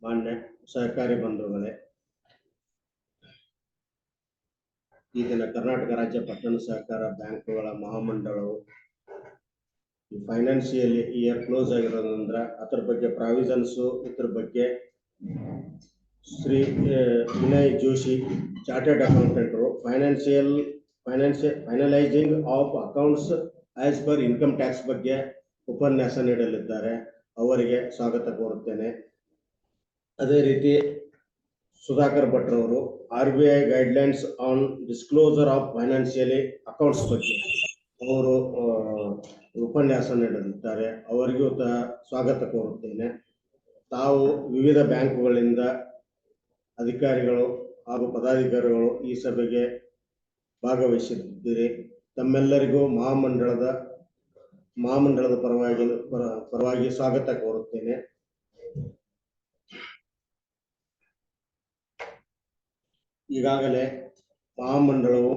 ಮಾನ್ಯ ಸಹಕಾರಿ ಬಂಧುಗಳೇ, ಈ ದಿನ ಕರ್ನಾಟಕ ರಾಜ್ಯ ಪಟ್ಟಣ ಸಹಕಾರ ಬ್ಯಾಂಕುಗಳ ಮಹಾಮಂಡಳವು ಫೈನಾನ್ಷಿಯಲ್ ಇಯರ್ ಕ್ಲೋಸ್ ಆಗಿರೋದ್ರಿಂದ ಅದರ ಬಗ್ಗೆ ಪ್ರಾವಿಷನ್ಸ್ ಇದ್ರ ಬಗ್ಗೆ ಶ್ರೀ ವಿನಯ್ ಜೋಶಿ ಚಾರ್ಟರ್ಡ್ ಅಕೌಂಟೆಂಟರು finalising of accounts as per income tax ಬಗ್ಗೆ ಉಪನ್ಯಾಸ ನೀಡಲಿದ್ದಾರೆ. ಅವರಿಗೆ ಸ್ವಾಗತ ಕೋರುತ್ತೇನೆ. ಅದೇ ರೀತಿ ಸುಧಾಕರ್ ಭಟ್ರವರು RBI guidelines on disclosure of financially accounts ಬಗ್ಗೆ ಅವರು ಉಪನ್ಯಾಸ ನೀಡಲಿದ್ದಾರೆ. ಅವರಿಗೂ ಸ್ವಾಗತ ಕೋರುತ್ತೇನೆ. ತಾವು ವಿವಿಧ ಬ್ಯಾಂಕುಗಳಿಂದ ಅಧಿಕಾರಿಗಳು ಹಾಗೂ ಪದಾಧಿಕಾರಿಗಳು ಈ ಸಭೆಗೆ ಭಾಗವಹಿಸಿದ್ದೀರಿ. ತಮ್ಮೆಲ್ಲರಿಗೂ ಮಹಾಮಂಡಳದ ಪರವಾಗಿ ಸ್ವಾಗತ ಕೋರುತ್ತೇನೆ. ಈಗಾಗಲೇ ಮಹಾಮಂಡಳವು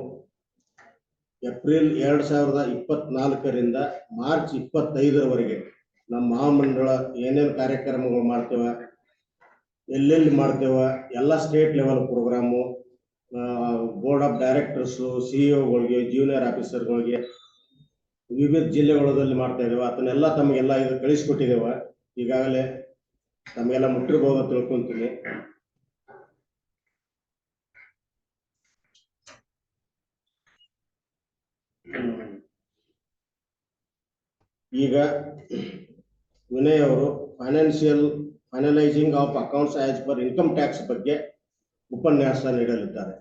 ಏಪ್ರಿಲ್ 2024ರಿಂದ ಮಾರ್ಚ್ 25ರವರೆಗೆ ನಮ್ಮ ಮಹಾಮಂಡಳ ಏನೇನು ಕಾರ್ಯಕ್ರಮಗಳು ಮಾಡ್ತೇವೆ, ಎಲ್ಲೆಲ್ಲಿ ಮಾಡ್ತೇವೆ, ಎಲ್ಲ state level programme, board of directors, CEO-ಗಳಿಗೆ, ಜೂನಿಯರ್ ಆಫೀಸರ್ಗಳಿಗೆ ವಿವಿಧ ಜಿಲ್ಲೆಗಳಲ್ಲಿ ಮಾಡ್ತಾ ಇದ್ದೇವೆ. ಅದನ್ನೆಲ್ಲ ತಮಗೆಲ್ಲ ಇದು ಕಳಿಸ್ಕೊಟ್ಟಿದ್ದೇವೆ. ಈಗಾಗಲೇ ತಮಗೆಲ್ಲ ಮುಟ್ಟಿರ್ಬೋದು ತಿಳ್ಕೊಂತೀನಿ. ಈಗ ವಿನಯ್ ಅವರು finalising of accounts as per income tax ಬಗ್ಗೆ ಉಪನ್ಯಾಸ ನೀಡಲಿದ್ದಾರೆ.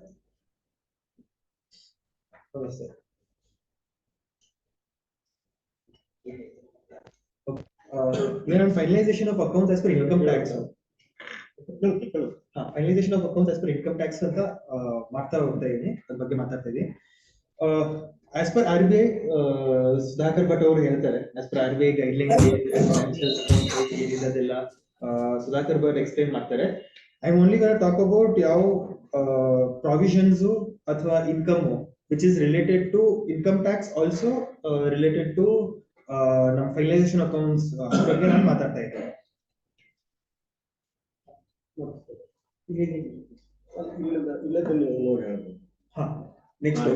Finalisation of accounts as per income tax finalisation of accounts as per income tax ಅಂತ ಮಾಡ್ತಾ ಹೋಗ್ತಾ ಇದೀನಿ. ಅದ್ರ ಬಗ್ಗೆ ಮಾತಾಡ್ತಾ ಇದೀನಿ. As per RBI Sudhakar Bhat ಅವರು ಹೇಳ್ತಾರೆ. ಆಸ್ ಪರ್ RBI ಗೈಡ್ಲೈನ್ಸ್ ಏನಿದೆಲ್ಲ ಸುಧಾಕರ್ ಭಟ್ ಎಕ್ಸ್ಪ್ಲೈನ್ ಮಾಡ್ತಾರೆ. I am only gonna talk about ಯಾವ ಪ್ರಾವಿಷನ್ಸ್ ಅಥವಾ income which is related to income tax, also related to ನಮ್ಮ ಫೈನಲೈಸೇಷನ್ ಅಕೌಂಟ್ಸ್ ಬಗ್ಗೆ ನಾನು ಮಾತಾಡ್ತಾ ಇದ್ದೇನೆ. ನೆಕ್ಸ್ಟ್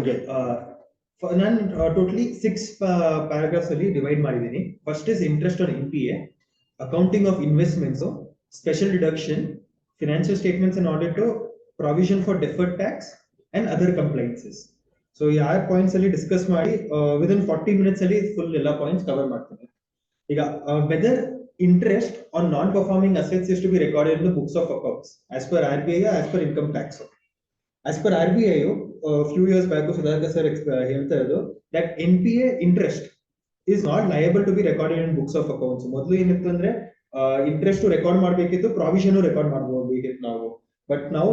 ನಾನು ಟೋಟಲಿ 6 ಪ್ಯಾರಾಗ್ರಾಫ್ಸ್ ಅಲ್ಲಿ ಡಿವೈಡ್ ಮಾಡಿದ್ದೀನಿ. First is interest on NPA, accounting of investments, special deduction, financial statements and audit, provision for deferred tax and other compliances. So ಈ 6 points ಅಲ್ಲಿ ಡಿಸ್ಕಸ್ ಮಾಡಿ ವಿದಿನ್ 40 ಮಿನಿಟ್ಸ್ ಅಲ್ಲಿ ಫುಲ್ ಎಲ್ಲ points cover ಮಾಡ್ತೇನೆ. ಈಗ weather interest on non-performing assets is to be recorded in the books of accounts as per RBI or as per income tax. As per RBI, few years back, Sudhakar sir ಹೇಳ್ತಾ ಇರೋದು that NPA interest is not liable to be recorded in books of accounts. ಮೊದಲು ಏನಿತ್ತು ಅಂದ್ರೆ interest record ಮಾಡಬೇಕಿತ್ತು, provision record ಮಾಡಬೇಕಿತ್ತು ನಾವು. But now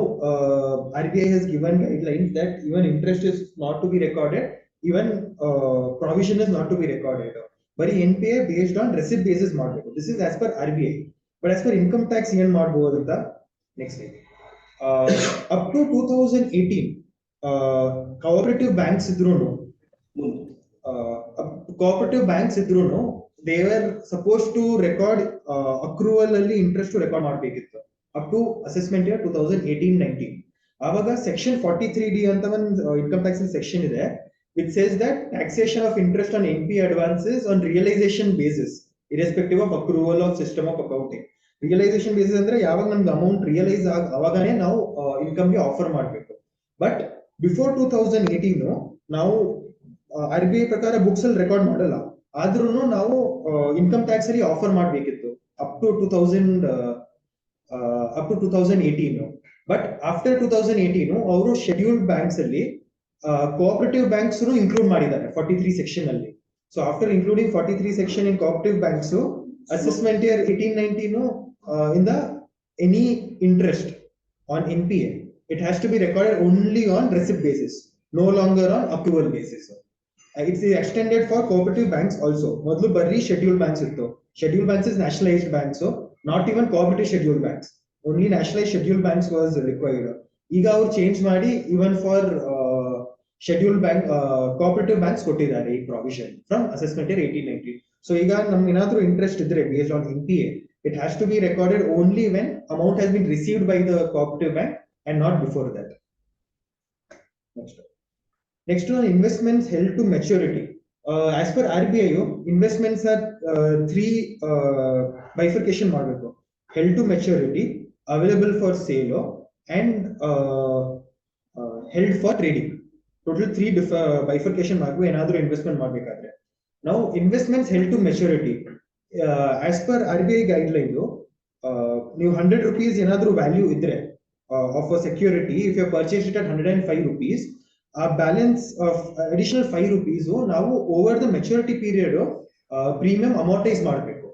RBI has given guidelines that even interest is not to be recorded, even provision is not to be recorded. ಬರೀ NPA based on receipt basis ಮಾಡಬೇಕು. This is as per RBI. But as per income tax ಏನು ಮಾಡಬಹುದು ಅಂತ next up to 2018 cooperative banks ಇದ್ರೂನು they were supposed to record accrual ಅಲ್ಲಿ interest record ಮಾಡಬೇಕಿತ್ತು up to assessment year 2018-19. ಆವಾಗ section 43D ಅಂತ ಒಂದು income tax section ಇದೆ, which says that taxation of interest on NPA advances on realization basis irrespective of accrual of system of accounting. Realization basis ಅಂದ್ರೆ ಯಾವಾಗ ನಮ್ಗೆ amount realise ಅವಾಗನೇ ನಾವು income ಗೆ offer ಮಾಡಬೇಕು. ಬಟ್ ಬಿಫೋರ್ 2018 ನಾವು RBI ಪ್ರಕಾರ books ಅಲ್ಲಿ ರೆಕಾರ್ಡ್ ಮಾಡಲ್ಲ, ಆದ್ರೂ ನಾವು ಇನ್ಕಮ್ ಟ್ಯಾಕ್ಸ್ ಅಲ್ಲಿ ಆಫರ್ ಮಾಡಬೇಕಿತ್ತು ಅಪ್ ಟು 2018. ಬಟ್ ಆಫ್ಟರ್ 2018 ಅವರು ಶೆಡ್ಯೂಲ್ಡ್ ಬ್ಯಾಂಕ್ಸ್ ಅಲ್ಲಿ cooperative banks include ಮಾಡಿದ್ದಾರೆ 43 section ಅಲ್ಲಿ. So after including 43 section in cooperative banks, assessment year 18-19 in the any interest on NPA, it has to be recorded only on receipt basis, no longer on accrual basis. It is extended for cooperative banks also. ಮೊದಲು ಬರೀ scheduled banks ಇತ್ತು. Scheduled banks is nationalized banks, so not even cooperative scheduled banks, only nationalized scheduled banks was required. ಈಗ ಅವರು change ಮಾಡಿ even for scheduled bank cooperative banks ಕೊಟ್ಟಿದ್ದಾರೆ ಈ provision from assessment year 18-19. So ಈಗ ನಮ್ಗೆ ಏನಾದ್ರೂ interest ಇದ್ರೆ based on NPA, It has to be recorded only when amount has been received by the cooperative bank and not before that. Next one, investments held to maturity. As per RBI, investments are three bifurcation ಮಾಡಬೇಕು. Held to maturity, available for sale, and held for trading. Total three bifurcation ಮಾಡಬೇಕು ಏನಾದರೂ investment ಮಾಡಬೇಕಾದ್ರೆ. Now investments held to maturity. As per RBI guideline, ನೀವು 100 rupees ಏನಾದರೂ value ಇದ್ರೆ of a security, if you have purchased it at 105 rupees, a balance of additional 5 rupees ನಾವು over the maturity period premium amortize ಮಾಡಬೇಕು.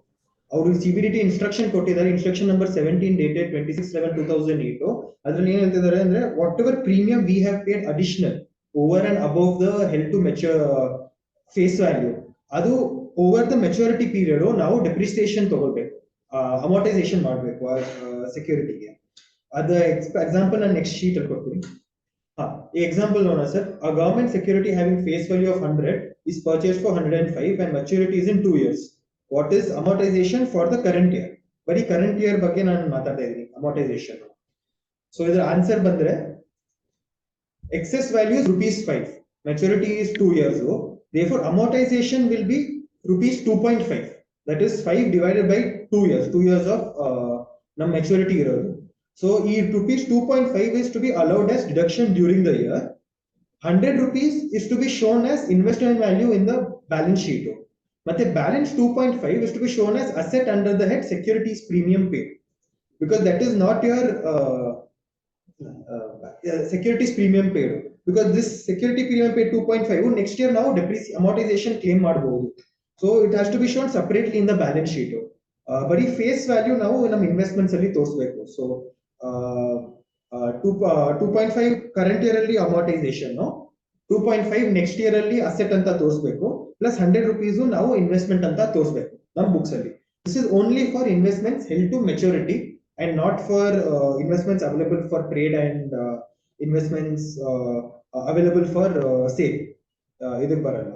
ಅವರು CBDT instruction ಕೊಟ್ಟಿದ್ದಾರೆ, instruction number 17 dated 26/11/2008. ಅದರಲ್ಲಿ ಏನು ಹೇಳ್ತಿದ್ದಾರೆ ಅಂದ್ರೆ whatever premium we have paid additional over and above the held to mature face value, ಅದು over the maturity period ನಾವು depreciation ತಗೊಳ್ಬೇಕು, amortization ಮಾಡಬೇಕು ಸೆಕ್ಯೂರಿಟಿಗೆ. ಅದ ಎಕ್ಸಾಂಪಲ್ ನಾನು ನೆಕ್ಸ್ಟ್ ಶೀಟ್ ಅಲ್ಲಿ ಕೊಡ್ತೀನಿ. Example known as, sir, a government security having face value of 100 is purchased for 105 and maturity is in 2 years. What is amortization for the current year? Bari current year ಬಗ್ಗೆ ನಾನು ಮಾತಾಡ್ತಾ ಇದ್ದೀನಿ amortization. So ಇದರ answer ಬಂದ್ರೆ excess value is ₹5, maturity is 2 years, therefore amortization will be ₹2.5. that is 5 divided by 2 years, 2 years of ನಮ್ಮ maturity ಇರೋದು. So ₹2.5 is to be allowed as deduction during the year. 100 rupees is to be shown as investment value in the balance sheet. But the balance 2.5 is to be shown as asset under the head securities premium paid, because that is not your securities premium paid. Because this security premium paid 2.5 next year now amortization claim ಮಾಡಬಹುದು. So it has to be shown separately in the balance sheet. But ಈ face value ನಾವು ನಮ್ಮ investments ಅಲ್ಲಿ ತೋರಿಸಬೇಕು. So 2.5 current year ಅಲ್ಲಿ amortization, 2.5 next year ಅಲ್ಲಿ asset ಅಂತ ತೋರಿಸಬೇಕು, plus 100 rupees ನಾವು investment ಅಂತ ತೋರಿಸಬೇಕು ನಮ್ಮ books ಅಲ್ಲಿ. This is only for investments held to maturity and not for investments available for trade and investments available for sale. ಇದಕ್ಕೆ ಬರಲ್ಲ.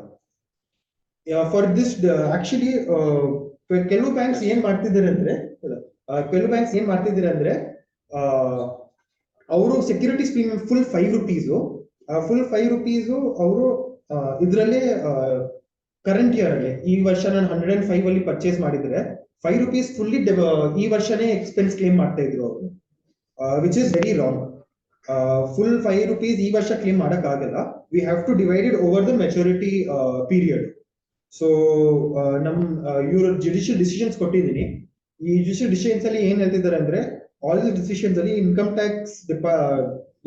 For this actually ಕೆಲವು ಬ್ಯಾಂಕ್ಸ್ ಏನ್ ಮಾಡ್ತಿದ್ದಾರೆ ಅಂದ್ರೆ ಅವರು ಸೆಕ್ಯೂರಿಟೀಸ್ ಪ್ರೀಮಿಯಂ ಫುಲ್ 5 rupees ಅವರು ಇದರಲ್ಲೇ ಕರೆಂಟ್ ಇಯರ್ ಅಲ್ಲಿ ಈ ವರ್ಷ ನಾನು 105 ಅಲ್ಲಿ ಪರ್ಚೇಸ್ ಮಾಡಿದ್ರೆ 5 rupees ಫುಲ್ಲಿ ಈ ವರ್ಷನೇ ಎಕ್ಸ್ಪೆನ್ಸ್ ಕ್ಲೇಮ್ ಮಾಡ್ತಾ ಇದ್ರು ಅವರು, which is very wrong. Full 5 rupees ಈ ವರ್ಷ ಕ್ಲೇಮ್ ಮಾಡಕ್ ಆಗಲ್ಲ. We have to divide it over the maturity period. So ನಮ್ ಇವ್ರ ಜುಡಿಷಿಯಲ್ ಡಿಸಿಷನ್ಸ್ ಕೊಟ್ಟಿದ್ದೀನಿ. ಈ ಜುಡಿಷಿಯಲ್ ಡಿಸಿಷನ್ಸ್ ಅಲ್ಲಿ ಏನ್ ಹೇಳ್ತಿದ್ದಾರೆ ಅಂದ್ರೆ, ಆಲ್ ದಿ ಡಿಸಿಷನ್ಸ್ ಅಲ್ಲಿ income tax,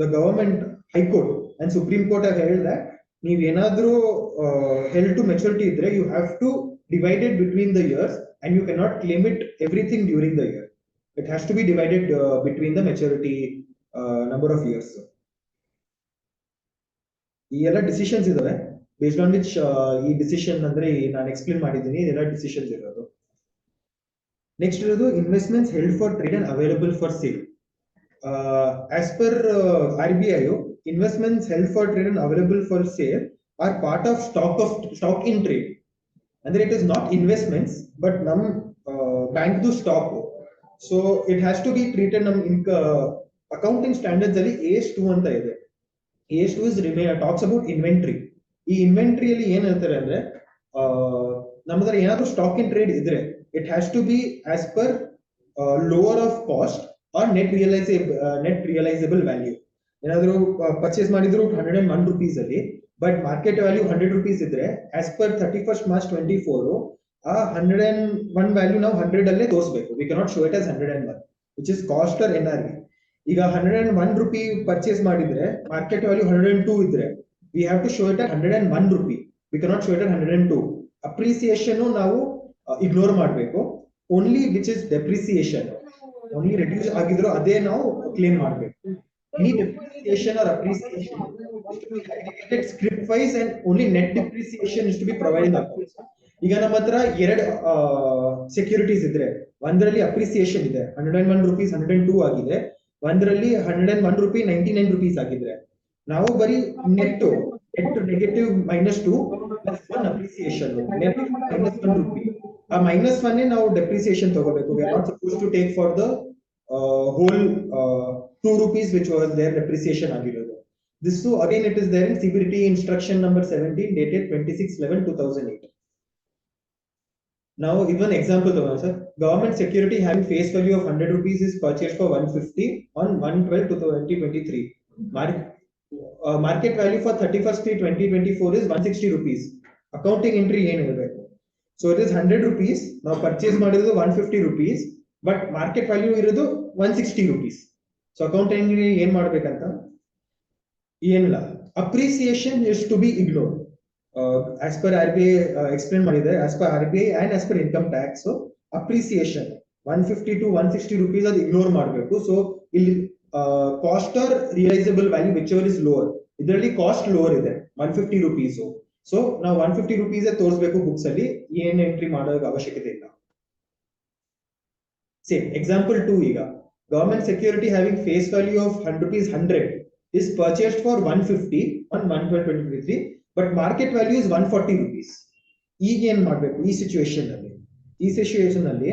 the government, high court and supreme court have held that ನೀವು ಏನಾದ್ರೂ held to maturity ಇದ್ರೆ you have to divide it between the years and you cannot claim it everything during the year. It has to be divided between the maturity number of years. ಈ ಎಲ್ಲ decisions ಇದಾವೆ based on which ಈ decision ಅಂದ್ರೆ ನಾನು explain ಮಾಡಿದ್ದೀನಿ, ಇದೆಲ್ಲ decisions ಇರೋದು. Next ಇರೋದು investments held for trade and available for sale. As per RBI, investments held for trade and available for sale are part of stock in trade. And it is not investments but nam bank do stock. So it has to be treated nam accounting standards alli AS2 anta ide. AS2 is talks about inventory. ಈ inventory ಅಲ್ಲಿ ಏನ್ ಹೇಳ್ತಾರೆ ಅಂದ್ರೆ, ನಮ್ಮದ್ರ ಏನಾದ್ರು stock ಇನ್ trade ಇದ್ರೆ it has to be as per lower of cost or net realizable value. ಏನಾದ್ರು purchase ಮಾಡಿದ್ರು 101 rupees ಅಲ್ಲಿ, ಬಟ್ ಮಾರ್ಕೆಟ್ ವ್ಯಾಲ್ಯೂ 100 rupees ಇದ್ರೆ ಆಸ್ ಪರ್ 31st March 2024 ಆ 101 ವ್ಯಾಲ್ಯೂ ನಾವು 100 ಅಲ್ಲೇ ತೋರಿಸಬೇಕು. We cannot show it as 101 which is cost or NRV. ಈಗ 101 rupee purchase ಮಾಡಿದ್ರೆ ಮಾರ್ಕೆಟ್ ವ್ಯಾಲ್ಯೂ 102 ಇದ್ರೆ we have to show it at 101 rupee. We cannot show it at 102. Appreciation ನಾವು ignore ಮಾಡಬೇಕು. Only which is depreciation, only reduce ಆಗಿದ್ರು ಅದೇ ನಾವು claim ಮಾಡಬೇಕು. Any depreciation or appreciation is to be calculated script wise and only net depreciation is to be provided. ಈಗ ನಮ್ಮ ಹತ್ರ ಎರಡು ಸೆಕ್ಯೂರಿಟೀಸ್ ಇದ್ರೆ ಒಂದರಲ್ಲಿ ಅಪ್ರಿಸಿಯೇಷನ್ ಇದೆ 101 rupees 102 ಆಗಿದೆ, ಒಂದರಲ್ಲಿ 101 ರೂಪಿ 99 rupees ಆಗಿದ್ರೆ ನಾವು ಬರೀ net negative -2 +1 appreciation net -1 rupee ಆ -1 ನಾವು ಡೆಪ್ರಿಸಿಯೇಷನ್ ತಗೋಬೇಕು. We are not suppose to take for the whole 2 rupees which was there depreciation ಆಗಿರೋದು. This too again it is there in CBT instruction number 17 dated 26/11/2008. Now even example though sir, government security having face value of 100 rupees is purchased for 150 on 1/12/2023. Market value for 31st/3/2024 is 160 rupees. Accounting entry ಏನು ಇರಬೇಕು? So it is 100 rupees. Now purchase ಮಾಡಿರೋದು 150 rupees, but market value ಇರೋದು 160 rupees. So accounting entry ಏನ್ ಮಾಡ್ಬೇಕಂತ ಏನಿಲ್ಲ. Appreciation is to be ignored. As per RBI explain ಮಾಡಿದೆ, as per RBI and as per income tax, so appreciation 150 to 160 rupees ಅದು ignore ಮಾಡಬೇಕು. So ಇಲ್ಲಿ cost or realizable value whichever is lower, ಇದರಲ್ಲಿ cost lower ಇದೆ 150 rupees. So ನಾವು 150 rupees ತೋರಿಸಬೇಕು books ಅಲ್ಲಿ, ಏನು ಎಂಟ್ರಿ ಮಾಡೋ ಅವಶ್ಯಕತೆ ಇಲ್ಲ. Same example 2 ಈಗ government security having face value of 100 rupees 100 is purchased for 150 on 1/12/2023, but market value is 140 rupees. ಈಗ ಏನ್ ಮಾಡಬೇಕು ಈ ಸಿಚುವೇಶನ್ ಅಲ್ಲಿ? ಈ ಸಿಚುವೇಶನ್ ಅಲ್ಲಿ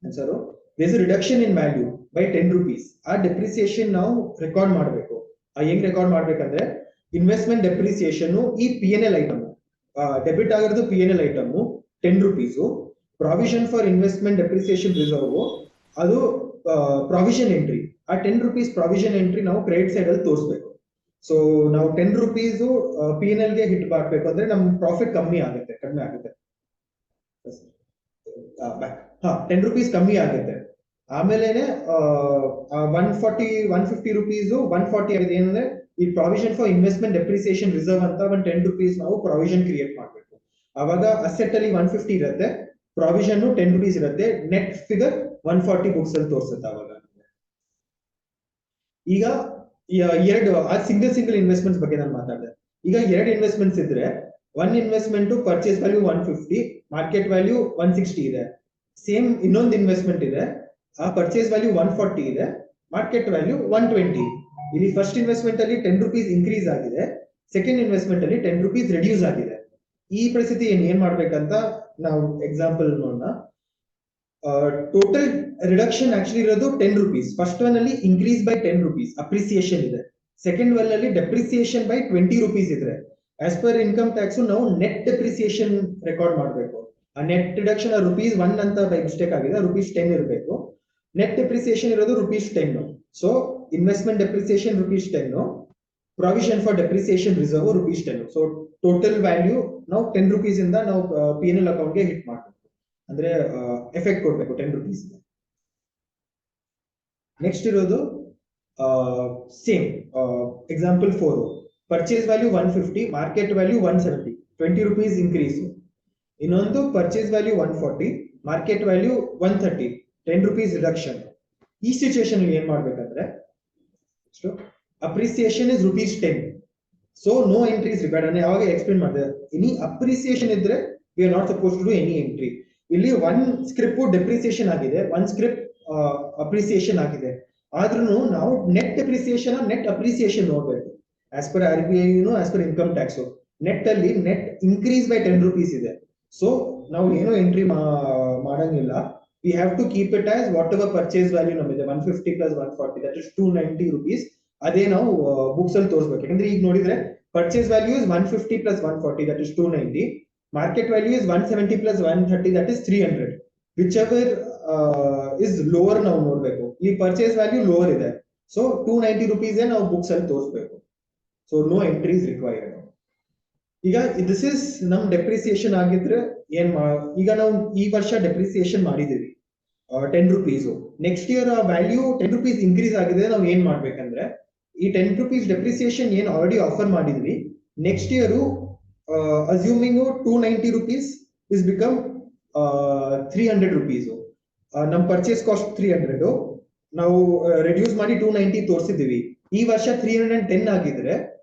answer there is a reduction in value by 10 rupees. ಆ ಡೆಪ್ರಿಸಿಯೇಷನ್ ನಾವು ರೆಕಾರ್ಡ್ ಮಾಡಬೇಕು. ಹೆಂಗ್ ರೆಕಾರ್ಡ್ ಮಾಡ್ಬೇಕಂದ್ರೆ ಇನ್ವೆಸ್ಟ್ಮೆಂಟ್ ಡೆಪ್ರಿಸಿಯೇಷನ್ ಈ PNL ಐಟಮ್ ಡೆಬಿಟ್ ಆಗಿರೋದು PNL item 10 rupees. Provision for investment depreciation reserve ಅದು ಪ್ರಾವಿಷನ್ ಎಂಟ್ರಿ. ಆ 10 rupees ಪ್ರಾವಿಷನ್ ಎಂಟ್ರಿ ನಾವು ಕ್ರೆಡಿಟ್ ಸೈಡ್ ಅಲ್ಲಿ ತೋರಿಸಬೇಕು. ಸೊ ನಾವು 10 rupees PNL ಗೆ ಹಿಟ್ ಮಾಡಬೇಕು ಅಂದ್ರೆ ನಮ್ ಪ್ರಾಫಿಟ್ ಕಡಿಮೆ ಆಗುತ್ತೆ. 10 rupees ಕಮ್ಮಿ ಆಗುತ್ತೆ. ಆಮೇಲೆನೆ 140 150 rupees 140 ಆಗಿದೆ. ಏನಂದ್ರೆ ಈ provision for investment depreciation reserve ಅಂತ 10 rupees ನಾವು ಪ್ರಾವಿಷನ್ ಕ್ರಿಯೇಟ್ ಮಾಡಬೇಕು. ಅವಾಗ ಅಸೆಟ್ ಅಲ್ಲಿ 150 ಇರುತ್ತೆ, ಪ್ರಾವಿಷನ್ 10 rupees ಇರುತ್ತೆ, ನೆಟ್ ಫಿಗರ್ 140 ಬುಕ್ಸ್ ಅಲ್ಲಿ ತೋರಿಸುತ್ತೆ. ಅವಾಗ ಈಗ ಎರಡು ಸಿಂಗಲ್ ಇನ್ವೆಸ್ಟ್ಮೆಂಟ್ಸ್ ಬಗ್ಗೆ ನಾನು ಮಾತಾಡಿದೆ. ಈಗ ಎರಡು ಇನ್ವೆಸ್ಟ್ಮೆಂಟ್ಸ್ ಇದ್ರೆ one investment purchase value 150, market value 160 ಇದೆ. ಸೇಮ್ ಇನ್ನೊಂದು ಇನ್ವೆಸ್ಟ್ಮೆಂಟ್ ಇದೆ, ಆ ಪರ್ಚೇಸ್ ವ್ಯಾಲ್ಯೂ 140 ಇದೆ, ಮಾರ್ಕೆಟ್ ವ್ಯಾಲ್ಯೂ 120. ಇಲ್ಲಿ ಫಸ್ಟ್ ಇನ್ವೆಸ್ಟ್ಮೆಂಟ್ ಅಲ್ಲಿ 10 rupees ಇನ್ಕ್ರೀಸ್ ಆಗಿದೆ, ಸೆಕೆಂಡ್ ಇನ್ವೆಸ್ಟ್ಮೆಂಟ್ ಅಲ್ಲಿ 10 rupees ರೆಡ್ಯೂಸ್ ಆಗಿದೆ. ಈ ಪರಿಸ್ಥಿತಿ ಏನ್ ಮಾಡ್ಬೇಕಂತ ನಾವು ಎಕ್ಸಾಂಪಲ್ ನೋಡೋಣ. ಟೋಟಲ್ ರಿಡಕ್ಷನ್ ಆಕ್ಚುಲಿ ಇರೋದು 10 rupees. ಫಸ್ಟ್ ಒನ್ ಅಲ್ಲಿ ಇನ್ಕ್ರೀಸ್ ಬೈ 10 rupees ಅಪ್ರಿಸಿಯೇಷನ್ ಇದೆ, ಸೆಕೆಂಡ್ ಒನ್ ಅಲ್ಲಿ ಡೆಪ್ರಿಸಿಯೇಷನ್ ಬೈ 20 rupees ಇದ್ರೆ ಆಸ್ ಪರ್ ಇನ್ಕಮ್ ಟ್ಯಾಕ್ಸ್ ನಾವು ನೆಟ್ ಡೆಪ್ರಿಸಿಯೇಷನ್ ರೆಕಾರ್ಡ್ ಮಾಡಬೇಕು. ಆ ನೆಟ್ ರಿಡಕ್ಷನ್ ₹1 ಅಂತ ಬೈ ಮಿಸ್ಟೇಕ್ ಆಗಿದೆ, ₹10 ಇರಬೇಕು. ನೆಟ್ ಡೆಪ್ರಿಸಿಯೇಷನ್ ಇರೋದು ₹10. So investment depreciation ₹10, provision for depreciation reserve ₹10. So total value ನಾವು 10 rupees ಇಂದ ನಾವು PNL ಅಕೌಂಟ್ ಗೆ ಹಿಟ್ ಮಾಡಬೇಕು, ಅಂದ್ರೆ ಎಫೆಕ್ಟ್ ಕೊಡ್ಬೇಕು 10 rupees. ನೆಕ್ಸ್ಟ್ ಇರೋದು same example 4, purchase value 150, market value 170, 20 rupees increase. ಇನ್ನೊಂದು purchase value 140, market value 130, 10 rupees reduction. ಈ ಸಿಚುವೇಶನ್ ಅಲ್ಲಿ ಏನ್ ಮಾಡ್ಬೇಕಂದ್ರೆ appreciation is ₹10, so no entries required. ಅಂದ್ರೆ ಯಾವಾಗ ಎಕ್ಸ್ಪ್ಲೇನ್ ಮಾಡಿದೆ, ಎನಿ ಅಪ್ರಿಸಿಯೇಷನ್ ಇದ್ರೆ we are not suppose to do any entry. ಇಲ್ಲಿ ಒನ್ ಸ್ಕ್ರಿಪ್ ಡೆಪ್ರಿಸಿಯೇಷನ್ ಆಗಿದೆ, ಒನ್ ಸ್ಕ್ರಿಪ್ ಅಪ್ರಿಸಿಯೇಷನ್ ಆಗಿದೆ, ಆದ್ರೂ ನಾವು ನೆಟ್ ಡೆಪ್ರಿಸಿಯೇಷನ್ ನೆಟ್ ಅಪ್ರಿಸಿಯೇಷನ್ ನೋಡ್ಬೇಕು. As per RBI as per income tax net ಅಲ್ಲಿ ನೆಟ್ ಇನ್ಕ್ರೀಸ್ ಬೈ 10 rupees ಇದೆ. So ನಾವು ಏನೋ ಎಂಟ್ರಿ ಮಾಡಂಗಿಲ್ಲ, we have to keep it as whatever purchase value ನಮ್ಮಿದೆ 150 + 140 ದಟ್ ಇಸ್ 290 rupees. ಅದೇ ನಾವು books ಅಲ್ಲಿ ತೋರಿಸಬೇಕು. ಯಾಕಂದ್ರೆ ಈಗ ನೋಡಿದ್ರೆ purchase value is 150 + 140 that is 290, market value is 170 + 130 that is 300. Whichever is lower ನಾವು ನೋಡ್ಬೇಕು. ಈ ಪರ್ಚೇಸ್ ವ್ಯಾಲ್ಯೂ ಲೋವರ್ ಇದೆ, ಸೊ 290 rupees ನಾವು ಬುಕ್ಸ್ ಅಲ್ಲಿ ತೋರಿಸಬೇಕು. So no entries required. ಈಗ ದಿಸ್ ಇಸ್ ನಮ್ ಡೆಪ್ರಿಸಿಯೇಷನ್ ಆಗಿದ್ರೆ ಈಗ ನಾವು ಈ ವರ್ಷ ಡೆಪ್ರಿಸಿಯೇಷನ್ ಮಾಡಿದೀವಿ 10 rupees. ನೆಕ್ಸ್ಟ್ ಇಯರ್ ಆ ವ್ಯಾಲ್ಯೂ 10 rupees ಇನ್ಕ್ರೀಸ್ ಆಗಿದೆ, ನಾವು ಏನ್ ಮಾಡ್ಬೇಕಂದ್ರೆ ಈ 10 rupees ಡೆಪ್ರಿಸಿಯೇಷನ್ ಏನ್ ಆಲ್ರೆಡಿ ಆಫರ್ ಮಾಡಿದ್ವಿ, next year assuming 290 rupees is become 300 rupees. ನಮ್ ಪರ್ಚೇಸ್ ಕಾಸ್ಟ್ 300, ನಾವು ರೆಡ್ಯೂಸ್ ಮಾಡಿ 290 ತೋರಿಸಿದೀವಿ. ಈ ವರ್ಷ 310 ಆಗಿದ್ರೆ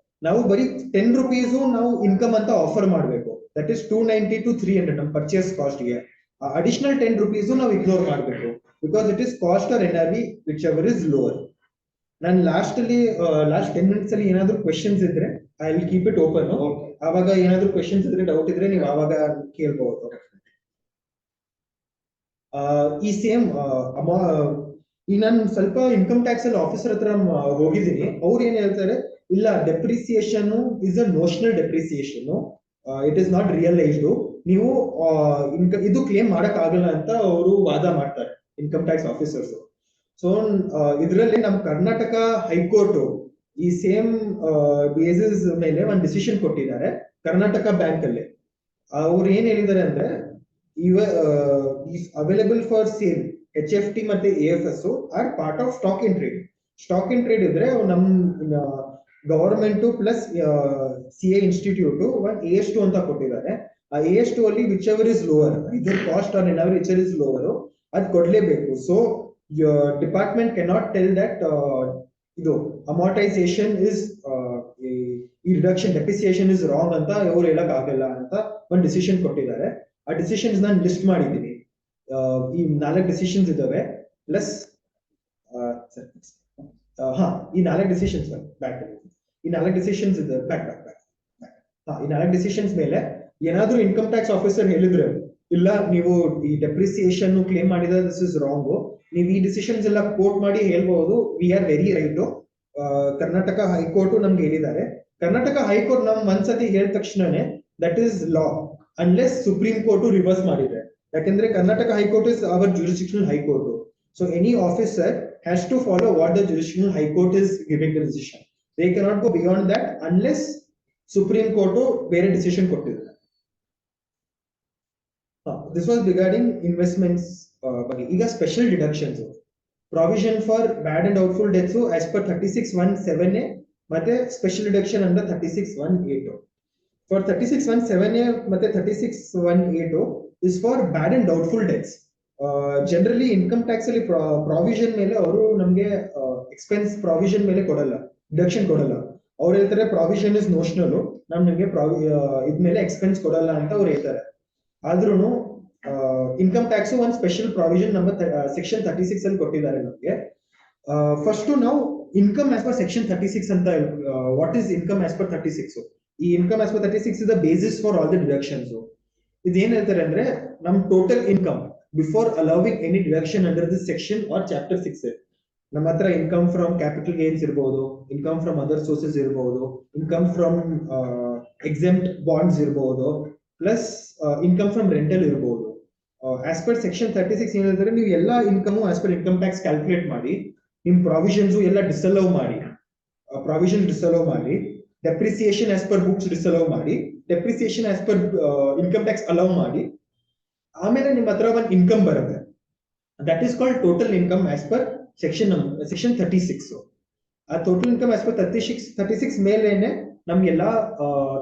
ನಾವು ಬರೀ 10 rupees ನಾವು ಇನ್ಕಮ್ ಅಂತ ಆಫರ್ ಮಾಡಬೇಕು. ದಟ್ ಇಸ್ 290 to 300 ನಮ್ ಪರ್ಚೇಸ್ ಕಾಸ್ಟ್ ಗೆ. ಅಡಿಷನಲ್ 10 rupees ನಾವು ಇಗ್ನೋರ್ ಮಾಡಬೇಕು, because it is cost or NRV whichever is lower. ನಾನು ಲಾಸ್ಟ್ 10 minutes ಅಲ್ಲಿ ಏನಾದ್ರು ಕ್ವೆಶನ್ಸ್ ಇದ್ರೆ I will keep it open. ಅವಾಗ ಏನಾದ್ರು ಕ್ವೆಶನ್ಸ್ ಇದ್ರೆ, ಡೌಟ್ ಇದ್ರೆ ನೀವು ಅವಾಗ ಕೇಳ್ಬಹುದು. ಈ ಸೇಮ್ ಈ ನಾನು ಸ್ವಲ್ಪ ಇನ್ಕಮ್ ಟ್ಯಾಕ್ಸ್ ಅಲ್ಲಿ ಆಫೀಸರ್ ಹತ್ರ ಹೋಗಿದ್ದೀನಿ. ಅವ್ರು ಏನ್ ಹೇಳ್ತಾರೆ, ಇಲ್ಲ depreciation is a notional depreciation, it is not realised, ನೀವು ಇದು ಕ್ಲೇಮ್ ಮಾಡಕ್ ಆಗಲ್ಲ ಅಂತ ಅವರು ವಾದ ಮಾಡ್ತಾರೆ ಇನ್ಕಮ್ ಟ್ಯಾಕ್ಸ್ ಆಫೀಸರ್ಸ್. ಸೊ ಇದರಲ್ಲಿ ನಮ್ ಕರ್ನಾಟಕ ಹೈಕೋರ್ಟ್ ಈ ಸೇಮ್ ಬೇಸಿಸ್ ಮೇಲೆ ಒಂದು ಡಿಸಿಷನ್ ಕೊಟ್ಟಿದ್ದಾರೆ ಕರ್ನಾಟಕ ಬ್ಯಾಂಕ್ ಅಲ್ಲಿ. ಅವ್ರು ಏನ್ ಹೇಳಿದ್ದಾರೆ ಅಂದ್ರೆ, ಅವೈಲೇಬಲ್ ಫಾರ್ ಸೇಲ್ HFT ಮತ್ತೆ AFS are part of stock in trade. Stock in trade ಇದ್ರೆ ನಮ್ ಗವರ್ಮೆಂಟ್ ಪ್ಲಸ್ CA ಇನ್ಸ್ಟಿಟ್ಯೂಟ್ ಒಂದು AS2 ಅಂತ ಕೊಟ್ಟಿದ್ದಾರೆ. ಆ AS2 ಅಲ್ಲಿ whichever is lower, either cost or N whichever is lower, ಅದು ಕೊಡ್ಲೇಬೇಕು. So department cannot tell that ಇದು ಅಮಾರ್ಟೈಸೇಷನ್ ಇಸ್ ಈ ರಿಡಕ್ಷನ್ ಡೆಪ್ರಿಸಿಯೇಷನ್ ಇಸ್ ರಾಂಗ್ ಅಂತ ಅವ್ರು ಹೇಳಕ್ ಆಗಲ್ಲ ಅಂತ ಒಂದು ಡಿಸಿಷನ್ ಕೊಟ್ಟಿದ್ದಾರೆ. ಆ ಡಿಸಿಷನ್ಸ್ ನಾನು ಲಿಸ್ಟ್ ಮಾಡಿದ್ದೀನಿ. ಈ 4 ಡಿಸಿಷನ್ಸ್ ಇದಾವೆ, ಪ್ಲಸ್ ಈ 4 ಡಿಸಿಷನ್ಸ್ ಈ 4 ಡಿಸಿಷನ್ಸ್ ಇದೆ ಈ 4 ಡಿಸಿಷನ್ಸ್ ಮೇಲೆ ಏನಾದ್ರೂ ಇನ್ಕಮ್ ಟ್ಯಾಕ್ಸ್ ಆಫೀಸರ್ ಹೇಳಿದ್ರೆ, ಇಲ್ಲ ನೀವು ಈ ಡೆಪ್ರಿಸಿಯೇಷನ್ ಕ್ಲೇಮ್ ಮಾಡಿದ್ರೆ ದಿಸ್ ಇಸ್ ರಾಂಗ್, ನೀವು ಈ ಡಿಸಿಷನ್ಸ್ ಎಲ್ಲ ಕೋಟ್ ಮಾಡಿ ಹೇಳ್ಬಹುದು, we are very right. Karnataka high court ನಮ್ಗೆ ಹೇಳಿದ್ದಾರೆ. ಕರ್ನಾಟಕ ಹೈಕೋರ್ಟ್ ನಮ್ ಒಂದ್ಸತಿ ಹೇಳಿದ ತಕ್ಷಣನೇ that is law unless supreme court reverse ಮಾಡಿದೆ. ಯಾಕಂದ್ರೆ Karnataka high court is our jurisdictional high court. So any officer has to follow what the jurisdictional high court is giving the decision. They cannot go beyond that unless supreme court ಬೇರೆ decision ಕೊಟ್ಟಿದ್ದಾರೆ. This was regarding investments ಬಗ್ಗೆ. ಈಗ special deductions, provision for bad and doubtful deaths as per 36(1)(7)(a) ಮತ್ತೆ special deduction under 36(1)(8). For 36(1)(7)(a) ಮತ್ತೆ 36(1)(8) is for bad and doubtful debts. Generally income tax ಅಲ್ಲಿ provision ಮೇಲೆ ಅವರು ನಮ್ಗೆ expense provision ಮೇಲೆ ಕೊಡಲ್ಲ, ಡಿಡಕ್ಷನ್ ಕೊಡಲ್ಲ. ಅವ್ರು ಹೇಳ್ತಾರೆ ಪ್ರಾವಿಷನ್ ಇಸ್ ನೋಷನಲ್, ನಮ್ಗೆ ಇದ್ಮೇಲೆ ಎಕ್ಸ್ಪೆನ್ಸ್ ಕೊಡಲ್ಲ ಅಂತ ಅವ್ರು ಹೇಳ್ತಾರೆ. ಆದ್ರೂ ಇನ್ಕಮ್ ಟ್ಯಾಕ್ಸ್ ಒಂದು ಸ್ಪೆಷಲ್ ಪ್ರಾವಿಷನ್ ನಂಬರ್ ಸೆಕ್ಷನ್ 36 ಅಲ್ಲಿ ಕೊಟ್ಟಿದ್ದಾರೆ ನಮ್ಗೆ. ಫಸ್ಟ್ ನಾವು ಇನ್ಕಮ್ ಆಸ್ ಪರ್ ಸೆಕ್ಷನ್ 36 ಅಂತ, what is income as per 36? ಈ income as per 36 is the basis for all the deductions. ಇದೇನ್ ಹೇಳ್ತಾರೆ ಅಂದ್ರೆ, ನಮ್ total income before allowing any deduction under this section or chapter 6, ನಮ್ಮ ಹತ್ರ income from capital gains ಇರಬಹುದು, income from other sources ಇರಬಹುದು, income from exempt bonds ಇರಬಹುದು, plus income from rental ಇರಬಹುದು. ಆಸ್ ಪರ್ ಸೆಕ್ಷನ್ 36 ಏನ್ ಹೇಳ್ತಾರೆ, ನೀವು ಎಲ್ಲಾ income as per income tax calculate ಮಾಡಿ, ನಿಮ್ ಪ್ರಾವಿಷನ್ಸ್ ಎಲ್ಲ ಡಿಸಲವ್ ಮಾಡಿ, ಪ್ರಾವಿಷನ್ ಡಿಸಲವ್ ಮಾಡಿ, ಡೆಪ್ರಿಸಿಯೇಷನ್ ಆಸ್ ಪರ್ ಬುಕ್ಸ್ ಡಿಸಲವ್ ಮಾಡಿ, depreciation as per income tax allow ಮಾಡಿ, ಆಮೇಲೆ ನಿಮ್ಮ ಹತ್ರ ಒಂದು ಇನ್ಕಮ್ ಬರುತ್ತೆ. That is called total income as per section 36. ಆ ಟೋಟಲ್ ಇನ್ಕಮ್ ಆಸ್ ಪರ್ 36 ಮೇಲೆನೆ ನಮ್ಗೆಲ್ಲ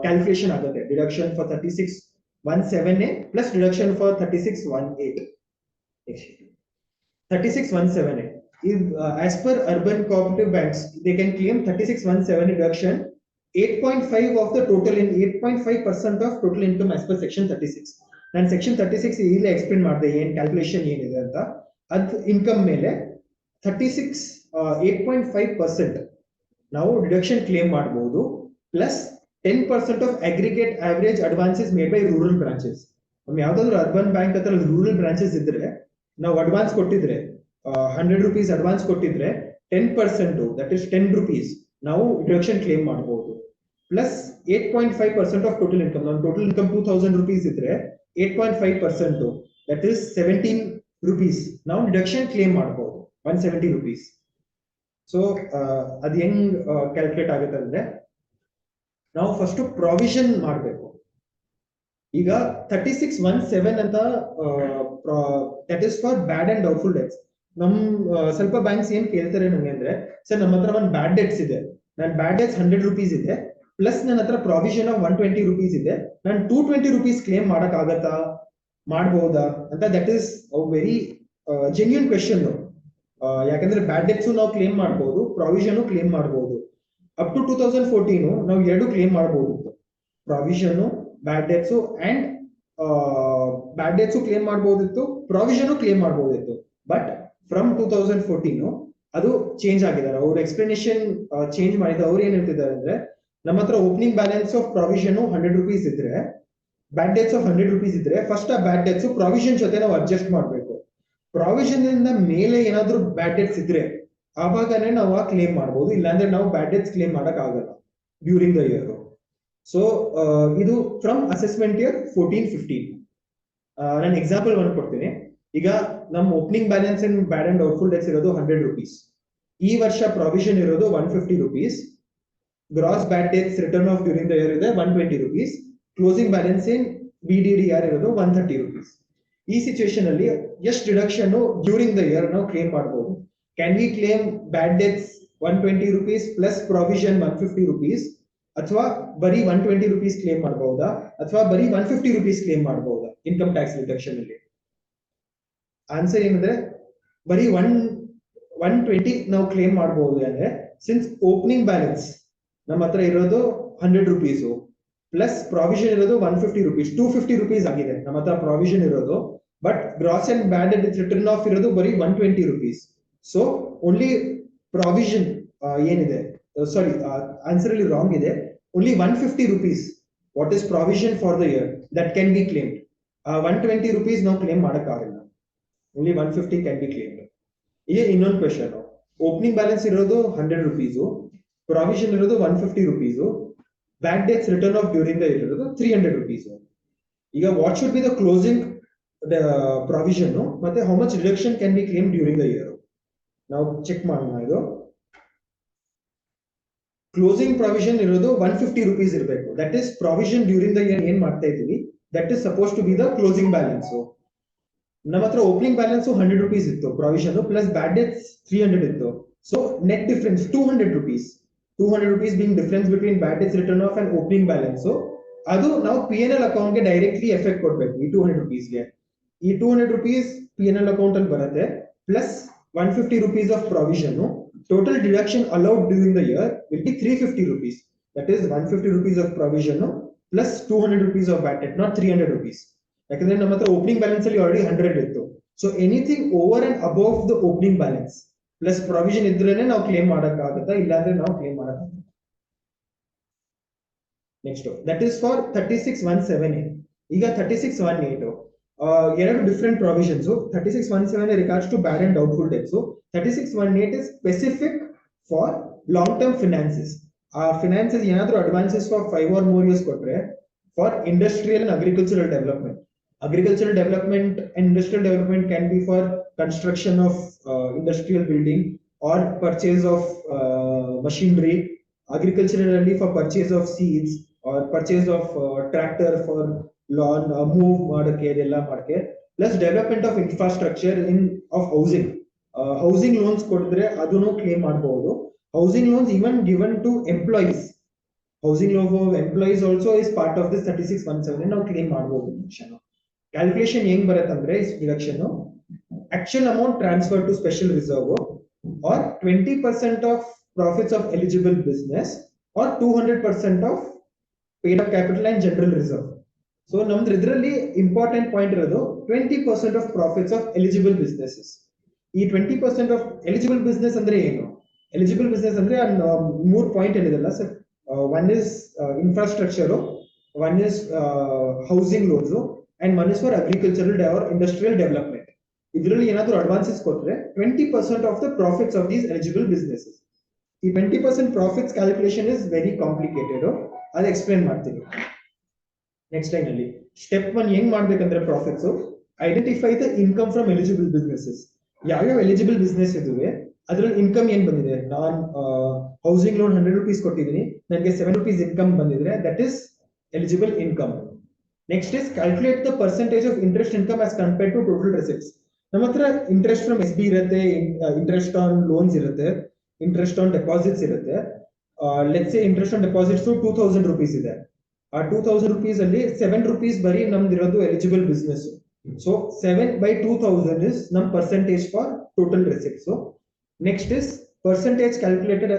ಕ್ಯಾಲ್ಕುಲೇಷನ್ ಆಗುತ್ತೆ. Deduction for 36(1)(7)(a) plus deduction for 36(1)(8). 36(1)(7)(a) is as per urban cooperative banks, they can claim 36(1)(7) deduction 8.5 of the total, in 8.5% of total income as per section 36. ನಾನು section 36 ಇಲ್ಲಿ explain ಮಾಡಿದೆ ಏನ್ calculation ಏನಿದೆ ಅಂತ. ಅದ್ income ಮೇಲೆ 8.5% ನಾವು deduction claim ಮಾಡಬಹುದು, plus 10% of aggregate average advances made by rural branches. ನಮ್ಗೆ ಯಾವ್ದಾದ್ರು ಅರ್ಬನ್ ಬ್ಯಾಂಕ್ ಹತ್ರ ರೂರಲ್ ಬ್ರಾಂಚಸ್ ಇದ್ರೆ, ನಾವು ಅಡ್ವಾನ್ಸ್ ಕೊಟ್ಟಿದ್ರೆ 100 rupees ಅಡ್ವಾನ್ಸ್ ಕೊಟ್ಟಿದ್ರೆ 10%, ದಟ್ ಇಸ್ 10 rupees ನಾವು ಡಿಡಕ್ಷನ್ ಕ್ಲೇಮ್ ಮಾಡಬಹುದು. ಪ್ಲಸ್ 8.5% ಆಫ್ ಟೋಟಲ್ ಇನ್ಕಮ್, ನಮ್ಮ ಟೋಟಲ್ ಇನ್ಕಮ್ 2000 rupees ಇದ್ರೆ 8.5%, ದಟ್ ಇಸ್ 17 rupees ನಾವು ಡಿಡಕ್ಷನ್ ಕ್ಲೇಮ್ ಮಾಡಬಹುದು, 170 rupees. ಸೊ ಅದ್ ಹೆಂಗ್ ಕ್ಯಾಲ್ಕುಲೇಟ್ ಆಗುತ್ತೆ ಅಂದ್ರೆ, ನಾವು ಫಸ್ಟ್ ಪ್ರಾವಿಷನ್ ಮಾಡಬೇಕು. ಈಗ 36(1)(7) ಅಂತ that is for bad and doubtful debts. ನಮ್ ಸ್ವಲ್ಪ ಬ್ಯಾಂಕ್ಸ್ ಏನ್ ಕೇಳ್ತಾರೆ ನಂಗೆ ಅಂದ್ರೆ, ಸರ್ ನಮ್ಮ ಹತ್ರ ಒಂದು ಬ್ಯಾಡ್ ಡೆಟ್ಸ್ ಇದೆ, ನನ್ನ ಬ್ಯಾಡ್ ಡೆಟ್ಸ್ 100 rupees ಇದೆ, ಪ್ಲಸ್ ನನ್ನ ಹತ್ರ ಪ್ರಾವಿಷನ್ ಆಫ್ 120 rupees ಇದೆ, ನಾನು 220 rupees ಕ್ಲೇಮ್ ಮಾಡಕ್ ಆಗತ್ತಾ, ಮಾಡಬಹುದಾ ಅಂತ. That is very genuine question. ಯಾಕಂದ್ರೆ ಬ್ಯಾಡ್ ಡೆಟ್ಸ್ ನಾವು ಕ್ಲೇಮ್ ಮಾಡಬಹುದು, ಪ್ರಾವಿಷನ್ ಕ್ಲೇಮ್ ಮಾಡಬಹುದು. ಅಪ್ ಟು 2014 ನಾವು ಎರಡು ಕ್ಲೇಮ್ ಮಾಡಬಹುದಿತ್ತು, provision bad debts and bad debts claim ಮಾಡಬಹುದಿತ್ತು, ಪ್ರಾವಿಷನ್ ಕ್ಲೇಮ್ ಮಾಡಬಹುದಿತ್ತು. ಬಟ್ ಫ್ರಮ್ 2014 ಅದು ಚೇಂಜ್ ಆಗಿದ್ದಾರೆ, ಅವ್ರ ಎಕ್ಸ್ಪ್ಲನೇಷನ್ ಚೇಂಜ್ ಮಾಡಿದ. ಅವ್ರು ಏನ್ ಹೇಳ್ತಿದ್ದಾರೆ ಅಂದ್ರೆ, ನಮ್ಮ ಹತ್ರ opening balance of provision 100 rupees ಇದ್ರೆ, ಬ್ಯಾಡ್ ಡೆಟ್ಸ್ ಆಫ್ 100 rupees ಇದ್ರೆ, ಫಸ್ಟ್ ಆ ಬ್ಯಾಡ್ ಡೆಟ್ಸ್ ಪ್ರಾವಿಷನ್ ಜೊತೆ ನಾವು ಅಡ್ಜಸ್ಟ್ ಮಾಡಬೇಕು. ಪ್ರಾವಿಷನ್ ಇಂದ ಮೇಲೆ ಏನಾದ್ರೂ ಬ್ಯಾಡ್ ಡೆಟ್ಸ್ ಇದ್ರೆ ಆವಾಗನೇ ನಾವು ಆ ಕ್ಲೇಮ್ ಮಾಡಬಹುದು, ಇಲ್ಲಾಂದ್ರೆ ನಾವು ಬ್ಯಾಡ್ ಡೆಟ್ಸ್ ಕ್ಲೇಮ್ ಮಾಡಕ್ ಆಗಲ್ಲ ಡ್ಯೂರಿಂಗ್ ದ ಇಯರ್. ಸೊ ಇದು ಫ್ರಮ್ ಅಸೆಸ್ಮೆಂಟ್ ಇಯರ್ 14-15. ನಾನು ಎಕ್ಸಾಂಪಲ್ ಒಂದು ಕೊಡ್ತೀನಿ. ಈಗ ನಮ್ಮ opening balance in bad and doubtful debts ಇರೋದು 100 rupees. ಈ ವರ್ಷ ಪ್ರಾವಿಷನ್ ಇರೋದು 150 rupees. Gross bad debts written off during the year ಇದೆ 120 rupees. Closing balance in BDDR ಇರೋದು 130 rupees. ಈ ಸಿಚುವೇಶನ್ ಅಲ್ಲಿ ಎಷ್ಟು ಡಿಡಕ್ಷನ್ ಡ್ಯೂರಿಂಗ್ ದ ಇಯರ್ ನಾವು ಕ್ಲೇಮ್ ಮಾಡಬಹುದು? Can we claim bad debts 120 rupees plus provision 150 rupees, ಅಥವಾ ಬರೀ 120 rupees ಕ್ಲೇಮ್ ಮಾಡಬಹುದಾ, ಅಥವಾ ಬರೀ 150 rupees ಕ್ಲೇಮ್ ಮಾಡಬಹುದಾ ಇನ್ಕಮ್ ಟ್ಯಾಕ್ಸ್ ರಿಡಕ್ಷನ್ ಅಲ್ಲಿ? ಆನ್ಸರ್ ಏನಂದ್ರೆ ಬರೀ 120 ನಾವು ಕ್ಲೇಮ್ ಮಾಡಬಹುದು. ಅಂದ್ರೆ ಸಿನ್ಸ್ ಓಪನಿಂಗ್ ಬ್ಯಾಲೆನ್ಸ್ ನಮ್ಮ ಹತ್ರ ಇರೋದು 100 rupees ಪ್ಲಸ್ ಪ್ರಾವಿಷನ್ ಇರೋದು 150 rupees, 250 rupees ಆಗಿದೆ ನಮ್ಮ ಹತ್ರ ಪ್ರಾವಿಷನ್ ಇರೋದು. But gross and bad written off ಇರೋದು ಬರೀ 120 rupees. ಸೊ ಓನ್ಲಿ ಪ್ರಾವಿಷನ್ ಏನಿದೆ, ಸಾರಿ ಆನ್ಸರ್ ಅಲ್ಲಿ ರಾಂಗ್ ಇದೆ. Only 150 rupees what is provision for the year that can be claimed. 120 rupees ನಾವು ಕ್ಲೇಮ್ ಮಾಡಕ್ಕಾಗಲ್ಲ, ಓನ್ಲಿ 150 ಕ್ಯಾನ್ ಬಿ ಕ್ಲೇಮ್ಡ್. ಈಗ ಇನ್ನೊಂದು question, opening balance ಇರೋದು 100 rupees, ಪ್ರಾವಿಷನ್ ಇರೋದು 150 rupees, bad debts written off during the year ಇರೋದು 300 rupees. ಈಗ what should be the closing provision ಮತ್ತೆ how much reduction can be claim during the year? ನಾವು check ಮಾಡೋಣ. ಇದು ಕ್ಲೋಸಿಂಗ್ ಪ್ರಾವಿಷನ್ ಇರೋದು 150 rupees ಇರಬೇಕು. That is provision during the year ಏನ್ ಮಾಡ್ತಾ ಇದೀವಿ, that is suppose to be the closing balance. ನಮ್ಮ ಹತ್ರ ಓಪನಿಂಗ್ ಬ್ಯಾಲೆನ್ಸ್ 100 rupees ಇತ್ತು ಪ್ರಾವಿಷನ್, ಪ್ಲಸ್ ಬ್ಯಾಡ್ ಡೆಟ್ಸ್ 300 ಇತ್ತು. So net difference 200 rupees. 200 rupees being difference between bad debts written off and opening balance. So ಅದು ನಾವು P&L account ಗೆ directly effect ಕೊಡ್ಬೇಕು. ಈ 200 rupees ಗೆ, ಈ 200 rupees P&L ಅಕೌಂಟ್ ಅಲ್ಲಿ ಬರುತ್ತೆ, plus 150 rupees of provision. Total deduction allowed during the year will be 350 rupees. That is 150 rupees of provision plus 200 rupees of bad debt, not 300 rupees. ಯಾಕಂದ್ರೆ ನಮ್ಮ ಹತ್ರ opening balance ಅಲ್ಲಿ already 100 ಇತ್ತು. So anything over and above the opening balance plus provision ಇದ್ರೇನೆ ನಾವು claim ಮಾಡಕ್ಕಾಗತ್ತಾ, ಇಲ್ಲಾಂದ್ರೆ ನಾವು ಕ್ಲೇಮ್ ಮಾಡಕ್ಕಾಗಲ್ಲ. Next that is for 36(1)(7)(a). ಈಗ 36(1)(8) ಎರಡು different provisions. 36(1)(7) regards to bad and doubtful debts. 36(1)(8) is specific for long term finances. ಆ finances ಏನಾದ್ರೂ advances for 5 or more years ಕೊಟ್ರೆ for industrial and agricultural development. Agricultural development and industrial development can be for construction of industrial building or purchase of machinery. Agriculturally for purchase of seeds or purchase of tractor for lawn move ಮಾಡಕ್ಕೆ ಇದೆಲ್ಲ ಮಾಡಕ್ಕೆ. Plus development of infrastructure of housing. Housing loans ಕೊಟ್ಟಿದ್ರೆ ಅದನ್ನು claim ಮಾಡಬಹುದು. Housing loans even given to employees. Housing loan for employees also is part of this 36(1)(7). ನಾವು claim ಮಾಡಬಹುದು. Calculation ಹೆಂಗ್ ಬರುತ್ತೆ ಅಂದ್ರೆ deduction actual amount transfer to special reserve or 20% of profits of eligible business or 200% of paid up capital and general reserve. So ನಮ್ದು ಇದರಲ್ಲಿ important point ಇರೋದು 20% of profits of eligible businesses. ಈ 20% of eligible business ಅಂದ್ರೆ ಏನು? Eligible business ಅಂದ್ರೆ 3 point ಹೇಳಿದಲ್ಲ sir. One is infrastructure, one is housing loans and one is for agricultural or industrial development. ಇದರಲ್ಲಿ ಏನಾದರೂ ಅಡ್ವಾನ್ಸಸ್ ಕೊಟ್ರೆ 20% of the profits of these eligible businesses. ಈ 20% profits calculation is very complicated. ಅದು explain ಮಾಡ್ತೀನಿ next line ಅಲ್ಲಿ. Step 1 ಹೆಂಗ್ ಮಾಡ್ಬೇಕಂದ್ರೆ profits identify the income from eligible businesses. ಯಾವ್ಯಾವ ಎಲಿಜಿಬಲ್ ಬಿಸ್ನೆಸ್ ಇದುವೆ ಅದ್ರಲ್ಲಿ ಇನ್ಕಮ್ ಏನ್ ಬಂದಿದೆ. ನಾನ್ ಹೌಸಿಂಗ್ ಲೋನ್ 100 rupees ಕೊಟ್ಟಿದ್ದೀನಿ, ನನಗೆ 7 rupees ಇನ್ಕಮ್ ಬಂದಿದ್ರೆ that is eligible income. Next is calculate the percentage of interest income as compared to total receipts. ನಮ್ಮ ಹತ್ರ interest from SB ಇರುತ್ತೆ, ಇಂಟ್ರೆಸ್ಟ್ ಆನ್ ಲೋನ್ಸ್ ಇರುತ್ತೆ, ಇಂಟ್ರೆಸ್ಟ್ ಆನ್ ಡೆಪಾಸಿಟ್ಸ್ ಇರುತ್ತೆ. Let's say interest on deposits 2000 rupees ಇದೆ. ಆ 2000 rupees ಅಲ್ಲಿ 7 rupees ಬರೀ ನಮ್ದು ಇರೋದು ಎಲಿಜಿಬಲ್ ಬಿಸ್ನೆಸ್. ಸೊ 7/2000 ಇಸ್ ನಮ್ percentage for total receipts. Next is percentage calculated.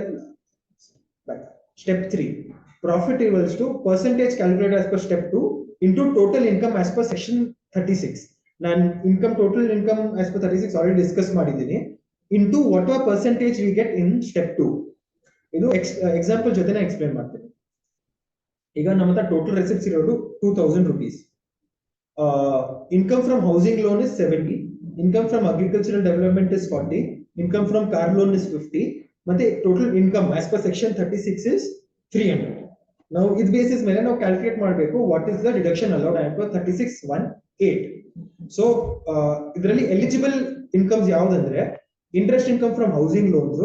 Step 3 profit equals to percentage calculated as per step 2 into total income as per section 36. ನಾನು income total income as per 36 already discuss ಮಾಡಿದ್ದೀನಿ. into whatever percentage we get in step 2. ಇದು example ಜೊತೆನೇ explain ಮಾಡ್ತೀನಿ. ಈಗ ನಮ್ಮ ಹತ್ರ total receipts ಇರೋದು 2000 rupees. Income from housing loan is 70. income from agricultural development is 40, income from car loan is 50, ಮತ್ತೆ total income as per section 36 is 300. Now this basis ಮೇಲೆ ನಾವು ಕ್ಯಾಲ್ಕುಲೇಟ್ ಮಾಡಬೇಕು what is the deduction allowed as per 36(1)(8). So ಇದರಲ್ಲಿ eligible incomes ಯಾವ್ದಂದ್ರೆ interest income from housing loans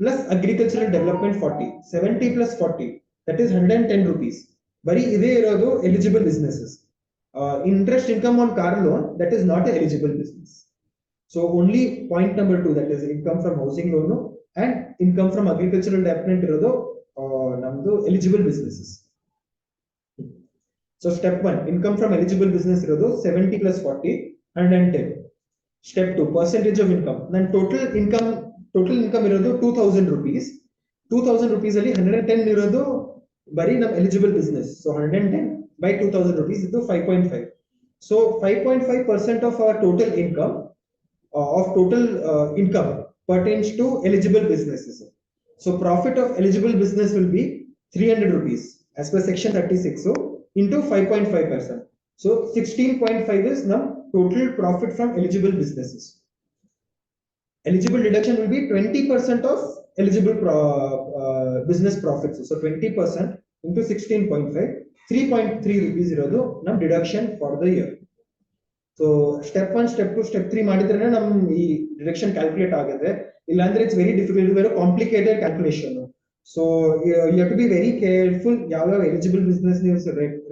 plus agricultural development 40, 70 plus 40, that is 110 rupees. ಬರೀ ಇದೇ ಇರೋದು eligible businesses. Interest income on car loan, that is not an eligible business. So only point number 2, that is income from housing loan and income from agricultural development ಇರೋದು ನಮ್ದು eligible businesses. So step 1, income from eligible business ಇರೋದು 70 plus 40, 110. Step 2, percentage of income. Then total income ಇರೋದು 2000 rupees. 2000 rupees ಅಲ್ಲಿ 110 ಇರೋದು ಬರೀ ನಮ್ಮ eligible business. So 110 by 2000 rupees is 5.5. So 5.5% of our total income pertains to eligible businesses. So profit of eligible business will be 300 rupees as per section 36 into 5.5%. So 16.5 is num total profit from eligible businesses. Eligible deduction will be 20% of eligible business profits. So 20% into 16.5, 3.3 rupees ಇರೋದು ನಮ್ deduction for the year. So step 1, step 2, step 3 ಮಾಡಿದ್ರೆ ನಮ್ ಈ deduction calculate ಆಗುತ್ತೆ. ಇಲ್ಲಾಂದ್ರೆ it's very difficult, very complicated calculation. So you have to be very careful. ಯಾವ eligible business ನೀವು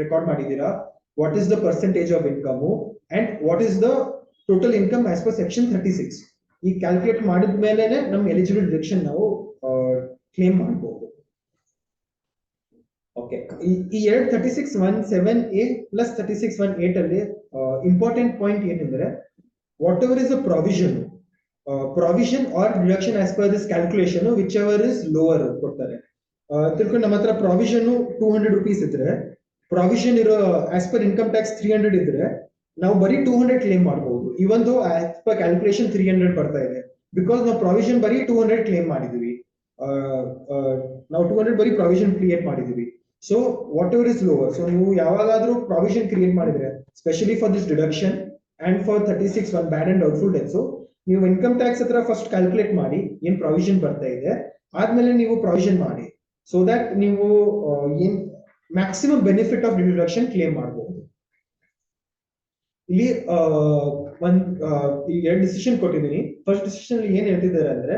record ಮಾಡಿದೀರಾ, what is the percentage of income and what is the total income as per section 36. ಈ calculate ಮಾಡಿದ ಮೇಲೆ ನಮ್ eligible deduction ನಾವು claim ಮಾಡಬಹುದು. Okay, ಈ 36(1)(7)(a) ಪ್ಲಸ್ 36(1)(8) ಅಲ್ಲಿ ಇಂಪಾರ್ಟೆಂಟ್ ಪಾಯಿಂಟ್ ಏನಂದ್ರೆ whatever is a provision or deduction as per this calculation whichever is lower ಕೊಡ್ತಾರೆ. ತಿಳ್ಕೊಂಡು ನಮ್ಮ ಹತ್ರ ಪ್ರಾವಿಷನ್ 200 rupees ಇದ್ರೆ, ಪ್ರಾವಿಷನ್ ಇರೋ ಆಸ್ ಪರ್ ಇನ್ಕಮ್ ಟ್ಯಾಕ್ಸ್ 300 ಇದ್ರೆ ನಾವು ಬರೀ 200 ಕ್ಲೇಮ್ ಮಾಡಬಹುದು. ಇವನ್ ದೋ ಆಸ್ ಪರ್ ಕ್ಯಾಲ್ಕುಲೇಷನ್ 300 ಬರ್ತಾ ಇದೆ, ಬಿಕಾಸ್ ನಾವು ಪ್ರಾವಿಷನ್ ಬರೀ 200 ಕ್ಲೇಮ್ ಮಾಡಿದೀವಿ. ನಾವು 200 ಬರೀ ಪ್ರಾವಿಷನ್ ಕ್ರಿಯೇಟ್ ಮಾಡಿದೀವಿ. So what ever is lower, so ನೀವು ಯಾವಾಗಾದ್ರೂ ಪ್ರಾವಿಷನ್ ಕ್ರಿಯೇಟ್ ಮಾಡಿದ್ರೆ specially for this deduction and for 36(1) bad and doubtful deaths, ನೀವು ಇನ್ಕಮ್ ಟ್ಯಾಕ್ಸ್ ಹತ್ರ ಫಸ್ಟ್ ಕ್ಯಾಲ್ಕುಲೇಟ್ ಮಾಡಿ ಏನ್ ಪ್ರಾವಿಷನ್ ಬರ್ತಾ ಇದೆ, ಆದ್ಮೇಲೆ ನೀವು ಪ್ರಾವಿಷನ್ ಮಾಡಿ, ಸೊ ದಟ್ ನೀವು ಏನ್ maximum benefit of deduction claim ಮಾಡಬಹುದು. ಇಲ್ಲಿ ಎರಡು ಡಿಸಿಷನ್ ಕೊಟ್ಟಿದ್ದೀನಿ. ಫಸ್ಟ್ ಡಿಸಿಷನ್ ಏನ್ ಹೇಳ್ತಿದ್ದಾರೆ ಅಂದ್ರೆ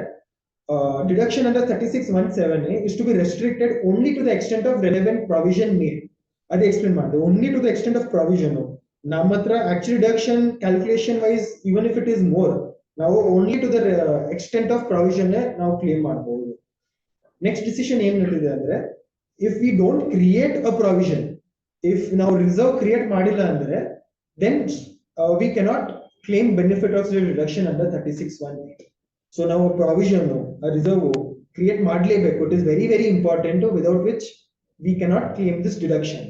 deduction under 36(1)(7)(a) is to be restricted only to the extent of relevant provision made. ಅದೇ ಎಕ್ಸ್ಪ್ಲೇನ್ ಮಾಡಿದೆ, only to the extent of provision. ನಮ್ಮ ಹತ್ರ actual deduction calculation wise even if it is more, ನಾವು only to the extent of provision ನಾವು claim ಮಾಡಬಹುದು. Next decision ಏನ್ ಹೇಳ್ತಿದೆ ಅಂದ್ರೆ if we don't create a provision, if ನಾವು reserve create ಮಾಡಿಲ್ಲ ಅಂದ್ರೆ then we cannot claim benefit of the reduction under 36(1)(8). So now a provision, a reserve create ಮಾಡಲೇಬೇಕು. It is very very important, without which we cannot claim this deduction.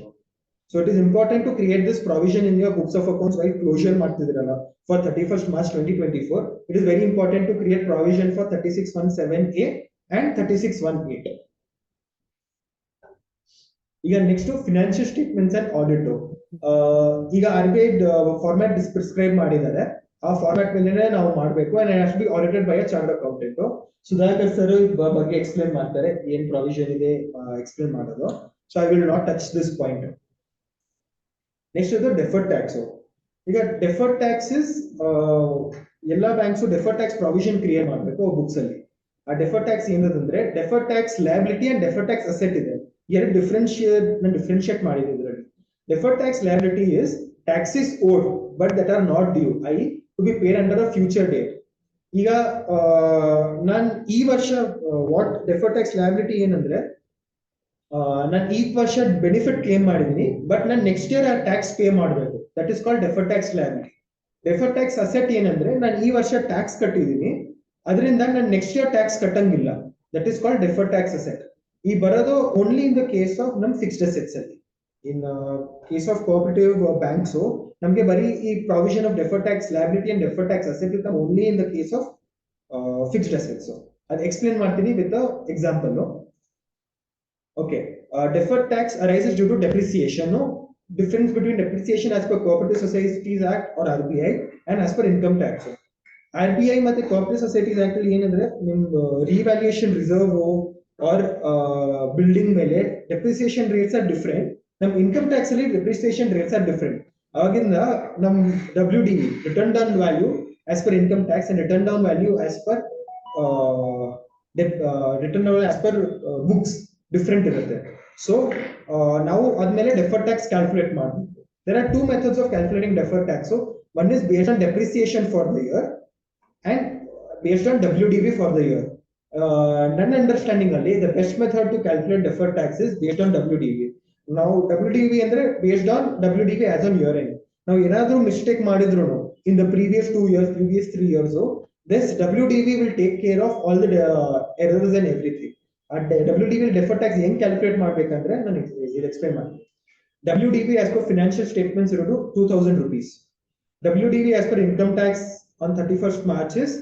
So it is important to create this provision in your books of accounts while closure ಮಾಡ್ತಿದ್ರಲ್ಲ for 31st March 2024. It is very important to create provision for 36(1)(7)(a) and 36(1)(8). ಈಗ next financial statements and audit. ಈಗ RBI format prescribe ಮಾಡಿದ್ದಾರೆ. ಆ format ಮೇಲೆ ನಾವು ಮಾಡಬೇಕು and has to be audited by a chartered accountant. Sudhakar sir ಬಗ್ಗೆ explain ಮಾಡ್ತಾರೆ, ಏನ್ ಪ್ರಾವಿಷನ್ ಇದೆ ಎಕ್ಸ್ಪ್ಲೇನ್ ಮಾಡೋದು. So I will not touch this point. Next ಇದು ಡೆಫರ್ಡ್ ಟ್ಯಾಕ್ಸ್. ಈಗ ಡೆಫರ್ಡ್ ಟ್ಯಾಕ್ಸಸ್ ಎಲ್ಲಾ banks deferred tax provision create ಮಾಡಬೇಕು ಬುಕ್ಸ್ ಅಲ್ಲಿ. ಆ ಡೆಫರ್ಡ್ ಟ್ಯಾಕ್ಸ್ ಏನಂದ್ರೆ deferred tax liability and deferred tax asset ಇದೆ. ಎರಡು ಡಿಫ್ರೆನ್ಶಿಯೇಟ್ ಮಾಡಿದೆ ಇದರಲ್ಲಿ. Deferred tax liability is taxes owed but that are not due, to be paid under a future date. ಈಗ ನಾನು ಈ ವರ್ಷ ವಾಟ್ ಡೆಫರ್ಡ್ ಟ್ಯಾಕ್ಸ್ ಲಯಬಿಲಿಟಿ ಏನಂದ್ರೆ ನಾನು ಈ ವರ್ಷ ಬೆನಿಫಿಟ್ ಕ್ಲೇಮ್ ಮಾಡಿದೀನಿ ಬಟ್ ನಾನು ನೆಕ್ಸ್ಟ್ ಇಯರ್ ಆ ಟ್ಯಾಕ್ಸ್ ಪೇ ಮಾಡಬೇಕು. That is called deferred tax liability. Deferred tax asset ಏನಂದ್ರೆ ನಾನು ಈ ವರ್ಷ ಟ್ಯಾಕ್ಸ್ ಕಟ್ಟಿದೀನಿ, ಅದರಿಂದ ನಾನು ನೆಕ್ಸ್ಟ್ ಇಯರ್ ಟ್ಯಾಕ್ಸ್ ಕಟ್ಟಂಗಿಲ್ಲ. That is called deferred tax asset. ಈ ಬರೋದು only in the case of ನಮ್ ಫಿಕ್ಸ್ಡ್ ಅಸೆಟ್ಸ್ ಅಲ್ಲಿ. In case of cooperative banks, so ನಮಗೆ ಬರೀ ಈ provision of deferred tax liability and deferred tax asset is only in the case of fixed assets. ಅದು explain ಮಾಡ್ತೀನಿ with example. Okay, deferred tax arises due to depreciation. Difference between depreciation as per cooperative societies act or RBI and as per income tax. RBI ಮತ್ತೆ Corporate Societies Act ಅಲ್ಲಿ ಏನಂದ್ರೆ ನಿಮ್ದು revaluation reserve or building ಮೇಲೆ depreciation rates are different. ನಮ್ income tax ಅಲ್ಲಿ depreciation rates are different. ಅವಾಗಿಂದ ನಮ್ WDV return down value as per income tax and return down value as per return down as per books different ಇರುತ್ತೆ. So ನಾವು ಆದ್ಮೇಲೆ deferred tax calculate ಮಾಡಬೇಕು. There are two methods of calculating deferred tax. So one is based on depreciation for the year and based on WDV for the year. ನನ್ನ understanding ಅಲ್ಲಿ the best method to calculate deferred tax is based on WDV. Now WDV ಅಂದ್ರೆ based on WDV as on year end. ನಾವು ಏನಾದ್ರೂ mistake ಮಾಡಿದ್ರು in the previous 2 years, previous 3 years, this WDV will take care of all the errors and everything. WDV deferred tax ಹೆಂಗ್ calculate ಮಾಡ್ಬೇಕಂದ್ರೆ ನಾನು explain ಮಾಡ್ತೀನಿ. WDV as per financial statements ಇರೋದು 2000 rupees. WDV as per income tax on 31st March is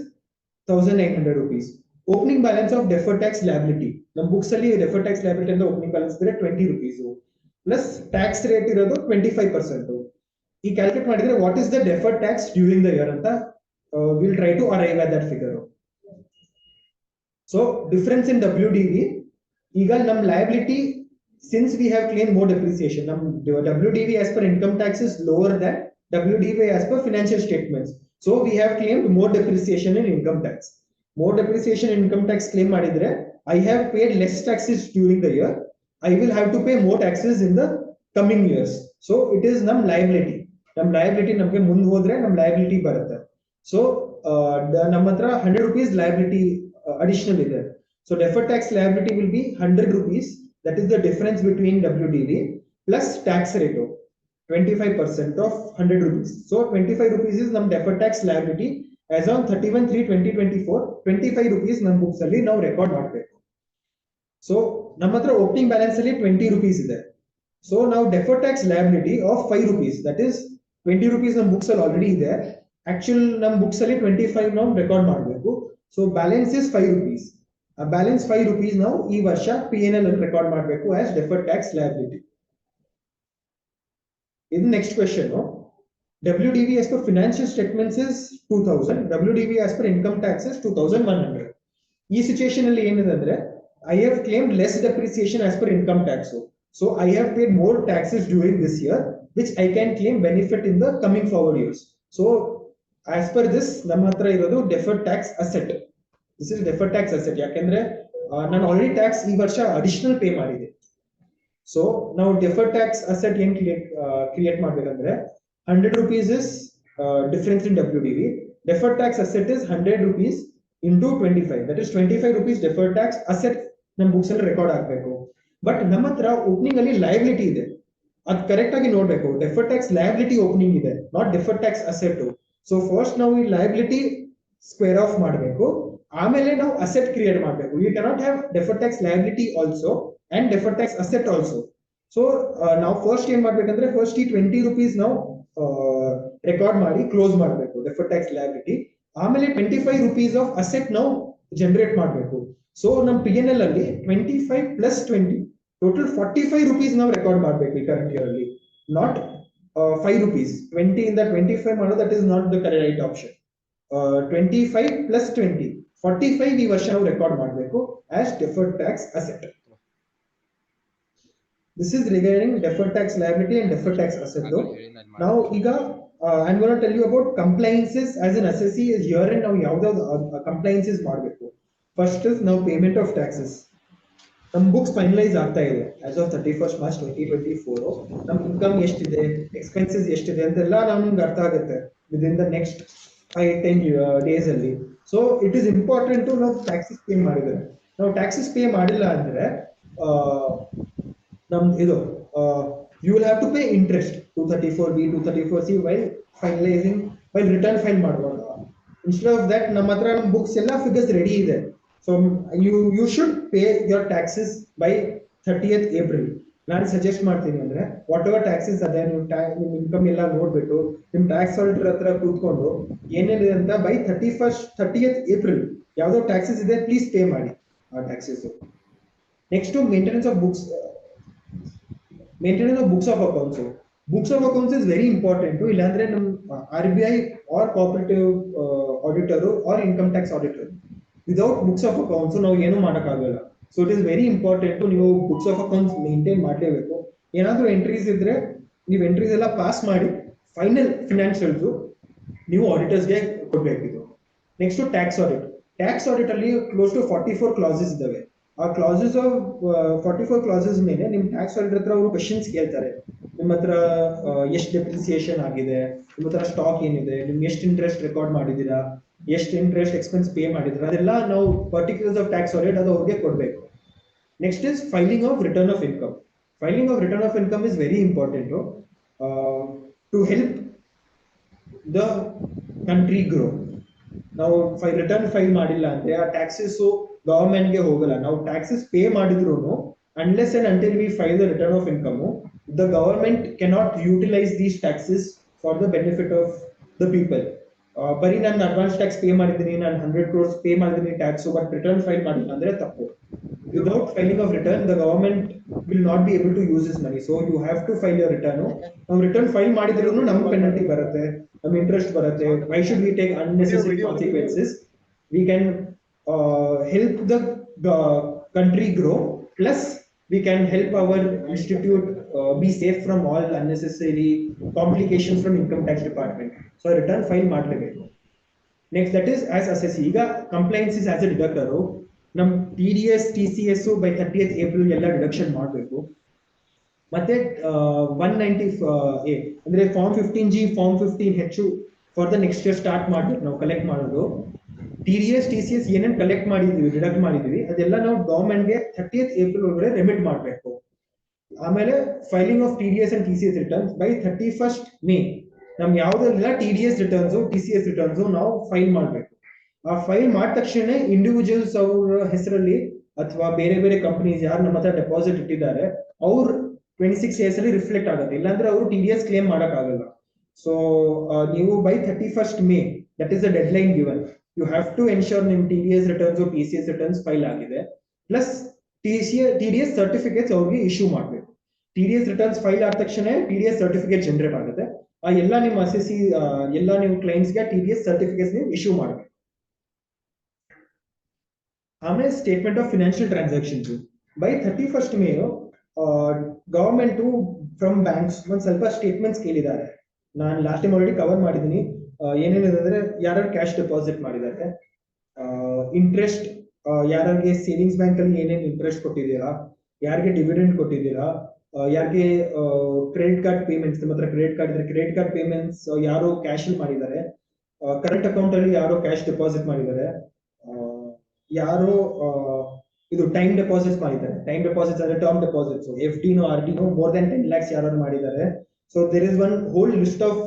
1900 rupees. Opening balance of deferred tax liability. ನಮ್ಮ books ಅಲ್ಲಿ deferred tax liability ಅಂತ opening balance ಇದ್ರೆ 20 rupees plus tax rate ಇರೋದು 25%. ಈ calculate ಮಾಡಿದ್ರೆ what is the deferred tax during the year ಅಂತ we'll try to arrive at that figure. So difference in WDV ಈಗ ನಮ್ಮ liability since we have claimed more depreciation, WDV as per income tax is lower than WDV as per financial statements. So we have claimed more depreciation in income tax. More depreciation in income tax claim madidre, I have paid less taxes during the year. I will have to pay more taxes in the coming years. So it is num liability. Num liability namge ಮುಂದೆ ಹೋದ್ರೆ num liability ಬರುತ್ತೆ. So ನಮ್ಮ ಹತ್ರ 100 rupees liability additional ಇದೆ. So deferred tax liability will be 100 rupees. That is the difference between WDV plus tax rate of 25% of 100 rupees. So 25 rupees is num deferred tax liability as on 31/3/2024. 25 rupees num books alli now record ಮಾಡಬೇಕು. So ನಮ್ಮ ಹತ್ರ opening balance ಅಲ್ಲಿ 20 rupees ಇದೆ. So now deferred tax liability of 5 rupees, that is 20 rupees num books ಅಲ್ಲಿ already ಇದೆ. Actual num books ಅಲ್ಲಿ 25 now record ಮಾಡಬೇಕು. So balance is 5 rupees. A balance 5 rupees now ಈ ವರ್ಷ P&L ಅಲ್ಲಿ ರೆಕಾರ್ಡ್ ಮಾಡಬೇಕು as deferred tax liability. In next question, WDV as per financial statements is 2000, WDV as per income tax is 2100. ಈ situation ಅಲ್ಲಿ ಏನಿದೆ ಅಂದ್ರೆ I have claimed less depreciation as per income tax. So I have paid more taxes during this year, which I can claim benefit in the coming forward years. So as per this, ನಮ್ಮ ಹತ್ರ ಇರೋದು deferred tax asset. This is deferred tax asset. ಯಾಕೆಂದ್ರೆ ನಾನು already tax ಈ ವರ್ಷ additional pay ಮಾಡಿದೆ. So ನಾವು deferred tax asset ಏನ್ ಕ್ರಿಯೇಟ್ ಮಾಡ್ಬೇಕಂದ್ರೆ 100 rupees is difference in WDV. Deferred tax asset is 100 rupees into 25. That is 25 rupees deferred tax asset ನಮ್ಮ books ಅಲ್ಲಿ ರೆಕಾರ್ಡ್ ಆಗಬೇಕು. ಬಟ್ ನಮ್ಮ ಹತ್ರ ಓಪನಿಂಗ್ ಅಲ್ಲಿ ಲಯಬಿಲಿಟಿ ಇದೆ, ಅದು ಕರೆಕ್ಟ್ ಆಗಿ ನೋಡ್ಬೇಕು. ಡೆಫರ್ಡ್ ಟ್ಯಾಕ್ಸ್ ಲಯಬಿಲಿಟಿ ಓಪನಿಂಗ್ ಇದೆ, not deferred tax asset. So first ನಾವು ಈ ಲಯಬಿಲಿಟಿ ಸ್ಕ್ವೇರ್ ಆಫ್ ಮಾಡಬೇಕು, ಆಮೇಲೆ ನಾವು ಅಸೆಟ್ ಕ್ರಿಯೇಟ್ ಮಾಡಬೇಕು. You cannot have deferred tax liability also and deferred tax asset also. So ನಾವು ಫಸ್ಟ್ ಏನ್ ಮಾಡ್ಬೇಕಂದ್ರೆ ಫಸ್ಟ್ ಈ 20 rupees ನಾವು ರೆಕಾರ್ಡ್ ಮಾಡಿ ಕ್ಲೋಸ್ ಮಾಡಬೇಕು ಡೆಫರ್ಡ್ ಟ್ಯಾಕ್ಸ್ ಲಯಬಿಲಿಟಿ. ಆಮೇಲೆ 25 rupees ಆಫ್ ಅಸೆಟ್ ನಾವು ಜನರೇಟ್ ಮಾಡಬೇಕು. ಸೊ ನಮ್ಮ P&L ಅಲ್ಲಿ 25 plus 20 ಟೋಟಲ್ 45 rupees ನಾವು ರೆಕಾರ್ಡ್ ಮಾಡಬೇಕು ಈ ಕರೆಂಟ್ ಇಯರ್ ಅಲ್ಲಿ, ನಾಟ್ 5 rupees. 20 ಇಂದ 25 ಮಾಡೋದು that is not the right option. 25 plus 20 45 ಈ ವರ್ಷ ನಾವು ರೆಕಾರ್ಡ್ ಮಾಡಬೇಕು as deferred tax asset. This is regarding deferred tax liability and deferred tax asset. ನಾವು ಈಗ I'm going to tell you about compliances as an assessee. Here and now ಯಾವ್ದಾವ್ದು compliances ಮಾಡಬೇಕು. First is ನಾವು payment of taxes. ನಮ್ಮ books finalise ಆಗ್ತಾ ಇದೆ as of 31st March 2024. ನಮ್ಮ income ಎಷ್ಟಿದೆ, expenses ಎಷ್ಟಿದೆ ಅಂತೆಲ್ಲ ನಮ್ಗೆ ಅರ್ಥ ಆಗುತ್ತೆ ವಿದಿನ್ ದ ನೆಕ್ಸ್ಟ್ 5-10 days ಅಲ್ಲಿ. So it is important to ನಾವು ಟ್ಯಾಕ್ಸಸ್ ಪೇ ಮಾಡಿದ್ರೆ. ನಾವು ಟ್ಯಾಕ್ಸಸ್ ಪೇ ಮಾಡಿಲ್ಲ ಅಂದ್ರೆ ನಮ್ದು ಇದು you will have to pay interest 234B 234C while finalizing, while return file ಮಾಡುವಾಗ. Instead of that ನಮ್ಮ ಹತ್ರ ನಮ್ಮ ಬುಕ್ಸ್ ಎಲ್ಲ ಫಿಗರ್ಸ್ ರೆಡಿ ಇದೆ. So you should pay your taxes by 30th April. ನಾನು ಸಜೆಸ್ಟ್ ಮಾಡ್ತೀನಿ ಅಂದ್ರೆ ವಾಟ್ ಎವರ್ ಟ್ಯಾಕ್ಸಸ್ ಅದೇ ನಿಮ್ಮ ಇನ್ಕಮ್ ಎಲ್ಲ ನೋಡ್ಬಿಟ್ಟು ನಿಮ್ಮ ಟ್ಯಾಕ್ಸ್ ಆಡಿಟರ್ ಹತ್ರ ಕೂತ್ಕೊಂಡು ಏನೇನಿದೆ ಅಂತ ಬೈ 30th April ಯಾವ್ದೋ ಟ್ಯಾಕ್ಸಸ್ ಇದೆ ಪ್ಲೀಸ್ ಪೇ ಮಾಡಿ ಆ taxes. Next maintenance of books, maintenance of books of accounts. Books of accounts is very important. ಇಲ್ಲಾಂದ್ರೆ ನಮ್ RBI or cooperative auditor or income tax auditor. Without books of accounts ನಾವು ಏನು ಮಾಡಕ್ಕಾಗಲ್ಲ. So it is very important ನೀವು books of accounts maintain ಮಾಡಲೇಬೇಕು. ಏನಾದ್ರೂ entries ಇದ್ರೆ ನೀವು ಎಂಟ್ರೀಸ್ ಎಲ್ಲ ಪಾಸ್ ಮಾಡಿ ಫೈನಲ್ ಫಿನಾನ್ಷಿಯಲ್ಸ್ ನೀವು ಆಡಿಟರ್ಸ್ಗೆ ಕೊಡ್ಬೇಕಿದು. Next tax audit. Tax audit ಅಲ್ಲಿ ಕ್ಲೋಸ್ ಟು 44 ಕ್ಲಾಸಸ್ ಇದಾವೆ. ಆ ಕ್ಲಾಸಸ್ 44 ಕ್ಲಾಸಸ್ ಮೇಲೆ ನಿಮ್ ಟ್ಯಾಕ್ಸ್ ಆಡಿಟರ್ ಹತ್ರ ಅವರು ಕ್ವೆಶನ್ಸ್ ಕೇಳ್ತಾರೆ. ನಿಮ್ಮ ಹತ್ರ ಎಷ್ಟು ಡೆಪ್ರಿಸಿಯೇಷನ್ ಆಗಿದೆ, ನಿಮ್ಮ ಹತ್ರ ಸ್ಟಾಕ್ ಏನಿದೆ, ನಿಮ್ ಎಷ್ಟು ಇಂಟ್ರೆಸ್ಟ್ ರೆಕಾರ್ಡ್ ಮಾಡಿದೀರಾ, ಎಷ್ಟು ಇಂಟ್ರೆಸ್ಟ್ ಎಕ್ಸ್ಪೆನ್ಸ್ ಪೇ ಮಾಡಿದೀರಾ, ಅದೆಲ್ಲ ನಾವು ಪರ್ಟಿಕ್ಯುಲರ್ಸ್ ಆಫ್ ಟ್ಯಾಕ್ಸ್ ಆಡಿಟ್ ಅದು ಅವ್ರಿಗೆ ಕೊಡ್ಬೇಕು. Next is filing of return of income. Filing of return of income is very important to help the country grow. ನಾವು ರಿಟರ್ನ್ ಫೈಲ್ ಮಾಡಿಲ್ಲ ಅಂದ್ರೆ ಆ ಟ್ಯಾಕ್ಸಸ್ ಗವರ್ಮೆಂಟ್ಗೆ ಹೋಗಲ್ಲ. ನಾವು ಟ್ಯಾಕ್ಸಸ್ ಪೇ ಮಾಡಿದ್ರು unless and until we file the return of income, the government cannot utilise these taxes for the benefit of the people. ಬರೀ ನಾನು ಅಡ್ವಾನ್ಸ್ ಟ್ಯಾಕ್ಸ್ ಪೇ ಮಾಡಿದ್ದೀನಿ, ನಾನು 100 crores ಪೇ ಮಾಡಿದ್ದೀನಿ ಟ್ಯಾಕ್ಸ್, ಬಟ್ ರಿಟರ್ನ್ ಫೈಲ್ ಮಾಡಿಲ್ಲ ಅಂದ್ರೆ ತಪ್ಪು. Without filing of return, the government will not be able to use this money. So you have to file your return. Now return file ಮಾಡಿದ್ರು ನಮಗೆ penalty ಬರುತ್ತೆ, ನಮ್ಮ interest ಬರುತ್ತೆ. Why should we take unnecessary consequences? We can help the country grow, plus we can help our institute be safe from all unnecessary complications from income tax department. So return file ಮಾಡಲೇಬೇಕು. Next, that is as assessee. ಈಗ compliance is as a deductor. ನಮ್ TDS TCS by 30th April ಎಲ್ಲ deduction ಮಾಡಬೇಕು. ಮತ್ತೆ 190A ಅಂದ್ರೆ form 15G form 15H for the next year start ಮಾಡ್ಬೇಕು ನಾವು collect ಮಾಡೋದು. TDS TCS ಏನೇನು ಕಲೆಕ್ಟ್ ಮಾಡಿದೀವಿ, ಡಿಡಕ್ಟ್ ಮಾಡಿದೀವಿ, ಅದೆಲ್ಲ ನಾವು ಗವರ್ಮೆಂಟ್ಗೆ 30th April ಒಳಗಡೆ ರೆಮಿಟ್ ಮಾಡಬೇಕು. ಆಮೇಲೆ filing of TDS and TCS returns by 31st May. ನಮ್ ಯಾವ್ದೆಲ್ಲ TDS ರಿಟರ್ನ್ಸ್ TCS ರಿಟರ್ನ್ಸ್ ನಾವು ಫೈಲ್ ಮಾಡಬೇಕು. ಆ ಫೈಲ್ ಮಾಡಿದ ತಕ್ಷಣ ಇಂಡಿವಿಜುವಲ್ಸ್ ಅವ್ರ ಹೆಸರಲ್ಲಿ ಅಥವಾ ಬೇರೆ ಬೇರೆ ಕಂಪನೀಸ್ ಯಾರು ನಮ್ಮ ಹತ್ರ ಡೆಪಾಸಿಟ್ ಇಟ್ಟಿದ್ದಾರೆ ಅವ್ರ 26 years ಅಲ್ಲಿ ರಿಫ್ಲೆಕ್ಟ್ ಆಗುತ್ತೆ. ಇಲ್ಲಾಂದ್ರೆ ಅವರು TDS ಕ್ಲೇಮ್ ಮಾಡಕ್ ಆಗಲ್ಲ. ಸೊ ನೀವು by 31st May, that is the deadline given, you have to ensure ನಿಮ್ TDS returns TCS returns file ಆಗಿದೆ, ಪ್ಲಸ್ TDS ಸರ್ಟಿಫಿಕೇಟ್ಸ್ ಅವ್ರಿಗೆ ಇಶ್ಯೂ ಮಾಡಬೇಕು. TDS ರಿಟರ್ನ್ಸ್ ಫೈಲ್ ಆದ ತಕ್ಷಣ TDS ಸರ್ಟಿಫಿಕೇಟ್ ಜನರೇಟ್ ಆಗುತ್ತೆ. ಆ ಎಲ್ಲ ನಿಮ್ಮ ಅಸೆಸಿ ಎಲ್ಲ ನೀವು ಕ್ಲೈಂಟ್ಸ್ಗೆ TDS ಸರ್ಟಿಫಿಕೇಟ್ಸ್ ನೀವು ಇಶ್ಯೂ ಮಾಡಬೇಕು. ಆಮೇಲೆ statement of financial transactions by 31st May government from banks ಒಂದ್ ಸ್ವಲ್ಪ ಸ್ಟೇಟ್ಮೆಂಟ್ಸ್ ಕೇಳಿದ್ದಾರೆ. ನಾನು ಲಾಸ್ಟ್ ಟೈಮ್ ಆಲ್ರೆಡಿ ಕವರ್ ಮಾಡಿದ್ದೀನಿ. ಏನೇನಿದೆ ಅಂದ್ರೆ ಯಾರು ಕ್ಯಾಶ್ ಡೆಪಾಸಿಟ್ ಮಾಡಿದ್ದಾರೆ, ಇಂಟ್ರೆಸ್ಟ್ ಯಾರಿಗೆ ಸೇವಿಂಗ್ಸ್ ಬ್ಯಾಂಕ್ ಅಲ್ಲಿ ಏನೇನು ಇಂಟ್ರೆಸ್ಟ್ ಕೊಟ್ಟಿದ್ದೀರಾ, ಯಾರಿಗೆ ಡಿವಿಡೆಂಡ್ ಕೊಟ್ಟಿದ್ದೀರಾ, ಯಾರಿಗೆ ಕ್ರೆಡಿಟ್ ಕಾರ್ಡ್ ಪೇಮೆಂಟ್ಸ್, ನಿಮ್ಮ ಹತ್ರ ಕ್ರೆಡಿಟ್ ಕಾರ್ಡ್ ಇದ್ರೆ ಕ್ರೆಡಿಟ್ ಕಾರ್ಡ್ ಪೇಮೆಂಟ್ಸ್ ಯಾರು ಕ್ಯಾಶ್ ಮಾಡಿದ್ದಾರೆ, ಕರೆಂಟ್ ಅಕೌಂಟ್ ಅಲ್ಲಿ ಯಾರು ಕ್ಯಾಶ್ ಡೆಪಾಸಿಟ್ ಮಾಡಿದ್ದಾರೆ, ಯಾರು ಇದು ಟೈಮ್ ಡೆಪಾಸಿಟ್ಸ್ ಮಾಡಿದ್ದಾರೆ. ಟೈಮ್ ಡೆಪಾಸಿಟ್ಸ್ ಅಂದ್ರೆ ಟರ್ಮ್ ಡೆಪಾಸಿಟ್ಸ್, FD ನೋ RD ನೋ ಮೋರ್ ದನ್ 10 lakhs ಯಾರು ಮಾಡಿದ್ದಾರೆ. So there is one whole list of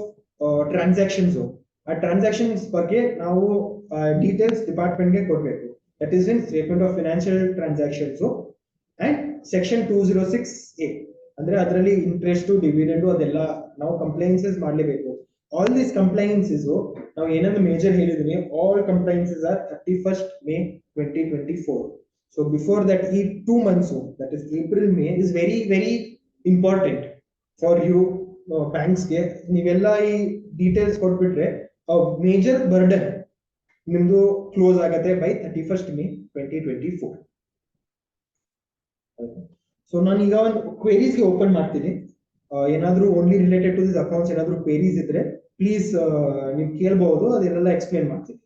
transactions. ಆ ಟ್ರಾನ್ಸಾಕ್ಷನ್ಸ್ ಬಗ್ಗೆ ನಾವು ಡೀಟೇಲ್ಸ್ ಡಿಪಾರ್ಟ್ಮೆಂಟ್ಗೆ ಕೊಡಬೇಕು. That is in statement of financial transactions and section 206A ಅಂದ್ರೆ ಅದರಲ್ಲಿ ಇಂಟ್ರೆಸ್ಟ್ ಡಿವಿಡೆಂಡ್ ಅದೆಲ್ಲ ನಾವು ಕಂಪ್ಲೈನ್ಸಸ್ ಮಾಡಲೇಬೇಕು. ಆಲ್ ದೀಸ್ ಕಂಪ್ಲೈನ್ಸಸ್ ನಾವು ಏನಂದ್ರೆ ಮೇಜರ್ ಹೇಳಿದೀನಿ, all compliances are 31st May 2024. So before that ಈ 2 months, that is April May is very very important for you ಬ್ಯಾಂಕ್ಸ್ಗೆ. ನೀವೆಲ್ಲ ಈ ಡೀಟೇಲ್ಸ್ ಕೊಟ್ಬಿಟ್ರೆ ಮೇಜರ್ ಬರ್ಡನ್ ನಿಮ್ದು ಕ್ಲೋಸ್ ಆಗುತ್ತೆ ಬೈ 31st May 2024. ಸೊ ನಾನು ಈಗ ಒಂದು ಕ್ವೆರೀಸ್ಗೆ ಓಪನ್ ಮಾಡ್ತೀನಿ. ಏನಾದ್ರೂ only related to this accounts ಏನಾದ್ರೂ ಕ್ವೆರೀಸ್ ಇದ್ರೆ ಪ್ಲೀಸ್ ನೀವು ಕೇಳಬಹುದು, ಅದನ್ನೆಲ್ಲ ಎಕ್ಸ್ಪ್ಲೇನ್ ಮಾಡ್ತೀನಿ.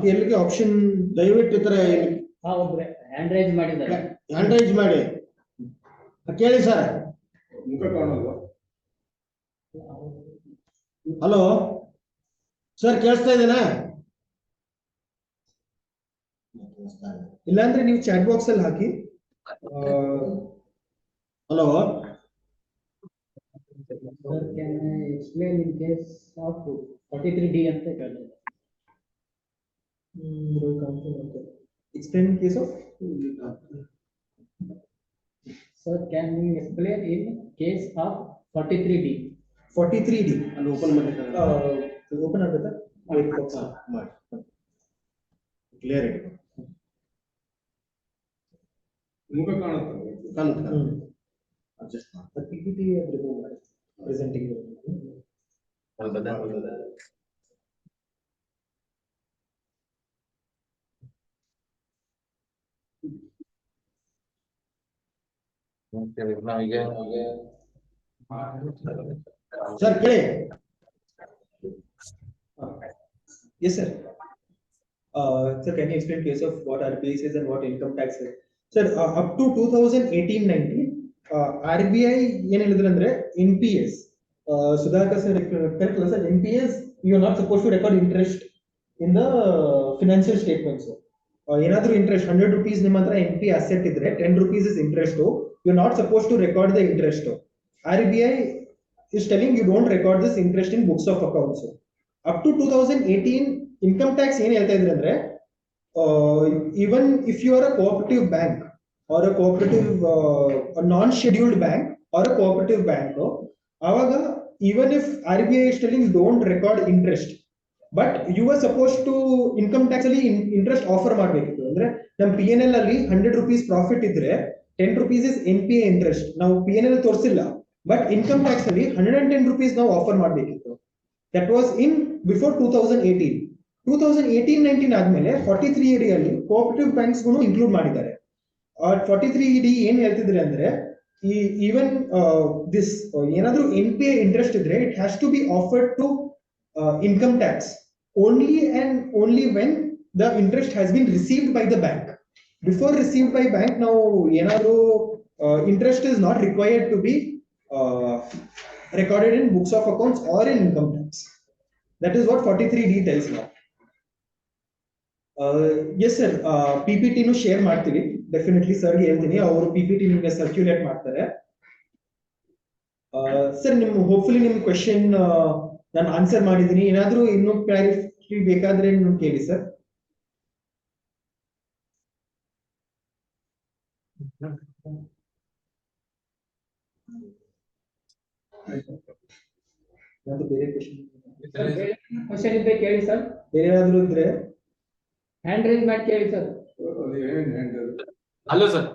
ಕೇಳಲಿಕ್ಕೆ ಆಪ್ಷನ್ ದಯವಿಟ್ಟು ಈ ತರ ಹ್ಯಾಂಡ್ ರೈಸ್ ಮಾಡಿದ್ದಾರೆ, ಹ್ಯಾಂಡ್ ರೈಸ್ ಮಾಡಿ ಕೇಳಿ ಸರ್. ಮುಖ ಕಾಣಲ್ವಾ? ಹಲೋ ಸರ್, ಕೇಳಿಸ್ತಾ ಇದೆನಾ? ಇಲ್ಲಾಂದ್ರೆ ನೀವು ಚಾಟ್ ಬಾಕ್ಸ್ ಅಲ್ಲಿ ಹಾಕಿ. Hello sir, can I explain in case of 43D ಅಂತ ಹೇಳಿದ್ದಾರೆ. Explain in case of sir, can you explain in case of 43D? 43D ಅಲ್ಲಿ ಓಪನ್ ಮಾಡಿ ಓಪನ್ ಆಗುತ್ತಾ? ಮಾಡಿ ಕ್ಲಿಯರ್ ಇಡಿ. ಮುಖ ಕಾಣುತ್ತೆ. ಕಾಣುತ್ತೆ ಅಡ್ಜಸ್ಟ್ ಮಾಡಿ PPT ರಿಮೂವ್ ಮಾಡಿ ಪ್ರೆಸೆಂಟಿಂಗ್. ಸರ್ ಕೇಳಿ. Yes, sir. Sir, can you explain case of what RBI says and what income tax is? Sir, up to 2018-19, RBI ಏನ್ ಹೇಳಿದ್ರು ಅಂದ್ರೆ NPS, ಸುಧಾಕರ್ ಸರ್ correct ಅಲ್ಲ sir? NPS, you are not supposed to record interest in the financial statements. ಏನಾದ್ರೂ interest 100 rupees ನಿಮ್ಮ ಹತ್ರ NP asset ಇದ್ರೆ 10 rupees is interest, you are not supposed to record the interest. RBI is telling you don't record this interest in books of accounts. Up to 2018 income tax ಏನ್ ಹೇಳ್ತಾ ಇದ್ರೆ ಅಂದ್ರೆ even if you are a cooperative bank or a cooperative a non-scheduled bank or a cooperative bank, awaga even if RBI is telling don't record interest, but you were supposed to income tax ಅಲ್ಲಿ interest offer ಮಾಡಬೇಕಿತ್ತು. ಅಂದ್ರೆ ನಮ್ಮ PNL ಅಲ್ಲಿ 100 rupees profit ಇದ್ರೆ 10 rupees is NPA interest. ನಾವು PNL ತೋರಿಸಿಲ್ಲ, but income tax ಅಲ್ಲಿ 110 rupees ನಾವು ಆಫರ್ ಮಾಡಬೇಕಿತ್ತು. That was in before 2018. 2018-19 ಆದ್ಮೇಲೆ 43AD ಅಲ್ಲಿ ಕೋಆಪರೇಟಿವ್ ಬ್ಯಾಂಕ್ಸ್ ಗೂ ಇನ್ಕ್ಲೂಡ್ ಮಾಡಿದ್ದಾರೆ. 43AD ಏನ್ ಹೇಳ್ತಿದ್ರೆ ಅಂದ್ರೆ ಈವನ್ ದಿಸ್ ಏನಾದ್ರೂ NPA ಇಂಟ್ರೆಸ್ಟ್ ಇದ್ರೆ it has to be offered to income tax only and only when the interest has been received by the bank. Before received by bank ನಾವು ಏನಾದ್ರೂ interest is not required to be recorded in books of accounts or in income tax. That is what 43D tells now. Yes sir, PPT nu share ಮಾಡ್ತೀವಿ definitely sir ಗೆ ಹೇಳ್ತೀನಿ, ಅವರು PPT ನಿಮಗೆ circulate ಮಾಡ್ತಾರೆ. Sir ನಿಮ್ಮ hopefully ನಿಮ್ಮ question ನಾನು answer ಮಾಡಿದ್ದೀನಿ. ಏನಾದರೂ ಇನ್ನೂ ಕ್ಲಾರಿಫೈ ಬೇಕಾದ್ರೆ ನೀವು ಕೇಳಿ ಸರ್. ನಾನು ಬೇರೆ ಕ್ವಶನ್ ಇದ್ರೆ ಕೇಳಿ ಸರ್. ಬೇರೆ ಏನಾದರೂ ಇದ್ರೆ ಹ್ಯಾಂಡ್ ರೈಸ್ ಮಾಡಿ ಕೇಳಿ ಸರ್. Hello sir.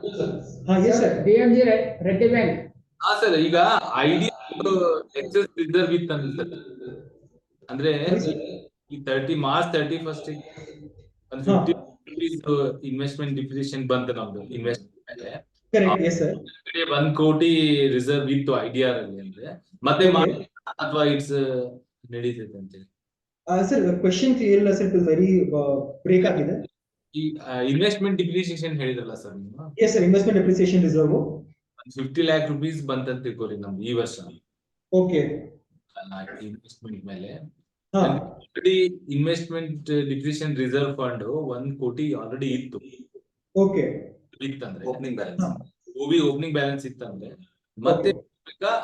ಹಾ yes sir. DMG Reddy bank. ಹಾ ಸರ್, ಈಗ ಐಡಿ ಎಕ್ಸೆಸ್ ರಿಸರ್ವ್ ಇತ್ತು ಸರ್. ಅಂದ್ರೆ ಈ ಮಾರ್ಚ್ 31 ಒಂದು 50 rupees ಇನ್ವೆಸ್ಟ್ಮೆಂಟ್ ಡಿಪ್ರಿಸಿಯೇಷನ್ ಬಂತು ನಮ್ದು ಇನ್ವೆಸ್ಟ್ಮೆಂಟ್ ಮೇಲೆ. Correct yes sir. 1 ಕೋಟಿ ರಿಸರ್ವ್ ಇತ್ತು IDR ಅಲ್ಲಿ ಅಂದ್ರೆ ಮತ್ತೆ ಅಥವಾ ಇಟ್ಸ್ ನಡೀತೈತೆ ಅಂತ ಹೇಳಿ. ಸರ್ ಕ್ವೆಶ್ಚನ್ ಕ್ಲಿಯರ್ ಇಲ್ಲ sir, it is very break ಆಗಿದೆ. ಈ ಇನ್ವೆಸ್ಟ್ಮೆಂಟ್ ಡಿಪ್ರಿಸಿಯೇಷನ್ ಹೇಳಿದ್ರಲ್ಲ ಸರ್ ನೀವು. Yes sir, investment depreciation reserve 50 lakh rupees ಬಂತಂತ ತಿಳ್ಕೊಳ್ಳಿ ನಮ್ದು ಈ ವರ್ಷ. ಓಕೆ. ಇನ್ವೆಸ್ಟ್ಮೆಂಟ್ ಮೇಲೆ ಹಾ ಇನ್ವೆಸ್ಟ್ಮೆಂಟ್ ಡಿಪ್ರಿಸಿಯೇಷನ್ ರಿಸರ್ವ್ ಫಂಡ್ 1 ಕೋಟಿ ಆಲ್ರೆಡಿ ಇತ್ತು. ಓಕೆ. ಇತ್ತಂದ್ರೆ ಓಪನಿಂಗ್ ಬ್ಯಾಲೆನ್ಸ್ ಇತ್ತಂದ್ರೆ ಮತ್ತೆ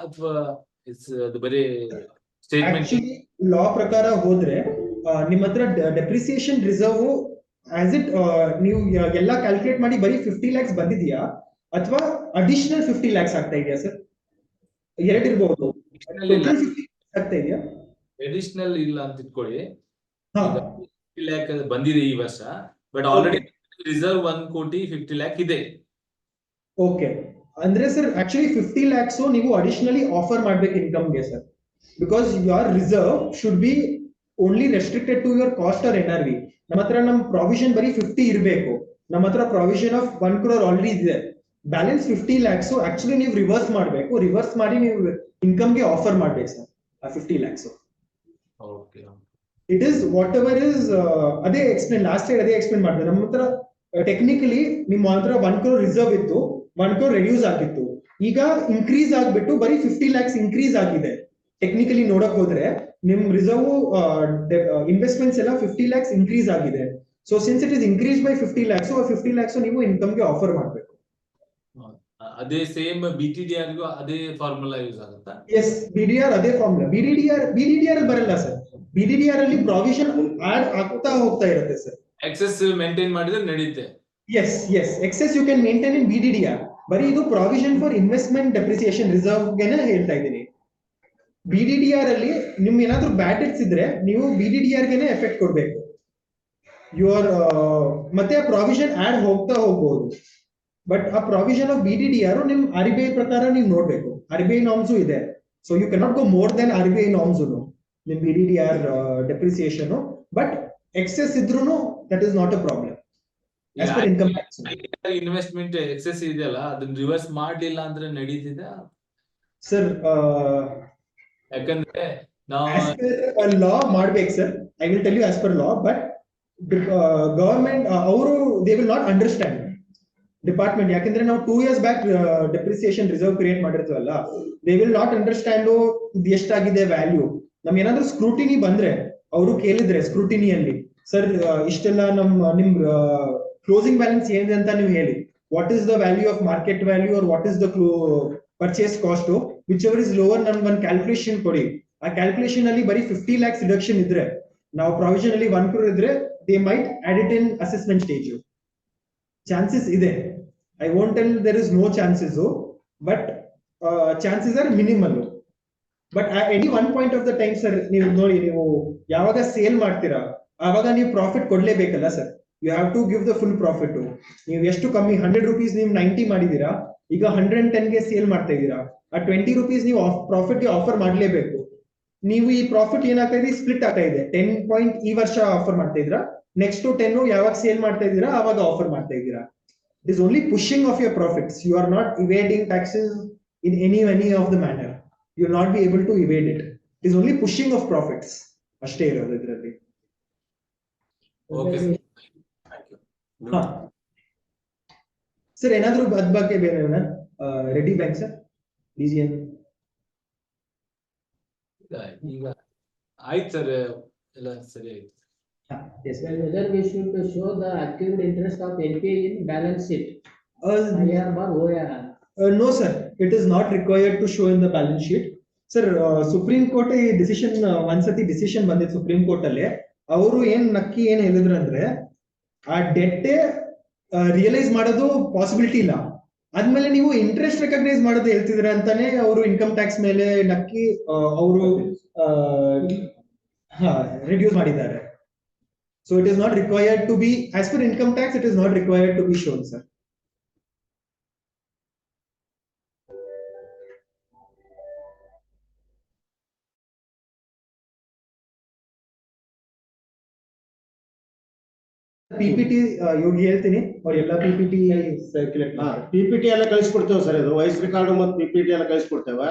ಅಥವಾ ಅದು ಬರೀ ಸ್ಟೇಟ್ಮೆಂಟ್ ಲಾ ಪ್ರಕಾರ ಹೋದ್ರೆ ನಿಮ್ಮ ಹತ್ರ ಡೆಪ್ರಿಸಿಯೇಷನ್ ರಿಸರ್ವ್ ಆಸ್ ಇಟ್ ನೀವು ಎಲ್ಲ ಕ್ಯಾಲ್ಕುಲೇಟ್ ಮಾಡಿ ಬರೀ 50 lakhs ಬಂದಿದ್ಯಾ ಅಥವಾ ಅಡಿಷನಲ್ 50 lakhs ಆಗ್ತಾ ಇದೆಯಾ ಸರ್? ಎರಡಿರ್ಬಹುದು. ಆಗ್ತಾ ಇದೆಯಾ? ಅಡಿಷನಲ್ ಇಲ್ಲ ಅಂತ ಇಟ್ಕೊಳ್ಳಿ. 50 lakh ಬಂದಿದೆ ಈ ವರ್ಷ, ಬಟ್ ಆಲ್ರೆಡಿ ರಿಸರ್ವ್ 1 ಕೋಟಿ 50 lakh ಇದೆ. ಓಕೆ, ಅಂದ್ರೆ ಸರ್ ಆಕ್ಚುಲಿ 50 lakhs ನೀವು ಅಡಿಷನಲಿ ಆಫರ್ ಮಾಡ್ಬೇಕು ಇನ್ಕಮ್ಗೆ sir, because your reserve should be only restricted to your cost or NRV. ನಮ್ಮ ಹತ್ರ ನಮ್ ಪ್ರಾವಿಷನ್ ಬರೀ 50 ಇರಬೇಕು. ನಮ್ಮ ಹತ್ರ ಪ್ರಾವಿಷನ್ ಆಫ್ 1 crore ಆಲ್ರೆಡಿ ಇದೆ. ಬ್ಯಾಲೆನ್ಸ್ 50 lakhs ಆಕ್ಚುಲಿ ನೀವು ರಿವರ್ಸ್ ಮಾಡಬೇಕು. ರಿವರ್ಸ್ ಮಾಡಿ ನೀವು ಇನ್ಕಮ್ಗೆ ಆಫರ್ ಮಾಡ್ಬೇಕು ಸರ್ ಆ 50 lakhs. Okay, it is what ever is ಅದೇ ಎಕ್ಸ್ಪ್ಲೇನ್ ಲಾಸ್ಟ್ ಇಯರ್ ಅದೇ ಎಕ್ಸ್ಪ್ಲೇನ್ ಮಾಡಿದೆ. ನಮ್ಮ ಹತ್ರ ಟೆಕ್ನಿಕಲಿ ನಿಮ್ಮ ಹತ್ರ 1 crore ರಿಸರ್ವ್ ಇತ್ತು, 1 crore ರೆಡ್ಯೂಸ್ ಆಗಿತ್ತು. ಈಗ ಇನ್ಕ್ರೀಸ್ ಆಗ್ಬಿಟ್ಟು ಬರೀ 50 lakhs ಇನ್ಕ್ರೀಸ್ ಆಗಿದೆ. ಟೆಕ್ನಿಕಲಿ ನೋಡಕ್ ಹೋದ್ರೆ ನಿಮ್ ರಿಸರ್ವ್ ಇನ್ವೆಸ್ಟ್ಮೆಂಟ್ಸ್ ಎಲ್ಲ 50 lakhs ಇನ್ಕ್ರೀಸ್ ಆಗಿದೆ. So since it is increase by 50 lakhs, 50 lakhs ನೀವು ಇನ್ಕಮ್ಗೆ ಆಫರ್ ಮಾಡಬೇಕು. ಅದೇ ಸೇಮ್ BTDR ಗೂ ಅದೇ ಫಾರ್ಮುಲಾ ಯೂಸ್ ಆಗುತ್ತಾ? ಎಸ್, BDR ಅದೇ ಫಾರ್ಮುಲಾ. BDDR ಅಲ್ಲಿ ಬರಲ್ಲ ಸರ್. BDDR ಅಲ್ಲಿ ಪ್ರಾವಿಷನ್ ಆಡ್ ಆಗ್ತಾ ಹೋಗ್ತಾ ಇರುತ್ತೆ ಸರ್. ಎಕ್ಸೆಸ್ ಮೇಂಟೈನ್ ಮಾಡಿದ್ರೆ ನಡೆಯುತ್ತೆ. Yes excess you can maintain in BDDR. ಬರೀ ಇದು provision for investment depreciation reserve ಗೆನೆ ಹೇಳ್ತಾ ಇದ್ದೀನಿ. BDDR ಅಲ್ಲಿ ನಿಮ್ ಏನಾದ್ರೂ ಬ್ಯಾಡ್ ಡೆಟ್ಸ್ ಇದ್ರೆ ನೀವು BDDR ಗೆನೆ ಎಫೆಕ್ಟ್ ಕೊಡ್ಬೇಕು. ಯುವರ್ ಮತ್ತೆ ಪ್ರಾವಿಷನ್ ಆಡ್ ಹೋಗ್ತಾ ಹೋಗ್ಬೋದು. ಬಟ್ ಆ ಪ್ರಾವಿಷನ್ ಆಫ್ BDDR ನಿಮ್ RBI ಪ್ರಕಾರ ನೀವು ನೋಡ್ಬೇಕು. RBI ನಾರ್ಮ್ಸ್ ಇದೆ, so you cannot go more than RBI norms ನಿಮ್ BDDR ಡೆಪ್ರಿಸಿಯೇಷನ್. ಬಟ್ ಎಕ್ಸೆಸ್ ಇದ್ರೂ that is not a problem as per income tax. Investment excess ಇದೆಯಲ್ಲ ಅದನ್ನ ರಿವರ್ಸ್ ಮಾಡ್ಲಿಲ್ಲ ಅಂದ್ರೆ ನಡೀತಿದೆ ಸರ್ ಯಾಕಂದ್ರೆ ನಾವು as per law ಮಾಡ್ಬೇಕು sir. I will tell you as per law, but government ಅವರು they will not understand department. ಯಾಕಂದ್ರೆ ನಾವು 2 years back depreciation reserve create ಮಾಡಿರ್ತೀವಲ್ಲ, they will not understand ಇದು ಎಷ್ಟಾಗಿದೆ ವ್ಯಾಲ್ಯೂ. ನಮ್ ಏನಾದ್ರೂ ಸ್ಕ್ರೂಟಿನಿ ಬಂದ್ರೆ ಅವರು ಕೇಳಿದ್ರೆ ಸ್ಕ್ರೂಟಿನಿಯಲ್ಲಿ, ಸರ್ ಇಷ್ಟೆಲ್ಲ ನಿಮ್ ಕ್ಲೋಸಿಂಗ್ ಬ್ಯಾಲೆನ್ಸ್ ಏನಿದೆ ಅಂತ ನೀವು ಹೇಳಿ, what is the value of market value or what is the purchase cost, whichever is lower, ನಮ್ಗೆ ಒಂದು ಕ್ಯಾಲ್ಕುಲೇಷನ್ ಕೊಡಿ. ಆ ಕ್ಯಾಲ್ಕುಲೇಷನ್ ಅಲ್ಲಿ ಬರೀ 50 lakhs ರಿಡಕ್ಷನ್ ಇದ್ರೆ, ನಾವು ಪ್ರಾವಿಷನ್ ಅಲ್ಲಿ 1 crore ಇದ್ರೆ, they might add it in assessment stage. Chances ಇದೆ. I won't tell there is no chances, but chances are minimal. But any one point of the time sir, ನೀವು ನೋಡಿ, ನೀವು ಯಾವಾಗ sale ಮಾಡ್ತೀರಾ ಆವಾಗ ನೀವು ಪ್ರಾಫಿಟ್ ಕೊಡ್ಲೇಬೇಕಲ್ಲ sir. You have to give the full profit. ನೀವು ಎಷ್ಟು ಕಮ್ಮಿ 100 rupees ನೀವು 90 ಮಾಡಿದೀರಾ, ಈಗ 110ಗೆ ಸೇಲ್ ಮಾಡ್ತಾ ಇದ್ದೀರಾ, ಆ 20 rupees ನೀವು ಪ್ರಾಫಿಟ್ ಗೆ ಆಫರ್ ಮಾಡ್ಲೇಬೇಕು. ನೀವು ಈ ಪ್ರಾಫಿಟ್ ಏನಾಗ್ತಾ ಇದೆ, ಸ್ಪ್ಲಿಟ್ ಆಗ್ತಾ ಇದೆ. 10 ಪಾಯಿಂಟ್ ಈ ವರ್ಷ ಆಫರ್ ಮಾಡ್ತಾ ಇದ್ದೀರಾ, ನೆಕ್ಸ್ಟ್ 10 ಯಾವಾಗ ಸೇಲ್ ಮಾಡ್ತಾ ಇದ್ದೀರಾ ಆವಾಗ ಆಫರ್ ಮಾಡ್ತಾ ಇದ್ದೀರಾ. It is only pushing of your profits. You are not evading taxes in any of the manner. You will not be able to evade it. It is only pushing of profits ಅಷ್ಟೇ ಇರೋದು ಇದರಲ್ಲಿ. Okay sir ಏನಾದ್ರೂ ಅದ್ ಬಗ್ಗೆ ಬೇರೆ ready bank sir DGN ಈಗ ಆಯ್ತು sir, ಎಲ್ಲ ಸರಿ ಆಯ್ತು. Whether we should show the accrued interest of NPA in balance sheet, IR or OR? No sir, it is not required to show in the balance sheet. Sir, Supreme Court ಈ decision ಒಂದ್ಸತಿ decision ಬಂದಿತ್ತು supreme court ಅಲ್ಲಿ. ಅವರು ಏನ್ ಹೇಳಿದ್ರು ಅಂದ್ರೆ, ಆ debt realise ಮಾಡೋದು ಪಾಸಿಬಿಲಿಟಿ ಇಲ್ಲ, ಆದ್ಮೇಲೆ ನೀವು ಇಂಟ್ರೆಸ್ಟ್ ರೆಕಗ್ನೈಸ್ ಮಾಡೋದು ಹೇಳ್ತಿದ್ರ ಅಂತಾನೆ ಅವರು ಇನ್ಕಮ್ ಟ್ಯಾಕ್ಸ್ ಮೇಲೆ ಅವರು ರಿಡ್ಯೂಸ್ ಮಾಡಿದ್ದಾರೆ. So it is not required to be, as per income tax, it is not required to be shown, sir. PPT ಇವಾಗ ಹೇಳ್ತೀನಿ, ಅವ್ರ ಎಲ್ಲ PPT ಸರ್ಕ್ಯುಲೇಟ್ PPT ಎಲ್ಲ ಕಳಿಸ್ಕೊಡ್ತೇವೆ ಸರ್. ಇದು ವಾಯ್ಸ್ ರೆಕಾರ್ಡ್ ಮತ್ತು PPT ಎಲ್ಲ ಕಳಿಸ್ಕೊಡ್ತೇವೆ.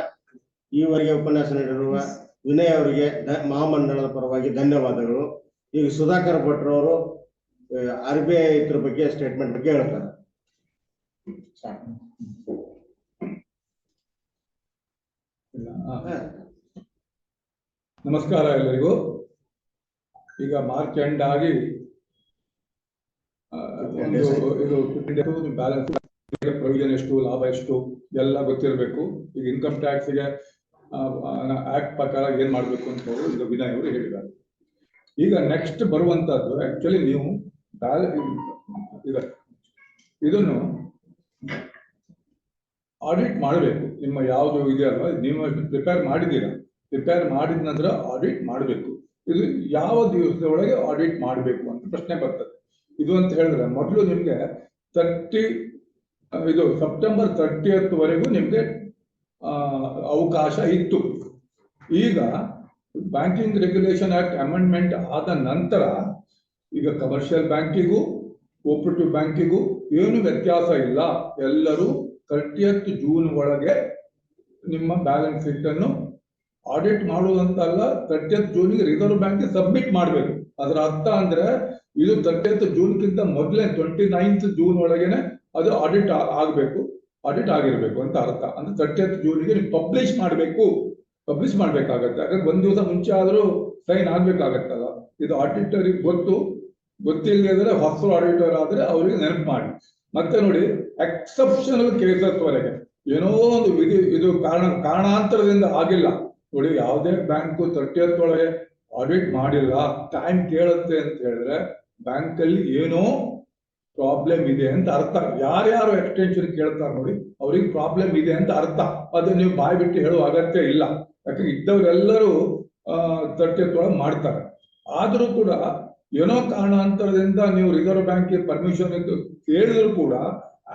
ಈವರೆಗೆ ಉಪನ್ಯಾಸ ನೀಡಿರುವ ವಿನಯ್ ಅವರಿಗೆ ಮಹಾಮಂಡಳದ ಪರವಾಗಿ ಧನ್ಯವಾದಗಳು. ಈಗ ಸುಧಾಕರ್ ಭಟ್ರು ಅವರು RBI ಇದ್ರ ಬಗ್ಗೆ ಸ್ಟೇಟ್ಮೆಂಟ್ ಬಗ್ಗೆ ಹೇಳ್ತಾರೆ. ನಮಸ್ಕಾರ ಎಲ್ಲರಿಗೂ. ಈಗ ಮಾರ್ಚ್ ಎಂಡ್ ಆಗಿ ಬ್ಯಾಲೆನ್ಸ್ ಪ್ರೊವಿಷನ್ ಎಷ್ಟು, ಲಾಭ ಎಷ್ಟು ಎಲ್ಲ ಗೊತ್ತಿರಬೇಕು. ಈಗ ಇನ್ಕಮ್ ಟ್ಯಾಕ್ಸ್ಗೆ ಆಕ್ಟ್ ಪ್ರಕಾರ ಏನ್ ಮಾಡ್ಬೇಕು ಅಂತ ಈಗ ವಿನಯ್ ಅವರು ಹೇಳಿದ್ದಾರೆ. ಈಗ ನೆಕ್ಸ್ಟ್ ಬರುವಂತದ್ದು ಆಕ್ಚುಲಿ ನೀವು ಇದನ್ನು ಆಡಿಟ್ ಮಾಡಬೇಕು. ನಿಮ್ಮ ಯಾವುದು ಇದೆ ಅಲ್ವಾ, ನೀವು ಪ್ರಿಪೇರ್ ಮಾಡಿದ್ದೀರಾ, ಪ್ರಿಪೇರ್ ಮಾಡಿದ ನಂತರ ಆಡಿಟ್ ಮಾಡಬೇಕು. ಇದು ಯಾವ ದಿವಸದ ಒಳಗೆ ಆಡಿಟ್ ಮಾಡಬೇಕು ಅಂತ ಪ್ರಶ್ನೆ ಬರ್ತದೆ. ಇದು ಅಂತ ಹೇಳಿದ್ರೆ ಮೊದಲು ನಿಮ್ಗೆ ಸೆಪ್ಟೆಂಬರ್ 30th ವರೆಗೂ ನಿಮ್ಗೆ ಅವಕಾಶ ಇತ್ತು. ಈಗ ಬ್ಯಾಂಕಿಂಗ್ ರೆಗ್ಯುಲೇಷನ್ ಆಕ್ಟ್ ಅಮೆಂಡ್ಮೆಂಟ್ ಆದ ನಂತರ ಈಗ ಕಮರ್ಷಿಯಲ್ ಬ್ಯಾಂಕಿಗೂ ಕೋಪರೇಟಿವ್ ಬ್ಯಾಂಕಿಗೂ ಏನು ವ್ಯತ್ಯಾಸ ಇಲ್ಲ. ಎಲ್ಲರೂ 30th ಜೂನ್ ಒಳಗೆ ನಿಮ್ಮ ಬ್ಯಾಲೆನ್ಸ್ ಶೀಟ್ ಅನ್ನು ಆಡಿಟ್ ಮಾಡುವುದಂತಲ್ಲ, 30th ಜೂನ್ಗೆ ರಿಸರ್ವ್ ಬ್ಯಾಂಕ್ ಸಬ್ಮಿಟ್ ಮಾಡಬೇಕು. ಅದರ ಅರ್ಥ ಅಂದ್ರೆ ಇದು 30th ಜೂನ್ಗಿಂತ ಮೊದಲೇ 29th ಜೂನ್ ಒಳಗೇನೆ ಅದು ಆಡಿಟ್ ಆಗಬೇಕು, ಆಡಿಟ್ ಆಗಿರ್ಬೇಕು ಅಂತ ಅರ್ಥ. ಅಂದ್ರೆ 30th ಜೂನ್ಗೆ ನೀವು ಪಬ್ಲಿಷ್ ಮಾಡ್ಬೇಕಾಗತ್ತೆ. ಯಾಕಂದ್ರೆ ಒಂದ್ ದಿವಸ ಮುಂಚೆ ಆದ್ರೂ ಸೈನ್ ಆಗ್ಬೇಕಾಗತ್ತಲ್ಲ. ಇದು ಆಡಿಟರಿಗೆ ಗೊತ್ತಿಲ್ಲದೆ ಹೊಸ ಆಡಿಟರ್ ಆದ್ರೆ ಅವರಿಗೆ ನೆನಪು ಮಾಡಿ. ಮತ್ತೆ ನೋಡಿ, ಎಕ್ಸೆಪ್ಷನಲ್ ಕೇಸಸ್ ವರೆಗೆ ಏನೋ ಒಂದು ಇದು ಕಾರಣಾಂತರದಿಂದ ಆಗಿಲ್ಲ ನೋಡಿ, ಯಾವುದೇ ಬ್ಯಾಂಕ್ 30th ಒಳಗೆ ಆಡಿಟ್ ಮಾಡಿಲ್ಲ, ಟೈಮ್ ಕೇಳುತ್ತೆ ಅಂತ ಹೇಳಿದ್ರೆ ಬ್ಯಾಂಕ್ ಅಲ್ಲಿ ಏನೋ ಪ್ರಾಬ್ಲಮ್ ಇದೆ ಅಂತ ಅರ್ಥ. ಯಾರ್ಯಾರು ಎಕ್ಸ್ಟೆನ್ಷನ್ ಕೇಳ್ತಾರೆ ನೋಡಿ, ಅವ್ರಿಗೆ ಪ್ರಾಬ್ಲಮ್ ಇದೆ ಅಂತ ಅರ್ಥ. ಅದು ನೀವು ಬಾಯಿ ಬಿಟ್ಟು ಹೇಳುವ ಅಗತ್ಯ ಇಲ್ಲ, ಯಾಕಂದ್ರೆ ಇದ್ದವರೆಲ್ಲರೂ 30th ಒಳಗೆ ಮಾಡ್ತಾರೆ. ಆದ್ರೂ ಕೂಡ ಏನೋ ಕಾರಣಾಂತರದಿಂದ ನೀವು ರಿಸರ್ವ್ ಬ್ಯಾಂಕ್ ಪರ್ಮಿಷನ್ ಕೇಳಿದ್ರು ಕೂಡ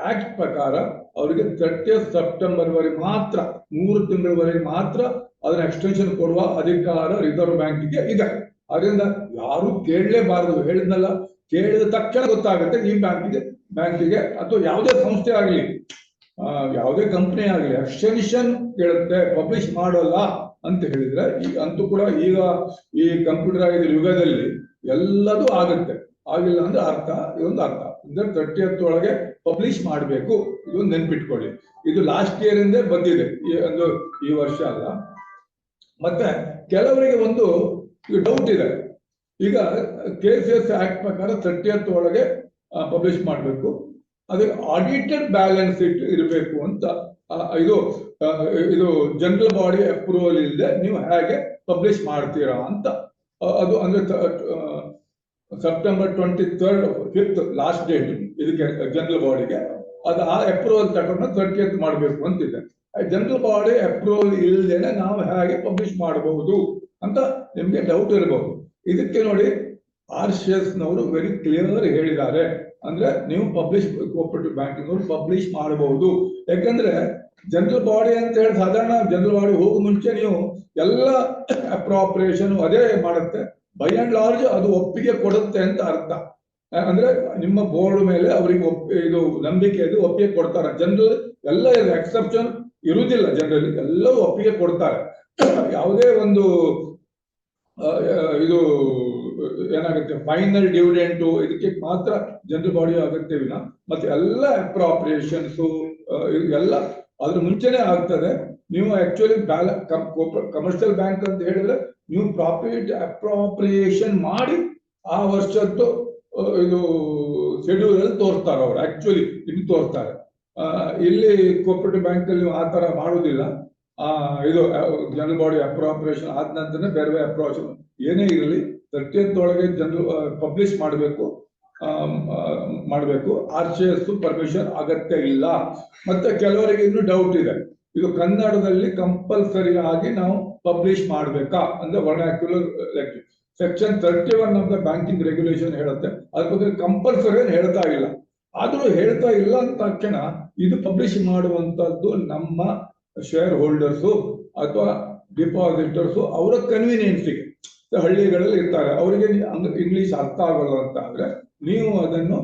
ಆಕ್ಟ್ ಪ್ರಕಾರ ಅವರಿಗೆ 30th ಸೆಪ್ಟೆಂಬರ್ ವರೆಗೆ ಮಾತ್ರ 3 ತಿಂಗಳವರೆಗೆ ಮಾತ್ರ ಅದನ್ನ ಎಕ್ಸ್ಟೆನ್ಷನ್ ಕೊಡುವ ಅಧಿಕಾರ ರಿಸರ್ವ್ ಬ್ಯಾಂಕಿಗೆ ಇದೆ. ಅದರಿಂದ ಯಾರು ಕೇಳಲೇಬಾರದು. ಹೇಳಿದ್ನಲ್ಲ, ಕೇಳಿದ ತಕ್ಷಣ ಗೊತ್ತಾಗುತ್ತೆ ಈ ಬ್ಯಾಂಕಿಗೆ ಅಥವಾ ಯಾವುದೇ ಸಂಸ್ಥೆ ಆಗಲಿ, ಯಾವುದೇ ಕಂಪನಿ ಆಗಲಿ ಎಕ್ಸ್ಟೆನ್ಷನ್ ಕೇಳುತ್ತೆ, ಪಬ್ಲಿಷ್ ಮಾಡೋಲ್ಲ ಅಂತ ಹೇಳಿದ್ರೆ ಅಂತೂ ಕೂಡ ಈಗ ಈ ಕಂಪ್ಯೂಟರೈಸ್ಡ್ ಯುಗದಲ್ಲಿ ಎಲ್ಲದೂ ಆಗುತ್ತೆ. ಆಗಿಲ್ಲ ಅಂದ್ರೆ ಇದೊಂದು ಅರ್ಥ ಅಂದ್ರೆ 30th ಒಳಗೆ ಪಬ್ಲಿಷ್ ಮಾಡಬೇಕು. ಇದೊಂದು ನೆನ್ಪಿಟ್ಕೊಳ್ಳಿ. ಇದು ಲಾಸ್ಟ್ ಇಯರ್ ಇಂದೇ ಬಂದಿದೆ, ಈ ವರ್ಷ ಅಲ್ಲ. ಮತ್ತೆ ಕೆಲವರಿಗೆ ಒಂದು ಡೌಟ್ ಇದೆ. ಈಗ KCS ಆಕ್ಟ್ ಪ್ರಕಾರ 30th ಒಳಗೆ ಪಬ್ಲಿಷ್ ಮಾಡಬೇಕು, ಅದಕ್ಕೆ ಆಡಿಟೆಡ್ ಬ್ಯಾಲೆನ್ಸ್ ಶೀಟ್ ಇರಬೇಕು ಅಂತ. ಇದು ಜನರಲ್ ಬಾಡಿ ಅಪ್ರೂವಲ್ ಇಲ್ಲದೆ ನೀವು ಹೇಗೆ ಪಬ್ಲಿಷ್ ಮಾಡ್ತೀರಾ ಅಂತ. ಅದು ಅಂದ್ರೆ September 23rd 5th last date ಇದಕ್ಕೆ ಜನರಲ್ ಬಾಡಿಗೆ. ಅದು ಆ ಅಪ್ರೂವಲ್ ತಗೊಂಡು 30th ಮಾಡಬೇಕು ಅಂತಿದೆ. ಜನರಲ್ ಬಾಡಿ ಅಪ್ರೂವಲ್ ಇಲ್ಲದೇನೆ ನಾವು ಹೇಗೆ ಪಬ್ಲಿಷ್ ಮಾಡಬಹುದು ಅಂತ ನಿಮ್ಗೆ ಡೌಟ್ ಇರಬಹುದು. ಇದಕ್ಕೆ ನೋಡಿ RCS ನವರು ವೆರಿ ಕ್ಲಿಯರ್ ಹೇಳಿದ್ದಾರೆ. ಅಂದ್ರೆ ನೀವು ಪಬ್ಲಿಷ್ ಕೋಆಪರೇಟಿವ್ ಬ್ಯಾಂಕಿನವರು ಪಬ್ಲಿಷ್ ಮಾಡಬಹುದು. ಯಾಕಂದ್ರೆ ಜನರಲ್ ಬಾಡಿ ಅಂತ ಹೇಳಿ ಸಾಧಾರಣ ಜನರಲ್ ಬಾಡಿ ಹೋಗೋ ಮುಂಚೆ ನೀವು ಎಲ್ಲ ಅಪ್ರಾಪ್ರಿಯೇಷನ್ ಅದೇ ಮಾಡುತ್ತೆ. ಬೈ ಅಂಡ್ ಲಾರ್ಜ್ ಅದು ಒಪ್ಪಿಗೆ ಕೊಡುತ್ತೆ ಅಂತ ಅರ್ಥ. ಅಂದ್ರೆ ನಿಮ್ಮ ಬೋರ್ಡ್ ಮೇಲೆ ಅವರಿಗೆ ಇದು ನಂಬಿಕೆ ಇದು ಒಪ್ಪಿಗೆ ಕೊಡ್ತಾರೆ. ಜನರಲ್ ಎಲ್ಲ ಎಕ್ಸೆಪ್ಷನ್ ಇರುವುದಿಲ್ಲ, ಜನರಲಿ ಎಲ್ಲವೂ ಒಪ್ಪಿಗೆ ಕೊಡ್ತಾರೆ. ಯಾವುದೇ ಒಂದು ಇದು ಏನಾಗುತ್ತೆ ಫೈನಲ್ ಡಿವಿಡೆಂಟ್ ಇದಕ್ಕೆ ಮಾತ್ರ ಜನರಲ್ ಬಾಡಿ ಆಗುತ್ತೆ ವಿನ ಮತ್ತೆ ಎಲ್ಲ ಅಪ್ರಾಪ್ರಿಯೇಷನ್ಸ್ ಎಲ್ಲ ಅದ್ರ ಮುಂಚೆನೆ ಆಗ್ತದೆ. ನೀವು ಆಕ್ಚುಲಿ ಕಮರ್ಷಿಯಲ್ ಬ್ಯಾಂಕ್ ಅಂತ ಹೇಳಿದ್ರೆ ನೀವು ಪ್ರಾಫಿಟ್ ಅಪ್ರಾಪ್ರಿಯೇಷನ್ ಮಾಡಿ ಆ ವರ್ಷದ್ದು ಇದು ಶೆಡ್ಯೂಲ್ ಅಲ್ಲಿ ತೋರಿಸ್ತಾರೆ ಅವರು. ಆಕ್ಚುಲಿ ಇಲ್ಲಿ ತೋರಿಸ್ತಾರೆ. ಇಲ್ಲಿ ಕೋಆಪರೇಟಿವ್ ಬ್ಯಾಂಕ್ ಅಲ್ಲಿ ಆ ತರ ಮಾಡುವುದಿಲ್ಲ. ಇದು ಜನರಲ್ ಬಾಡಿ ಅಪ್ರಾಪ್ರಿಯೇಷನ್ ಆದ ನಂತರ ಬೇರೆ ಅಪ್ರಾಪ್ರಿಯೇಷನ್ ಏನೇ ಇರಲಿ 30th ಒಳಗೆ ಜನರಲ್ ಪಬ್ಲಿಷ್ ಮಾಡಬೇಕು. RCS ಪರ್ಮಿಷನ್ ಅಗತ್ಯ ಇಲ್ಲ. ಮತ್ತೆ ಕೆಲವರಿಗೆ ಇನ್ನು ಡೌಟ್ ಇದೆ, ಇದು ಕನ್ನಡದಲ್ಲಿ ಕಂಪಲ್ಸರಿ ಆಗಿ ನಾವು ಪಬ್ಲಿಷ್ ಮಾಡ್ಬೇಕಾ ಅಂದ್ರೆ vernacular section 31 of the banking regulation ಹೇಳುತ್ತೆ. ಅದ್ರ ಬಗ್ಗೆ ಕಂಪಲ್ಸರಿ ಹೇಳ್ತಾ ಇಲ್ಲ. ಆದ್ರೂ ಹೇಳ್ತಾ ಇಲ್ಲ ಅಂತ ತಕ್ಷಣ ಇದು ಪಬ್ಲಿಷ್ ಮಾಡುವಂತದ್ದು ನಮ್ಮ ಶೇರ್ ಹೋಲ್ಡರ್ಸು ಅಥವಾ ಡಿಪಾಸಿಟರ್ಸು ಅವರ ಕನ್ವೀನಿಯನ್ಸಿಗೆ. ಹಳ್ಳಿಗಳಲ್ಲಿ ಇರ್ತಾರೆ, ಅವರಿಗೆ ಇಂಗ್ಲಿಷ್ ಅರ್ಥ ಆಗಲ್ಲ ಅಂತ ಆದ್ರೆ ನೀವು ಅದನ್ನು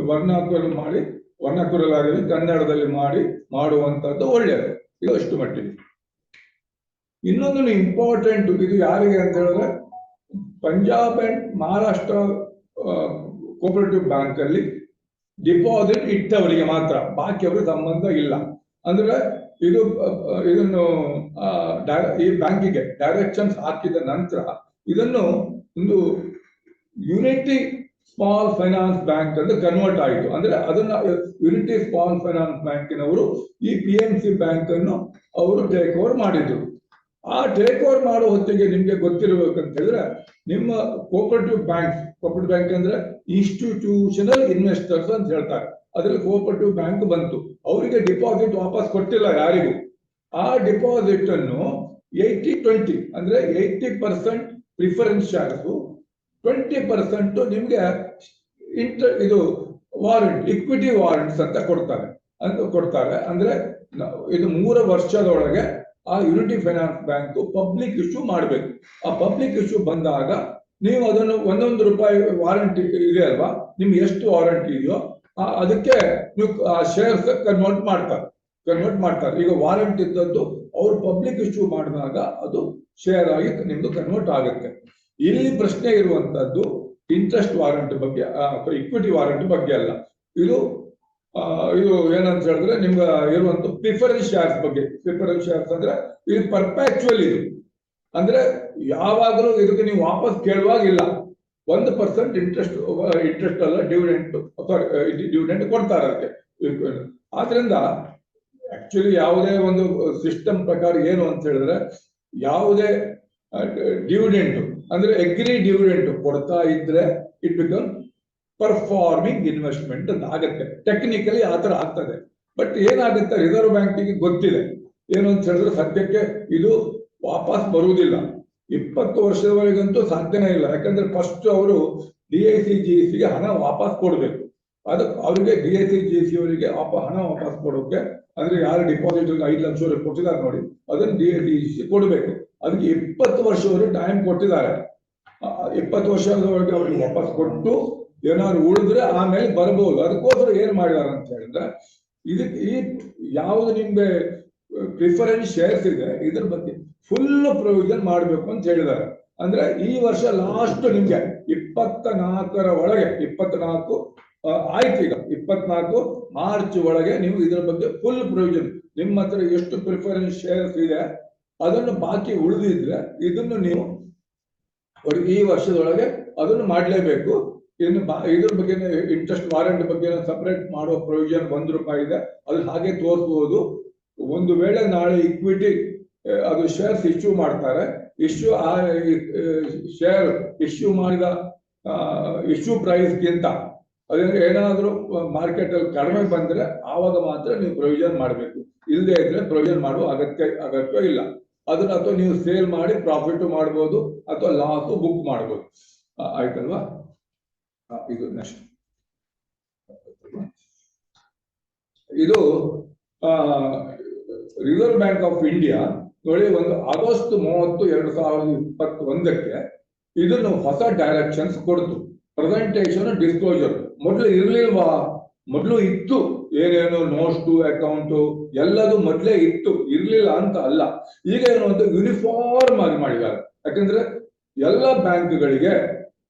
ವರ್ನಾಕ್ಯುಲರ್ ಆಗಿ ಕನ್ನಡದಲ್ಲಿ ಮಾಡುವಂತದ್ದು ಒಳ್ಳೆಯದು. ಇದು ಅಷ್ಟು ಮಟ್ಟಿಗೆ. ಇನ್ನೊಂದು ಇಂಪಾರ್ಟೆಂಟ್ ಇದು ಯಾರಿಗೆ ಅಂತ ಹೇಳಿದ್ರೆ Punjab and Maharashtra cooperative bank ಅಲ್ಲಿ ಡಿಪಾಸಿಟ್ ಇಟ್ಟವರಿಗೆ ಮಾತ್ರ, ಬಾಕಿಯವರಿಗೆ ಸಂಬಂಧ ಇಲ್ಲ. ಅಂದ್ರೆ ಇದನ್ನು ಈ ಬ್ಯಾಂಕಿಗೆ ಡೈರೆಕ್ಷನ್ಸ್ ಹಾಕಿದ ನಂತರ ಇದನ್ನು ಒಂದು ಯೂನಿಟಿ ಸ್ಮಾಲ್ ಫೈನಾನ್ಸ್ ಬ್ಯಾಂಕ್ ಅಂತ ಕನ್ವರ್ಟ್ ಆಯಿತು. ಅಂದ್ರೆ ಅದನ್ನ ಯೂನಿಟಿ ಸ್ಮಾಲ್ ಫೈನಾನ್ಸ್ ಬ್ಯಾಂಕಿನವರು ಈ PNC ಬ್ಯಾಂಕ್ ಅನ್ನು ಅವರು ಟೇಕ್ ಓವರ್ ಮಾಡಿದ್ರು. ಆ ಟೇಕ್ ಓವರ್ ಮಾಡೋ ಹೊತ್ತಿಗೆ ನಿಮ್ಗೆ ಗೊತ್ತಿರಬೇಕಂತ ಹೇಳಿದ್ರೆ ನಿಮ್ಮ ಕೋಆಪರೇಟಿವ್ ಬ್ಯಾಂಕ್ ಅಂದ್ರೆ ಇನ್ಸ್ಟಿಟ್ಯೂಷನಲ್ ಇನ್ವೆಸ್ಟರ್ಸ್ ಅಂತ ಹೇಳ್ತಾರೆ. ಅದ್ರಲ್ಲಿ ಕೋಆಪರೇಟಿವ್ ಬ್ಯಾಂಕ್ ಬಂತು. ಅವರಿಗೆ ಡಿಪಾಸಿಟ್ ವಾಪಸ್ ಕೊಟ್ಟಿಲ್ಲ ಯಾರಿಗೂ. ಆ ಡಿಪಾಸಿಟ್ ಅನ್ನು 80-20 ಅಂದ್ರೆ 80% ಪ್ರಿಫರೆನ್ಸ್ ಶೇರ್ಸ್, 20% ನಿಮ್ಗೆ ಇದು ವಾರಂಟ್ ಇಕ್ವಿಟಿ ವಾರಂಟ್ಸ್ ಅಂತ ಕೊಡ್ತಾರೆ. ಅಂದ್ರೆ ಇದು 3 ವರ್ಷದೊಳಗೆ ಆ unity finance bank public issue ಮಾಡಬೇಕು. ಆ ಪಬ್ಲಿಕ್ ಇಶ್ಯೂ ಬಂದಾಗ ನೀವು ಅದನ್ನು ₹1 ವಾರಂಟಿ ಇದೆ ಅಲ್ವಾ, ನಿಮ್ಗೆ ಎಷ್ಟು ವಾರಂಟಿ ಇದೆಯೋ ಅದಕ್ಕೆ ನೀವು ಆ ಶೇರ್ಸ್ ಕನ್ವರ್ಟ್ ಮಾಡ್ತಾರೆ. ಈಗ ವಾರಂಟ್ ಇದ್ದದ್ದು ಅವ್ರು ಪಬ್ಲಿಕ್ ಇಶ್ಯೂ ಮಾಡಿದಾಗ ಅದು ಶೇರ್ ಆಗಿ ನಿಮ್ದು ಕನ್ವರ್ಟ್ ಆಗುತ್ತೆ. ಇಲ್ಲಿ ಪ್ರಶ್ನೆ ಇರುವಂತದ್ದು ಇಂಟ್ರೆಸ್ಟ್ ವಾರಂಟ್ ಬಗ್ಗೆ ಅಥವಾ ಇಕ್ವಿಟಿ ವಾರಂಟ್ ಬಗ್ಗೆ ಅಲ್ಲ. ಇದು ಏನಂತ ಹೇಳಿದ್ರೆ ನಿಮ್ಗೆ ಇರುವಂತ ಪ್ರಿಫರೆನ್ಸ್ ಶೇರ್ಸ್ ಬಗ್ಗೆ. ಪ್ರಿಫರೆನ್ಸ್ ಶೇರ್ಸ್ ಅಂದ್ರೆ ಇದು ಪರ್ಪ್ಯಾಚುವಲ್. ಇದು ಅಂದ್ರೆ ಯಾವಾಗಲೂ ಇದಕ್ಕೆ ನೀವು ವಾಪಸ್ ಕೇಳುವಾಗಿಲ್ಲ. 1% ಇಂಟ್ರೆಸ್ಟ್ ಅಲ್ಲ ಡಿವಿಡೆಂಟ್ ಕೊಡ್ತಾರೆ ಅದಕ್ಕೆ. ಆದ್ರಿಂದ ಆಕ್ಚುಲಿ ಯಾವುದೇ ಒಂದು ಸಿಸ್ಟಮ್ ಪ್ರಕಾರ ಏನು ಅಂತ ಹೇಳಿದ್ರೆ ಯಾವುದೇ ಡಿವಿಡೆಂಟ್ ಅಂದ್ರೆ ಎಗ್ರಿ ಡಿವಿಡೆಂಟ್ ಕೊಡ್ತಾ ಇದ್ರೆ ಇಟ್ ಬಿಕಮ್ ಪರ್ಫಾರ್ಮಿಂಗ್ ಇನ್ವೆಸ್ಟ್ಮೆಂಟ್ ಅಂತ ಆಗತ್ತೆ. ಟೆಕ್ನಿಕಲಿ ಆತರ ಆಗ್ತದೆ. ಬಟ್ ಏನಾಗುತ್ತೆ, ರಿಸರ್ವ್ ಬ್ಯಾಂಕಿಗೆ ಗೊತ್ತಿದೆ ಏನು ಅಂತ ಹೇಳಿದ್ರೆ ಸದ್ಯಕ್ಕೆ ಇದು ವಾಪಸ್ ಬರುವುದಿಲ್ಲ. 20 ವರ್ಷದವರೆಗಂತೂ ಸಾಧ್ಯನೇ ಇಲ್ಲ. ಯಾಕಂದ್ರೆ ಫಸ್ಟ್ ಅವರು DICGC ಗೆ ಹಣ ವಾಪಸ್ ಕೊಡ್ಬೇಕು. ಅದಕ್ಕೆ ಅವರಿಗೆ DSC ಅವರಿಗೆ ಹಣ ವಾಪಸ್ ಕೊಡೋಕೆ, ಅಂದ್ರೆ ಯಾರು ಡಿಪಾಸಿಟ್ 5 ಲಕ್ಷ ಕೊಟ್ಟಿದ್ದಾರೆ ನೋಡಿ, ಅದನ್ನು DSC ಕೊಡಬೇಕು. ಅದಕ್ಕೆ 20 ವರ್ಷವರೆಗೆ ಟೈಮ್ ಕೊಟ್ಟಿದ್ದಾರೆ. 20 ವರ್ಷದವರೆಗೆ ಅವ್ರಿಗೆ ವಾಪಸ್ ಕೊಟ್ಟು ಏನಾದ್ರು ಉಳಿದ್ರೆ ಆಮೇಲೆ ಬರ್ಬೋದು. ಅದಕ್ಕೋಸ್ಕರ ಏನ್ ಮಾಡಿದಾರೆ ಅಂತ ಹೇಳಿದ್ರೆ, ಇದಕ್ಕೆ ಈ ಯಾವ್ದು ನಿಮ್ಗೆ ಪ್ರಿಫರೆನ್ಸ್ ಶೇರ್ಸ್ ಇದೆ ಇದ್ರ ಬಗ್ಗೆ ಫುಲ್ ಪ್ರೊವಿಷನ್ ಮಾಡ್ಬೇಕು ಅಂತ ಹೇಳಿದ್ದಾರೆ. ಅಂದ್ರೆ ಈ ವರ್ಷ ಲಾಸ್ಟ್ ನಿಮ್ಗೆ 24ರ ಒಳಗೆ, 24 ಆಯ್ತು, ಈಗ 24 ಮಾರ್ಚ್ ಒಳಗೆ ನೀವು ಇದ್ರ ಬಗ್ಗೆ ಫುಲ್ ಪ್ರೊವಿಷನ್, ನಿಮ್ಮ ಹತ್ರ ಎಷ್ಟು ಪ್ರಿಫರೆನ್ಸ್ ಶೇರ್ಸ್ ಇದೆ ಅದನ್ನು ಬಾಕಿ ಉಳಿದಿದ್ರೆ ಇದನ್ನು ನೀವು ಈ ವರ್ಷದೊಳಗೆ ಅದನ್ನು ಮಾಡಲೇಬೇಕು. ಇನ್ನು ಇದ್ರ ಬಗ್ಗೆ ಇಂಟ್ರೆಸ್ಟ್ ವಾರೆಂಟ್ ಬಗ್ಗೆ ಸಪರೇಟ್ ಮಾಡೋ ಪ್ರೊವಿಷನ್ ₹1 ಇದೆ, ಅದು ಹಾಗೆ ತೋರಿಸಬಹುದು. ಒಂದು ವೇಳೆ ನಾಳೆ ಇಕ್ವಿಟಿ ಅದು ಶೇರ್ಸ್ ಇಶ್ಯೂ ಮಾಡ್ತಾರೆ, ಶೇರ್ ಇಶ್ಯೂ ಮಾಡಿದ ಇಶ್ಯೂ ಪ್ರೈಸ್ಗಿಂತ ಅದೇಂದ್ರೆ ಏನಾದ್ರೂ ಮಾರ್ಕೆಟ್ ಅಲ್ಲಿ ಕಡಿಮೆ ಬಂದ್ರೆ ಆವಾಗ ಮಾತ್ರ ನೀವು ಪ್ರೊವಿಷನ್ ಮಾಡಬೇಕು. ಇಲ್ಲದೆ ಇದ್ರೆ ಪ್ರೊವಿಷನ್ ಮಾಡುವ ಅಗತ್ಯ ಇಲ್ಲ. ಅದನ್ನ ಅಥವಾ ನೀವು ಸೇಲ್ ಮಾಡಿ ಪ್ರಾಫಿಟ್ ಮಾಡ್ಬೋದು ಅಥವಾ ಲಾಸ್ ಬುಕ್ ಮಾಡ್ಬೋದು. ಆಯ್ತಲ್ವಾ? ಇದು ನೆಕ್ಸ್ಟ್, ಇದು ರಿಸರ್ವ್ ಬ್ಯಾಂಕ್ ಆಫ್ ಇಂಡಿಯಾ ನೋಡಿ, ಒಂದು ಆಗಸ್ಟ್ 30, 2021ಕ್ಕೆ ಇದನ್ನು ಹೊಸ ಡೈರೆಕ್ಷನ್ಸ್ ಕೊಡ್ತು. ಪ್ರೆಸೆಂಟೇಷನ್, ಡಿಸ್ಕ್ಲೋಜರ್ ಮೊದಲು ಇರ್ಲಿಲ್ವಾ? ಮೊದಲು ಇತ್ತು, ಏನೇನು ನೋಟ್ಸ್ ಟು ಅಕೌಂಟ್ ಎಲ್ಲದು ಮೊದಲೇ ಇತ್ತು, ಇರ್ಲಿಲ್ಲ ಅಂತ ಅಲ್ಲ. ಈಗ ಏನು ಅಂತ ಯೂನಿಫಾರ್ಮ್ ಆಗಿ ಮಾಡಿದ್ದಾರೆ. ಯಾಕಂದ್ರೆ ಎಲ್ಲ ಬ್ಯಾಂಕ್ಗಳಿಗೆ,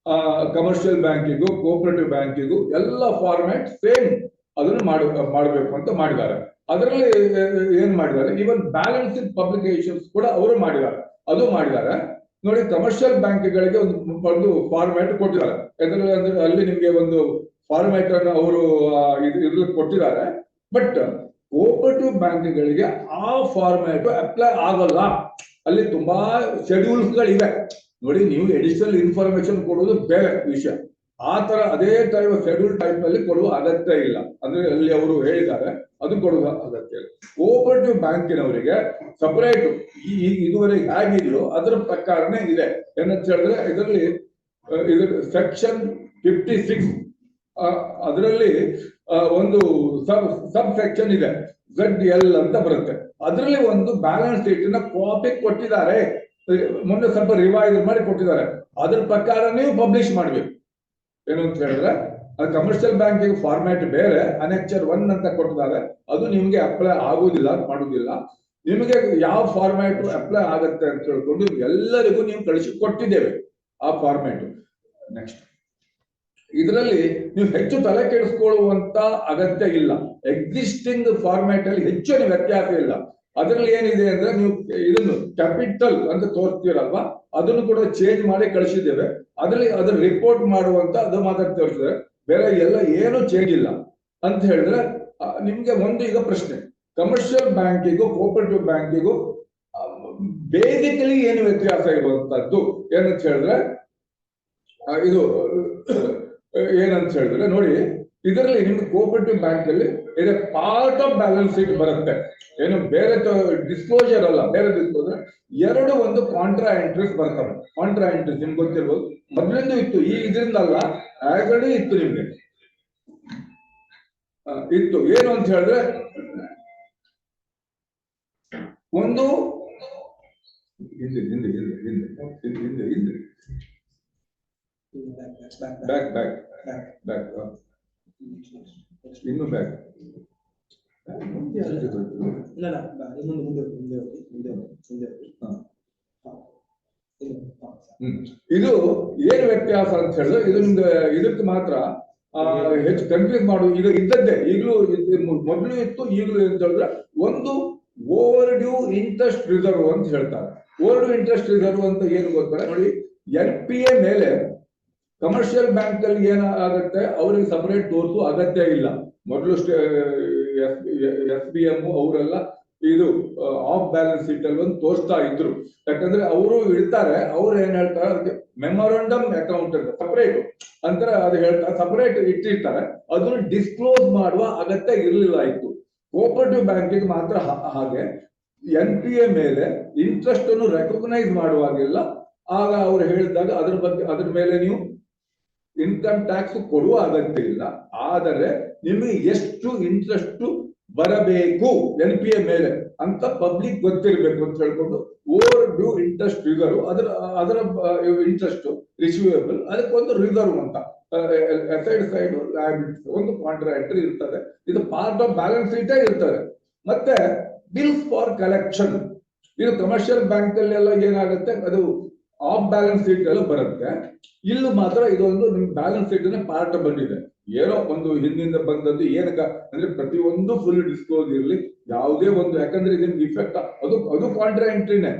ಕಮರ್ಷಿಯಲ್ ಬ್ಯಾಂಕಿಗೂ ಕೋಆಪರೇಟಿವ್ ಬ್ಯಾಂಕಿಗೂ ಎಲ್ಲ ಫಾರ್ಮ್ಯಾಟ್ ಸೇಮ್ ಅದನ್ನು ಮಾಡಬೇಕು ಅಂತ ಮಾಡಿದ್ದಾರೆ. ಅದರಲ್ಲಿ ಏನ್ ಮಾಡಿದ್ದಾರೆ, ಈವನ್ ಬ್ಯಾಲೆನ್ಸ್ ಪಬ್ಲಿಕೇಶನ್ಸ್ ಕೂಡ ಅವರು ಮಾಡಿದ್ದಾರೆ, ಅದು ಮಾಡಿದ್ದಾರೆ ನೋಡಿ. ಕಮರ್ಷಿಯಲ್ ಬ್ಯಾಂಕ್ಗಳಿಗೆ ಒಂದು ಫಾರ್ಮ್ಯಾಟ್ ಕೊಟ್ಟಿದ್ದಾರೆ. ಯಾಕಂದ್ರೆ ಅಲ್ಲಿ ನಿಮ್ಗೆ ಒಂದು ಫಾರ್ಮ್ಯಾಟ್ ಅನ್ನು ಅವರು ಇದ್ರಲ್ಲಿ ಕೊಟ್ಟಿದ್ದಾರೆ. ಬಟ್ ಕೋಆಪರೇಟಿವ್ ಬ್ಯಾಂಕ್ಗಳಿಗೆ ಆ ಫಾರ್ಮ್ಯಾಟ್ ಅಪ್ಲೈ ಆಗಲ್ಲ. ಅಲ್ಲಿ ತುಂಬಾ ಶೆಡ್ಯೂಲ್ಸ್ ಗಳಿವೆ ನೋಡಿ. ನೀವು ಎಡಿಷನಲ್ ಇನ್ಫಾರ್ಮೇಶನ್ ಕೊಡುವುದು ಬೇರೆ ವಿಷಯ, ಆ ತರ ಅದೇ ಟೈಪ್ ಶೆಡ್ಯೂಲ್ ಟೈಪ್ ಅಲ್ಲಿ ಕೊಡುವ ಅಗತ್ಯ ಇಲ್ಲ. ಅಂದ್ರೆ ಅಲ್ಲಿ ಅವರು ಹೇಳಿದ್ದಾರೆ, ಅದು ಕೊಡುವ ಅಗತ್ಯ ಇಲ್ಲ. ಕೋಆಪರೇಟಿವ್ ಬ್ಯಾಂಕಿನವರಿಗೆ ಸಪರೇಟ್ ಇದುವರೆಗೆ ಹೇಗಿದೆಯೋ ಅದರ ಪ್ರಕಾರನೇ ಇದೆ. ಏನಂತ ಹೇಳಿದ್ರೆ ಇದರಲ್ಲಿ ಸೆಕ್ಷನ್ 56 ಅದರಲ್ಲಿ ಒಂದು ಸಬ್ ಸೆಕ್ಷನ್ ಇದೆ, ZL ಅಂತ ಬರುತ್ತೆ. ಅದರಲ್ಲಿ ಒಂದು ಬ್ಯಾಲೆನ್ಸ್ ಶೀಟ್ ನ ಕಾಪಿ ಕೊಟ್ಟಿದ್ದಾರೆ, ಮೊನ್ನೆ ಸ್ವಲ್ಪ ರಿವೈಸ್ ಮಾಡಿ ಕೊಟ್ಟಿದ್ದಾರೆ. ಅದ್ರ ಪ್ರಕಾರ ನೀವು ಪಬ್ಲಿಷ್ ಮಾಡ್ಬೇಕು. ಏನು ಅಂತ ಹೇಳಿದ್ರೆ, ಕಮರ್ಷಿಯಲ್ ಬ್ಯಾಂಕಿಂಗ್ ಫಾರ್ಮ್ಯಾಟ್ ಬೇರೆ, ಅನೆಕ್ಚರ್ 1 ಅಂತ ಕೊಟ್ಟಿದ್ದಾರೆ, ಅದು ನಿಮ್ಗೆ ಅಪ್ಲೈ ಆಗುದಿಲ್ಲ, ಮಾಡುದಿಲ್ಲ. ನಿಮಗೆ ಯಾವ ಫಾರ್ಮ್ಯಾಟ್ ಅಪ್ಲೈ ಆಗತ್ತೆ ಅಂತ ಹೇಳ್ಕೊಂಡು ಎಲ್ಲರಿಗೂ ನೀವು ಕಳಿಸಿ ಕೊಟ್ಟಿದ್ದೇವೆ ಆ ಫಾರ್ಮ್ಯಾಟ್. ನೆಕ್ಸ್ಟ್, ಇದರಲ್ಲಿ ನೀವು ಹೆಚ್ಚು ತಲೆ ಕೆಡಿಸ್ಕೊಳ್ಳುವಂತ ಅಗತ್ಯ ಇಲ್ಲ. ಎಕ್ಸಿಸ್ಟಿಂಗ್ ಫಾರ್ಮ್ಯಾಟ್ ಅಲ್ಲಿ ಹೆಚ್ಚಿನ ವ್ಯತ್ಯಾಸ ಇಲ್ಲ. ಅದರಲ್ಲಿ ಏನಿದೆ ಅಂದ್ರೆ, ನೀವು ಇದನ್ನು ಕ್ಯಾಪಿಟಲ್ ಅಂತ ತೋರಿಸ್ತೀರಲ್ವಾ, ಅದನ್ನು ಕೂಡ ಚೇಂಜ್ ಮಾಡಿ ಕಳಿಸಿದ್ದೇವೆ. ಅದರಲ್ಲಿ ಅದನ್ನ ರಿಪೋರ್ಟ್ ಮಾಡುವಂತ ಅದು ಮಾತ್ರ ತೋರಿಸಿದ್ರೆ, ಬೇರೆ ಎಲ್ಲ ಏನು ಚೇಂಜ್ ಇಲ್ಲ ಅಂತ ಹೇಳಿದ್ರೆ, ನಿಮ್ಗೆ ಒಂದು ಈಗ ಪ್ರಶ್ನೆ, ಕಮರ್ಷಿಯಲ್ ಬ್ಯಾಂಕಿಗೂ ಕೋಆಪರೇಟಿವ್ ಬ್ಯಾಂಕಿಗೂ ಬೇಸಿಕಲಿ ಏನು ವ್ಯತ್ಯಾಸ ಇರುವಂತದ್ದು ಏನಂತ ಹೇಳಿದ್ರೆ, ಇದು ಏನಂತ ಹೇಳಿದ್ರೆ ನೋಡಿ, ಇದರಲ್ಲಿ ನಿಮ್ಗೆ ಕೋಆಪರೇಟಿವ್ ಬ್ಯಾಂಕ್ ಅಲ್ಲಿ ಇದೆ ಪಾರ್ಟ್ ಆಫ್ ಬ್ಯಾಲೆನ್ಸ್ ಶೀಟ್ ಬರುತ್ತೆ. ಏನು ಬೇರೆ ಡಿಸ್ಕ್ಲೋಜರ್ ಅಲ್ಲ, ಬೇರೆ ಡಿಸ್ಕ್ಲೋಜರ್. ಎರಡು ಒಂದು ಕಾಂಟ್ರಾ ಎಂಟ್ರೀಸ್ ಬರ್ತವೆ. ಕಾಂಟ್ರಾ ಎಂಟ್ರೀಸ್ ನಿಮ್ಗೆ ಗೊತ್ತಿರ್ಬೋದು, ಮೊದಲಿಂದ ಇತ್ತು, ಈ ಇದರಿಂದ ಅಲ್ಲ, ಆಲ್ರೆಡಿ ಇತ್ತು ನಿಮ್ಗೆ ಇತ್ತು. ಏನು ಅಂತ ಹೇಳಿದ್ರೆ, ಒಂದು ಹಿಂದೆ ಹಿಂದೆ ಹಿಂದೆ ಹಿಂದೆ ಹಿಂದೆ ಹಿಂದೆ ಬ್ಯಾಕ್ ಬ್ಯಾಕ್ ಬ್ಯಾಕ್ ಇನ್ನು ಬ್ಯಾಕ್ ಇದು ಏನು ವ್ಯತ್ಯಾಸ ಅಂತ ಹೇಳಿದ್ರೆ, ಇದು ನಿಮ್ಗೆ ಇದಕ್ಕೆ ಮಾತ್ರ ಹೆಚ್ಚು ಕನ್ಫ್ಯೂಸ್ ಮಾಡುದು. ಇದು ಇದ್ದದ್ದೇ, ಈಗಲೂ ಮೊದಲು ಇತ್ತು, ಈಗಲೂ ಅಂತ ಹೇಳಿದ್ರೆ, ಒಂದು ಓವರ್ ಡ್ಯೂ ಇಂಟ್ರೆಸ್ಟ್ ರಿಸರ್ವ್ ಅಂತ ಹೇಳ್ತಾರೆ. ಓವರ್ ಡ್ಯೂ ಇಂಟ್ರೆಸ್ಟ್ ರಿಸರ್ವ್ ಅಂತ ಏನು ಗೊತ್ತಾರೆ ನೋಡಿ, NPA ಮೇಲೆ ಕಮರ್ಷಿಯಲ್ ಬ್ಯಾಂಕ್ ಅಲ್ಲಿ ಏನಾಗುತ್ತೆ, ಅವರಿಗೆ ಸಪರೇಟ್ ತೋರಿಸುವ ಅಗತ್ಯ ಇಲ್ಲ. ಮೊದಲು SBM ಅವರೆಲ್ಲ ಇದು ಆಫ್ ಬ್ಯಾಲೆನ್ಸ್ ಶೀಟ್ ಅಲ್ಲಿ ಒಂದು ತೋರಿಸ್ತಾ ಇದ್ರು. ಯಾಕಂದ್ರೆ ಅವರು ಇಡ್ತಾರೆ, ಅವ್ರು ಏನ್ ಹೇಳ್ತಾರೆ, ಅದಕ್ಕೆ ಮೆಮೊರಂಡಮ್ ಅಕೌಂಟ್ ಅಂತ ಸಪರೇಟ್ ಅಂತ ಅದು ಹೇಳ್ತಾರೆ, ಸಪರೇಟ್ ಇಟ್ಟಿರ್ತಾರೆ. ಅದನ್ನು ಡಿಸ್ಕ್ಲೋಸ್ ಮಾಡುವ ಅಗತ್ಯ ಇರಲಿಲ್ಲ ಇತ್ತು. ಕೋಆಪರೇಟಿವ್ ಬ್ಯಾಂಕಿಗೆ ಮಾತ್ರ ಹಾಗೆ NPA ಮೇಲೆ ಇಂಟ್ರೆಸ್ಟ್ ಅನ್ನು ರೆಕಗ್ನೈಸ್ ಮಾಡುವಾಗಿಲ್ಲ. ಆಗ ಅವ್ರು ಹೇಳಿದಾಗ ಅದ್ರ ಬಗ್ಗೆ ಅದ್ರ ಮೇಲೆ ನೀವು ಇನ್ಕಮ್ ಟ್ಯಾಕ್ಸ್ ಕೊಡುವ ಅಗತ್ಯ ಇಲ್ಲ. ಆದರೆ ನಿಮಗೆ ಎಷ್ಟು ಇಂಟ್ರೆಸ್ಟ್ ಬರಬೇಕು NPA ಮೇಲೆ ಅಂತ ಪಬ್ಲಿಕ್ ಗೊತ್ತಿರಬೇಕು ಅಂತ ಹೇಳ್ಕೊಂಡು ಓವರ್ ಡ್ಯೂ ಇಂಟ್ರೆಸ್ಟ್ ರಿಸರ್ವ್, ಅದರ ಇಂಟ್ರೆಸ್ಟ್ ರಿಸೀವೇಬಲ್, ಅದಕ್ಕೊಂದು ರಿಸರ್ವ್ ಅಂತ ಅಸೈಡ್ ಸೈಡ್ ಲಯಬಿಲಿಟಿ ಒಂದು ಕಾಂಟ್ರಾಕ್ಟರ್ ಇರ್ತದೆ. ಇದು ಪಾರ್ಟ್ ಆಫ್ ಬ್ಯಾಲೆನ್ಸ್ ಶೀಟೇ ಇರ್ತದೆ. ಮತ್ತೆ ಬಿಲ್ಸ್ ಫಾರ್ ಕಲೆಕ್ಷನ್, ಇದು ಕಮರ್ಷಿಯಲ್ ಬ್ಯಾಂಕ್ ಅಲ್ಲಿ ಎಲ್ಲ ಏನಾಗುತ್ತೆ, ಅದು ಆಫ್ ಬ್ಯಾಲೆನ್ಸ್ ಶೀಟ್ ಎಲ್ಲ ಬರುತ್ತೆ. ಇಲ್ಲೂ ಮಾತ್ರ ಇದೊಂದು ನಿಮ್ ಬ್ಯಾಲೆನ್ಸ್ ಶೀಟ್ ಪಾರ್ಟ್ ಬಂದಿದೆ. ಏನೋ ಒಂದು ಹಿಂದಿಂದ ಬಂದದ್ದು ಏನಕ್ಕ ಅಂದ್ರೆ ಪ್ರತಿಯೊಂದು ಫುಲ್ ಡಿಸ್ಕ್ಲೋಸ್ ಇರಲಿ, ಯಾವುದೇ ಒಂದು, ಯಾಕಂದ್ರೆ ನಿಮ್ಗೆ ಇಫೆಕ್ಟ್ ಅದು ಕಾಂಟ್ರಾ ಎಂಟ್ರಿನೇ,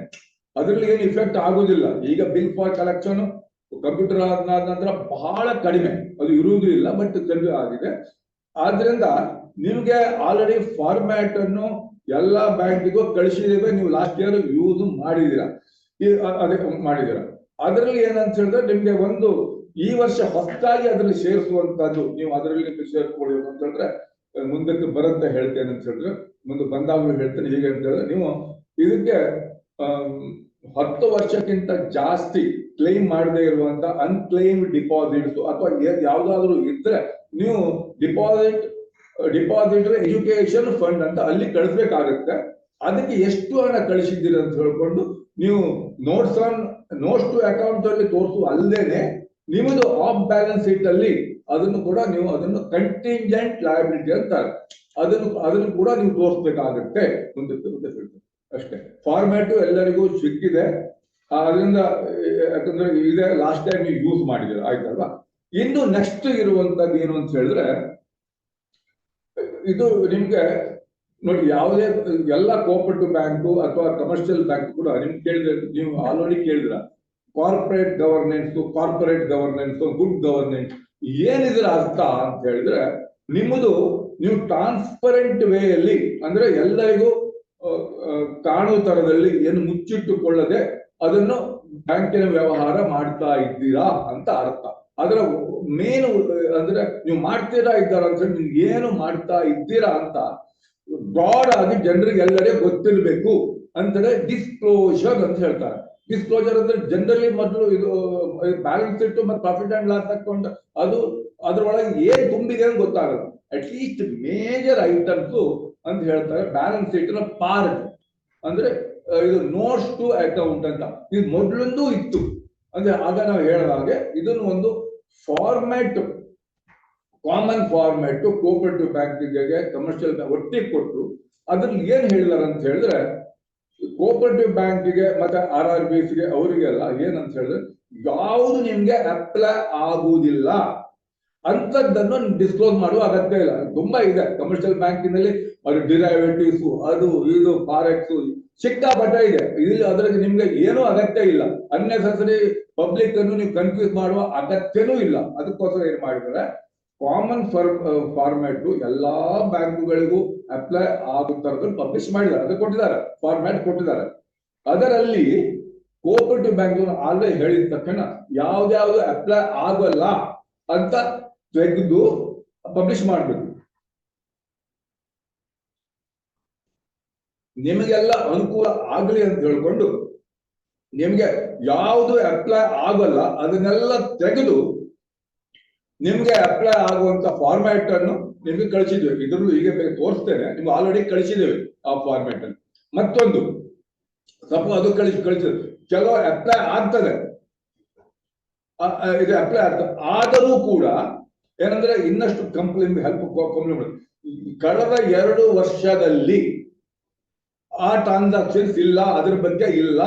ಅದ್ರಲ್ಲಿ ಏನು ಇಫೆಕ್ಟ್ ಆಗುದಿಲ್ಲ. ಈಗ ಬಿಲ್ ಫಾರ್ ಕಲೆಕ್ಷನ್ ಕಂಪ್ಯೂಟರ್ ಆದ ನಂತರ ಬಹಳ ಕಡಿಮೆ, ಅದು ಇರುವುದೂ ಇಲ್ಲ, ಬಟ್ ಕಡಿಮೆ ಆಗಿದೆ. ಆದ್ರಿಂದ ನಿಮ್ಗೆ ಆಲ್ರೆಡಿ ಫಾರ್ಮ್ಯಾಟ್ ಅನ್ನು ಎಲ್ಲಾ ಬ್ಯಾಂಕಿಗೂ ಕಳಿಸಿದ್ದೇವೆ. ನೀವು ಲಾಸ್ಟ್ ಇಯರ್ ಯೂಸ್ ಮಾಡಿದೀರಾ, ಅದೇ ಮಾಡಿದೀರಾ. ಅದರಲ್ಲಿ ಏನಂತ ಹೇಳಿದ್ರೆ ನಿಮ್ಗೆ ಒಂದು ಈ ವರ್ಷ ಹೊಸದಾಗಿ ಅದರಲ್ಲಿ ಸೇರಿಸುವಂತದ್ದು, ನೀವು ಅದರಲ್ಲಿ ಸೇರ್ಕೊಳ್ಳಿ ಅಂತ ಹೇಳಿದ್ರೆ ಮುಂದಕ್ಕೆ ಬರಂತ ಹೇಳ್ತೇನೆ ಅಂತ ಹೇಳಿದ್ರೆ, ಮುಂದೆ ಬಂದಾಗಲೂ ಹೇಳ್ತೇನೆ. ಹೀಗೆ ಅಂತ ಹೇಳಿದ್ರೆ ನೀವು ಇದಕ್ಕೆ 10 ವರ್ಷಕ್ಕಿಂತ ಜಾಸ್ತಿ ಕ್ಲೈಮ್ ಮಾಡದೇ ಇರುವಂತ ಅನ್ಕ್ಲೈಮ್ ಡಿಪಾಸಿಟ್ಸ್ ಅಥವಾ ಯಾವ್ದಾದ್ರು ಇದ್ರೆ ನೀವು ಡಿಪಾಸಿಟರ್ ಎಜುಕೇಶನ್ ಫಂಡ್ ಅಂತ ಅಲ್ಲಿ ಕಳಿಸ್ಬೇಕಾಗುತ್ತೆ. ಅದಕ್ಕೆ ಎಷ್ಟು ಹಣ ಕಳಿಸಿದ್ದೀರಿ ಅಂತ ಹೇಳ್ಕೊಂಡು ನೀವು ನೋಟ್ಸ್ ಟು ಅಕೌಂಟ್ ಅಲ್ಲಿ ತೋರಿಸುವ ಅಲ್ಲದೇನೆ ನಿಮ್ಮದು ಆಫ್ ಬ್ಯಾಲೆನ್ಸ್ ಶೀಟ್ ಅಲ್ಲಿ ಅದನ್ನು ಕೂಡ ನೀವು ಅದನ್ನು ಕಂಟಿಂಜೆಂಟ್ ಲಯಬಿಲಿಟಿ ಅಂತಾರೆ, ಅದನ್ನು ಕೂಡ ನೀವು ತೋರಿಸ್ಬೇಕಾಗುತ್ತೆ ಮುಂದಕ್ಕೆ ಅಷ್ಟೇ. ಫಾರ್ಮ್ಯಾಟು ಎಲ್ಲರಿಗೂ ಸಿಕ್ಕಿದೆ, ಅದರಿಂದ ಯಾಕಂದ್ರೆ ಇದೆ ಲಾಸ್ಟ್ ಟೈಮ್ ನೀವು ಯೂಸ್ ಮಾಡಿದ್ದೀರ, ಆಯ್ತಲ್ವಾ. ಇನ್ನು ನೆಕ್ಸ್ಟ್ ಇರುವಂತದ್ದು ಏನು ಅಂತ ಹೇಳಿದ್ರೆ, ಇದು ನಿಮ್ಗೆ ನೋಡಿ, ಯಾವುದೇ ಎಲ್ಲ ಕೋಆಪರೇಟಿವ್ ಬ್ಯಾಂಕು ಅಥವಾ ಕಮರ್ಷಿಯಲ್ ಬ್ಯಾಂಕ್ ಕೂಡ ನಿಮ್ಗೆ ಕೇಳಿದ್ರೆ, ನೀವು ಆಲ್ರೆಡಿ ಕೇಳಿದ್ರ ಕಾರ್ಪೊರೇಟ್ ಗವರ್ನೆನ್ಸ್, ಗುಡ್ ಗವರ್ನೆನ್ಸ್ ಏನಿದ್ರ ಅರ್ಥ ಅಂತ ಹೇಳಿದ್ರೆ, ನೀವು ಟ್ರಾನ್ಸ್ಪರೆಂಟ್ ವೇ ಅಲ್ಲಿ, ಅಂದ್ರೆ ಎಲ್ಲರಿಗೂ ಕಾಣುವ ತರದಲ್ಲಿ ಏನು ಮುಚ್ಚಿಟ್ಟುಕೊಳ್ಳದೆ ಅದನ್ನು ಬ್ಯಾಂಕಿನ ವ್ಯವಹಾರ ಮಾಡ್ತಾ ಇದ್ದೀರಾ ಅಂತ ಅರ್ಥ. ಅದರ ಮೇನ್ ಅಂದ್ರೆ ನೀವು ಮಾಡ್ತೀರಾ ಇದ್ದಾರ ಅಂತ ಹೇಳಿ, ನೀವು ಏನು ಮಾಡ್ತಾ ಇದ್ದೀರಾ ಅಂತ ಬ್ರಾಡ್ ಆಗಿ ಜನರಿಗೆ ಎಲ್ಲರಿಗೂ ಗೊತ್ತಿರಬೇಕು ಅಂತೇಳಿ ಡಿಸ್ಕ್ಲೋಜರ್ ಅಂತ ಹೇಳ್ತಾರೆ. ಡಿಸ್ಕ್ಲೋಜರ್ ಅಂದ್ರೆ ಜನರಲಿ ಮೊದಲು ಇದು ಬ್ಯಾಲೆನ್ಸ್ ಶೀಟ್ ಮತ್ತು ಪ್ರಾಫಿಟ್ ಅಂಡ್ ಲಾಸ್ ಅಕೌಂಟ್ ಅದು ಅದ್ರೊಳಗೆ ಏನ್ ತುಂಬಿದೆ ಅಂತ ಗೊತ್ತಾಗಲ್ಲ. ಅಟ್ ಲೀಸ್ಟ್ ಮೇಜರ್ ಐಟಮ್ಸ್ ಅಂತ ಹೇಳ್ತಾರೆ. ಬ್ಯಾಲೆನ್ಸ್ ಶೀಟ್ ನ ಪಾರ್ಟ್ ಅಂದ್ರೆ ಇದು ನೋಟ್ಸ್ ಟು ಅಕೌಂಟ್ ಅಂತ ಇದು ಮೊದಲಿಂದೂ ಇತ್ತು. ಅಂದ್ರೆ ಆಗ ನಾವು ಹೇಳಿದ ಹಾಗೆ ಇದನ್ನು ಒಂದು ಫಾರ್ಮ್ಯಾಟ್, ಕಾಮನ್ ಫಾರ್ಮ್ಯಾಟ್ ಕೋಆಪರೇಟಿವ್ ಬ್ಯಾಂಕಿಗೆ ಕಮರ್ಷಿಯಲ್ ಬ್ಯಾಂಕ್ ಒಟ್ಟಿಗೆ ಕೊಟ್ಟು ಅದ್ರಲ್ಲಿ ಏನ್ ಹೇಳಿದಾರೆ ಅಂತ ಹೇಳಿದ್ರೆ, ಕೋಆಪರೇಟಿವ್ ಬ್ಯಾಂಕಿಗೆ ಮತ್ತೆ RRBSಗೆ ಅವರಿಗೆಲ್ಲ ಏನಂತ ಹೇಳಿದ್ರೆ, ಯಾವುದು ನಿಮ್ಗೆ ಅಪ್ಲೈ ಆಗುವುದಿಲ್ಲ ಅಂತದ್ದನ್ನು ಡಿಸ್ಕ್ಲೋಸ್ ಮಾಡುವ ಅಗತ್ಯ ಇಲ್ಲ. ತುಂಬಾ ಇದೆ ಕಮರ್ಷಿಯಲ್ ಬ್ಯಾಂಕಿನಲ್ಲಿ, ಅದು ಡಿರೈವೇಟಿವ್ಸ್, ಅದು ಇದು ಫಾರೆಕ್ಸ್ ಸಿಕ್ಕಾಪಟ್ಟೆ ಇದೆ. ಇಲ್ಲಿ ಅದ್ರಲ್ಲಿ ನಿಮ್ಗೆ ಏನೂ ಅಗತ್ಯ ಇಲ್ಲ. ಅನ್ನೆಸೆಸರಿ ಪಬ್ಲಿಕ್ ಅನ್ನು ನೀವು ಕನ್ಫ್ಯೂಸ್ ಮಾಡುವ ಅಗತ್ಯನೂ ಇಲ್ಲ. ಅದಕ್ಕೋಸ್ಕರ ಏನ್ ಮಾಡಿದ್ದಾರೆ, ಕಾಮನ್ ಫಾರ್ಮ್ಯಾಟ್ ಎಲ್ಲಾ ಬ್ಯಾಂಕುಗಳಿಗೂ ಅಪ್ಲೈ ಆಗೋ ತರದಲ್ಲಿ ಪಬ್ಲಿಷ್ ಮಾಡಿದ್ದಾರೆ, ಅದು ಕೊಟ್ಟಿದ್ದಾರೆ, ಫಾರ್ಮ್ಯಾಟ್ ಕೊಟ್ಟಿದ್ದಾರೆ. ಅದರಲ್ಲಿ ಕೋಆಪರೇಟಿವ್ ಬ್ಯಾಂಕ್ ಆಲ್ರೆಡಿ ಹೇಳಿದ ತಕ್ಷಣ ಯಾವ್ದಾವ್ದು ಅಪ್ಲೈ ಆಗಲ್ಲ ಅಂತ ತೆಗೆದು ಪಬ್ಲಿಷ್ ಮಾಡಬೇಕು. ನಿಮಗೆಲ್ಲ ಅನುಕೂಲ ಆಗಲಿ ಅಂತ ಹೇಳ್ಕೊಂಡು ನಿಮ್ಗೆ ಯಾವುದು ಅಪ್ಲೈ ಆಗಲ್ಲ ಅದನ್ನೆಲ್ಲ ತೆಗೆದು ನಿಮ್ಗೆ ಅಪ್ಲೈ ಆಗುವಂತ ಫಾರ್ಮ್ಯಾಟ್ ಅನ್ನು ನಿಮ್ಗೆ ಕಳಿಸಿದ್ದೇವೆ. ಇದ್ರಲ್ಲೂ ಈಗ ತೋರಿಸ್ತೇನೆ, ನಿಮ್ಗೆ ಆಲ್ರೆಡಿ ಕಳಿಸಿದ್ದೇವೆ ಆ ಫಾರ್ಮ್ಯಾಟ್ ಅನ್ನು. ಮತ್ತೊಂದು ಸ್ವಲ್ಪ ಅದು ಕಳಿಸಿದ್ರು, ಕೆಲವು ಅಪ್ಲೈ ಆಗ್ತದೆ, ಇದು ಅಪ್ಲೈ ಆಗ್ತದೆ, ಆದರೂ ಕೂಡ ಏನಂದ್ರೆ ಇನ್ನಷ್ಟು ಕಂಪ್ಲೇಂಟ್ ಹೆಲ್ಪ್ ಕಂಪ್ಲೇಂಟ್ ಕಳೆದ 2 ವರ್ಷದಲ್ಲಿ ಆ ಟ್ರಾನ್ಸಾಕ್ಷನ್ಸ್ ಇಲ್ಲ, ಅದ್ರ ಬಗ್ಗೆ ಇಲ್ಲ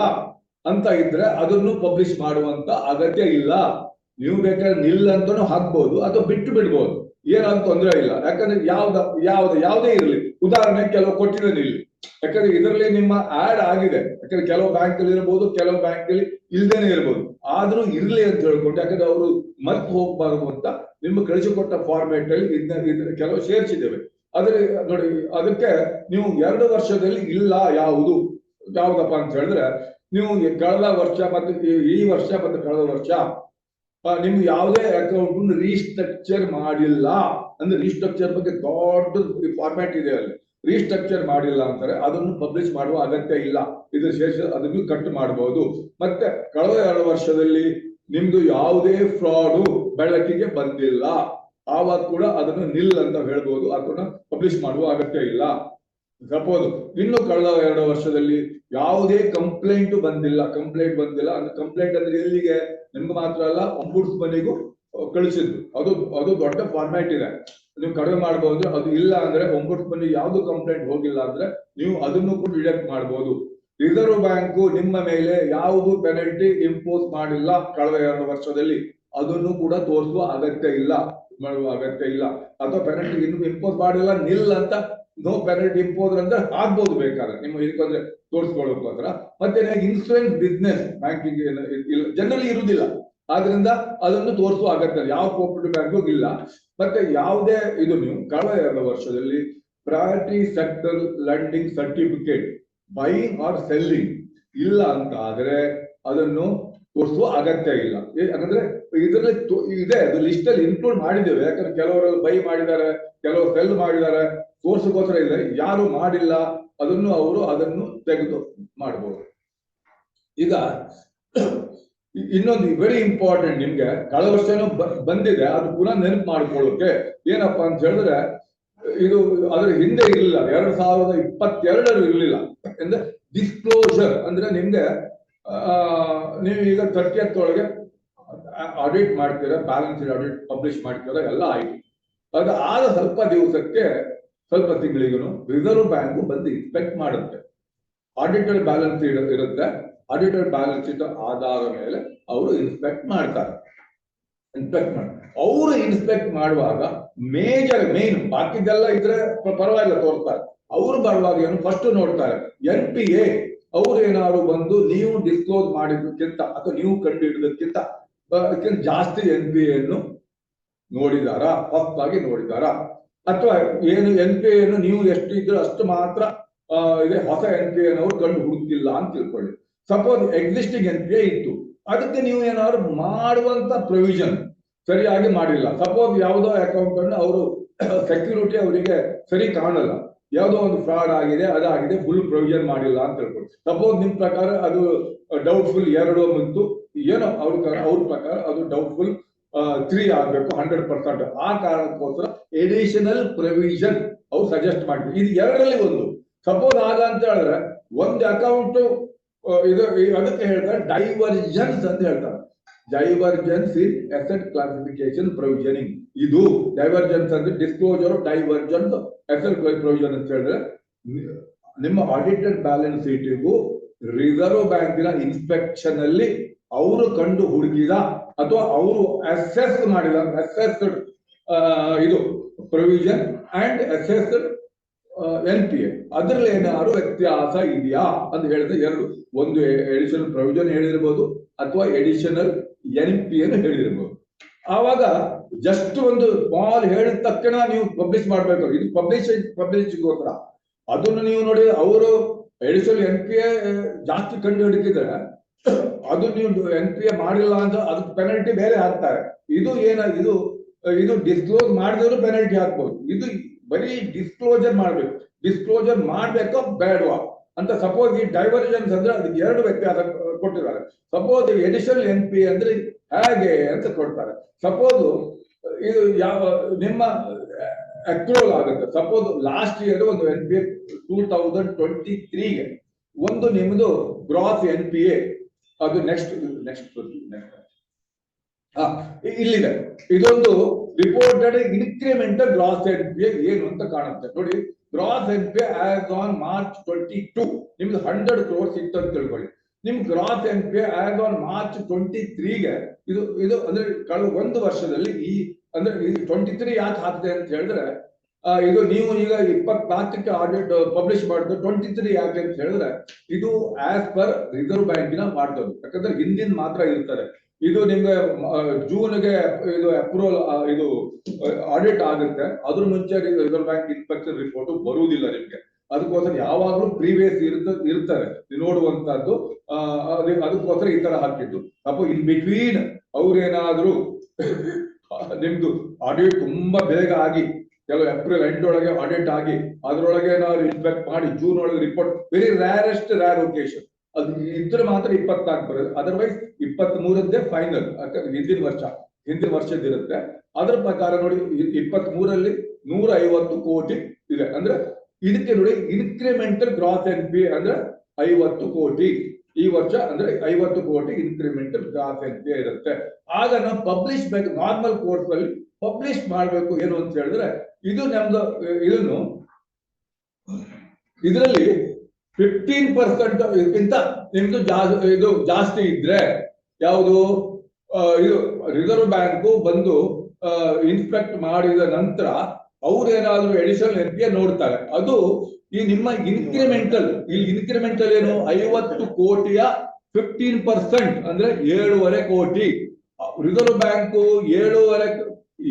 ಅಂತ ಇದ್ರೆ ಅದನ್ನು ಪಬ್ಲಿಷ್ ಮಾಡುವಂತ ಅಗತ್ಯ ಇಲ್ಲ. ನೀವು ಬೇಕಾದ್ರೆ ನಿಲ್ ಅಂತಾನು ಹಾಕ್ಬಹುದು ಅಥವಾ ಬಿಟ್ಟು ಬಿಡ್ಬೋದು, ಏನಂತ ತೊಂದರೆ ಇಲ್ಲ. ಯಾಕಂದ್ರೆ ಯಾವುದೇ ಇರಲಿ, ಉದಾಹರಣೆ ಕೆಲವು ಕೊಟ್ಟಿದೆ ನಿಲ್, ಯಾಕಂದ್ರೆ ಇದರಲ್ಲಿ ನಿಮ್ಮ ಆಡ್ ಆಗಿದೆ. ಯಾಕಂದ್ರೆ ಕೆಲವು ಬ್ಯಾಂಕ್ ಅಲ್ಲಿ ಇರಬಹುದು, ಕೆಲವು ಬ್ಯಾಂಕ್ ಅಲ್ಲಿ ಇಲ್ದೇನೆ ಇರಬಹುದು, ಆದ್ರೂ ಇರ್ಲಿ ಅಂತ ಹೇಳ್ಕೊಂಡು, ಯಾಕಂದ್ರೆ ಅವರು ಮರ್ತು ಹೋಗ್ಬಾರ್ದು ಅಂತ ನಿಮ್ಮ ಕಳಿಸಿಕೊಟ್ಟ ಫಾರ್ಮ್ಯಾಟ್ ಅಲ್ಲಿ ಇದನ್ನ ಕೆಲವು ಸೇರಿಸಿದ್ದೇವೆ. ಅದ್ರ ನೋಡಿ, ಅದಕ್ಕೆ ನೀವು 2 ವರ್ಷದಲ್ಲಿ ಇಲ್ಲ ಯಾವ್ದಪ್ಪ ಅಂತ ಹೇಳಿದ್ರೆ, ನೀವು ಕಳೆದ ವರ್ಷ ಮತ್ತು ಈ ವರ್ಷ ಮತ್ತು ಕಳೆದ ವರ್ಷ ನಿಮ್ಗೆ ಯಾವುದೇ ಅಕೌಂಟ್ ರೀಸ್ಟ್ರಕ್ಚರ್ ಮಾಡಿಲ್ಲ ಅಂದ್ರೆ, ರೀಸ್ಟ್ರಕ್ಚರ್ ಬಗ್ಗೆ ದೊಡ್ಡ ಫಾರ್ಮ್ಯಾಟ್ ಇದೆ, ಅಲ್ಲಿ ರೀಸ್ಟ್ರಕ್ಚರ್ ಮಾಡಿಲ್ಲ ಅಂತಾರೆ, ಅದನ್ನು ಪಬ್ಲಿಷ್ ಮಾಡುವ ಅಗತ್ಯ ಇಲ್ಲ. ಇದು ಶೇಷ ಅದನ್ನು ಕಟ್ ಮಾಡಬಹುದು. ಮತ್ತೆ ಕಳೆದ 2 ವರ್ಷದಲ್ಲಿ ನಿಮ್ದು ಯಾವುದೇ ಫ್ರಾಡು ಬೆಳಕಿಗೆ ಬಂದಿಲ್ಲ, ಆವಾಗ ಕೂಡ ಅದನ್ನು ನಿಲ್ ಅಂತ ಹೇಳ್ಬೋದು, ಅದನ್ನ ಪಬ್ಲಿಷ್ ಮಾಡುವ ಅಗತ್ಯ ಇಲ್ಲ. ಸಪೋಸ್ ಇನ್ನು ಕಳೆದ 2 ವರ್ಷದಲ್ಲಿ ಯಾವುದೇ ಕಂಪ್ಲೇಂಟ್ ಬಂದಿಲ್ಲ ಅಂದ್ರೆ ಕಂಪ್ಲೇಂಟ್ ಅಂದ್ರೆ ಎಲ್ಲಿಗೆ, ನಿಮ್ಗೆ ಮಾತ್ರ ಅಲ್ಲ ombudsmanನಿಗೂ ಕಳಿಸಿದ್ರು. ಅದು ದೊಡ್ಡ ಫಾರ್ಮ್ಯಾಟ್ ಇದೆ, ನೀವು ಕಡಿಮೆ ಮಾಡಬಹುದು. ಅದು ಇಲ್ಲ ಅಂದ್ರೆ ombudsman ಯಾವ್ದು ಕಂಪ್ಲೇಂಟ್ ಹೋಗಿಲ್ಲ ಅಂದ್ರೆ ನೀವು ಅದನ್ನು ಕೂಡ ರಿಜೆಕ್ಟ್ ಮಾಡಬಹುದು. ರಿಸರ್ವ್ ಬ್ಯಾಂಕ್ ನಿಮ್ಮ ಮೇಲೆ ಯಾವುದು ಪೆನಲ್ಟಿ ಇಂಪೋಸ್ ಮಾಡಿಲ್ಲ ಕಳೆದ 2 ವರ್ಷದಲ್ಲಿ, ಅದನ್ನು ಕೂಡ ತೋರಿಸುವ ಅಗತ್ಯ ಇಲ್ಲ, ಮಾಡುವ ಅಗತ್ಯ ಇಲ್ಲ. ಅಥವಾ ಪೆನಲ್ಟಿ ಇನ್ನು ಇಂಪೋಸ್ ಮಾಡಿಲ್ಲ ನಿಲ್ ಅಂತ, ನೋ ಪೆನಲ್ಟಿ ಇಂಪೋಸ್ ಅಂದ್ರೆ ಆಗ್ಬೋದು ಬೇಕಾದ್ರೆ ನಿಮ್ಮ ಇದಕ್ಕೊಂದ್ರೆ ತೋರಿಸ್ಕೊಳ್ಳೋಕೋಸ್ಕರ. ಮತ್ತೆ ಇನ್ಸೂರೆನ್ಸ್ ಬಿಸ್ನೆಸ್ ಬ್ಯಾಂಕಿಂಗ್ ಜನರಲಿ ಇರುವುದಿಲ್ಲ, ಆದ್ರಿಂದ ಅದನ್ನು ತೋರಿಸುವ ಅಗತ್ಯ ಯಾವ ಕೋಆಪರೇಟಿವ್ ಬ್ಯಾಂಕು ಇಲ್ಲ. ಮತ್ತೆ ಯಾವುದೇ ಇದು ನೀವು ಕಳೆದ 2 ವರ್ಷದಲ್ಲಿ priority sector lending certificate buying are selling ಇಲ್ಲ ಅಂತ ಆದ್ರೆ ಅದನ್ನು ತೋರಿಸುವ ಅಗತ್ಯ ಇಲ್ಲ. ಯಾಕಂದ್ರೆ ಇದರಲ್ಲಿ ಇದೆ, ಅದು ಲಿಸ್ಟ್ ಅಲ್ಲಿ ಇನ್ಕ್ಲೂಡ್ ಮಾಡಿದ್ದೇವೆ. ಯಾಕಂದ್ರೆ ಕೆಲವರೆಲ್ಲ ಬೈ ಮಾಡಿದ್ದಾರೆ, ಕೆಲವರು ಸೆಲ್ ಮಾಡಿದ್ದಾರೆ, ತೋರ್ಸಕ್ಕೋಸ್ಕರ ಇದೆ. ಯಾರು ಮಾಡಿಲ್ಲ ಅದನ್ನು ತೆಗೆದು ಮಾಡಬಹುದು. ಈಗ ಇನ್ನೊಂದು ವೆರಿ ಇಂಪಾರ್ಟೆಂಟ್, ನಿಮ್ಗೆ ಕಳೆದ ವರ್ಷನೂ ಬಂದಿದೆ, ಅದು ಪುನಃ ನೆನಪು ಮಾಡ್ಕೊಳ್ಳೋಕೆ ಏನಪ್ಪಾ ಅಂತ ಹೇಳಿದ್ರೆ, ಇದು ಅದ್ರ ಹಿಂದೆ ಇರಲಿಲ್ಲ, 2022 ಇರಲಿಲ್ಲ. ಅಂದ್ರೆ ಡಿಸ್ಕ್ಲೋಸರ್ ಅಂದ್ರೆ ನಿಮ್ಗೆ ನೀವು ಈಗ 30th ಒಳಗೆ ಆಡಿಟ್ ಮಾಡ್ತೀರಾ, ಬ್ಯಾಲೆನ್ಸ್ ಶೀಟ್ ಆಡಿಟ್ ಪಬ್ಲಿಷ್ ಮಾಡ್ತೀರಾ, ಎಲ್ಲ ಆಯ್ತು. ಅದು ಆದ ಸ್ವಲ್ಪ ತಿಂಗಳಿಗೂ ರಿಸರ್ವ್ ಬ್ಯಾಂಕ್ ಬಂದು ಇನ್ಸ್ಪೆಕ್ಟ್ ಮಾಡುತ್ತೆ. ಆಡಿಟೆಡ್ ಬ್ಯಾಲೆನ್ಸ್ ಶೀಟ್ ಇರುತ್ತೆ, ಆಡಿಟೆಡ್ ಬ್ಯಾಲೆನ್ಸ್ ಶೀಟ್ ಆಧಾರದ ಮೇಲೆ ಅವರು ಇನ್ಸ್ಪೆಕ್ಟ್ ಮಾಡ್ತಾರೆ. ಅವರು ಇನ್ಸ್ಪೆಕ್ಟ್ ಮಾಡುವಾಗ ಮೇನ್ ಬಾಕಿದೆಲ್ಲ ಇದ್ರೆ ಪರವಾಗಿಲ್ಲ ತೋರ್ತಾರೆ. ಅವರು ಬರುವಾಗ ಏನು ಫಸ್ಟ್ ನೋಡ್ತಾರೆ, NPA ಅವ್ರು ಏನಾದ್ರು ಬಂದು ನೀವು ಡಿಸ್ಕ್ಲೋಸ್ ಮಾಡಿದ್ದಕ್ಕಿಂತ ಅಥವಾ ನೀವು ಕಂಡು ಹಿಡಿದಕ್ಕಿಂತ ಜಾಸ್ತಿ NPA ಅನ್ನು ನೋಡಿದಾರಾ, ಹೊಸದಾಗಿ ನೋಡಿದಾರಾ, ಅಥವಾ ಏನು NPA ಅನ್ನು ನೀವು ಎಷ್ಟು ಇದ್ರೆ ಅಷ್ಟು ಮಾತ್ರ ಇದೆ, ಹೊಸ NPA ಅವರು ಕಂಡು ಹುಡುಕಿಲ್ಲ ಅಂತ ತಿಳ್ಕೊಳ್ಳಿ. ಸಪೋಸ್ ಎಕ್ಸಿಸ್ಟಿಂಗ್ NPA ಇತ್ತು, ಅದಕ್ಕೆ ನೀವು ಏನಾದ್ರು ಮಾಡುವಂತ ಪ್ರೊವಿಷನ್ ಸರಿಯಾಗಿ ಮಾಡಿಲ್ಲ. ಸಪೋಸ್ ಯಾವುದೋ ಅಕೌಂಟ್ ಅನ್ನು ಅವರು ಸೆಕ್ಯೂರಿಟಿ ಅವರಿಗೆ ಸರಿ ಕಾಣಲ್ಲ, ಯಾವುದೋ ಒಂದು ಫ್ರಾಡ್ ಆಗಿದೆ, ಅದಾಗಿದೆ, ಫುಲ್ ಪ್ರೊವಿಷನ್ ಮಾಡಿಲ್ಲ ಅಂತ ಹೇಳ್ಕೊಳ್ಳಿ. ಸಪೋಸ್ ನಿಮ್ ಪ್ರಕಾರ ಅದು ಡೌಟ್ಫುಲ್ 2 ಬಂತು, ಏನೋ ಅವ್ರ ಪ್ರಕಾರ ಅದು ಡೌಟ್ಫುಲ್ 3 ಆಗ್ಬೇಕು 100%. ಆ ಕಾರಣಕ್ಕೋಸ್ಕರ ಎಡಿಷನಲ್ ಪ್ರೊವಿಷನ್ ಅವ್ರು ಸಜೆಸ್ಟ್ ಮಾಡ್ತೀವಿ. ಇದು 2ರಲ್ಲಿ ಒಂದು. ಸಪೋಸ್ ಆಗ ಅಂತ ಹೇಳಿದ್ರೆ ಒಂದು ಅಕೌಂಟ್ ಇದು ಅದಕ್ಕೆ ಹೇಳ್ತಾರೆ ಡೈವರ್ಜೆನ್ಸ್ ಅಂತ ಹೇಳ್ತಾರೆ. ಡೈವರ್ಜೆನ್ಸ್ ಇನ್ ಅಸೆಟ್ ಕ್ಲಾಸಿಫಿಕೇಶನ್ ಪ್ರೊವಿಷನಿಂಗ್. ಇದು ಡೈವರ್ಜೆನ್ಸ್ ಅಂದ್ರೆ ಡಿಸ್ಕ್ಲೋಜರ್ ಡೈವರ್ಜೆನ್ಸ್ ಅಸೆಟ್ ಪ್ರೊವಿಷನ್ ಅಂತ ಹೇಳಿದ್ರೆ, ನಿಮ್ಮ ಆಡಿಟೆಡ್ ಬ್ಯಾಲೆನ್ಸ್ ಶೀಟಿಗೂ ರಿಸರ್ವ್ ಬ್ಯಾಂಕಿನ ಇನ್ಸ್ಪೆಕ್ಷನ್ ಅಲ್ಲಿ ಅವರು ಕಂಡು ಹುಡುಕಿದ ಅಥವಾ ಅವರು ಅಸೆಸ್ ಮಾಡಿದ ಅಸೆಸ್ಡ್ ಇದು ಪ್ರೊವಿಷನ್ ಅಂಡ್ ಅಸೆಸ್ಡ್ NPA ಅದರಲ್ಲಿ ಏನಾದ್ರು ವ್ಯತ್ಯಾಸ ಇದೆಯಾ ಅಂತ ಹೇಳಿದ್ರೆ 2, ಒಂದು ಎಡಿಷನಲ್ ಪ್ರೊವಿಷನ್ ಹೇಳಿರ್ಬೋದು ಅಥವಾ ಎಡಿಷನಲ್ NPA ಹೇಳಿರ್ಬೋದು. ಆವಾಗ ಜಸ್ಟ್ ಒಂದು ಸ್ಮಾಲ್ ಹೇಳಿದ ತಕ್ಷಣ ನೀವು ಪಬ್ಲಿಷ್ ಮಾಡ್ಬೇಕು. ಇದು ಪಬ್ಲಿಷ್ಗೋಸ್ಕರ. ಅದನ್ನು ನೀವು ನೋಡಿ, ಅವರು ಎಡಿಷನಲ್ NPA ಜಾಸ್ತಿ ಕಂಡು ಹಿಡಿಕಿದ್ರೆ ಅದು ನೀವು NPA ಮಾಡಿಲ್ಲ ಅಂತ ಅದಕ್ಕೆ ಪೆನಲ್ಟಿ ಬೇರೆ ಹಾಕ್ತಾರೆ. ಇದು ಡಿಸ್ಕ್ಲೋಸ್ ಮಾಡಿದವರು ಪೆನಲ್ಟಿ ಹಾಕ್ಬೋದು. ಇದು ಬರೀ ಡಿಸ್ಕ್ಲೋಜರ್ ಮಾಡ್ಬೇಕು. ಡಿಸ್ಕ್ಲೋಜರ್ ಮಾಡ್ಬೇಕೋ ಬೇಡವಾ ಅಂತ. ಸಪೋಸ್ ಈ ಡೈವರ್ಜೆನ್ಸ್ ಅಂದ್ರೆ ಅದಕ್ಕೆ 2 ವ್ಯತ್ಯಾಸ ಕೊಟ್ಟಿದ್ದಾರೆ. ಸಪೋಸ್ ಎಡಿಷನಲ್ NPA ಅಂದ್ರೆ ಹೇಗೆ ಅಂತ ಕೊಡ್ತಾರೆ. ಸಪೋಸ್ ಇದು ನಿಮ್ಮ ಅಕ್ರೂವಲ್ ಆಗುತ್ತೆ. ಸಪೋಸ್ ಲಾಸ್ಟ್ ಇಯರ್ ಒಂದು NPA 2023ಗೆ ಒಂದು ನಿಮ್ದು ಗ್ರಾಸ್ NPA ಅದು ನೆಕ್ಸ್ಟ್ ಇಲ್ಲಿದೆ. ಇದೊಂದು ರಿಪೋರ್ಟೆಡ್ ಇನ್ಕ್ರಿಮೆಂಟಲ್ ಗ್ರಾಸ್ NPA ಏನು ಅಂತ ಕಾಣುತ್ತೆ ನೋಡಿ. Gross NPA as on March 22 ನಿಮ್ದು 100 crores ಇತ್ತು ಅಂತ ತಿಳ್ಕೊಳ್ಳಿ. ನಿಮ್ gross NPA as on March 23ಗೆ ಇದು ಅಂದ್ರೆ ಕಳೆದ 1 ವರ್ಷದಲ್ಲಿ ಈ ಅಂದ್ರೆ 23 ಯಾಕೆ ಹಾಕಿದೆ ಅಂತ ಹೇಳಿದ್ರೆ, ಇದು ನೀವು ಈಗ 24ಕ್ಕೆ ಆಡಿಟ್ ಪಬ್ಲಿಷ್ ಮಾಡಿದ್ರೆ 23 ಯಾಕೆ ಅಂತ ಹೇಳಿದ್ರೆ, ಇದು ಆಸ್ ಪರ್ ರಿಸರ್ವ್ ಬ್ಯಾಂಕಿನ ಮಾಡ್ತದ್ದು. ಯಾಕಂದ್ರೆ ಹಿಂದಿನ ಮಾತ್ರ ಇರ್ತಾರೆ. ಇದು ನಿಮ್ಗೆ ಜೂನ್ಗೆ ಇದು ಅಪ್ರೂವಲ್ ಇದು ಆಡಿಟ್ ಆಗುತ್ತೆ. ಅದ್ರ ಮುಂಚೆ ರಿಸರ್ವ್ ಬ್ಯಾಂಕ್ ಇನ್ಸ್ಪೆಕ್ಷನ್ ರಿಪೋರ್ಟ್ ಬರುವುದಿಲ್ಲ ನಿಮ್ಗೆ. ಅದಕ್ಕೋಸ್ಕರ ಯಾವಾಗ್ಲೂ ಪ್ರೀವಿಯಸ್ ಇರ್ತಾರೆ ನೋಡುವಂತದ್ದು. ಅದಕ್ಕೋಸ್ಕರ ಈ ತರ ಹಾಕಿದ್ದು. ಅಪ್ಪ ಇನ್ ಬಿಟ್ವೀನ್ ಅವ್ರೇನಾದ್ರೂ ನಿಮ್ದು ಆಡಿಟ್ ತುಂಬಾ ಬೇಗ ಆಗಿ, ಕೆಲವು ಏಪ್ರಿಲ್ ಎಂಡ್ ಒಳಗೆ ಆಡಿಟ್ ಆಗಿ ಅದ್ರೊಳಗೆ ಏನಾದ್ರು ಇನ್ಸ್ಪೆಕ್ಟ್ ಮಾಡಿ ಜೂನ್ ಒಳಗೆ ರಿಪೋರ್ಟ್, ವೆರಿ ರೇರ್ ಒಕೇಶನ್ ಅದು ಇದ್ರೆ ಮಾತ್ರ 24 ಬರೋದು. ಅದರ್ವೈಸ್ 23ದ್ದೇ ಫೈನಲ್. ಯಾಕಂದ್ರೆ ಹಿಂದಿನ ವರ್ಷ ಹಿಂದಿನ ವರ್ಷದಿರುತ್ತೆ. ಅದರ ಪ್ರಕಾರ ನೋಡಿ 23ರಲ್ಲಿ 150 ಕೋಟಿ ಇದೆ. ಅಂದ್ರೆ ಇದಕ್ಕೆ ನೋಡಿ ಇನ್ಕ್ರಿಮೆಂಟಲ್ ಗ್ರಾಸ್ NPA ಅಂದ್ರೆ 50 ಕೋಟಿ. ಈ ವರ್ಷ ಅಂದ್ರೆ 50 ಕೋಟಿ ಇನ್ಕ್ರಿಮೆಂಟಲ್ ಗ್ರಾಸ್ NPA ಇರುತ್ತೆ. ಆಗ ನಾವು ಪಬ್ಲಿಷ್ ಬೇಕು, ನಾರ್ಮಲ್ ಕೋರ್ಸ್ ಅಲ್ಲಿ ಪಬ್ಲಿಷ್ ಮಾಡಬೇಕು. ಏನು ಅಂತ ಹೇಳಿದ್ರೆ ಇದು ನಮ್ದು ಇದನ್ನು ಇದರಲ್ಲಿ 15% ಗಿಂತ ನಿಮ್ದು ಇದು ಜಾಸ್ತಿ ಇದ್ರೆ ಯಾವುದು ಇದು ರಿಸರ್ವ್ ಬ್ಯಾಂಕ್ ಬಂದು ಇನ್ಸ್ಪೆಕ್ಟ್ ಮಾಡಿದ ನಂತರ ಅವ್ರೇನಾದ್ರೂ ಎಡಿಷನಲ್ NPA ನೋಡ್ತಾರೆ. ಅದು ಈ ನಿಮ್ಮ ಇನ್ಕ್ರಿಮೆಂಟಲ್, ಇಲ್ಲಿ ಇನ್ಕ್ರಿಮೆಂಟಲ್ ಏನು 50 ಕೋಟಿಯ 15% ಅಂದ್ರೆ 7.5 ಕೋಟಿ. ರಿಸರ್ವ್ ಬ್ಯಾಂಕ್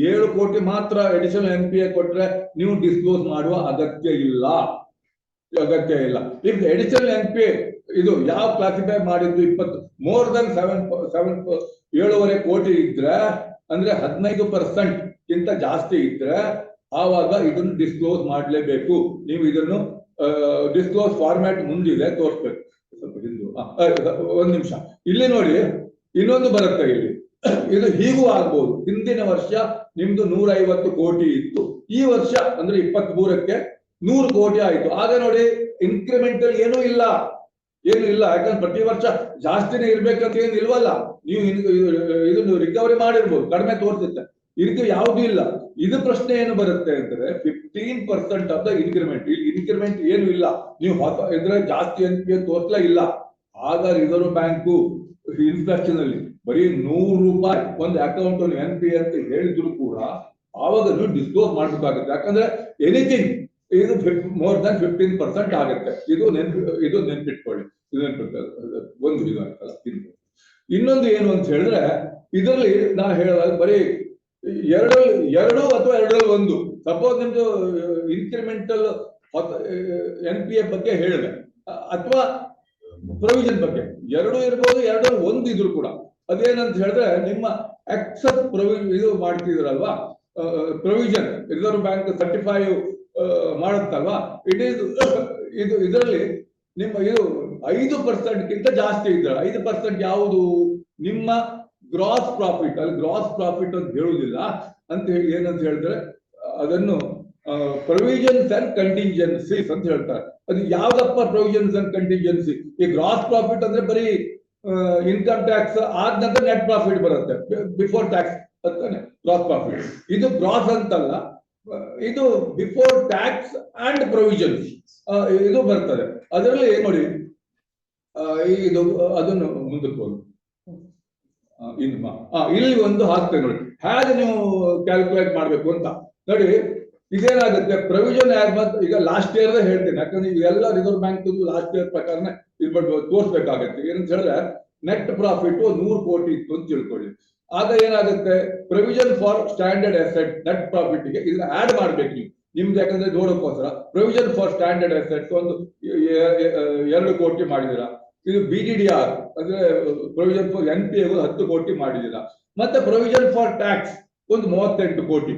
7 ಕೋಟಿ ಮಾತ್ರ ಎಡಿಷನಲ್ NPA ಕೊಟ್ರೆ ನೀವು ಡಿಸ್ಕ್ಲೋಸ್ ಮಾಡುವ ಅಗತ್ಯ ಇಲ್ಲ. ಈಗ ಎಡಿಷನಲ್ NPA ಇದು ಯಾವ ಕ್ಲಾಸಿಫೈ ಮಾಡಿದ್ದು 20 ಮೋರ್ ದನ್ 7.5 ಕೋಟಿ ಇದ್ರೆ ಅಂದ್ರೆ 15% ಗಿಂತ ಜಾಸ್ತಿ ಇದ್ರೆ ಆವಾಗ ಇದನ್ನು ಡಿಸ್ಕ್ಲೋಸ್ ಮಾಡಲೇಬೇಕು. ನೀವು ಇದನ್ನು ಡಿಸ್ಕ್ಲೋಸ್ ಫಾರ್ಮ್ಯಾಟ್ ಮುಂದಿದೆ, ತೋರಿಸ್ಬೇಕು. ಸ್ವಲ್ಪ ಹಿಂದೂ ಒಂದ್ ನಿಮಿಷ ಇಲ್ಲಿ ನೋಡಿ, ಇನ್ನೊಂದು ಬರುತ್ತೆ ಇಲ್ಲಿ. ಇದು ಹೀಗೂ ಆಗ್ಬಹುದು. ಹಿಂದಿನ ವರ್ಷ ನಿಮ್ದು 150 ಕೋಟಿ ಇತ್ತು, ಈ ವರ್ಷ ಅಂದ್ರೆ 23ಕ್ಕೆ 100 ಕೋಟಿ ಆಯ್ತು. ಆಗ ನೋಡಿ ಇನ್ಕ್ರಿಮೆಂಟಲ್ ಏನೂ ಇಲ್ಲ. ಯಾಕಂದ್ರೆ ಪ್ರತಿ ವರ್ಷ ಜಾಸ್ತಿನೇ ಇರ್ಬೇಕಂತ ಏನು ಇಲ್ವಲ್ಲ. ನೀವು ಇದನ್ನು ರಿಕವರಿ ಮಾಡಿರ್ಬೋದು, ಕಡಿಮೆ ತೋರಿಸುತ್ತೆ. ಇದಕ್ಕೆ ಯಾವ್ದು ಇಲ್ಲ. ಇದು ಪ್ರಶ್ನೆ ಏನು ಬರುತ್ತೆ ಅಂದ್ರೆ 15% ಆಫ್ ದ ಇನ್ಕ್ರಿಮೆಂಟ್. ಇಲ್ಲಿ ಇನ್ಕ್ರಿಮೆಂಟ್ ಏನು ಇಲ್ಲ, ನೀವು ಇದ್ರೆ ಜಾಸ್ತಿ NPA ತೋರಿಸ್ಲೇ ಇಲ್ಲ. ಆಗ ರಿಸರ್ವ್ ಬ್ಯಾಂಕು ಇನ್ಸ್ಪೆಕ್ಷನ್ ಅಲ್ಲಿ ಬರೀ 100 ರೂಪಾಯಿ ಒಂದು ಅಕೌಂಟ್ NPA ಅಂತ ಹೇಳಿದ್ರು ಕೂಡ ಆವಾಗ ನೀವು ಡಿಸ್ಕ್ಲೋಸ್ ಮಾಡ್ಬೇಕಾಗುತ್ತೆ. ಯಾಕಂದ್ರೆ ಎನಿಥಿಂಗ್ ಇದು ಮೋರ್ ದನ್ 15% ಆಗುತ್ತೆ. ಇದು ನೆನ್ಪಿಟ್ಕೊಳ್ಳಿ. ಒಂದು ಇದು ಅಂತಲ್ಲ. ಇನ್ನೊಂದು ಏನು ಅಂತ ಹೇಳಿದ್ರೆ ಇದರಲ್ಲಿ ನಾ ಹೇಳೋದಾಗ ಬರೀ 2 ಅಥವಾ 2ರಲ್ಲಿ 1. ಸಪೋಸ್ ನಿಮ್ದು ಇನ್ಕ್ರಿಮೆಂಟಲ್ NPA ಬಗ್ಗೆ ಹೇಳಿದೆ ಅಥವಾ ಪ್ರೊವಿಷನ್ ಬಗ್ಗೆ 2 ಇರ್ಬೋದು, 2ರಲ್ಲಿ 1 ಇದ್ರು ಕೂಡ ಅದೇನಂತ ಹೇಳಿದ್ರೆ ನಿಮ್ಮ ಎಕ್ಸೆಸ್ ಇದು ಮಾಡ್ತಿದ್ರಲ್ವಾ, ಪ್ರೊವಿಷನ್ ರಿಸರ್ವ್ ಬ್ಯಾಂಕ್ 35 ಮಾಡುತ್ತಲ್ವಾ, ಇದರಲ್ಲಿ ನಿಮ್ಮ ಇದು 5% ಗಿಂತ ಜಾಸ್ತಿ ಇದ್ರೆ 5% ಯಾವುದು ನಿಮ್ಮ ಗ್ರಾಸ್ ಪ್ರಾಫಿಟ್. ಅಲ್ಲಿ ಗ್ರಾಸ್ ಪ್ರಾಫಿಟ್ ಅಂತ ಹೇಳುವುದಿಲ್ಲ ಅಂತ ಹೇಳಿ ಏನಂತ ಹೇಳಿದ್ರೆ ಅದನ್ನು ಪ್ರೊವಿಷನ್ಸ್ ಅಂಡ್ ಕಂಟಿಂಜೆನ್ಸೀಸ್ ಅಂತ ಹೇಳ್ತಾರೆ. ಅದು ಯಾವ್ದಪ್ಪ ಪ್ರೊವಿಷನ್ಸ್ ಅಂಡ್ ಕಂಟಿಂಜೆನ್ಸಿ? ಈ ಗ್ರಾಸ್ ಪ್ರಾಫಿಟ್ ಅಂದ್ರೆ ಬರೀ ಇನ್ಕಮ್ ಟ್ಯಾಕ್ಸ್ ಆದ ನಂತರ ನೆಟ್ ಪ್ರಾಫಿಟ್ ಬರುತ್ತೆ, ಬಿಫೋರ್ ಟ್ಯಾಕ್ಸ್ ಅಂತಾನೆ ಗ್ರಾಸ್ ಪ್ರಾಫಿಟ್. ಇದು ಗ್ರಾಸ್ ಅಂತಲ್ಲ, ಇದು ಬಿಫೋರ್ ಟ್ಯಾಕ್ಸ್ ಅಂಡ್ ಪ್ರೊವಿಷನ್ಸ್ ಇದು ಬರ್ತದೆ. ಅದರಲ್ಲಿ ನೋಡಿ ಇದು ಅದನ್ನು ಮುಂದಕ್ಕೆ ಹೋಗಿ ಇಲ್ಲಿ ಒಂದು ಹಾಕ್ತೇವೆ ನೋಡಿ, ಹೇಗೆ ನೀವು ಕ್ಯಾಲ್ಕುಲೇಟ್ ಮಾಡ್ಬೇಕು ಅಂತ ನೋಡಿ. ಇದೇನಾಗುತ್ತೆ ಪ್ರೊವಿಷನ್ ಈಗ ಲಾಸ್ಟ್ ಇಯರ್ ಹೇಳ್ತೇನೆ, ಯಾಕಂದ್ರೆ ಇವೆಲ್ಲ ರಿಸರ್ವ್ ಬ್ಯಾಂಕ್ ಲಾಸ್ಟ್ ಇಯರ್ ಪ್ರಕಾರನೇ ತೋರಿಸ್ಬೇಕಾಗತ್ತೆ. ಏನಂತ ಹೇಳಿದ್ರೆ ನೆಟ್ ಪ್ರಾಫಿಟ್ 100 ಕೋಟಿ ಇತ್ತು ಅಂತ ತಿಳ್ಕೊಳ್ಳಿ. ಆಗ ಏನಾಗುತ್ತೆ provision for standard asset net profit ಗೆ ಇದನ್ನ ಆಡ್ ಮಾಡ್ಬೇಕು ನೀವು ನಿಮ್ದು. ಯಾಕಂದ್ರೆ ನೋಡೋಕ್ಕೋಸ್ಕರ ಪ್ರೊವಿಷನ್ ಫಾರ್ ಸ್ಟ್ಯಾಂಡರ್ಡ್ ಅಸೆಟ್ ಒಂದು 2 ಕೋಟಿ ಮಾಡಿದಿರ. ಇದು BDDR ಅಂದ್ರೆ ಪ್ರೊವಿಷನ್ ಫಾರ್ NPA 10 ಕೋಟಿ ಮಾಡಿದಿರ. ಮತ್ತೆ ಪ್ರೊವಿಷನ್ ಫಾರ್ ಟ್ಯಾಕ್ಸ್ ಒಂದು 38 ಕೋಟಿ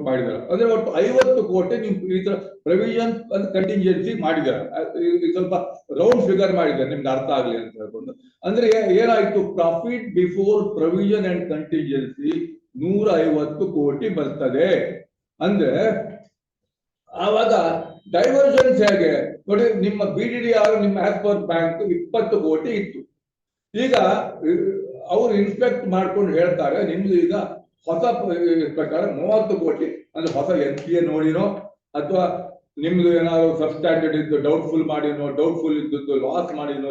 ಮಾಡಿದಾರೆ. ಅಂದ್ರೆ ಒಟ್ಟು 50 ಕೋಟಿ ನೀವು ಈ ತರ ಪ್ರೊವಿಷನ್ ಕಂಟಿಂಜೆನ್ಸಿ ಮಾಡಿದಾರೆ. ಸ್ವಲ್ಪ ರೌಂಡ್ ಫಿಗರ್ ಮಾಡಿದ್ದಾರೆ ನಿಮ್ಗೆ ಅರ್ಥ ಆಗ್ಲಿ ಅಂತ ಹೇಳ್ಕೊಂಡು. ಅಂದ್ರೆ ಏನಾಯ್ತು, profit before provision and contingency 150 ಕೋಟಿ ಬರ್ತದೆ. ಅಂದ್ರೆ ಆವಾಗ ಡೈವರ್ಜನ್ಸ್ ಹೇಗೆ ನೋಡಿ, ನಿಮ್ಮ BDDR ನಿಮ್ಮ ಆಸ್ ಪರ್ ಬ್ಯಾಂಕ್ 20 ಕೋಟಿ ಇತ್ತು. ಈಗ ಅವ್ರು ಇನ್ಸ್ಪೆಕ್ಟ್ ಮಾಡ್ಕೊಂಡು ಹೇಳ್ತಾರೆ ನಿಮ್ದು ಈಗ ಹೊಸ ಪ್ರಕಾರ 30 ಕೋಟಿ ಅಂದ್ರೆ ಹೊಸ NPA ನೋಡಿನೋ ಅಥವಾ ನಿಮ್ದು ಏನಾದ್ರು ಸಬ್ಸ್ಟ್ಯಾಂಡರ್ಡ್ ಇದ್ದು ಡೌಟ್ಫುಲ್ ಮಾಡಿನೋ, ಡೌಟ್ಫುಲ್ ಇದ್ದದ್ದು ಲಾಸ್ ಮಾಡಿನೋ,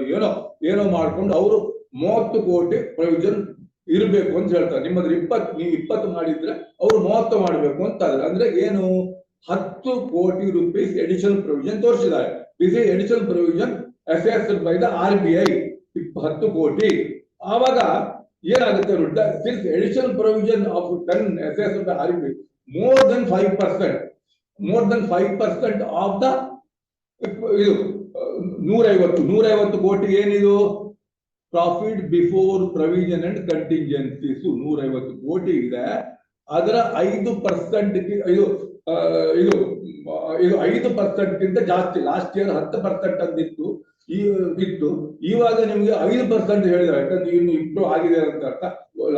ಏನೋ ಮಾಡ್ಕೊಂಡು ಅವರು 30 ಕೋಟಿ ಪ್ರೊವಿಷನ್ ಇರಬೇಕು ಅಂತ ಹೇಳ್ತಾರೆ. ನಿಮ್ಮದ್ರ 20 ನೀವು 20 ಮಾಡಿದ್ರೆ ಅವ್ರು 30 ಮಾಡಬೇಕು ಅಂತ. ಅಂದ್ರೆ ಏನು 10 ಕೋಟಿ ರೂಪೀಸ್ ಎಡಿಷನಲ್ ಪ್ರೊವಿಷನ್ ತೋರಿಸಿದ್ದಾರೆ. This is additional provision assessed by the RBI 10 ಕೋಟಿ. ಆವಾಗ ಏನಾಗುತ್ತೆ, since additional provision of 10 assessed by RBI more than 5% of the ಇದು 150 ಕೋಟಿ ಏನಿದು ಪ್ರಾಫಿಟ್ ಬಿಫೋರ್ ಪ್ರೊವಿಷನ್ ಅಂಡ್ ಕಂಟಿಂಜೆನ್ಸೀಸ್ 150 ಕೋಟಿ ಇದೆ. ಅದರ 5% ಇದು 5% ಗಿಂತ ಜಾಸ್ತಿ. ಲಾಸ್ಟ್ ಇಯರ್ 10% ಅಂದಿತ್ತು, ಇತ್ತು. ಇವಾಗ ನಿಮ್ಗೆ 5% ಹೇಳಿದ್ರೆ ಯಾಕಂದ್ರೆ ಇನ್ನು ಇಂಪ್ರೂವ್ ಆಗಿದೆ ಅಂತ ಅರ್ಥ.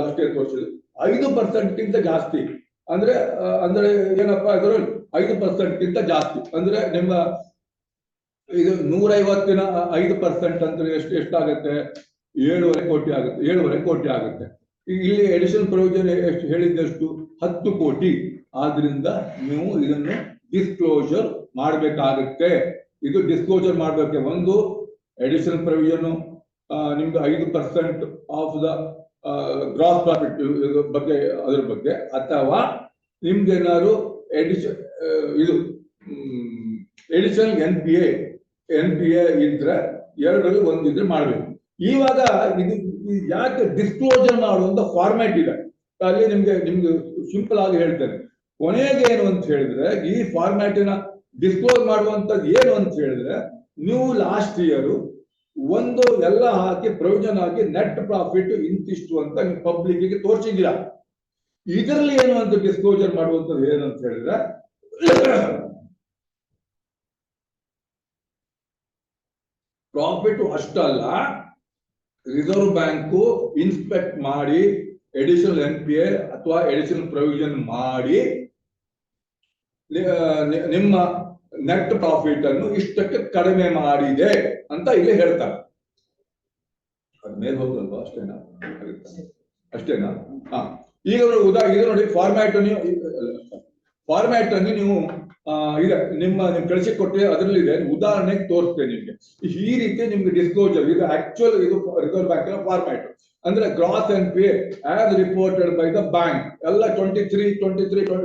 ಲಾಸ್ಟ್ ಇಯರ್ ತೋರಿಸಿದ್ರು 5% ಜಾಸ್ತಿ. ಅಂದ್ರೆ ಏನಪ್ಪಾ ಅದರಲ್ಲಿ 5% ಜಾಸ್ತಿ ಅಂದ್ರೆ ನಿಮ್ಮ ಇದು 150ನ 5% ಅಂತ ಎಷ್ಟಾಗುತ್ತೆ? 7.5 ಕೋಟಿ ಆಗುತ್ತೆ. 7.5 ಕೋಟಿ ಆಗುತ್ತೆ. ಇಲ್ಲಿ ಎಡಿಷನಲ್ ಪ್ರೊವಿಷನ್ ಎಷ್ಟು ಹೇಳಿದ್ದಷ್ಟು 10 ಕೋಟಿ. ಆದ್ರಿಂದ ನೀವು ಇದನ್ನು ಡಿಸ್ಕ್ಲೋಜರ್ ಮಾಡಬೇಕಾಗುತ್ತೆ. ಇದು ಡಿಸ್ಕ್ಲೋಜರ್ ಮಾಡಬೇಕು. ಒಂದು ಎಡಿಷನಲ್ ಪ್ರೊವಿಷನ್ ನಿಮ್ದು 5% ಆಫ್ ದ ಗ್ರಾಸ್ ಪ್ರಾಫಿಟ್ ಬಗ್ಗೆ ಅದ್ರ ಬಗ್ಗೆ, ಅಥವಾ ನಿಮ್ದೇನಾದ್ರು ಎಡಿಷನಲ್ ಎನ್ ಪಿ ಎ ಇದ್ರೆ ಎರಡರಲ್ಲಿ ಒಂದಿದ್ರೆ ಮಾಡಬೇಕು. ಇವಾಗ ಇದು ಯಾಕೆ ಡಿಸ್ಕ್ಲೋಜರ್ ಮಾಡುವಂತ ಫಾರ್ಮ್ಯಾಟ್ ಇದೆ ಅಲ್ಲಿ ನಿಮ್ಗೆ ಸಿಂಪಲ್ ಆಗಿ ಹೇಳ್ತೇನೆ. ಕೊನೆಗೆ ಏನು ಅಂತ ಹೇಳಿದ್ರೆ ಈ ಫಾರ್ಮ್ಯಾಟಿನ ಡಿಸ್ಕ್ಲೋಸ್ ಮಾಡುವಂತದ್ದು ಏನು ಅಂತ ಹೇಳಿದ್ರೆ, ನೀವು ಲಾಸ್ಟ್ ಇಯರ್ ಒಂದು ಎಲ್ಲ ಹಾಕಿ ಪ್ರೊವಿಷನ್ ಹಾಕಿ ನೆಟ್ ಪ್ರಾಫಿಟ್ ಇಂತಿಷ್ಟು ಅಂತ ನೀವು ಪಬ್ಲಿಕ್ ಗೆ ತೋರಿಸಿದ್ದೀರಾ. ಇದರಲ್ಲಿ ಏನು ಅಂತ ಡಿಸ್ಕ್ಲೋಜರ್ ಮಾಡುವಂತದ್ದು ಏನು ಅಂತ ಹೇಳಿದ್ರೆ, ಪ್ರಾಫಿಟ್ ಅಷ್ಟಲ್ಲ, ರಿಸರ್ವ್ ಬ್ಯಾಂಕು ಇನ್ಸ್ಪೆಕ್ಟ್ ಮಾಡಿ ಎಡಿಷನಲ್ NPA ಅಥವಾ ಎಡಿಷನಲ್ ಪ್ರೊವಿಷನ್ ಮಾಡಿ ನಿಮ್ಮ ನೆಟ್ ಪ್ರಾಫಿಟ್ ಅನ್ನು ಇಷ್ಟಕ್ಕೆ ಕಡಿಮೆ ಮಾಡಿದೆ ಅಂತ ಇಲ್ಲಿ ಹೇಳ್ತಾರೆ. ಅದ್ಮೇಲೆ ಹೋಗಲ್ವಾ? ಅಷ್ಟೇನಾ? ಈಗ ಇದು ನೋಡಿ, ಫಾರ್ಮ್ಯಾಟ್ ಅನ್ನು ನೀವು ಇದೆ ನಿಮ್ಮ ಕಳಿಸಿ ಕೊಟ್ಟರೆ ಅದರಲ್ಲಿ ಇದೆ. ಉದಾಹರಣೆಗೆ ತೋರಿಸ್ತೇನೆ ನಿಮ್ಗೆ. ಈ ರೀತಿ ನಿಮ್ಗೆ ಡಿಸ್ಕ್ಲೋಜರ್ ಇದು ಆಕ್ಚುಯಲ್ ಇದು ರಿಸರ್ವ್ ಬ್ಯಾಂಕ್ ಫಾರ್ಮ್ಯಾಟ್. ಅಂದ್ರೆ gross NPA as reported by the bank ಎಲ್ಲ 23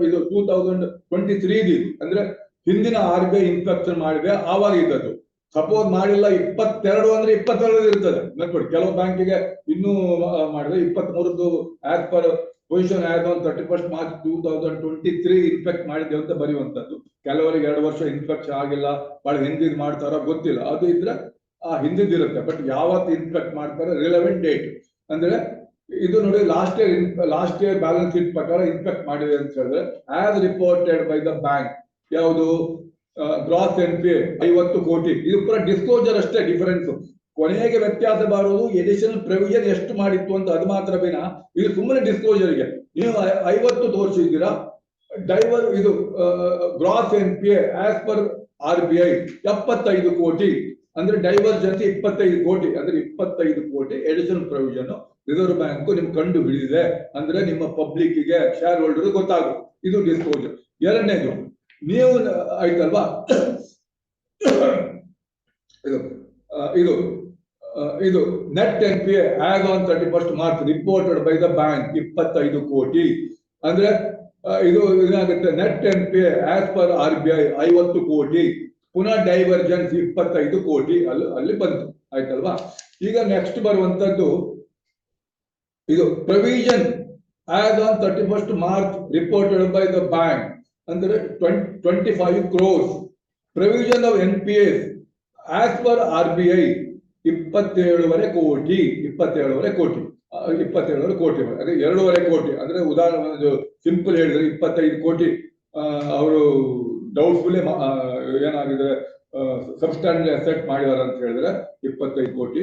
ಇದು 2023 ಅಂದ್ರೆ ಹಿಂದಿನ RBI ಇನ್ಸ್ಪೆಕ್ಷನ್ ಮಾಡಿದೆ ಆವಾಗ ಇದ್ದದ್ದು. ಸಪೋಸ್ ಮಾಡಿಲ್ಲ 22 ಅಂದ್ರೆ 22 ಇರ್ತದೆ. ನೆನ್ಪಿಡಿ, ಕೆಲವು ಬ್ಯಾಂಕಿಗೆ ಇನ್ನೂ ಮಾಡಿದ್ರೆ 23 as per position as on 31st March 2023 inspect ಮಾಡಿದೆ ಅಂತ ಬರೆಯುವಂತದ್ದು. ಕೆಲವರಿಗೆ 2 ವರ್ಷ ಇನ್ಸ್ಪೆಕ್ಷನ್ ಆಗಿಲ್ಲ, ಬಹಳ ಹಿಂದಿದ್ ಮಾಡ್ತಾರ ಗೊತ್ತಿಲ್ಲ, ಅದು ಇದ್ರೆ ಹಿಂದಿದ್ದಿರುತ್ತೆ. ಬಟ್ ಯಾವತ್ತು ಇನ್ಸ್ಪೆಕ್ಟ್ ಮಾಡ್ತಾರೆ ರಿಲೆವೆಂಟ್ ಡೇಟ್. ಅಂದ್ರೆ ಇದು ನೋಡಿ, ಲಾಸ್ಟ್ ಇಯರ್ ಬ್ಯಾಲೆನ್ಸ್ ಶೀಟ್ ಪ್ರಕಾರ ಇನ್ಸ್ಪೆಕ್ಟ್ ಮಾಡಿದೆ ಅಂತ ಹೇಳಿದ್ರೆ as reported by the bank ಯಾವುದು ಗ್ರಾಸ್ NPA 50 ಕೋಟಿ. ಇದು ಪೂರ ಡಿಸ್ಕ್ಲೋಜರ್ ಅಷ್ಟೇ ಡಿಫರೆನ್ಸ್. ಕೊನೆಗೆ ವ್ಯತ್ಯಾಸ ಬರುವುದು ಎಡಿಷನಲ್ ಪ್ರೊವಿಷನ್ ಎಷ್ಟು ಮಾಡಿತ್ತು ಅಂತ, ಅದು ಮಾತ್ರ ಬೇನ. ಇದು ಸುಮ್ಮನೆ ಡಿಸ್ಕ್ಲೋಜರ್ಗೆ ನೀವು 50 ತೋರಿಸಿದ್ದೀರಾ. ಇದು gross NPA as per RBI 75 ಕೋಟಿ. ಅಂದ್ರೆ ಡೈವರ್ಜೆನ್ಸಿ 25 ಕೋಟಿ. ಅಂದ್ರೆ 25 ಕೋಟಿ ಎಡಿಷನಲ್ ಪ್ರೊವಿಷನ್ ರಿಸರ್ವ್ ಬ್ಯಾಂಕ್ ನಿಮ್ಗೆ ಕಂಡು ಹಿಡಿದಿದೆ. ಅಂದ್ರೆ ನಿಮ್ಮ ಪಬ್ಲಿಕ್ ಗೆ, ಶೇರ್ ಹೋಲ್ಡರ್ ಗೊತ್ತಾಗುತ್ತೆ. ಇದು ಡಿಸ್ಕ್ಲೋಜರ್. ಎರಡನೇದು, ನೀವು ಆಯ್ತಲ್ವಾ, ಇದು net NPA as on 31st March reported by the bank 25 ಕೋಟಿ. ಅಂದ್ರೆ ಇದು ಏನಾಗುತ್ತೆ, net NPA as per RBI 50 ಕೋಟಿ. ಪುನಃ ಡೈವರ್ಜೆನ್ಸ್ 25 ಕೋಟಿ ಅಲ್ಲಿ ಬಂತು. ಆಯ್ತಲ್ವಾ? ಈಗ ನೆಕ್ಸ್ಟ್ ಬರುವಂತದ್ದು ಇದು provision as on 31st March reported by the bank ಅಂದ್ರೆ 25 crores. Provision of NPAs as per RBI 27.5 ಕೋಟಿ. 27.5 ಕೋಟಿ. 27.5 ಕೋಟಿ ಅದೇ 2.5 ಕೋಟಿ. ಅಂದ್ರೆ ಉದಾಹರಣೆ ಸಿಂಪಲ್ ಹೇಳಿದ್ರೆ 25 ಕೋಟಿ ಅವರು ಡೌಟ್ಫುಲ್ ಏನಾಗಿದೆ ಸಬ್ಸ್ಟಾಂಡರ್ಡ್ ಅಸೆಟ್ ಮಾಡಿದಾರೆ ಅಂತ ಹೇಳಿದ್ರೆ 25 ಕೋಟಿ.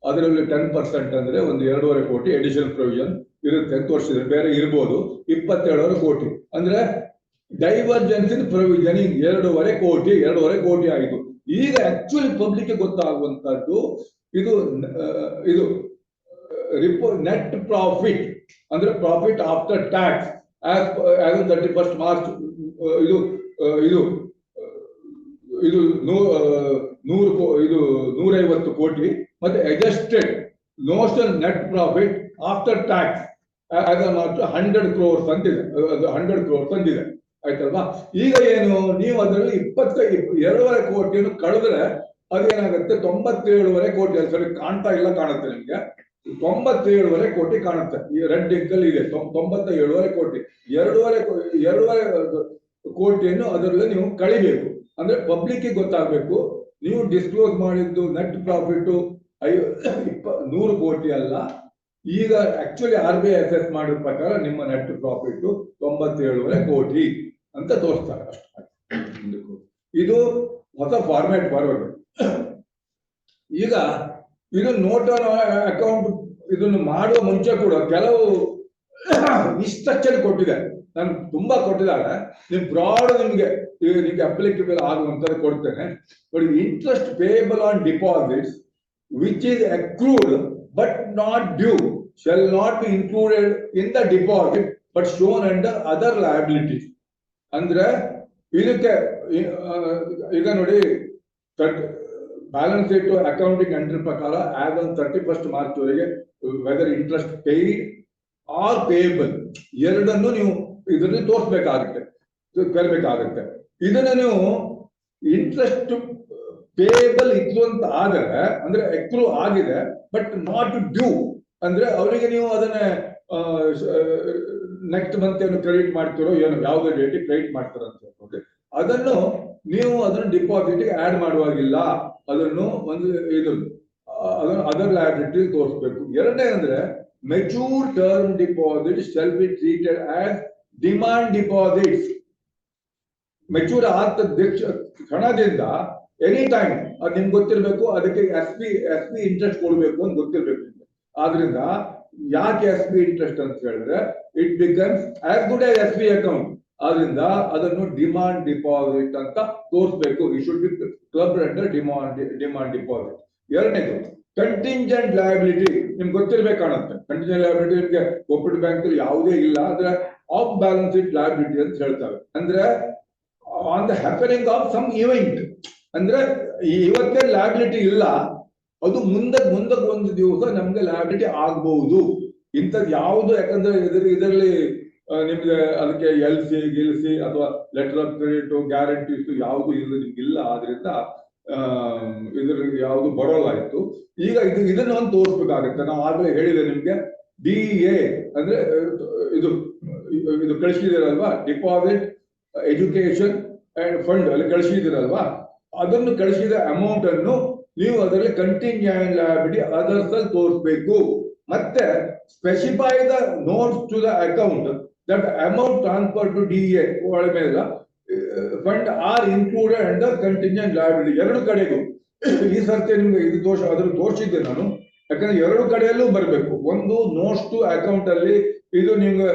ಅದರಲ್ಲಿ 10% ಅಂದ್ರೆ ಒಂದು 2.5 ಕೋಟಿ ಎಡಿಷನಲ್ ಪ್ರೊವಿಷನ್ ಇರುತ್ತೆ ಅಂತ ತೋರಿಸಿದ್ರೆ, ಬೇರೆ ಇರ್ಬೋದು. 27.5 ಕೋಟಿ ಅಂದ್ರೆ ಡೈವರ್ಜೆನ್ಸ್ ಇನ್ ಪ್ರೊವಿಷನಿಂಗ್ 2.5 ಕೋಟಿ ಆಯಿತು. ಈಗ ಆಕ್ಚುಲಿ ಪಬ್ಲಿಕ್ ಗೊತ್ತಾಗುವಂತದ್ದು ಇದು ನೆಟ್ ಪ್ರಾಫಿಟ್ ಅಂದ್ರೆ profit after tax as 31st March ಇದು 150 ಕೋಟಿ. ಮತ್ತೆ adjusted notional net profit after tax 100 crores ಅಂತಿದೆ. 100 crores ಅಂತಿದೆ. ಆಯ್ತಲ್ವಾ? ಈಗ ಏನು, ನೀವು ಅದರಲ್ಲಿ 2.5 ಕೋಟಿಯನ್ನು ಕಳೆದ್ರೆ ಅದೇನಾಗುತ್ತೆ 97.5 ಕೋಟಿ. ಸರಿ ಕಾಣ್ತಾ ಇಲ್ಲ, ಕಾಣುತ್ತೆ ನಿಮ್ಗೆ 97.5 ಕೋಟಿ ಕಾಣುತ್ತೆ. ಈ ರೆಡ್ ಇಂಕಲ್ ಇದೆ 97.5 ಕೋಟಿ. 2.5 ಕೋಟಿಯನ್ನು ಅದರಲ್ಲಿ ನೀವು ಕಳಿಬೇಕು. ಅಂದ್ರೆ ಪಬ್ಲಿಕ್ ಗೊತ್ತಾಗಬೇಕು ನೀವು ಡಿಸ್ಕ್ಲೋಸ್ ಮಾಡಿದ್ದು ನೆಟ್ ಪ್ರಾಫಿಟ್ 100 ಕೋಟಿ ಅಲ್ಲ. ಈಗ ಆಕ್ಚುಲಿ RBI ಅಸೆಸ್ ಮಾಡಿದ ಪ್ರಕಾರ ನಿಮ್ಮ ನೆಟ್ ಪ್ರಾಫಿಟ್ 97.5 ಕೋಟಿ ಅಂತ ತೋರಿಸ್ತಾರೆ ಅಷ್ಟೇ. ಇದು ಹೊಸ ಫಾರ್ಮ್ಯಾಟ್ ಬರೋದು. ಈಗ ಇದು ನೋಟ್ ಆನ್ ಅಕೌಂಟ್ ಇದನ್ನು ಮಾಡುವ ಮುಂಚೆ ಕೂಡ ಕೆಲವು ಇನ್ಸ್ಟ್ರಕ್ಷನ್ ಕೊಟ್ಟಿದೆ, ನಾನು ತುಂಬಾ ಕೊಟ್ಟಿದ್ದಾರೆ, ನೀವು ಬ್ರಾಡ್ ನಿಮ್ಗೆ ಅಪ್ಲಿಕೇಬಲ್ ಆಗುವಂತ ಕೊಡ್ತೇನೆ ನೋಡಿ. Interest payable on deposits which is accrued but not due shall not be included in the deposit but shown under other liabilities. ಅಂದ್ರೆ ಇದಕ್ಕೆ ಈಗ ನೋಡಿ ಬ್ಯಾಲೆನ್ಸ್ ಶೀಟ್ ಅಕೌಂಟಿಂಗ್ ಎಂಟ್ರಿ ಪ್ರಕಾರ ಆಸ್ ಆನ್ 31st March ವರೆಗೆ whether interest paid or payable ಎರಡನ್ನು ನೀವು ಇದರಲ್ಲಿ ತೋರಿಸ್ಬೇಕಾಗುತ್ತೆ. ಇದನ್ನ ನೀವು ಇಂಟ್ರೆಸ್ಟ್ ಪೇಯಬಲ್ ಇತ್ತು ಅಂತ ಆದರೆ ಅಂದ್ರೆ ಅಕ್ರೂ ಆಗಿದೆ ಬಟ್ ನಾಟ್ ಡ್ಯೂ ಅಂದ್ರೆ ಅವರಿಗೆ ನೀವು ಅದನ್ನ ನೆಕ್ಸ್ಟ್ ಮಂತ್ ಏನು ಕ್ರೆಡಿಟ್ ಮಾಡ್ತಿರೋ ಏನು ಯಾವುದೇ ಡೇಟ್ ಕ್ರೆಡಿಟ್ ಮಾಡ್ತಾರ ಅಂತ ಹೇಳ್ಕೊಂಡು ಅದನ್ನು ನೀವು ಅದನ್ನು ಡಿಪಾಸಿಟ್ ಆಡ್ ಮಾಡುವಾಗಿಲ್ಲ, ಅದನ್ನು ಒಂದು ಇದು ಅದನ್ನು ಅದರ್ ಲಯಬಿಲಿಟಿ ತೋರಿಸ್ಬೇಕು. ಎರಡನೇ ಅಂದ್ರೆ mature term deposit shall be treated as demand deposits. Mature ಆದ ಕ್ಷಣದಿಂದ ಎನಿ ಟೈಮ್ ಅದು ನಿಮ್ಗೆ ಗೊತ್ತಿರಬೇಕು, ಅದಕ್ಕೆ ಎಸ್ ಪಿ ಇಂಟ್ರೆಸ್ಟ್ ಕೊಡಬೇಕು ಅಂತ ಗೊತ್ತಿರ್ಬೇಕು. ಆದ್ರಿಂದ ಯಾಕೆ ಎಸ್ ಪಿ ಇಂಟ್ರೆಸ್ಟ್ ಅಂತ ಹೇಳಿದ್ರೆ it becomes as good as S P account. ಆದ್ರಿಂದ ಅದನ್ನು ಡಿಮಾಂಡ್ ಡಿಪಾಸಿಟ್ ಅಂತ ತೋರಿಸ್ಬೇಕು. It should be club under demand deposit. ಎರಡನೇದು ಕಂಟಿಂಜೆಂಟ್ ಲಯಬಿಲಿಟಿ ನಿಮ್ಗೆ ಗೊತ್ತಿರ್ಬೇಕಾಣುತ್ತೆ. ಕಂಟಿಂಜೆಂಟ್ ಲಯಬಿಲಿಟಿ ನಿಮ್ಗೆ ಕೋಪರೇಟಿವ್ ಬ್ಯಾಂಕ್ ಅಲ್ಲಿ ಯಾವುದೇ ಇಲ್ಲ ಅಂದ್ರೆ ಆಫ್ ಬ್ಯಾಲೆನ್ಸ್ ಶೀಟ್ ಲಯಬಿಲಿಟಿ ಅಂತ ಹೇಳ್ತಾರೆ. ಅಂದ್ರೆ on the happening of some event, ಅಂದ್ರೆ ಇವತ್ತೇ ಲಯಬಿಲಿಟಿ ಇಲ್ಲ, ಅದು ಮುಂದಕ್ಕೆ ಒಂದು ದಿವಸ ನಮ್ಗೆ ಲಯಬಿಲಿಟಿ ಆಗಬಹುದು. ಇಂಥದ್ದು ಯಾವುದು, ಯಾಕಂದ್ರೆ ಇದರಲ್ಲಿ ನಿಮ್ಗೆ ಅದಕ್ಕೆ ಗಿಲ್ಸಿ ಅಥವಾ ಲೆಟರ್ ಆಫ್ ಕ್ರೆಡಿಟ್ ಗ್ಯಾರಂಟೀಸ್ ಯಾವುದು ಇಲ್ಲ. ಆದ್ರಿಂದ ಇದ್ರಲ್ಲಿ ಯಾವುದು ಬರೋಲಾಯ್ತು. ಈಗ ಇದನ್ನ ಒಂದು ತೋರಿಸ್ಬೇಕಾಗುತ್ತೆ. ನಾವು ಆಗ್ಲೇ ಹೇಳಿದೆ ನಿಮ್ಗೆ DA ಅಂದ್ರೆ ಇದು ಕಳಿಸಿದಿರಲ್ವಾ, ಡಿಪಾಸಿಟ್ ಎಜುಕೇಶನ್ ಅಂಡ್ ಫಂಡ್ ಅಲ್ಲಿ ಕಳಿಸಿದಿರಲ್ವಾ, ಅದನ್ನು ಕಳಿಸಿದ ಅಮೌಂಟ್ ಅನ್ನು ನೀವು ಅದರಲ್ಲಿ ಕಂಟಿಂಜೆಂಟ್ ಲಯಬಿಲಿಟಿ ಅದರ್ಸ್ ಅಲ್ಲಿ ತೋರಿಸಬೇಕು. ಮತ್ತೆ specify the notes to the account that amount transfer to DA ಮೇಲೆ fund are included under contingent liability. ಎರಡು ಕಡೆಗೂ ಈ ಸರ್ತಿ ನಿಮ್ಗೆ ಇದು ಅದ್ರ ತೋರಿಸಿದ್ದೆ ನಾನು, ಯಾಕಂದ್ರೆ ಎರಡು ಕಡೆಯಲ್ಲೂ ಬರಬೇಕು. ಒಂದು ನೋಟ್ಸ್ ಟು ಅಕೌಂಟ್ ಅಲ್ಲಿ ಇದು ನಿಮ್ಗೆ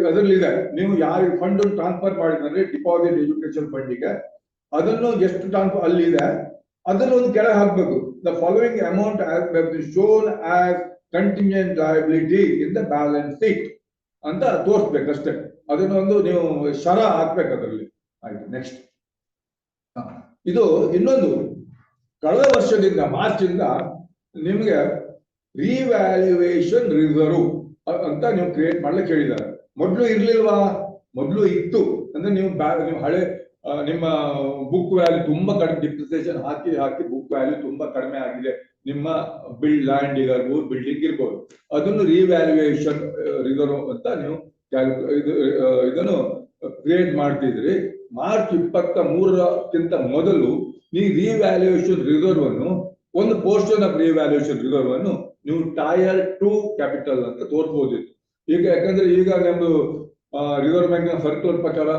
ಅದರಲ್ಲಿ ಇದೆ, ನೀವು ಯಾವ ಫಂಡ್ ಟ್ರಾನ್ಸ್ಫರ್ ಮಾಡಿದ್ರೆ ಡಿಪಾಸಿಟ್ ಎಜುಕೇಶನ್ ಫಂಡಿಗೆ ಅದನ್ನು ಎಷ್ಟು ಟ್ರಾನ್ಸ್ಫರ್ ಅಲ್ಲಿ ಇದೆ ಅದನ್ನು ಒಂದು ಕೆಳಗೆ ಹಾಕ್ಬೇಕು. The following amount shown as contingent liability in the balance sheet ಅಂತ ತೋರಿಸ್ಬೇಕಷ್ಟೇ. ಅದನ್ನೊಂದು ನೀವು ಶರ ಹಾಕ್ಬೇಕು ಅದರಲ್ಲಿ. ಆಯ್ತು, ನೆಕ್ಸ್ಟ್ ಇದು ಇನ್ನೊಂದು ಕಳೆದ ವರ್ಷದಿಂದ ಮಾರ್ಚ್ ಇಂದ ನಿಮ್ಗೆ ರಿವ್ಯಾಲ್ಯೂಯೇಷನ್ ರಿಸರ್ವ್ ಅಂತ ನೀವು ಕ್ರಿಯೇಟ್ ಮಾಡ್ಲಿಕ್ಕೆ ಹೇಳಿದ್ದಾರೆ. ಮೊದಲು ಇರ್ಲಿಲ್ವಾ? ಮೊದಲು ಇತ್ತು. ಅಂದ್ರೆ ನೀವು ಹಳೆ ನಿಮ್ಮ ಬುಕ್ ವ್ಯಾಲ್ಯೂ ತುಂಬಾ ಕಡಿಮೆ, ಡಿಪ್ರಿಸಿಯೇಷನ್ ಹಾಕಿ ಬುಕ್ ವ್ಯಾಲ್ಯೂ ತುಂಬಾ ಕಡಿಮೆ ಆಗಿದೆ, ನಿಮ್ಮ ಲ್ಯಾಂಡ್ ಇರ್ಬೋದು, ಬಿಲ್ಡಿಂಗ್ ಇರ್ಬೋದು, ಅದನ್ನು ರಿವ್ಯಾಲ್ಯೂಯೇಷನ್ ರಿಸರ್ವ್ ಅಂತ ನೀವು ಇದನ್ನು ಕ್ರಿಯೇಟ್ ಮಾಡ್ತಿದ್ರಿ. ಮಾರ್ಚ್ 23ಕ್ಕಿಂತ ಮೊದಲು ನೀವು ರಿವ್ಯಾಲ್ಯೂಯೇಷನ್ ರಿಸರ್ವ್ ಅನ್ನು ಒಂದು ಪೋರ್ಷನ್ ಆಫ್ ರಿವ್ಯಾಲ್ಯೂಯೇಷನ್ ರಿಸರ್ವ್ ಅನ್ನು ನೀವು ಟೈರ್ 2 ಕ್ಯಾಪಿಟಲ್ ಅಂತ ತೋರಿಸಬಹುದಿತ್ತು. ಈಗ ಯಾಕಂದ್ರೆ ಈಗ ನಮ್ದು ರಿಸರ್ವ್ ಬ್ಯಾಂಕ್ ಸರ್ಕ್ಯುಲರ್ ಪ್ರಕಾರ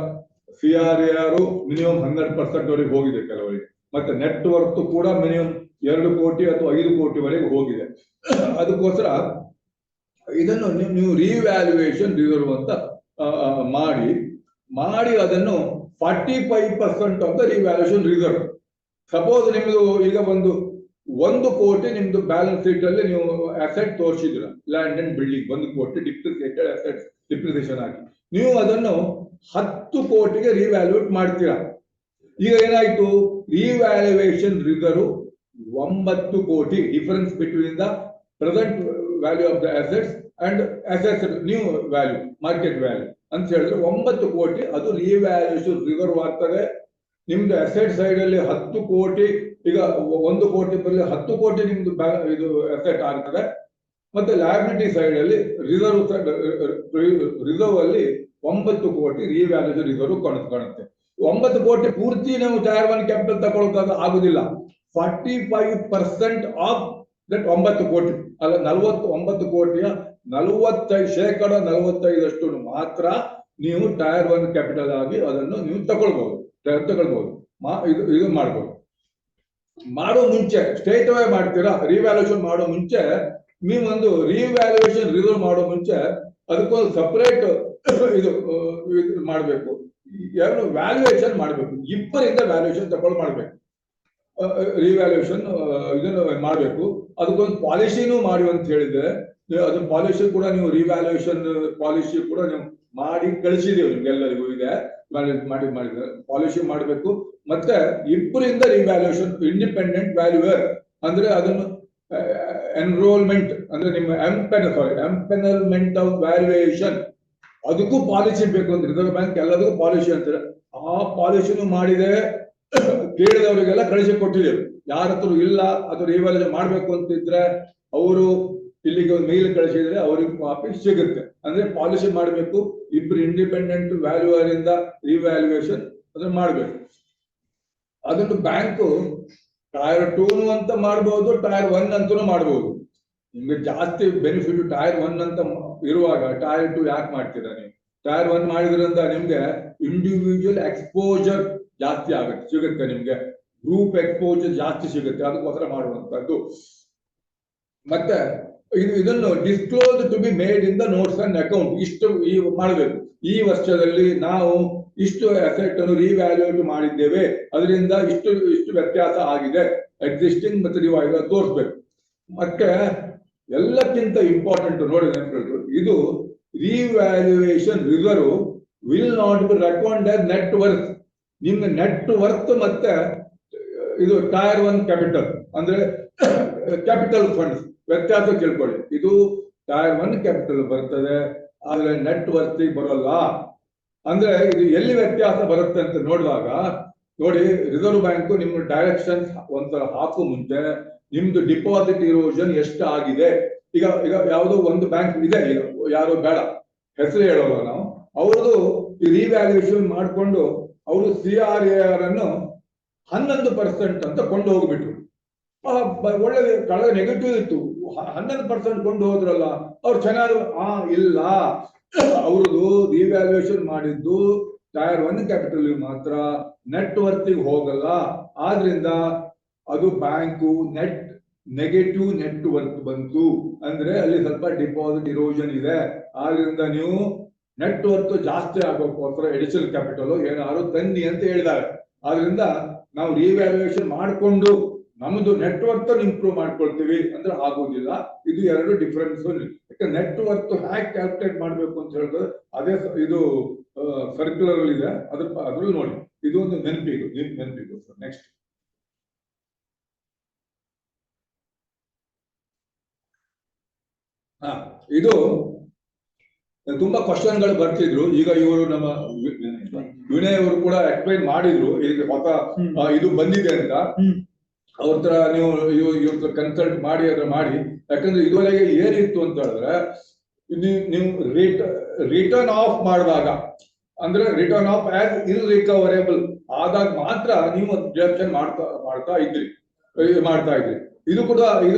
CRAR ಮಿನಿಮಮ್ 100% ವರೆಗೆ ಹೋಗಿದೆ ಕೆಲವರಿಗೆ, ಮತ್ತೆ ನೆಟ್ ವರ್ತ್ ಕೂಡ ಮಿನಿಮಮ್ 2 ಕೋಟಿ ಅಥವಾ 5 ಕೋಟಿವರೆಗೆ ಹೋಗಿದೆ. ಅದಕ್ಕೋಸ್ಕರ ಇದನ್ನು ನೀವು ರಿವ್ಯಾಲ್ಯೂಯೇಷನ್ ರಿಸರ್ವ್ ಅಂತ ಮಾಡಿ ಅದನ್ನು 45% of the revaluation reserve. Suppose ನಿಮ್ದು ಈಗ 1 ಕೋಟಿ ನಿಮ್ದು ಬ್ಯಾಲೆನ್ಸ್ ಶೀಟ್ ಅಲ್ಲಿ ನೀವು ಅಸೆಟ್ ತೋರಿಸಿದ್ರ, ಲ್ಯಾಂಡ್ ಅಂಡ್ ಬಿಲ್ಡಿಂಗ್ 1 ಕೋಟಿ ಡಿಪ್ರಿಸಿಯೇಟೆಡ್ ಅಸೆಟ್ಸ್ ಡಿಪ್ರಿಸಿಯೇಷನ್ ಆಗಿ, ನೀವು ಅದನ್ನು 10 ಕೋಟಿಗೆ ರಿವ್ಯಾಲ್ಯೂಟ್ ಮಾಡ್ತೀರಾ. ಈಗ ಏನಾಯ್ತು? ರಿವ್ಯಾಲ್ಯೂಯೇಷನ್ ರಿಸರ್ವ್ 9 ಕೋಟಿ, difference between the present value of the assets and assets new value, market value ಅಂತ ಹೇಳಿದ್ರೆ 9 ಕೋಟಿ ಅದು ರಿವ್ಯಾಲ್ಯೂಯೇಷನ್ ರಿಸರ್ವ್ ಆಗ್ತದೆ. ನಿಮ್ದು ಅಸೆಟ್ ಸೈಡ್ ಅಲ್ಲಿ 10 ಕೋಟಿ, ಈಗ 1 ಕೋಟಿ ಬರಲಿ 10 ಕೋಟಿ ನಿಮ್ದು ಇದು ಅಸೆಟ್ ಆಗ್ತದೆ. ಮತ್ತೆ ಲಯಬಿಲಿಟಿ ಸೈಡ್ ಅಲ್ಲಿ ರಿಸರ್ವ್ ಅಲ್ಲಿ 9 ಕೋಟಿ ರಿವ್ಯಾಲ್ಯೂಯೇಷನ್ ರಿಸರ್ವ್ ಕಾಣುತ್ತೆ. 9 ಕೋಟಿ ಪೂರ್ತಿ ನಾವು ಟೈರ್ 1 ಕ್ಯಾಪಿಟಲ್ ತಗೊಳ್ಳೋದಾಗ ಆಗುದಿಲ್ಲ. 45% ಆಫ್ ದಟ್ 9 ಕೋಟಿ ಅಲ್ಲ, 49 ಕೋಟಿಯ 45% ಮಾತ್ರ ನೀವು ಟೈರ್ 1 ಕ್ಯಾಪಿಟಲ್ ಆಗಿ ಅದನ್ನು ನೀವು ತಗೊಳ್ಬಹುದು. ಇದು ಮಾಡ್ಬೋದು. ಮಾಡೋ ಮುಂಚೆ ಸ್ಟೇಟ್ ಅವೇ ಮಾಡ್ತೀರಾ, ರಿವ್ಯಾಲ್ಯೂಯೇಷನ್ ಮಾಡೋ ಮುಂಚೆ ನೀವೊಂದು ರಿವ್ಯಾಲ್ಯೂಯೇಷನ್ ರಿಸರ್ವ್ ಮಾಡೋ ಮುಂಚೆ ಅದಕ್ಕೊಂದು ಸಪರೇಟ್ ಇದು ಮಾಡಬೇಕು. ಎರಡು ವ್ಯಾಲ್ಯೂಯೇಷನ್ ಮಾಡಬೇಕು, ಇಬ್ಬರಿಂದ ವ್ಯಾಲ್ಯೂಯೇಷನ್ ತಗೊಂಡು ಮಾಡಬೇಕು. ರಿವ್ಯಾಲ್ಯೂಯೇಷನ್ ಇದನ್ನು ಮಾಡಬೇಕು. ಅದಕ್ಕೊಂದು ಪಾಲಿಸಿನೂ ಮಾಡಿ ಅಂತ ಹೇಳಿದ್ರೆ ಅದನ್ನ ಪಾಲಿಸಿ ಕೂಡ ನೀವು ರಿವ್ಯಾಲ್ಯೂಯೇಷನ್ ಪಾಲಿಸಿ ಕೂಡ ನೀವು ಮಾಡಿ ಕಳಿಸಿದೀವಿ ನಿಮ್ಗೆಲ್ಲರಿಗೂ ಇದೆ. ಮಾಡಿದ್ರೆ ಪಾಲಿಸಿ ಮಾಡಬೇಕು. ಮತ್ತೆ ಇಬ್ಬರಿಂದ ರಿವ್ಯಾಲ್ಯೂಯೇಷನ್, ಇಂಡಿಪೆಂಡೆಂಟ್ ವ್ಯಾಲ್ಯೂಯರ್ ಅಂದ್ರೆ ಅದನ್ನು ಎನ್ರೋಲ್ಮೆಂಟ್ ಅಂದ್ರೆ ನಿಮ್ಮ ಎಂಪೆನಲ್ಮೆಂಟ್ ಆಫ್ ವ್ಯಾಲ್ಯೂಯೇಷನ್ ಅದಕ್ಕೂ ಪಾಲಿಸಿ ಬೇಕು ಅಂತ ರಿಸರ್ವ್ ಬ್ಯಾಂಕ್ ಎಲ್ಲದಕ್ಕೂ ಪಾಲಿಸಿ ಅಂತಾರೆ. ಆ ಪಾಲಿಸಿನೂ ಮಾಡಿದೆ, ಕೇಳಿದವರಿಗೆಲ್ಲ ಕಳಿಸಿ ಕೊಟ್ಟಿದ್ದೇವೆ. ಯಾರ ಹತ್ರ ಇಲ್ಲ ಅದು ರಿವ್ಯಾಲ್ಯೂಯೇಷನ್ ಮಾಡ್ಬೇಕು ಅಂತಿದ್ರೆ ಅವರು ಇಲ್ಲಿಗೆ ಒಂದು ಮೇಲ್ ಕಳಿಸಿದ್ರೆ ಅವ್ರಿಗೆ ಕಾಪಿ ಸಿಗುತ್ತೆ. ಅಂದ್ರೆ ಪಾಲಿಸಿ ಮಾಡಬೇಕು, ಇಬ್ರು ಇಂಡಿಪೆಂಡೆಂಟ್ ವ್ಯಾಲ್ಯೂಯರ್ ಇಂದ ರಿವ್ಯಾಲ್ಯೂಯೇಷನ್ ಅದನ್ನ ಮಾಡಬೇಕು. ಅದನ್ನು ಬ್ಯಾಂಕು ಟೈರ್ 2 ಅಂತ ಮಾಡಬಹುದು, ಟೈರ್ 1 ಅಂತನೂ ಮಾಡಬಹುದು. ನಿಮ್ಗೆ ಜಾಸ್ತಿ ಬೆನಿಫಿಟ್ ಟೈರ್ 1 ಅಂತ ಇರುವಾಗ ಟೈರ್ 2 ಯಾಕೆ ಮಾಡ್ತೀರಾ ನೀವು? ಟೈರ್ 1 ಮಾಡಿದ್ರಿಂದ ನಿಮ್ಗೆ ಇಂಡಿವಿಜುವಲ್ ಎಕ್ಸ್ಪೋಜರ್ ಜಾಸ್ತಿ ಆಗುತ್ತೆ, ಸಿಗುತ್ತೆ ನಿಮ್ಗೆ, ಗ್ರೂಪ್ ಎಕ್ಸ್ಪೋಜರ್ ಜಾಸ್ತಿ ಸಿಗುತ್ತೆ, ಅದಕ್ಕೋಸ್ಕರ ಮಾಡುವಂತದ್ದು. ಮತ್ತೆ ಇದನ್ನು disclose to be made in the notes and account. ಇಷ್ಟು ಮಾಡಬೇಕು, ಈ ವರ್ಷದಲ್ಲಿ ನಾವು ಇಷ್ಟು ಅಸೆಟ್ ಅನ್ನು ರಿವ್ಯಾಲ್ಯೂಯೇಟ್ ಮಾಡಿದ್ದೇವೆ, ಅದರಿಂದ ಇಷ್ಟು ವ್ಯತ್ಯಾಸ ಆಗಿದೆ, ಎಕ್ಸಿಸ್ಟಿಂಗ್ ಮತ್ತೆ ರಿವೈವ್ ತೋರಿಸ್ಬೇಕು. ಮತ್ತೆ ಎಲ್ಲಕ್ಕಿಂತ ಇಂಪಾರ್ಟೆಂಟ್ ನೋಡಿ ನೆನಪಿಟ್ಟು, ಇದು revaluation reserve will not B record as net worth. ನಿಮ್ಮ ನೆಟ್ ವರ್ತ್ ಮತ್ತೆ ಇದು ಟೈರ್ 1 ಕ್ಯಾಪಿಟಲ್ ಅಂದ್ರೆ ಕ್ಯಾಪಿಟಲ್ ಫಂಡ್ಸ್ ವ್ಯತ್ಯಾಸ ತಿಳ್ಕೊಳ್ಳಿ. ಇದು ಟೈರ್ 1 ಕ್ಯಾಪಿಟಲ್ ಬರ್ತದೆ, ಆದ್ರೆ ನೆಟ್ ವರ್ತ್ ಬರೋಲ್ಲ. ಅಂದ್ರೆ ಇದು ಎಲ್ಲಿ ವ್ಯತ್ಯಾಸ ಬರುತ್ತೆ ಅಂತ ನೋಡಿದಾಗ ನೋಡಿ, ರಿಸರ್ವ್ ಬ್ಯಾಂಕ್ ನಿಮ್ಮ ಡೈರೆಕ್ಷನ್ ಒಂದ್ಸಲ ಹಾಕೋ ಮುಂಚೆ ನಿಮ್ದು ಡಿಪಾಸಿಟ್ ಇರೋಷನ್ ಎಷ್ಟು ಆಗಿದೆ. ಈಗ ಯಾವುದೋ ಒಂದು ಬ್ಯಾಂಕ್ ಇದೆ, ಯಾರೋ ಬೇಡ ಹೆಸರು ಹೇಳೋಲ್ಲ ನಾವು, ಅವ್ರದ್ದು ಈ ರಿವ್ಯಾಲ್ಯೂಯೇಷನ್ ಮಾಡಿಕೊಂಡು ಅವರು CRAR ಅನ್ನು 11% ಅಂತ ಕೊಂಡು ಹೋಗ್ಬಿಟ್ರು. ಒಳ್ಳೆ ಕಳೆದ ನೆಗೆಟಿವ್ ಇತ್ತು, 11% ಕೊಂಡು ಹೋದ್ರಲ್ಲ ಅವ್ರು ಚೆನ್ನಾಗಿ. ಇಲ್ಲ, ಅವ್ರದ್ದು ರಿವ್ಯಾಲ್ಯೂಯೇಷನ್ ಮಾಡಿದ್ದು ಟೈರ್ 1 ಕ್ಯಾಪಿಟಲ್ ಮಾತ್ರ, ನೆಟ್ ವರ್ತಿಗೆ ಹೋಗಲ್ಲ. ಆದ್ರಿಂದ ಅದು ಬ್ಯಾಂಕು ನೆಗೆಟಿವ್ ನೆಟ್ ವರ್ತ್ ಬಂತು. ಅಂದ್ರೆ ಅಲ್ಲಿ ಸ್ವಲ್ಪ ಡಿಪಾಸಿಟ್ ಇರೋಷನ್ ಇದೆ. ಆದ್ರಿಂದ ನೀವು ನೆಟ್ ವರ್ತ್ ಜಾಸ್ತಿ ಆಗೋಕ್ಕೋಸ್ಕರ ಎಡಿಷನಲ್ ಕ್ಯಾಪಿಟಲ್ ಏನಾದ್ರು ತನ್ನಿ ಅಂತ ಹೇಳಿದ್ದಾರೆ. ಆದ್ರಿಂದ ನಾವು ರಿವ್ಯಾಲ್ಯೂಯೇಷನ್ ಮಾಡಿಕೊಂಡು ನಮ್ದು ನೆಟ್ ವರ್ತ್ ಇಂಪ್ರೂವ್ ಮಾಡ್ಕೊಳ್ತೀವಿ ಅಂದ್ರೆ ಆಗೋದಿಲ್ಲ. ಇದು ಎರಡು ಡಿಫರೆನ್ಸ್. ಯಾಕಂದ್ರೆ ನೆಟ್ ವರ್ತ್ ಹ್ಯಾಕ್ ಕ್ಯಾಲ್ಕುಲೇಟ್ ಮಾಡ್ಬೇಕು ಅಂತ ಹೇಳಿದ್ರೆ ಅದೇ ಇದು ಸರ್ಕ್ಯುಲರ್ ಇದೆ, ಅದ್ರಲ್ಲಿ ನೋಡಿ. ಇದು ಒಂದು ನೆನಪಿಗೂ. ನೆಕ್ಸ್ಟ್ ಇದು ತುಂಬಾ ಕ್ವಶನ್ಗಳು ಬರ್ತಿದ್ರು. ಈಗ ಇವರು ನಮ್ಮ ವಿನಯ್ ಅವರು ಕೂಡ ಎಕ್ಸ್ಪ್ಲೈನ್ ಮಾಡಿದ್ರು, ಈಗ ಹೊಸ ಇದು ಬಂದಿದೆ ಅಂತ. ಅವ್ರ ತರ ನೀವು ಇವ್ರ ಕನ್ಸಲ್ಟ್ ಮಾಡಿ ಅದ್ರ ಮಾಡಿ. ಯಾಕಂದ್ರೆ ಇದುವರೆಗೆ ಏನಿತ್ತು ಅಂತ ಹೇಳಿದ್ರೆ, ನೀವು ರಿಟರ್ನ್ ಆಫ್ ಮಾಡಿದಾಗ ಅಂದ್ರೆ ರಿಟರ್ನ್ ಆಫ್ ಆಸ್ ಇರ್ರಿಕವರೇಬಲ್ ಆದಾಗ ಮಾತ್ರ ನೀವು ಡಿಡಕ್ಷನ್ ಮಾಡ್ತಾ ಇದ್ರಿ. ಇದು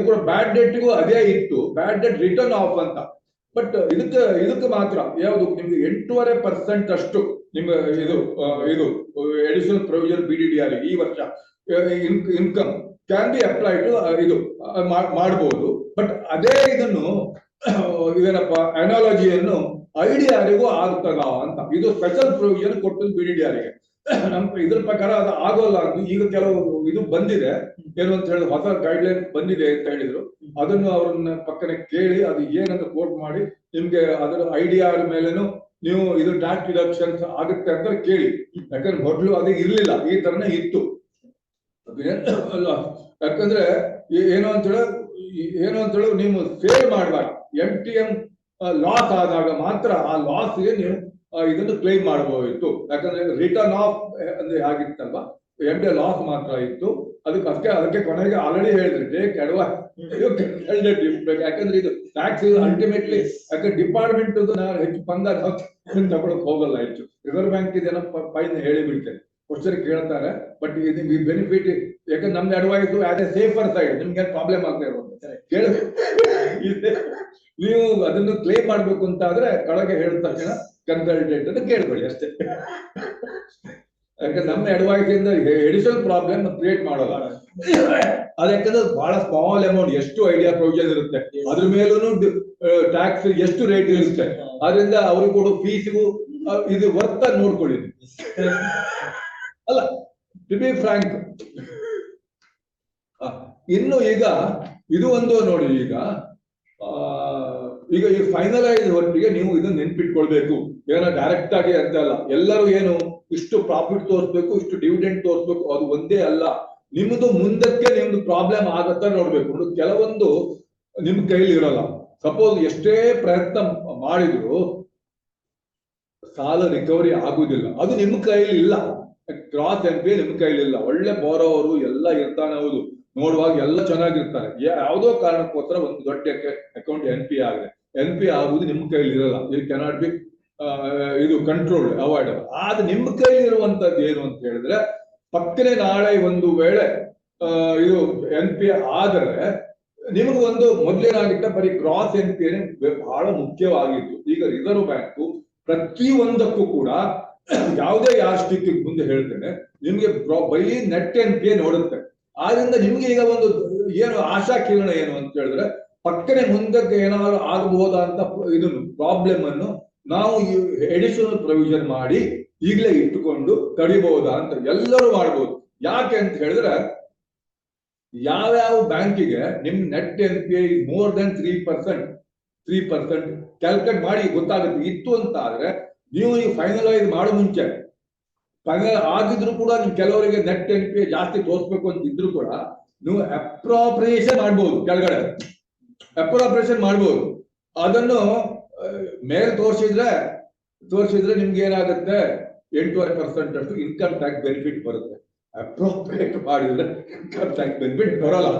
ಕೂಡ ಬ್ಯಾಡ್ ಡೆಟ್ಗೂ ಅದೇ ಇತ್ತು, ಬ್ಯಾಡ್ ಡೆಟ್ ರಿಟರ್ನ್ ಆಫ್ ಅಂತ. ಬಟ್ ಇದಕ್ಕೆ ಮಾತ್ರ ಯಾವುದು ನಿಮ್ಗೆ 8.5% ಅಷ್ಟು ನಿಮ್ಗೆ ಇದು ಎಡಿಷನಲ್ ಪ್ರೊವಿಷನ್ BDDR ಈ ವರ್ಷ income can be apply to ಇದು ಮಾಡಬಹುದು. ಬಟ್ ಅದೇ ಇದನ್ನು ಇದೇನಪ್ಪ ಅನಾಲಜಿಯನ್ನು IDRಗೂ ಆಗ್ತದ ಅಂತ. ಇದು ಸ್ಪೆಷಲ್ ಪ್ರೊವಿಷನ್ ಕೊಟ್ಟದ್ದು BDDRಗೆ. ಇದ್ರ ಪ್ರಕಾರ ಅದು ಆಗೋಲ್ಲ ಅಂತ ಈಗ ಕೆಲವು ಇದು ಬಂದಿದೆ. ಏನು ಅಂತ ಹೇಳಿದ್ರೆ ಹೊಸ ಗೈಡ್ಲೈನ್ ಬಂದಿದೆ ಅಂತ ಹೇಳಿದ್ರು. ಅದನ್ನು ಅವ್ರನ್ನ ಪಕ್ಕನೆ ಕೇಳಿ ಅದು ಏನಂತ ಕೋಟ್ ಮಾಡಿ ನಿಮ್ಗೆ ಅದರ IDR ಮೇಲೇನು ನೀವು ಇದು ಟ್ಯಾಕ್ಸ್ ಡಿಡಕ್ಷನ್ಸ್ ಆಗುತ್ತೆ ಅಂತ ಕೇಳಿ. ಯಾಕಂದ್ರೆ ಮೊದಲು ಅದು ಇರ್ಲಿಲ್ಲ, ಈ ತರನೇ ಇತ್ತು. ಯಾಕಂದ್ರೆ ಏನು ಅಂತ ಹೇಳಿ ನೀವು ಸೇಲ್ ಮಾಡುವಾಗ MTM ಲಾಸ್ ಆದಾಗ ಮಾತ್ರ ಆ ಲಾಸ್ಗೆ ನೀವು ಇದನ್ನು ಕ್ಲೈಮ್ ಮಾಡಬಹುದಿತ್ತು. ಯಾಕಂದ್ರೆ ರಿಟರ್ನ್ ಆಫ್ ಅಂದ್ರೆ ಆಗಿತ್ತಲ್ವಾ, MTM ಲಾಸ್ ಮಾತ್ರ ಇತ್ತು. ಅದಕ್ಕೆ ಕೊನೆಗೆ ಆಲ್ರೆಡಿ ಹೇಳಿದ್ರೆ ಟೇಕ್ ಅಡ್ವಾನ್ಸ್. ಯಾಕಂದ್ರೆ ಇದು ಟ್ಯಾಕ್ಸ್ ಅಲ್ಟಿಮೇಟ್ಲಿ ಯಾಕಂದ್ರೆ ಡಿಪಾರ್ಟ್ಮೆಂಟ್ ಹೆಚ್ಚು ಬಂದಾಗ ತಗೊಳಕ್ ಹೋಗಲ್ಲ ಹೆಚ್ಚು. ರಿಸರ್ವ್ ಬ್ಯಾಂಕ್ ಇದೆಲ್ಲ ಫೈನ್ ಹೇಳಿ ಬಿಡ್ತೇನೆ, ಕ್ವಶನ್ ಕೇಳ್ತಾರೆ. ಬಟ್ ಇದು ಬೆನಿಫಿಟ್ ಯಾಕಂದ್ರೆ ನಮ್ದು advise as a safer side ನಿಮ್ಗೆ ಪ್ರಾಬ್ಲಮ್ ಆಗ್ತಾ ಇರೋದು ಕೇಳಬೇಕು. ನೀವು ಅದನ್ನು ಕ್ಲೇಮ್ ಮಾಡ್ಬೇಕು ಅಂತ ಆದ್ರೆ ಕೆಳಗೆ ಹೇಳಿದ ತಕ್ಷಣ ಕನ್ಸಲ್ಟೆಂಟ್ ಅಂತ ಕೇಳ್ಬೇಡಿ ಅಷ್ಟೇ. ಯಾಕಂದ್ರೆ ನಮ್ಮ ಅಡ್ವೈಸ್ ಇಂದ ಎಡಿಷನಲ್ ಪ್ರಾಬ್ಲಮ್ ಕ್ರಿಯೇಟ್ ಮಾಡೋಲ್ಲ. ಅದಕ್ಕಂದ್ರೆ ಬಹಳ ಸ್ಮಾಲ್ ಅಮೌಂಟ್, ಎಷ್ಟು ಐಡಿಯಾ ಪ್ರೊವಿಷನ್ ಇರುತ್ತೆ, ಅದ್ರ ಮೇಲೂ ಟ್ಯಾಕ್ಸ್ ಎಷ್ಟು ರೇಟ್ ಇರುತ್ತೆ, ಅದರಿಂದ ಅವ್ರಿಗೆ ಕೊಡೋ ಫೀಸ್ಗೂ ಇದು ವರ್ತ್ ನೋಡ್ಕೊಳ್ಳಿ. ಅಲ್ಲ, ಟು ಬಿ ಫ್ರಾಂಕ್. ಇನ್ನು ಈಗ ಇದು ಒಂದು ನೋಡಿ, ಈಗ ಈ ಫೈನಲೈಸ್ ಹೊರಟಿಗೆ ನೀವು ಇದನ್ನ ನೆನ್ಪಿಟ್ಕೊಳ್ಬೇಕು. ಏನೋ ಡೈರೆಕ್ಟ್ ಆಗಿ ಅಂತ ಅಲ್ಲ, ಎಲ್ಲರೂ ಏನು ಇಷ್ಟು ಪ್ರಾಫಿಟ್ ತೋರಿಸ್ಬೇಕು, ಇಷ್ಟು ಡಿವಿಡೆಂಡ್ ತೋರಿಸ್ಬೇಕು, ಅದು ಒಂದೇ ಅಲ್ಲ. ನಿಮ್ದು ಮುಂದಕ್ಕೆ ನಿಮ್ದು ಪ್ರಾಬ್ಲಮ್ ಆಗತ್ತ ನೋಡ್ಬೇಕು. ಕೆಲವೊಂದು ನಿಮ್ ಕೈಲಿ ಇರಲ್ಲ. ಸಪೋಸ್ ಎಷ್ಟೇ ಪ್ರಯತ್ನ ಮಾಡಿದ್ರು ಸಾಲ ರಿಕವರಿ ಆಗುದಿಲ್ಲ, ಅದು ನಿಮ್ ಕೈಲಿ ಇಲ್ಲ. ಕ್ರಾಸ್ NPA ನಿಮ್ ಕೈಲಿ ಇಲ್ಲ. ಒಳ್ಳೆ ಬೋರೋವರು ಎಲ್ಲ ಇರ್ತಾನೆ, ಹೌದು, ನೋಡುವಾಗ ಎಲ್ಲ ಚೆನ್ನಾಗಿರ್ತಾರೆ. ಯಾವುದೋ ಕಾರಣಕ್ಕೋಸ್ಕರ ಒಂದು ದೊಡ್ಡ ಅಕೌಂಟ್ NPA ಆಗಿದೆ. NPA ಆಗುವುದು ನಿಮ್ ಕೈಲಿ ಇರಲ್ಲ. ಇಟ್ ಕೆನಾಟ್ ಬಿ ಇದು ಕಂಟ್ರೋಲ್, ಅವಾಯ್ಡ್. ಆದ್ರೆ ನಿಮ್ ಕೈಲಿ ಇರುವಂತದ್ದು ಏನು ಅಂತ ಹೇಳಿದ್ರೆ, ಪಕ್ಕನೆ ನಾಳೆ ಒಂದು ವೇಳೆ ಇದು NPA ಆದರೆ ನಿಮಗೂ ಒಂದು ಮೊದಲೇನಾಗಿತ್ತ ಬರೀ ಗ್ರಾಸ್ NPA ಬಹಳ ಮುಖ್ಯವಾಗಿತ್ತು. ಈಗ ರಿಸರ್ವ್ ಬ್ಯಾಂಕ್ ಪ್ರತಿಯೊಂದಕ್ಕೂ ಕೂಡ ಯಾವುದೇ ಯಾರ್ಸ್ಟಿಕ್ ಮುಂದೆ ಹೇಳ್ತೇನೆ, ನಿಮ್ಗೆ ಬರೀ ನೆಟ್ NPA ನೋಡುತ್ತೆ. ಆದ್ರಿಂದ ನಿಮ್ಗೆ ಈಗ ಒಂದು ಏನು ಆಶಾ ಕಿರಣ ಏನು ಅಂತ ಹೇಳಿದ್ರೆ, ಪಕ್ಕನೆ ಮುಂದಕ್ಕೆ ಏನಾದ್ರು ಆಗಬಹುದಂತ ಇದನ್ನು ಪ್ರಾಬ್ಲಮ್ ಅನ್ನು ನಾವು ಎಡಿಷನಲ್ ಪ್ರೊವಿಷನ್ ಮಾಡಿ ಈಗಲೇ ಇಟ್ಟುಕೊಂಡು ತಡಿಬಹುದಾ ಅಂತ ಎಲ್ಲರೂ ಮಾಡ್ಬೋದು. ಯಾಕೆ ಅಂತ ಹೇಳಿದ್ರೆ, ಯಾವ್ಯಾವ ಬ್ಯಾಂಕಿಗೆ ನಿಮ್ net NPA more than 3% calculate ಮಾಡಿ ಗೊತ್ತಾಗುತ್ತೆ. ಇತ್ತು ಅಂತ ಆದ್ರೆ ನೀವು ಈ ಫೈನಲೈಸ್ ಮಾಡೋ ಮುಂಚೆ ಫೈನಲ್ ಆಗಿದ್ರು ಕೂಡ ನೀವು ಕೆಲವರಿಗೆ ನೆಟ್ NPA ಜಾಸ್ತಿ ತೋರಿಸ್ಬೇಕು ಅಂತ ಇದ್ರು ಕೂಡ ನೀವು ಅಪ್ರಾಪ್ರಿಯೇಷನ್ ಮಾಡ್ಬೋದು. ಕೆಳಗಡೆ ಅಪ್ರಾಪ್ರಿಯೇಷನ್ ಮಾಡ್ಬೋದು. ಅದನ್ನು ಮೇಲೆ ತೋರಿಸಿದ್ರೆ ನಿಮ್ಗೆ ಏನಾಗುತ್ತೆ, 8.5% ಅಷ್ಟು ಇನ್ಕಮ್ ಟ್ಯಾಕ್ಸ್ ಬೆನಿಫಿಟ್ ಬರುತ್ತೆ. ಅಪ್ರೋಪ್ರಿಯೇಟ್ ಮಾಡಿದ್ರೆ ಇನ್ಕಮ್ ಟ್ಯಾಕ್ಸ್ ಬೆನಿಫಿಟ್ ಬರಲ್ಲ.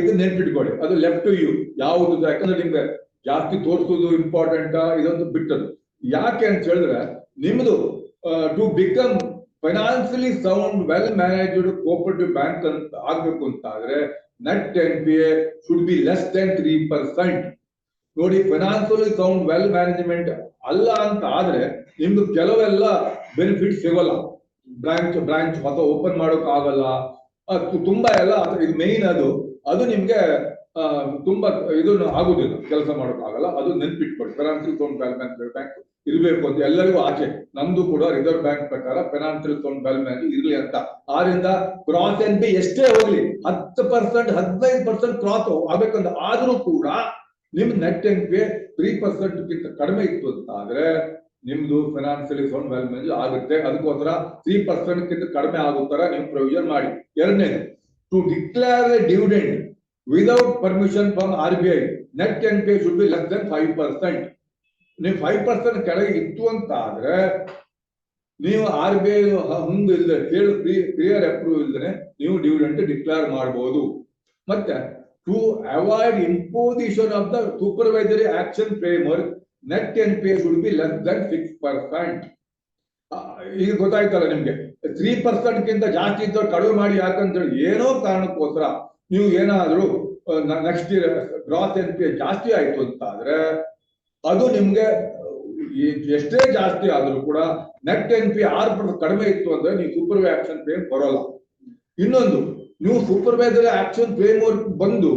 ಇದು ನೆನ್ಪಿಟ್ಕೊಳ್ಳಿ. ಅದು ಲೆಫ್ಟ್ ಟು ಯು ಯಾವುದು, ಯಾಕಂದ್ರೆ ನಿಮ್ಗೆ ಜಾಸ್ತಿ ತೋರಿಸೋದು ಇಂಪಾರ್ಟೆಂಟಾ ಇದೊಂದು ಬಿಟ್ಟದ್ದು. ಯಾಕೆ ಅಂತ ಹೇಳಿದ್ರೆ, ನಿಮ್ದು to become financially sound well managed cooperative bank ಅಂತ ಆಗ್ಬೇಕು ಅಂತ ಆದ್ರೆ net NPA should be less than 3%. ನೋಡಿ, ಫೈನಾನ್ಸಿಯಲಿ ಸೌಂಡ್ ವೆಲ್ ಮ್ಯಾನೇಜ್ಮೆಂಟ್ ಅಲ್ಲ ಅಂತ ಆದ್ರೆ ನಿಮ್ದು ಕೆಲವೆಲ್ಲ ಬೆನಿಫಿಟ್ ಸಿಗೋಲ್ಲ. ಬ್ರಾಂಚ್ ಹೊಸ ಓಪನ್ ಮಾಡೋಕ್ ಆಗಲ್ಲ, ತುಂಬಾ ಎಲ್ಲ ಇದು ಮೇನ್ ಅದು ನಿಮ್ಗೆ ತುಂಬಾ ಇದನ್ನು ಆಗುದಿಲ್ಲ, ಕೆಲಸ ಮಾಡೋಕ್ ಆಗಲ್ಲ. ಅದು ನೆನ್ಪಿಟ್ಕೊಳ್ಳಿ. Financial sound well managed bank ಇರಬೇಕು ಅಂತ ಎಲ್ಲರಿಗೂ ಆಚೆ. ನಮ್ದು ಕೂಡ ರಿಸರ್ವ್ ಬ್ಯಾಂಕ್ ಪ್ರಕಾರ ಫೈನಾನ್ಸಿಯಲ್ ಸೌಂಡ್ ವೆಲ್ ಮ್ಯಾನೇಜ್ ಇರ್ಲಿ ಅಂತ. ಆದ್ರಿಂದ ಕ್ರಾಸ್ NPA ಎಷ್ಟೇ ಹೋಗ್ಲಿ 10% 15% ಕ್ರಾಸ್ ಆಗ್ಬೇಕಂತ ಆದ್ರೂ ಕೂಡ ನಿಮ್ ನೆಟ್ NPA 3% ಗಿಂತ ಕಡಿಮೆ ಇತ್ತು ಅಂತ ಆದ್ರೆ ನಿಮ್ದು ಫೈನಾನ್ಸಿಯಲಿ ಸೌಂಡ್ ವೆಲ್ ಮ್ಯಾನೇಜ್ ಆಗುತ್ತೆ. ಅದಕ್ಕೋಸ್ಕರ 3% ಗಿಂತ ಕಡಿಮೆ ಆಗೋ ತರ ನೀವು ಪ್ರೊವಿಷನ್ ಮಾಡಿ. ಎರಡನೇದು, to declare a dividend without permission from RBI net NPA should be less than 5%. ನೀವು 5% ಕೆಳಗೆ ಇತ್ತು ಅಂತ ಆದ್ರೆ ನೀವು RBI ಮುಂದೆ ಇಲ್ಲದೆ ಕ್ಲಿಯರ್ ಅಪ್ರೂವ್ ಇಲ್ಲದೆ ನೀವು ಡಿವಿಡೆಂಡ್ ಡಿಕ್ಲೇರ್ ಮಾಡಬಹುದು. ಮತ್ತೆ to avoid imposition of the supervisory action framework net NPA should be less than 6%. ಈಗ ಗೊತ್ತಾಯ್ತಲ್ಲ ನಿಮ್ಗೆ, 3% ಗಿಂತ ಜಾಸ್ತಿ ಇದ್ದವ್ರು ಕಡಿಮೆ ಮಾಡಿ. ಯಾಕಂತೇಳಿ ಏನೋ ಕಾರಣಕ್ಕೋಸ್ಕರ ನೀವು ಏನಾದ್ರೂ ನೆಕ್ಸ್ಟ್ ಇಯರ್ ಗ್ರಾಸ್ NPA ಜಾಸ್ತಿ ಆಯ್ತು ಅಂತ ಆದ್ರೆ ಅದು ನಿಮ್ಗೆ ಎಷ್ಟೇ ಜಾಸ್ತಿ ಆದ್ರೂ ಕೂಡ ನೆಟ್ NPA 6% ಕಡಿಮೆ ಇತ್ತು ಅಂದ್ರೆ ನೀವು ಸೂಪರ್ವೈಸರಿ ಆಕ್ಷನ್ ಫ್ರೇಮ್ ಬರೋಲ್ಲ. ಇನ್ನೊಂದು, ನೀವು ಸೂಪರ್ವೈಸರಿ ಆಕ್ಷನ್ ಫ್ರೇಮ್ ವರ್ಕ್ ಬಂದು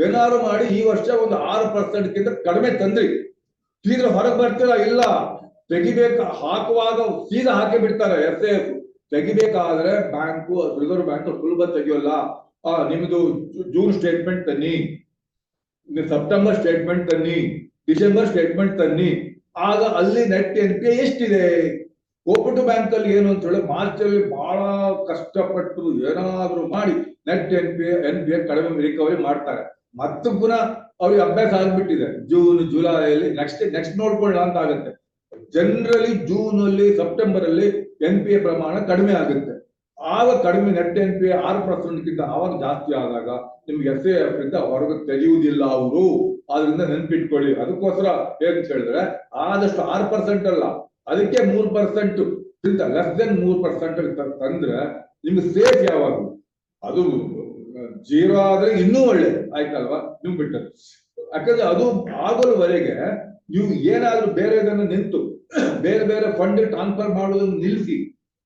ಏನಾದ್ರು ಮಾಡಿ ಈ ವರ್ಷ ಒಂದು 6% ಗಿಂತ ಕಡಿಮೆ ತಂದ್ರಿ, ಸೀದಾ ಹೊರಗೆ ಬರ್ತೀರಾ? ಇಲ್ಲ, ತೆಗಿಬೇಕು. ಹಾಕುವಾಗ ಸೀದಾ ಹಾಕಿ ಬಿಡ್ತಾರೆ SAF. ತೆಗಿಬೇಕಾದ್ರೆ ಬ್ಯಾಂಕು, ರಿಸರ್ವ್ ಬ್ಯಾಂಕ್ ಸುಲಭ ತೆಗಿಯೋಲ್ಲ. ನಿಮ್ದು ಜೂನ್ ಸ್ಟೇಟ್ಮೆಂಟ್ ತನ್ನಿ, ಸೆಪ್ಟೆಂಬರ್ ಸ್ಟೇಟ್ಮೆಂಟ್ ತನ್ನಿ, ಡಿಸೆಂಬರ್ ಸ್ಟೇಟ್ಮೆಂಟ್ ತನ್ನಿ. ಆಗ ಅಲ್ಲಿ ನೆಟ್ NPA ಎಷ್ಟಿದೆ? ಕೋಆಪರೇಟಿವ್ ಬ್ಯಾಂಕ್ ಅಲ್ಲಿ ಏನು ಅಂತ ಹೇಳಿ ಮಾರ್ಚ್ ಅಲ್ಲಿ ಬಹಳ ಕಷ್ಟಪಟ್ಟು ಏನಾದ್ರೂ ಮಾಡಿ ನೆಟ್ NPA ಕಡಿಮೆ ರಿಕವರಿ ಮಾಡ್ತಾರೆ. ಮತ್ತು ಪುನಃ ಅವ್ರಿಗೆ ಅಭ್ಯಾಸ ಆಗ್ಬಿಟ್ಟಿದೆ. ಜೂನ್ ಜುಲೈಯಲ್ಲಿ ನೆಕ್ಸ್ಟ್ ನೋಡ್ಕೊಳ್ಳ ಅಂತ ಆಗುತ್ತೆ. ಜನರಲಿ ಜೂನ್ ಅಲ್ಲಿ ಸೆಪ್ಟೆಂಬರ್ ಅಲ್ಲಿ NPA ಪ್ರಮಾಣ ಕಡಿಮೆ ಆಗುತ್ತೆ. ಆಗ ಕಡಿಮೆ ನೆಟ್ NPA 6% ಗಿಂತ ಆವಾಗ ಜಾಸ್ತಿ ಆದಾಗ ನಿಮ್ಗೆ SAF ಇಂದ ಹೊರಗೆ ತೆಗೆಯುವುದಿಲ್ಲ ಅವರು. ಆದ್ರಿಂದ ನೆನ್ಪಿಟ್ಕೊಳ್ಳಿ. ಅದಕ್ಕೋಸ್ಕರ ಏನಂತ ಹೇಳಿದ್ರೆ, ಆದಷ್ಟು 6% ಅಲ್ಲ, ಅದಕ್ಕೆ 3% ಗಿಂತ ಲೆಸ್ ದೆನ್ 3% ತಂದ್ರೆ ನಿಮ್ಗೆ ಸೇಫ್. ಯಾವಾಗ ಅದು 0 ಆದ್ರೆ ಇನ್ನೂ ಒಳ್ಳೇದು, ಆಯ್ತಲ್ವಾ? ನೀವು ಬಿಟ್ಟದ್ದು. ಯಾಕಂದ್ರೆ ಅದು ಆಗೋವರೆಗೆ ನೀವು ಏನಾದ್ರೂ ಬೇರೆ ಇದನ್ನು ನಿಂತು ಬೇರೆ ಬೇರೆ ಫಂಡ್ ಟ್ರಾನ್ಸ್ಫರ್ ಮಾಡೋದನ್ನು ನಿಲ್ಲಿಸಿ,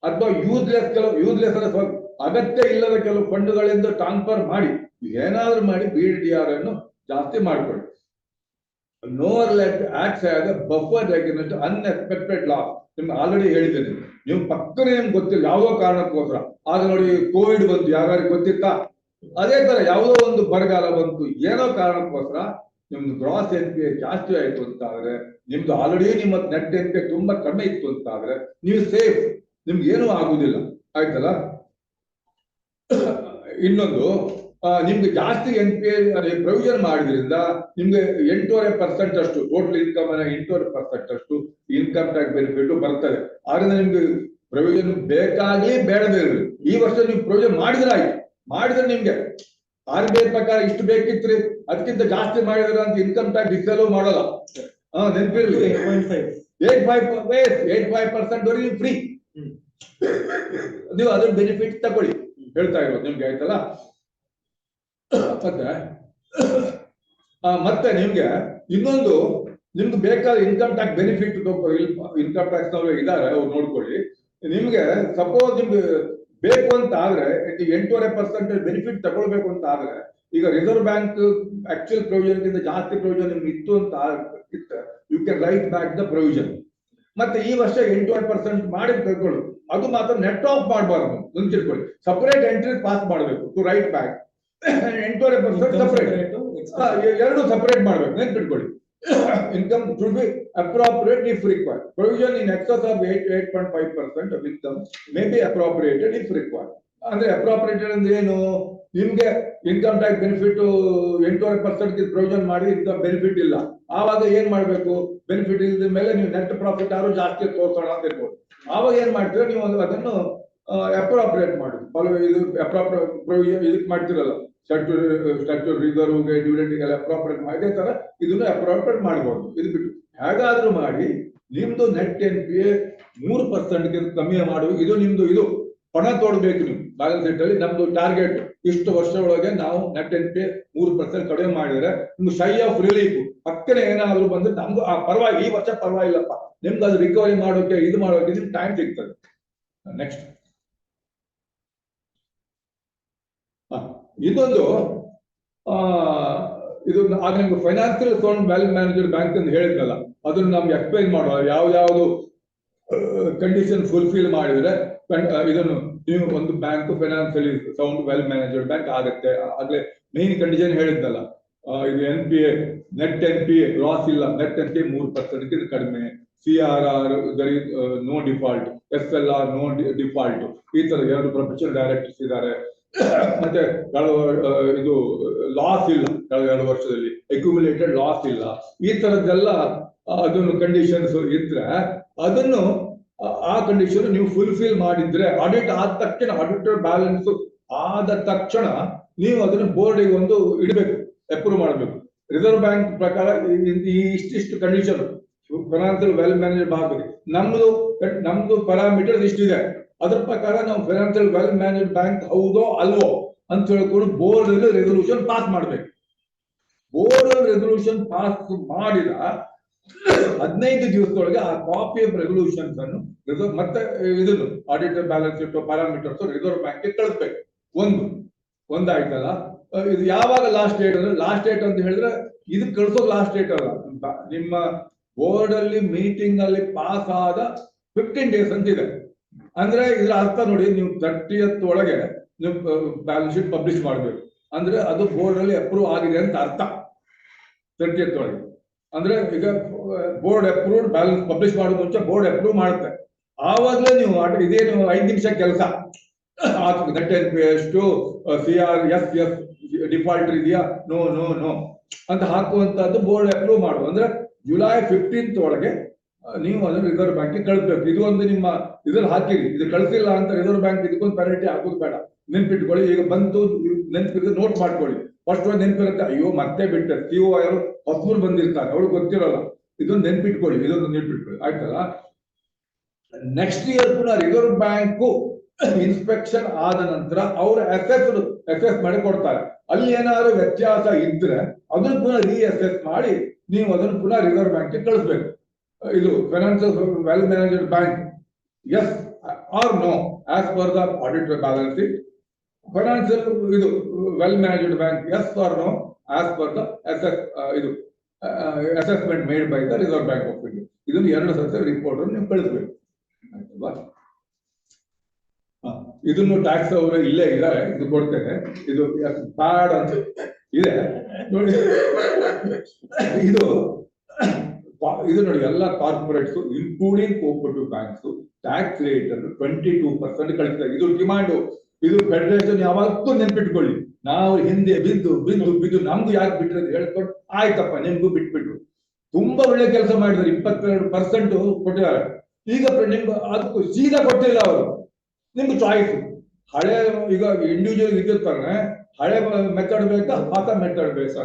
ಅಥವಾ ಯೂಸ್ಲೆಸ್ ಅಗತ್ಯ ಇಲ್ಲದ ಕೆಲವು ಫಂಡ್ಗಳಿಂದ ಟ್ರಾನ್ಸ್ಫರ್ ಮಾಡಿ ಏನಾದ್ರೂ ಮಾಡಿ BDR ಅನ್ನು ಜಾಸ್ತಿ ಮಾಡ್ಕೊಳ್ಳಿ. Nowhere let acts as A buffer against unexpected loss. ನಿಮ್ಗೆ ಆಲ್ರೆಡಿ ಹೇಳಿದ್ದೇನೆ, ನೀವು ಪಕ್ಕನೆ ನಿಮ್ಗೆ ಗೊತ್ತಿಲ್ಲ ಯಾವುದೋ ಕಾರಣಕ್ಕೋಸ್ಕರ. ಆಗ ನೋಡಿ ಕೋವಿಡ್ ಬಂತು, ಯಾರ್ಯಾರಿಗೆ ಗೊತ್ತಿತ್ತಾ? ಅದೇ ತರ ಯಾವುದೋ ಒಂದು ಬರಗಾಲ ಬಂತು, ಏನೋ ಕಾರಣಕ್ಕೋಸ್ಕರ ನಿಮ್ದು ಗ್ರಾಸ್ NPA ಜಾಸ್ತಿ ಆಯ್ತು ಅಂತ ಆದ್ರೆ, ನಿಮ್ದು ಆಲ್ರೆಡಿ ನಿಮ್ಮ ನೆಟ್ NPA ತುಂಬಾ ಕಡಿಮೆ ಇತ್ತು ಅಂತ ಆದ್ರೆ ನೀವು ಸೇಫ್, ನಿಮ್ಗೆ ಏನೂ ಆಗುದಿಲ್ಲ. ಆಯ್ತಲ್ಲ? ಇನ್ನೊಂದು, ನಿಮ್ಗೆ ಜಾಸ್ತಿ NPA ಪ್ರೊವಿಷನ್ ಮಾಡಿದ್ರಿಂದ ನಿಮ್ಗೆ 8.5% ಅಷ್ಟು ಟೋಟಲ್ ಇನ್ಕಮ್ 8.5% ಅಷ್ಟು ಇನ್ಕಮ್ ಟ್ಯಾಕ್ಸ್ ಬೆನಿಫಿಟ್ ಬರ್ತದೆ. ಆದ್ರಿಂದ ನಿಮ್ಗೆ ಪ್ರೊವಿಷನ್ ಬೇಕಾಗ್ಲಿ ಬೇಡದೇ ಇರಲಿ, ಈ ವರ್ಷ ನೀವು ಪ್ರೊವಿಷನ್ ಮಾಡಿದ್ರೆ ನಿಮ್ಗೆ RBI ಪ್ರಕಾರ ಇಷ್ಟು ಬೇಕಿತ್ರಿ, ಅದಕ್ಕಿಂತ ಜಾಸ್ತಿ ಮಾಡಿದ್ರೆ ಅಂತ ಇನ್ಕಮ್ ಟ್ಯಾಕ್ಸ್ ಡಿಸಲೋ ಮಾಡಲ್ಲ. ನೆನಪಿರ್ಲಿ, 8.5% ವರೆಗೆ ಫ್ರೀ, ನೀವು ಅದ್ರ ಬೆನಿಫಿಟ್ ತಗೊಳ್ಳಿ ಹೇಳ್ತಾ ಇರೋದು ನಿಮ್ಗೆ. ಆಯ್ತಲ್ಲ? ಮತ್ತೆ ನಿಮ್ಗೆ ಇನ್ನೊಂದು, ನಿಮ್ಗೆ ಬೇಕಾದ income tax benefit, income tax ಇದಾರೆ, ಅವ್ರು ನೋಡ್ಕೊಳ್ಳಿ. ನಿಮ್ಗೆ ಸಪೋಸ್ ನಿಮ್ಗೆ ಬೇಕು ಅಂತ ಆದ್ರೆ 8.5% ಬೆನಿಫಿಟ್ ತಗೊಳ್ಬೇಕು ಅಂತ ಆದ್ರೆ, ಈಗ ರಿಸರ್ವ್ ಬ್ಯಾಂಕ್ ಆಕ್ಚುಯಲ್ ಪ್ರೊವಿಷನ್ ಗಿಂತ ಜಾಸ್ತಿ ಪ್ರೊವಿಷನ್ ನಿಮ್ಗೆ ಇತ್ತು ಅಂತ you can write back the provision. ಮತ್ತೆ ಈ ವರ್ಷ 8.5% ಮಾಡಿ ತಗೊಳ್ಳು, ಅದು ಮಾತ್ರ ನೆಟ್ ಆಫ್ ಮಾಡಬಾರ್ದು, ನೆನ್ಪಿಟ್ಕೊಳ್ಳಿ. ಸಪರೇಟ್ ಎಂಟ್ರಿ ಪಾಸ್ ಮಾಡಬೇಕು ಟು ರೈಟ್ ಬ್ಯಾಕ್. 8.5% ಸಪರೇಟ್, ಎರಡು ಸಪರೇಟ್ ಮಾಡ್ಬೇಕು, ನೆನ್ಪಿಟ್ಕೊಳ್ಳಿ. Income should be appropriate if required. Provision in excess of 8.5% of income may be appropriated if required. ಅಂದ್ರೆ ಅಪ್ರೋಪ್ರಿಯೇಟೆಡ್ ಅಂದ್ರೆ ಏನು? ನಿಮ್ಗೆ ಇನ್ಕಮ್ ಟ್ಯಾಕ್ಸ್ ಬೆನಿಫಿಟ್ 8.5% ಪ್ರೊವಿಷನ್ ಮಾಡಿ ಇನ್ಕಮ್ ಬೆನಿಫಿಟ್ ಇಲ್ಲ, ಆವಾಗ ಏನ್ ಮಾಡ್ಬೇಕು? ಬೆನಿಫಿಟ್ ಇಲ್ಲದ ಮೇಲೆ ನೀವು ನೆಟ್ ಪ್ರಾಫಿಟ್ ಆದ್ರೂ ಜಾಸ್ತಿ ತೋರ್ಸೋಣ ಅಂತ ಇರ್ಬೋದು. ಆವಾಗ ಏನ್ ಮಾಡ್ತೀರ ನೀವು? ಅದನ್ನು ಅಪ್ರೋಪ್ರಿಯೇಟ್ ಮಾಡಿ, ಇದು ಅಪ್ರೋಪ್ರಿಯೇಟ್ ಪ್ರೊವಿಷನ್ ಇದಕ್ಕೆ ಮಾಡ್ತಿರಲ್ಲ, ಸ್ಟ್ಯಾಟ್ಯೂಟರಿ ರಿಸರ್ವ್ಗೆ ಡಿವಿಡೆಂಡ್ಗೆಲ್ಲ ಅಪ್ರೋಪ್ರಿಯೇಟ್ ಮಾಡಿ, ಅದೇ ತರ ಇದನ್ನು ಅಪ್ರೋಪ್ರಿಯೇಟ್ ಮಾಡಬಹುದು. ಇದು ಬಿಟ್ಟು ಹೇಗಾದ್ರೂ ಮಾಡಿ ನಿಮ್ದು ನೆಟ್ NPA 3% ಕಮ್ಮಿ ಮಾಡುವ, ಇದು ನಿಮ್ದು ಇದು ಪಣ ತೋಡ್ಬೇಕು ನೀವು ಬ್ಯಾಲೆನ್ಸ್ ಶೀಟ್ ಅಲ್ಲಿ. ನಮ್ದು ಟಾರ್ಗೆಟ್ ಇಷ್ಟು ವರ್ಷ ಒಳಗೆ ನಾವು ನೆಟ್ NPA 3% ಕಡಿಮೆ ಮಾಡಿದ್ರೆ ನಿಮ್ಗೆ ಶೈ ಆಫ್ ರಿಲೀಫ್. ಪಕ್ಕನೆ ಏನಾದ್ರು ಬಂದ್ರೆ ನಮ್ದು ಪರವಾಗಿ, ಈ ವರ್ಷ ಪರವಾಗಿಲ್ಲಪ್ಪ, ನಿಮ್ಗೆ ಅದು ರಿಕವರಿ ಮಾಡೋಕೆ ಇದು ಮಾಡೋಕೆ ನಿಮ್ಗೆ ಟೈಮ್ ಸಿಗ್ತದೆ. ನೆಕ್ಸ್ಟ್, ಇದೊಂದು ಇದು ಆಗ ನಿಮ್ಗೆ financial sound wealth manager bank ಅಂತ ಹೇಳಿದ್ರಲ್ಲ, ಅದನ್ನ ನಮ್ಗೆ ಎಕ್ಸ್ಪ್ಲೈನ್ ಮಾಡುವ ಯಾವ್ದು ಕಂಡೀಷನ್ ಫುಲ್ಫಿಲ್ ಮಾಡಿದ್ರೆ ಇದನ್ನು ನೀವು ಒಂದು bank financially sound wealth manager bank ಆಗುತ್ತೆ. ಆಗ್ಲೇ ಮೇನ್ ಕಂಡೀಷನ್ ಹೇಳಿದ್ನಲ್ಲ, ಇದು NPA ನೆಟ್ NPA ಲಾಸ್ ಇಲ್ಲ, ನೆಟ್ NPA 3% ಕಡಿಮೆ, CRR no default, SLR no default, ಈ ತರ 2 ಪ್ರೊಫೆಷನಲ್ ಡೈರೆಕ್ಟರ್ಸ್ ಇದ್ದಾರೆ. ಮತ್ತೆ ಇದು ಲಾಸ್ ಇಲ್ಲ, ಕಳೆದ 2 ವರ್ಷದಲ್ಲಿ ಅಕ್ಯುಮುಲೇಟೆಡ್ ಲಾಸ್ ಇಲ್ಲ, ಈ ತರದ್ದೆಲ್ಲ ಅದನ್ನು ಕಂಡೀಷನ್ಸ್ ಇದ್ರೆ ಅದನ್ನು ಆ ಕಂಡೀಷನ್ ನೀವು ಫುಲ್ಫಿಲ್ ಮಾಡಿದ್ರೆ ಆಡಿಟ್ ಆದ ತಕ್ಷಣ, ಆಡಿಟರ್ ಬ್ಯಾಲೆನ್ಸ್ ಆದ ತಕ್ಷಣ ನೀವು ಅದನ್ನು ಬೋರ್ಡಿಗೆ ಒಂದು ಇಡಬೇಕು, ಅಪ್ರೂವ್ ಮಾಡಬೇಕು. ರಿಸರ್ವ್ ಬ್ಯಾಂಕ್ ಪ್ರಕಾರ ಇಷ್ಟಿಷ್ಟು ಕಂಡೀಷನ್ ಫೈನಾನ್ಸಿಯಲ್ ವೆಲ್ತ್ ಮ್ಯಾನೇಜರ್ ಭಾಗದಲ್ಲಿ ನಮ್ದು ಪ್ಯಾರಾಮೀಟರ್ ಇಷ್ಟಿದೆ, ಅದ್ರ ಪ್ರಕಾರ ನಾವು ಫೈನಾನ್ಸಿಯಲ್ ವೆಲ್ತ್ ಮ್ಯಾನೇಜರ್ ಬ್ಯಾಂಕ್ ಹೌದೋ ಅಲ್ವೋ ಅಂತ ಹೇಳ್ಕೊಂಡು ಬೋರ್ಡ್ ಅಲ್ಲಿ ರೆಸೊಲ್ಯೂಷನ್ ಪಾಸ್ ಮಾಡ್ಬೇಕು. ಬೋರ್ಡ್ ರೆಸೊಲ್ಯೂಷನ್ ಪಾಸ್ ಮಾಡಿದ 15 ದಿವಸದೊಳಗೆ ಆ ಕಾಪಿ ಆಫ್ ರೆಸೊಲ್ಯೂಷನ್ಸ್ ಅನ್ನು ಮತ್ತೆ ಇದನ್ನು auditor balance sheet parameters reserve bank ಕಳಿಸ್ಬೇಕು. ಒಂದಾಯ್ತಲ್ಲ. ಇದು ಯಾವಾಗ ಲಾಸ್ಟ್ ಡೇಟ್ ಅಂದ್ರೆ, ಲಾಸ್ಟ್ ಡೇಟ್ ಅಂತ ಹೇಳಿದ್ರೆ ಇದು ಕಳಿಸೋ ಲಾಸ್ಟ್ ಡೇಟ್ ಅಲ್ಲ, ನಿಮ್ಮ ಬೋರ್ಡ್ ಅಲ್ಲಿ ಮೀಟಿಂಗ್ ಅಲ್ಲಿ ಪಾಸ್ ಆದ 15 ಡೇಸ್ ಅಂತ ಇದೆ. ಅಂದ್ರೆ ಇದ್ರ ಅರ್ಥ ನೋಡಿ, ನೀವು 30th ಒಳಗೆ ನೀವು ಬ್ಯಾಲೆನ್ಸ್ ಶೀಟ್ ಪಬ್ಲಿಷ್ ಮಾಡ್ಬೇಕು ಅಂದ್ರೆ ಅದು ಬೋರ್ಡ್ ಅಲ್ಲಿ ಅಪ್ರೂವ್ ಆಗಿದೆ ಅಂತ ಅರ್ಥ. 30th ಒಳಗೆ ಅಂದ್ರೆ ಈಗ ಬೋರ್ಡ್ ಅಪ್ರೂವ್ಡ್ ಬ್ಯಾಲೆನ್ಸ್ ಪಬ್ಲಿಷ್ ಮಾಡೋ ಮುಂಚೆ ಬೋರ್ಡ್ ಅಪ್ರೂವ್ ಮಾಡುತ್ತೆ, ಆವಾಗಲೇ ನೀವು ಇದೇನು 5 ನಿಮಿಷ ಕೆಲಸ ನೆಟ್ NPA ಎಷ್ಟು, CR ಎಸ್ ಡಿಫಾಲ್ಟ್ ಇದೆಯಾ, ನೋ ನೋ ನೋ ಅಂತ ಹಾಕುವಂತದ್ದು ಬೋರ್ಡ್ ಅಪ್ರೂವ್ ಮಾಡುವ. ಅಂದ್ರೆ ಜುಲೈ 15th ಒಳಗೆ ನೀವು ಅದನ್ನು ರಿಸರ್ವ್ ಬ್ಯಾಂಕ್ ಕಳಿಸ್ಬೇಕು. ಇದು ಒಂದು ನಿಮ್ಮ ಇದ್ರಲ್ಲಿ ಹಾಕಿರಿ, ಇದು ಕಳಿಸಿಲ್ಲ ಅಂತ ರಿಸರ್ವ್ ಬ್ಯಾಂಕ್ ಇದಕ್ಕೊಂದು ಪೆನಾಲ್ಟಿ ಹಾಕೋದು ಬೇಡ, ನೆನ್ಪಿಟ್ಕೊಳ್ಳಿ. ಈಗ ಬಂತು ನೆನ್ಪಿದ್ರೆ ನೋಟ್ ಮಾಡ್ಕೊಳ್ಳಿ, ಫಸ್ಟ್ ನೆನ್ಪಿರುತ್ತೆ, ಅಯ್ಯೋ ಮತ್ತೆ ಬಿಟ್ಟೆ, CO ಯಾರು ಹೊಸೂರು ಬಂದಿರ್ತಾರೆ, ಅವ್ರಿಗೆ ಗೊತ್ತಿರಲ್ಲ, ಇದೊಂದು ನೆನ್ಪಿಟ್ಕೊಳ್ಳಿ, ಇದೊಂದು ನೆನ್ಪಿಟ್ಕೊಳ್ಳಿ. ಆಯ್ತಲ್ಲ. ನೆಕ್ಸ್ಟ್ ಇಯರ್ ಪುನಃ ರಿಸರ್ವ್ ಬ್ಯಾಂಕು ಇನ್ಸ್ಪೆಕ್ಷನ್ ಆದ ನಂತರ ಅವರು ಅಸೆಸ್ ಮಾಡಿ ಕೊಡ್ತಾರೆ. ಅಲ್ಲಿ ಏನಾದ್ರು ವ್ಯತ್ಯಾಸ ಇದ್ರೆ ಅದನ್ನು ಪುನಃ ರೀಅಸೆಸ್ ಮಾಡಿ ನೀವು ಅದನ್ನು ಪುನಃ ರಿಸರ್ವ್ ಬ್ಯಾಂಕ್ ಕಳಿಸ್ಬೇಕು. ಇದು financial wealth manager bank is are now as per the audit balance sheet financial ಇದು well managed bank is are now as per the ಇದು assessment made by the reserve bank of India. ಇದನ್ನು 2 ಸತಿ report ನೀವು ಕಳಿಸ್ಬೇಕು ಆಯ್ತಲ್ವಾ. ಇದನ್ನು tax ಅವರು ಇಲ್ಲೇ ಇದ್ದಾರೆ, ಇದು ಕೊಡ್ತೇನೆ. ಇದು ಪ್ಯಾಡ್ ಅಂತ ಇದೆ ನೋಡಿ. ಇದು ನೋಡಿ ಎಲ್ಲ corporates including cooperative banks tax rate ಅನ್ನು 22% ಕಳಿಸ್ತಾರೆ. ಇದು ಡಿಮಾಂಡ್. ಇದು ಫೆಡರೇಷನ್ ಯಾವತ್ತೂ ನೆನ್ಪಿಟ್ಕೊಳ್ಳಿ. ನಾವು ಹಿಂದೆ ಬಿದ್ದು ನಮ್ಗೂ ಯಾಕೆ ಬಿಟ್ರೆ ಹೇಳ್ಕೊಂಡು ಆಯ್ತಪ್ಪ ನಿಮ್ಗೂ ಬಿಟ್ಬಿಟ್ರು. ತುಂಬಾ ಒಳ್ಳೆ ಕೆಲಸ ಮಾಡಿದ್ದಾರೆ. 22% ಕೊಟ್ಟಿದ್ದಾರೆ. ಈಗ ನಿಮ್ಗೆ ಅದಕ್ಕೂ ಸೀದಾ ಕೊಟ್ಟಿಲ್ಲ ಅವರು. ನಿಮ್ಗೆ ಚಾಯ್ಸ್ ಹಳೆ ಈಗ ಇಂಡಿವಿಜುವಲ್ ಇದ್ದಿರ್ತಾನೆ ಹಳೆ ಮೆಥಡ್ ಬೇಕಾ ಹೊಸ ಮೆಥಡ್ ಬೇಕಾ.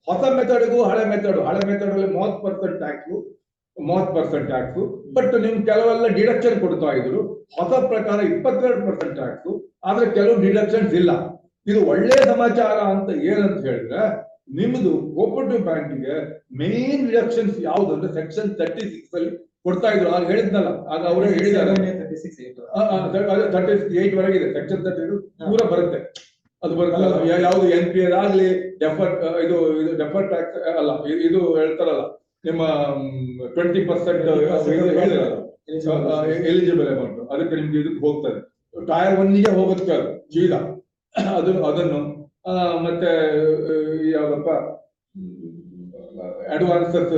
ಹೊಸ ಮೆಥಡ್ಗೂ ಹಳೆ ಮೆಥಡ್ ಅಲ್ಲಿ 30% ಟ್ಯಾಕ್ಸ್ ಬಟ್ ನಿಮ್ ಕೆಲವೆಲ್ಲ ಡಿಡಕ್ಷನ್ ಕೊಡ್ತಾ ಇದ್ರು. ಹೊಸ ಪ್ರಕಾರ 22% ಟ್ಯಾಕ್ಸ್ ಆದ್ರೆ ಕೆಲವು ಡಿಡಕ್ಷನ್ಸ್ ಇಲ್ಲ. ಇದು ಒಳ್ಳೆ ಸಮಾಚಾರ ಅಂತ ಏನಂತ ಹೇಳಿದ್ರೆ ನಿಮ್ದು ಕೋಆಪರೇಟಿವ್ ಬ್ಯಾಂಕಿಗೆ ಮೇನ್ ಡಿಡಕ್ಷನ್ಸ್ ಯಾವ್ದಂದ್ರೆ ಸೆಕ್ಷನ್ 36 ಅಲ್ಲಿ ಕೊಡ್ತಾ ಇದ್ರು. ಆಗ ಹೇಳಿದ್ನಲ್ಲ, ಆಗ ಅವರೇ ಹೇಳಿದ್ದಾರೆ 38 ವರೆಗಿದೆ. ಸೆಕ್ಷನ್ 32 ಪೂರ ಬರುತ್ತೆ. ಅದು ಬರುತ್ತೆ ಯಾವ್ದು NPA ಆಗ್ಲಿ ಡೆಫರ್ ಟ್ಯಾಕ್ಸ್ ಅಲ್ಲ, ಇದು ಹೇಳ್ತಾರಲ್ಲ ನಿಮ್ಮ 20% ಎಲಿಜಿಬಲ್ ಅಮೌಂಟ್ ಅದಕ್ಕೆ ನಿಮ್ಗೆ ಇದಕ್ಕೆ ಹೋಗ್ತದೆ. ಟೈರ್ 1ಗೆ ಹೋಗುತ್ತೆ ಸೀದಾ ಅದನ್ನು ಮತ್ತೆ ಯಾವ್ದಪ್ಪ ಅಡ್ವಾನ್ಸಸ್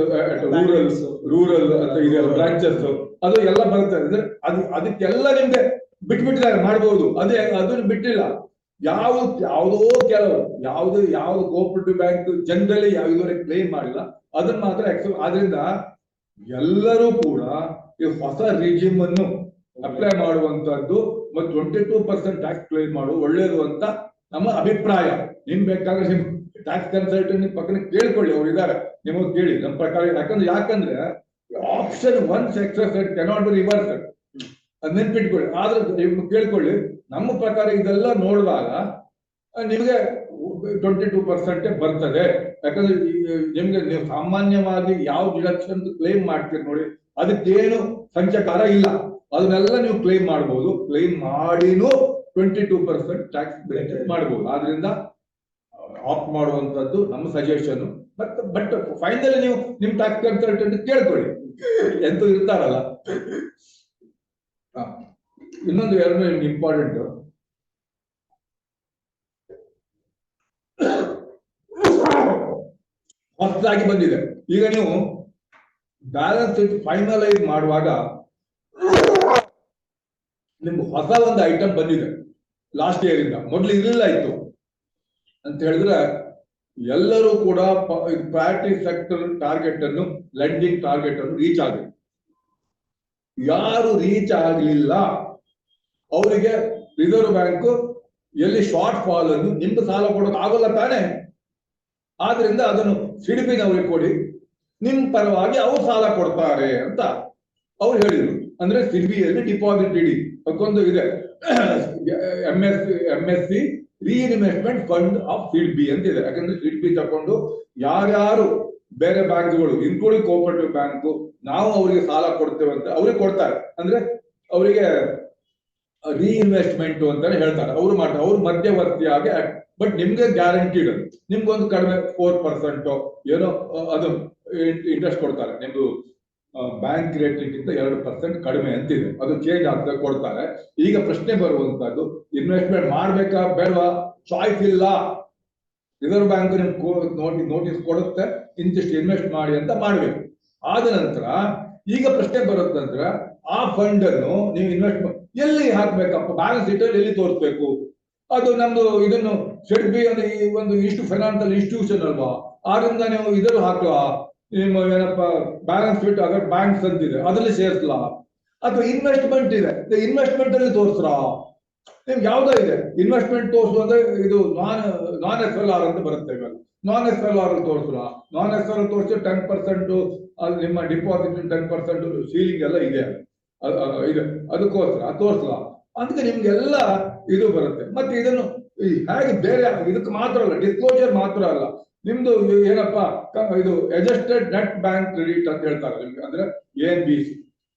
ರೂರಲ್ ಅಂತ ಇದೆಯಲ್ಲ ಬ್ರಾಂಚಸ್ ಅದು ಎಲ್ಲ ಬರುತ್ತೆ. ಅಂದ್ರೆ ಅದಕ್ಕೆಲ್ಲ ನಿಮ್ಗೆ ಬಿಟ್ಬಿಟ್ಟಿದ್ದಾರೆ ಮಾಡ್ಬೋದು. ಅದನ್ನು ಬಿಟ್ಟಿಲ್ಲ. ಯಾವುದೋ ಕೆಲವು ಯಾವ್ದು ಕೋಆಪರೇಟಿವ್ ಬ್ಯಾಂಕ್ ಜನರಲಿ ಇದುವರೆಗೆ ಕ್ಲೇಮ್ ಮಾಡಿಲ್ಲ, ಅದನ್ನ ಮಾತ್ರ ಎಕ್ಸೆಪ್ಟ್. ಆದ್ರಿಂದ ಎಲ್ಲರೂ ಕೂಡ ಈ ಹೊಸ ರಿಜಿಮ್ ಅನ್ನು ಅಪ್ಲೈ ಮಾಡುವಂತದ್ದು ಮತ್ತು 22% ಟ್ಯಾಕ್ಸ್ ಕ್ಲೇಮ್ ಮಾಡುವುದು ಒಳ್ಳೇದು ಅಂತ ನಮ್ಮ ಅಭಿಪ್ರಾಯ. ನಿಮ್ ಬೇಕಾದ್ರೆ ನಿಮ್ ಟ್ಯಾಕ್ಸ್ ಕನ್ಸಲ್ಟೆಂಟ್ ಪಕ್ಕನ ಕೇಳ್ಕೊಳ್ಳಿ, ಅವ್ರು ಇದ್ದಾರೆ, ನಿಮಗೆ ಕೇಳಿ. ನಮ್ಮ ಪ್ರಕಾರ ಯಾಕಂದ್ರೆ option 1 exercise cannot be reverse, ಅದ್ ನೆನ್ಪಿಟ್ಕೊಳ್ಳಿ. ಆದ್ರೆ ಕೇಳ್ಕೊಳ್ಳಿ. ನಮ್ಮ ಪ್ರಕಾರ ಇದೆಲ್ಲ ನೋಡಿದಾಗ ನಿಮಗೆ 22% ಬರ್ತದೆ. ಯಾಕಂದ್ರೆ ನಿಮ್ಗೆ ನೀವು ಸಾಮಾನ್ಯವಾಗಿ ಯಾವ ಡಿಡಕ್ಷನ್ ಕ್ಲೇಮ್ ಮಾಡ್ತೀರಿ ನೋಡಿ, ಅದಕ್ಕೇನು ಸಂಚಕಾರ ಇಲ್ಲ. ಅದನ್ನೆಲ್ಲ ನೀವು ಕ್ಲೇಮ್ ಮಾಡಬಹುದು. ಕ್ಲೇಮ್ ಮಾಡಿನೂ 22% ಟ್ಯಾಕ್ಸ್ ಬೆನಿಫಿಟ್ ಮಾಡಬಹುದು. ಆದ್ರಿಂದ ಆಪ್ಟ್ ಮಾಡುವಂತದ್ದು ನಮ್ಮ ಸಜೆಷನ್. ಬಟ್ ಫೈನಲಿ ನೀವು ನಿಮ್ ಟ್ಯಾಕ್ಸ್ ಕನ್ಸಲ್ಟೆಂಟ್ ಕೇಳ್ಕೊಳ್ಳಿ, ಎಂತ ಇರ್ತಾರಲ್ಲ. ಇನ್ನೊಂದು ಎರಡು ನಿಮ್ಗೆ ಇಂಪಾರ್ಟೆಂಟ್, ಹೊಸದಾಗಿ ಬಂದಿದೆ. ಈಗ ನೀವು ಬ್ಯಾಲೆನ್ಸ್ ಶೀಟ್ ಫೈನಲೈಸ್ ಮಾಡುವಾಗ ನಿಮ್ಗೆ ಹೊಸ ಒಂದು ಐಟಮ್ ಬಂದಿದೆ ಲಾಸ್ಟ್ ಇಯರ್ ಇಂದ. ಮೊದಲು ಇರಲಿಲ್ಲ ಇತ್ತು ಅಂತ ಹೇಳಿದ್ರೆ ಎಲ್ಲರೂ ಕೂಡ ಪ್ರಯಾರಿಟಿ ಸೆಕ್ಟರ್ ಟಾರ್ಗೆಟ್ ಅನ್ನು ಲೆಂಡಿಂಗ್ ಟಾರ್ಗೆಟ್ ಅನ್ನು ರೀಚ್ ಆಗಬೇಕು. ಯಾರು ರೀಚ್ ಆಗಲಿಲ್ಲ ಅವರಿಗೆ ರಿಸರ್ವ್ ಬ್ಯಾಂಕ್ ಎಲ್ಲಿ ಶಾರ್ಟ್ ಫಾಲ್ ಅನ್ನು ನಿಮ್ಗೆ ಸಾಲ ಕೊಡೋಕೆ ಆಗೋಲ್ಲ ತಾನೆ. ಆದ್ರಿಂದ ಅದನ್ನು ಸಿಡಿಪಿನವ್ರಿಗೆ ಕೊಡಿ, ನಿಮ್ ಪರವಾಗಿ ಅವ್ರು ಸಾಲ ಕೊಡ್ತಾರೆ ಅಂತ ಅವ್ರು ಹೇಳಿದ್ರು. ಅಂದ್ರೆ ಸಿಡಿಪಿಯಲ್ಲಿ ಡಿಪಾಸಿಟ್ ಇಡಿ ಅದಕ್ಕೊಂದು ಇದೆ, MSC reinvestment fund of SIDBI ಅಂತ ಇದೆ. ಯಾಕಂದ್ರೆ ಸಿಡ್ಬಿ ತಕೊಂಡು ಯಾರ್ಯಾರು ಬೇರೆ ಬ್ಯಾಂಕ್ಗಳು ಇನ್ಕ್ಲೂಡಿಂಗ್ ಕೋಆಪರೇಟಿವ್ ಬ್ಯಾಂಕ್ ನಾವು ಅವರಿಗೆ ಸಾಲ ಕೊಡ್ತೇವೆ ಅಂತ ಅವ್ರಿಗೆ ಕೊಡ್ತಾರೆ. ಅಂದ್ರೆ ಅವರಿಗೆ ರೀಇನ್ವೆಸ್ಟ್ಮೆಂಟ್ ಅಂತಾನೆ ಹೇಳ್ತಾರೆ. ಅವ್ರು ಮಾಡ್ತಾರೆ, ಅವ್ರು ಮಧ್ಯವರ್ತಿಯಾಗಿ. ಬಟ್ ನಿಮ್ಗೆ ಗ್ಯಾರಂಟಿಡ್ ನಿಮ್ಗೊಂದು ಕಡಿಮೆ 4% ಏನೋ ಅದು ಇಂಟ್ರೆಸ್ಟ್ ಕೊಡ್ತಾರೆ. ನಿಮ್ದು ಬ್ಯಾಂಕ್ ರೇಟ್ಗಿಂತ 2% ಕಡಿಮೆ ಅಂತಿದೆ. ಅದು ಚೇಂಜ್ ಆಗ್ತಾ ಕೊಡ್ತಾರೆ. ಈಗ ಪ್ರಶ್ನೆ ಬರುವಂತದ್ದು, ಇನ್ವೆಸ್ಟ್ಮೆಂಟ್ ಮಾಡ್ಬೇಕಾ ಬೇಡವಾ? ಚಾಯ್ಸ್ ಇಲ್ಲ. ರಿಸರ್ವ್ ಬ್ಯಾಂಕ್ ನಿಮ್ಗೆ ನೋಟಿಸ್ ಕೊಡುತ್ತೆ, ಇಂತಿಷ್ಟು ಇನ್ವೆಸ್ಟ್ ಮಾಡಿ ಅಂತ ಮಾಡ್ಬೇಕು. ಆದ ನಂತರ ಈಗ ಪ್ರಶ್ನೆ ಬರೋದ ನಂತರ ಆ ಫಂಡ್ ಅನ್ನು ನೀವು ಇನ್ವೆಸ್ಟ್ ಎಲ್ಲಿ ಹಾಕ್ಬೇಕಪ್ಪ? ಬ್ಯಾಲೆನ್ಸ್ ಶೀಟ್ ಅಲ್ಲಿ ಎಲ್ಲಿ ತೋರಿಸ್ಬೇಕು? ಅದು ನಮ್ದು ಇದನ್ನು ಸಿಡ್ಬಿ ಒಂದು ಫೈನಾನ್ಸಿಯಲ್ ಇನ್ಸ್ಟಿಟ್ಯೂಷನ್ ಅಲ್ವಾ, ಆದ್ರಿಂದ ನೀವು ಇದನ್ನು ಹಾಕುವ ನಿಮ್ಮ ಏನಪ್ಪ ಬ್ಯಾಲೆನ್ಸ್ ಶೀಟ್ ಅದ್ರ ಬ್ಯಾಂಕ್ಸ್ ಅಂತಿದೆ ಅದ್ರಲ್ಲಿ ಸೇರಿಸ್ಲಾ, ಅಥವಾ ಇನ್ವೆಸ್ಟ್ಮೆಂಟ್ ಇದೆ ಇನ್ವೆಸ್ಟ್ಮೆಂಟ್ ಅಲ್ಲಿ ತೋರಿಸ್ರಾ? ನಿಮ್ಗೆ ಯಾವ್ದೋ ಇದೆ ಇನ್ವೆಸ್ಟ್ಮೆಂಟ್ ತೋರಿಸುವಂದ್ರೆ ಇದು ನಾನ್ SLR ಅಂತ ಬರುತ್ತೆ. ಇವಾಗ ನಾನ್ SLR ತೋರಿಸ್ರಾ? ನಾನ್ SLR ತೋರಿಸಿ 10% ನಿಮ್ಮ ಡಿಪಾಸಿಟ್ 10% ಸೀಲಿಂಗ್ ಎಲ್ಲ ಇದೆ ಅದಕ್ಕೋಸ್ಕರ ತೋರಿಸ್ಲಾ? ಅದಕ್ಕೆ ನಿಮ್ಗೆಲ್ಲ ಇದು ಬರುತ್ತೆ. ಮತ್ತೆ ಇದನ್ನು ಹೇಗೆ ಬೇರೆ ಇದಕ್ಕೆ ಮಾತ್ರ ಅಲ್ಲ, ಡಿಸ್ಕ್ಲೋಜರ್ ಮಾತ್ರ ಅಲ್ಲ, ನಿಮ್ದು ಏನಪ್ಪಾ ಇದು ಅಡ್ಜಸ್ಟೆಡ್ ನೆಟ್ ಬ್ಯಾಂಕ್ ಕ್ರೆಡಿಟ್ ಅಂತ ಹೇಳ್ತಾರೆ ನಿಮ್ಗೆ. ಅಂದ್ರೆ ANBC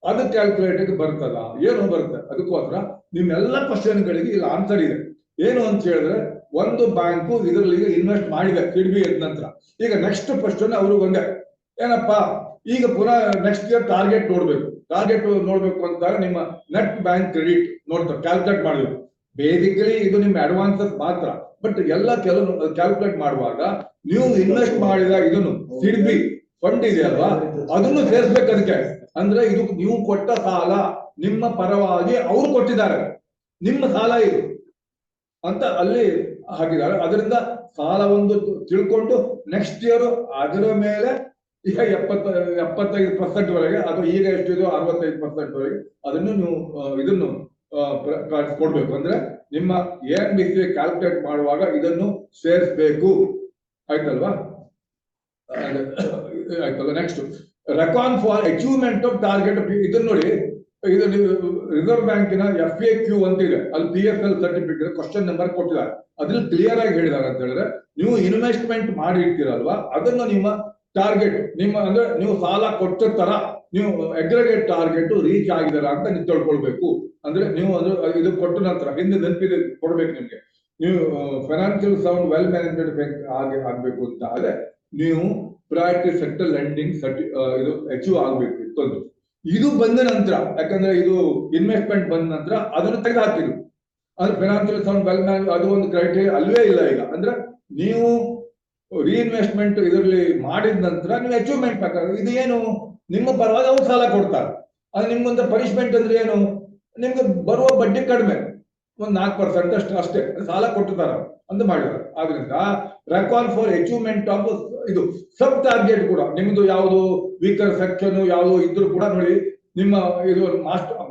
ಅದು ಕ್ಯಾಲ್ಕುಲೇಟರ್ ಬರ್ತದ, ಏನು ಬರುತ್ತೆ? ಅದಕ್ಕೋಸ್ಕರ ನಿಮ್ಮೆಲ್ಲ ಕ್ವಶನ್ಗಳಿಗೆ ಇಲ್ಲಿ ಆನ್ಸರ್ ಇದೆ. ಏನು ಅಂತ ಹೇಳಿದ್ರೆ, ಒಂದು ಬ್ಯಾಂಕು ಇದರಲ್ಲಿ ಇನ್ವೆಸ್ಟ್ ಮಾಡಿದೆ ಸಿಡ್ಬಿ ಎದ್ದ ನಂತರ. ಈಗ ನೆಕ್ಸ್ಟ್ ಕ್ವಶನ್ ಅವ್ರಿಗೆ ಒಂದೇ, ಏನಪ್ಪಾ ಈಗ ಪುನಃ ನೆಕ್ಸ್ಟ್ ಇಯರ್ ಟಾರ್ಗೆಟ್ ನೋಡ್ಬೇಕು. ಟಾರ್ಗೆಟ್ ನೋಡ್ಬೇಕು ಅಂತ ನಿಮ್ಮ ನೆಟ್ ಬ್ಯಾಂಕ್ ಕ್ರೆಡಿಟ್ ನೋಡ್ತಾರೆ, ಕ್ಯಾಲ್ಕುಲೇಟ್ ಮಾಡಿದ್ರು. ಬೇಸಿಕಲಿ ಇದು ನಿಮ್ಮ ಅಡ್ವಾನ್ಸಸ್ ಮಾತ್ರ, ಬಟ್ ಎಲ್ಲ ಕೆಲವು ಕ್ಯಾಲ್ಕುಲೇಟ್ ಮಾಡುವಾಗ ನೀವು ಇನ್ವೆಸ್ಟ್ ಮಾಡಿದ ಇದನ್ನು ಸಿಡ್ಬಿ ಫಂಡ್ ಇದೆಯಲ್ವಾ, ಅದನ್ನು ಸೇರಿಸ್ಬೇಕು ಅದಕ್ಕೆ. ಅಂದ್ರೆ ಇದು ನೀವು ಕೊಟ್ಟ ಸಾಲ, ನಿಮ್ಮ ಪರವಾಗಿ ಅವ್ರು ಕೊಟ್ಟಿದ್ದಾರೆ, ನಿಮ್ಮ ಸಾಲ ಇದು ಅಂತ ಅಲ್ಲಿ ಹಾಕಿದ್ದಾರೆ. ಅದರಿಂದ ಸಾಲ ಒಂದು ತಿಳ್ಕೊಂಡು ನೆಕ್ಸ್ಟ್ ಇಯರ್ ಅದರ ಮೇಲೆ ಈಗ 75% ವರೆಗೆ, ಅದು ಈಗ ಎಷ್ಟಿದೆಯೋ 65% ವರೆಗೆ ಅದನ್ನು ನೀವು ಇದನ್ನು ಕೊಡ್ಬೇಕು. ಅಂದ್ರೆ ನಿಮ್ಮ ANBC ಕ್ಯಾಲ್ಕುಲೇಟ್ ಮಾಡುವಾಗ ಇದನ್ನು ಸೇರಿಸಬೇಕು. ಆಯ್ತಲ್ವಾ? ಆಯ್ತಲ್ಲ. Next record for achievement of target. ಇದನ್ನ ನೋಡಿ, ಇದು ನೀವು ರಿಸರ್ವ್ ಬ್ಯಾಂಕಿನ FAQ ಅಂತ ಇದೆ, ಅಲ್ಲಿ PSL ಸರ್ಟಿಫಿಕೇಟ್ ಕ್ವಶನ್ ನಂಬರ್ ಕೊಟ್ಟಿದ್ದಾರೆ. ಅದ್ರಲ್ಲಿ ಕ್ಲಿಯರ್ ಆಗಿ ಹೇಳಿದ್ದಾರೆ ಅಂತ ಹೇಳಿದ್ರೆ, ನೀವು ಇನ್ವೆಸ್ಟ್ಮೆಂಟ್ ಮಾಡಿ ಇರ್ತೀರಲ್ವಾ, ಅದನ್ನು ನಿಮ್ಮ ಟಾರ್ಗೆಟ್, ನಿಮ್ಮ ಅಂದ್ರೆ ನೀವು ಸಾಲ ಕೊಟ್ಟ ತರ ನೀವು ಅಗ್ರಿಗೇಟ್ ಟಾರ್ಗೆಟ್ ರೀಚ್ ಆಗಿದಾರ ಅಂತ ನೀವು ತಿಳ್ಕೊಳ್ಬೇಕು. ಅಂದ್ರೆ ನೀವು ಅದು ಇದು ಕೊಟ್ಟ ನಂತರ ಹಿಂದೆ ನೆನಪಿದೆ ಕೊಡ್ಬೇಕು ನಿಮ್ಗೆ. ನೀವು financial sound well management bank ಆಗ್ಬೇಕು ಅಂತ ಆದ್ರೆ ನೀವು ಪ್ರಯಾರಿಟಿ ಸೆಕ್ಟರ್ ಲೆಂಡಿಂಗ್ ಇದು ಅಚೀವ್ ಆಗ್ಬೇಕು ಇತ್ತೊಂದು. ಇದು ಬಂದ ನಂತರ, ಯಾಕಂದ್ರೆ ಇದು ಇನ್ವೆಸ್ಟ್ಮೆಂಟ್ ಬಂದ ನಂತರ ಅದನ್ನು ತೆಗೆದು ಹಾಕಿದ್ರು. ಅಂದ್ರೆ ಫೈನಾನ್ಷಿಯಲ್ ಸೌಂಡ್ ವೆಲ್ ಮ್ಯಾನೇಜ್ ಅದು ಒಂದು ಕ್ರೈಟೀರಿಯಾ ಅಲ್ವೇ ಇಲ್ಲ ಈಗ. ಅಂದ್ರೆ ನೀವು ರಿಇನ್ವೆಸ್ಟ್ಮೆಂಟ್ ಇದರಲ್ಲಿ ಮಾಡಿದ ನಂತರ ನೀವು ಅಚೀವ್ಮೆಂಟ್ ಬೇಕಾದ್ರೆ ಇದು ಏನು ನಿಮ್ಮ ಪರವಾಗಿ ಅವ್ರು ಸಾಲ ಕೊಡ್ತಾರೆ. ಅದು ನಿಮ್ಗೊಂದು ಪನಿಷ್ಮೆಂಟ್ ಅಂದ್ರೆ ಏನು, ನಿಮ್ಗೆ ಬರುವ ಬಡ್ಡಿ ಕಡಿಮೆ, ಒಂದು 4% ಅಷ್ಟೇ ಸಾಲ ಕೊಟ್ಟಿದ್ದಾರೆ ಅಂತ ಮಾಡಿದ್ದಾರೆ. ಆದ್ರಿಂದ ರೆಕಾರ್ಡ್ ಫಾರ್ ಅಚೀವ್ಮೆಂಟ್ ಆಫ್ ಇದು ಸಬ್ ಟಾರ್ಗೆಟ್ ಕೂಡ ನಿಮ್ದು ಯಾವುದು ವೀಕರ್ ಸೆಕ್ಷನ್ ಯಾವುದು ಇದ್ರು ಕೂಡ ನೋಡಿ, ನಿಮ್ಮ ಇದು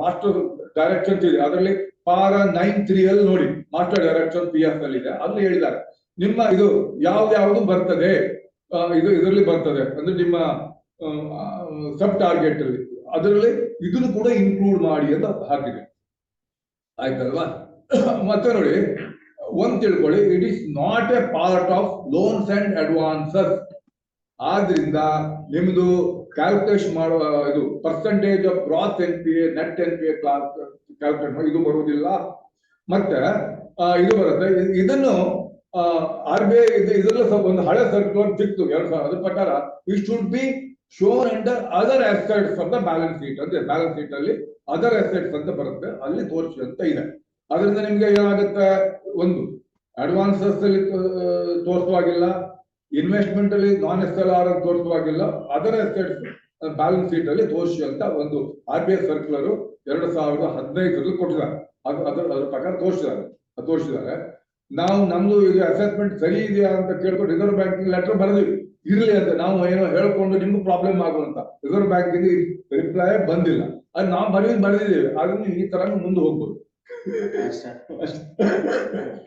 ಮಾಸ್ಟರ್ ಡೈರೆಕ್ಷನ್ಸ್ ಇದೆ, ಅದರಲ್ಲಿ ಪಾರ 9.3 ಅಲ್ಲಿ ನೋಡಿ ಮಾಸ್ಟರ್ ಡೈರೆಕ್ಷನ್ PSL ಇದೆ, ಅಲ್ಲಿ ಹೇಳಿದ್ದಾರೆ ನಿಮ್ಮ ಇದು ಯಾವ್ದು ಬರ್ತದೆ, ಇದು ಇದರಲ್ಲಿ ಬರ್ತದೆ ಅಂದ್ರೆ ನಿಮ್ಮ ಸಬ್ ಟಾರ್ಗೆಟ್ ಅಲ್ಲಿ, ಅದರಲ್ಲಿ ಇದನ್ನು ಕೂಡ ಇನ್ಕ್ಲೂಡ್ ಮಾಡಿ ಅಂತ ಹಾಕಿದೆ. ಆಯ್ತಲ್ವಾ? ಮತ್ತೆ ನೋಡಿ ಒಂದ್ ತಿಳ್ಕೊಳ್ಳಿ, it is not a part of loans and advances. ಆದ್ರಿಂದ ನಿಮ್ದು ಕ್ಯಾಲ್ಕುಲೇಷನ್ ಮಾಡುವ ಇದು percentage of gross NPA net NPA calculate ಮಾಡಿ ಇದು ಬರುವುದಿಲ್ಲ. ಮತ್ತೆ ಇದು ಬರುತ್ತೆ, ಇದನ್ನು RBI ಇದರಲ್ಲಿ ಒಂದು ಹಳೆ ಸರ್ಕ್ಯುಲರ್ ಸಿಕ್ತು 2000, ಅದ್ರ ಪ್ರಕಾರ it should B shown under other assets of the balance sheet. ಅಂದ್ರೆ ಬ್ಯಾಲೆನ್ಸ್ ಶೀಟ್ ಅಲ್ಲಿ ಅದರ್ ಅಸೆಟ್ಸ್ ಅಂತ ಬರುತ್ತೆ, ಅಲ್ಲಿ ತೋರಿಸಿ ಅಂತ ಇದೆ. ಅದರಿಂದ ನಿಮ್ಗೆ ಏನಾಗುತ್ತೆ, ಒಂದು ಅಡ್ವಾನ್ಸಸ್ ಅಲ್ಲಿ ತೋರಿಸುವಾಗಿಲ್ಲ, ಇನ್ವೆಸ್ಟ್ಮೆಂಟ್ ಅಲ್ಲಿ ನಾನ್ SLR ತೋರಿಸುವಾಗಿಲ್ಲ, ಅದರ್ ಅಸೆಟ್ಸ್ ಬ್ಯಾಲೆನ್ಸ್ ಶೀಟ್ ಅಲ್ಲಿ ತೋರಿಸಿ ಅಂತ ಒಂದು RBI ಸರ್ಕ್ಯುಲರ್ 2015 ಕೊಟ್ಟಿದ್ದಾರೆ. ಅದ್ರ ಪ್ರಕಾರ ತೋರಿಸಿದ್ದಾರೆ. ನಾವು ನಮ್ದು ಇದು ಅಸೆಸ್ಮೆಂಟ್ ಸರಿ ಇದೆಯಾ ಅಂತ ಕೇಳ್ಕೊಂಡು ರಿಸರ್ವ್ ಬ್ಯಾಂಕಿಂಗ್ ಲೆಟರ್ ಬರೆದಿವಿ, ಇರ್ಲಿ ಅಂತ ನಾವು ಏನೋ ಹೇಳ್ಕೊಂಡು ನಿಮ್ಗೂ ಪ್ರಾಬ್ಲಮ್ ಆಗುವಂತ. ರಿಸರ್ವ್ ಬ್ಯಾಂಕಿಗೆ ರಿಪ್ಲೈ ಬಂದಿಲ್ಲ, ಅದು ನಾವು ಬರೆದಿದ್ದೇವೆ. ಅದನ್ನು ಈ ತರ ಮುಂದೆ ಹೋಗ್ಬೋದು.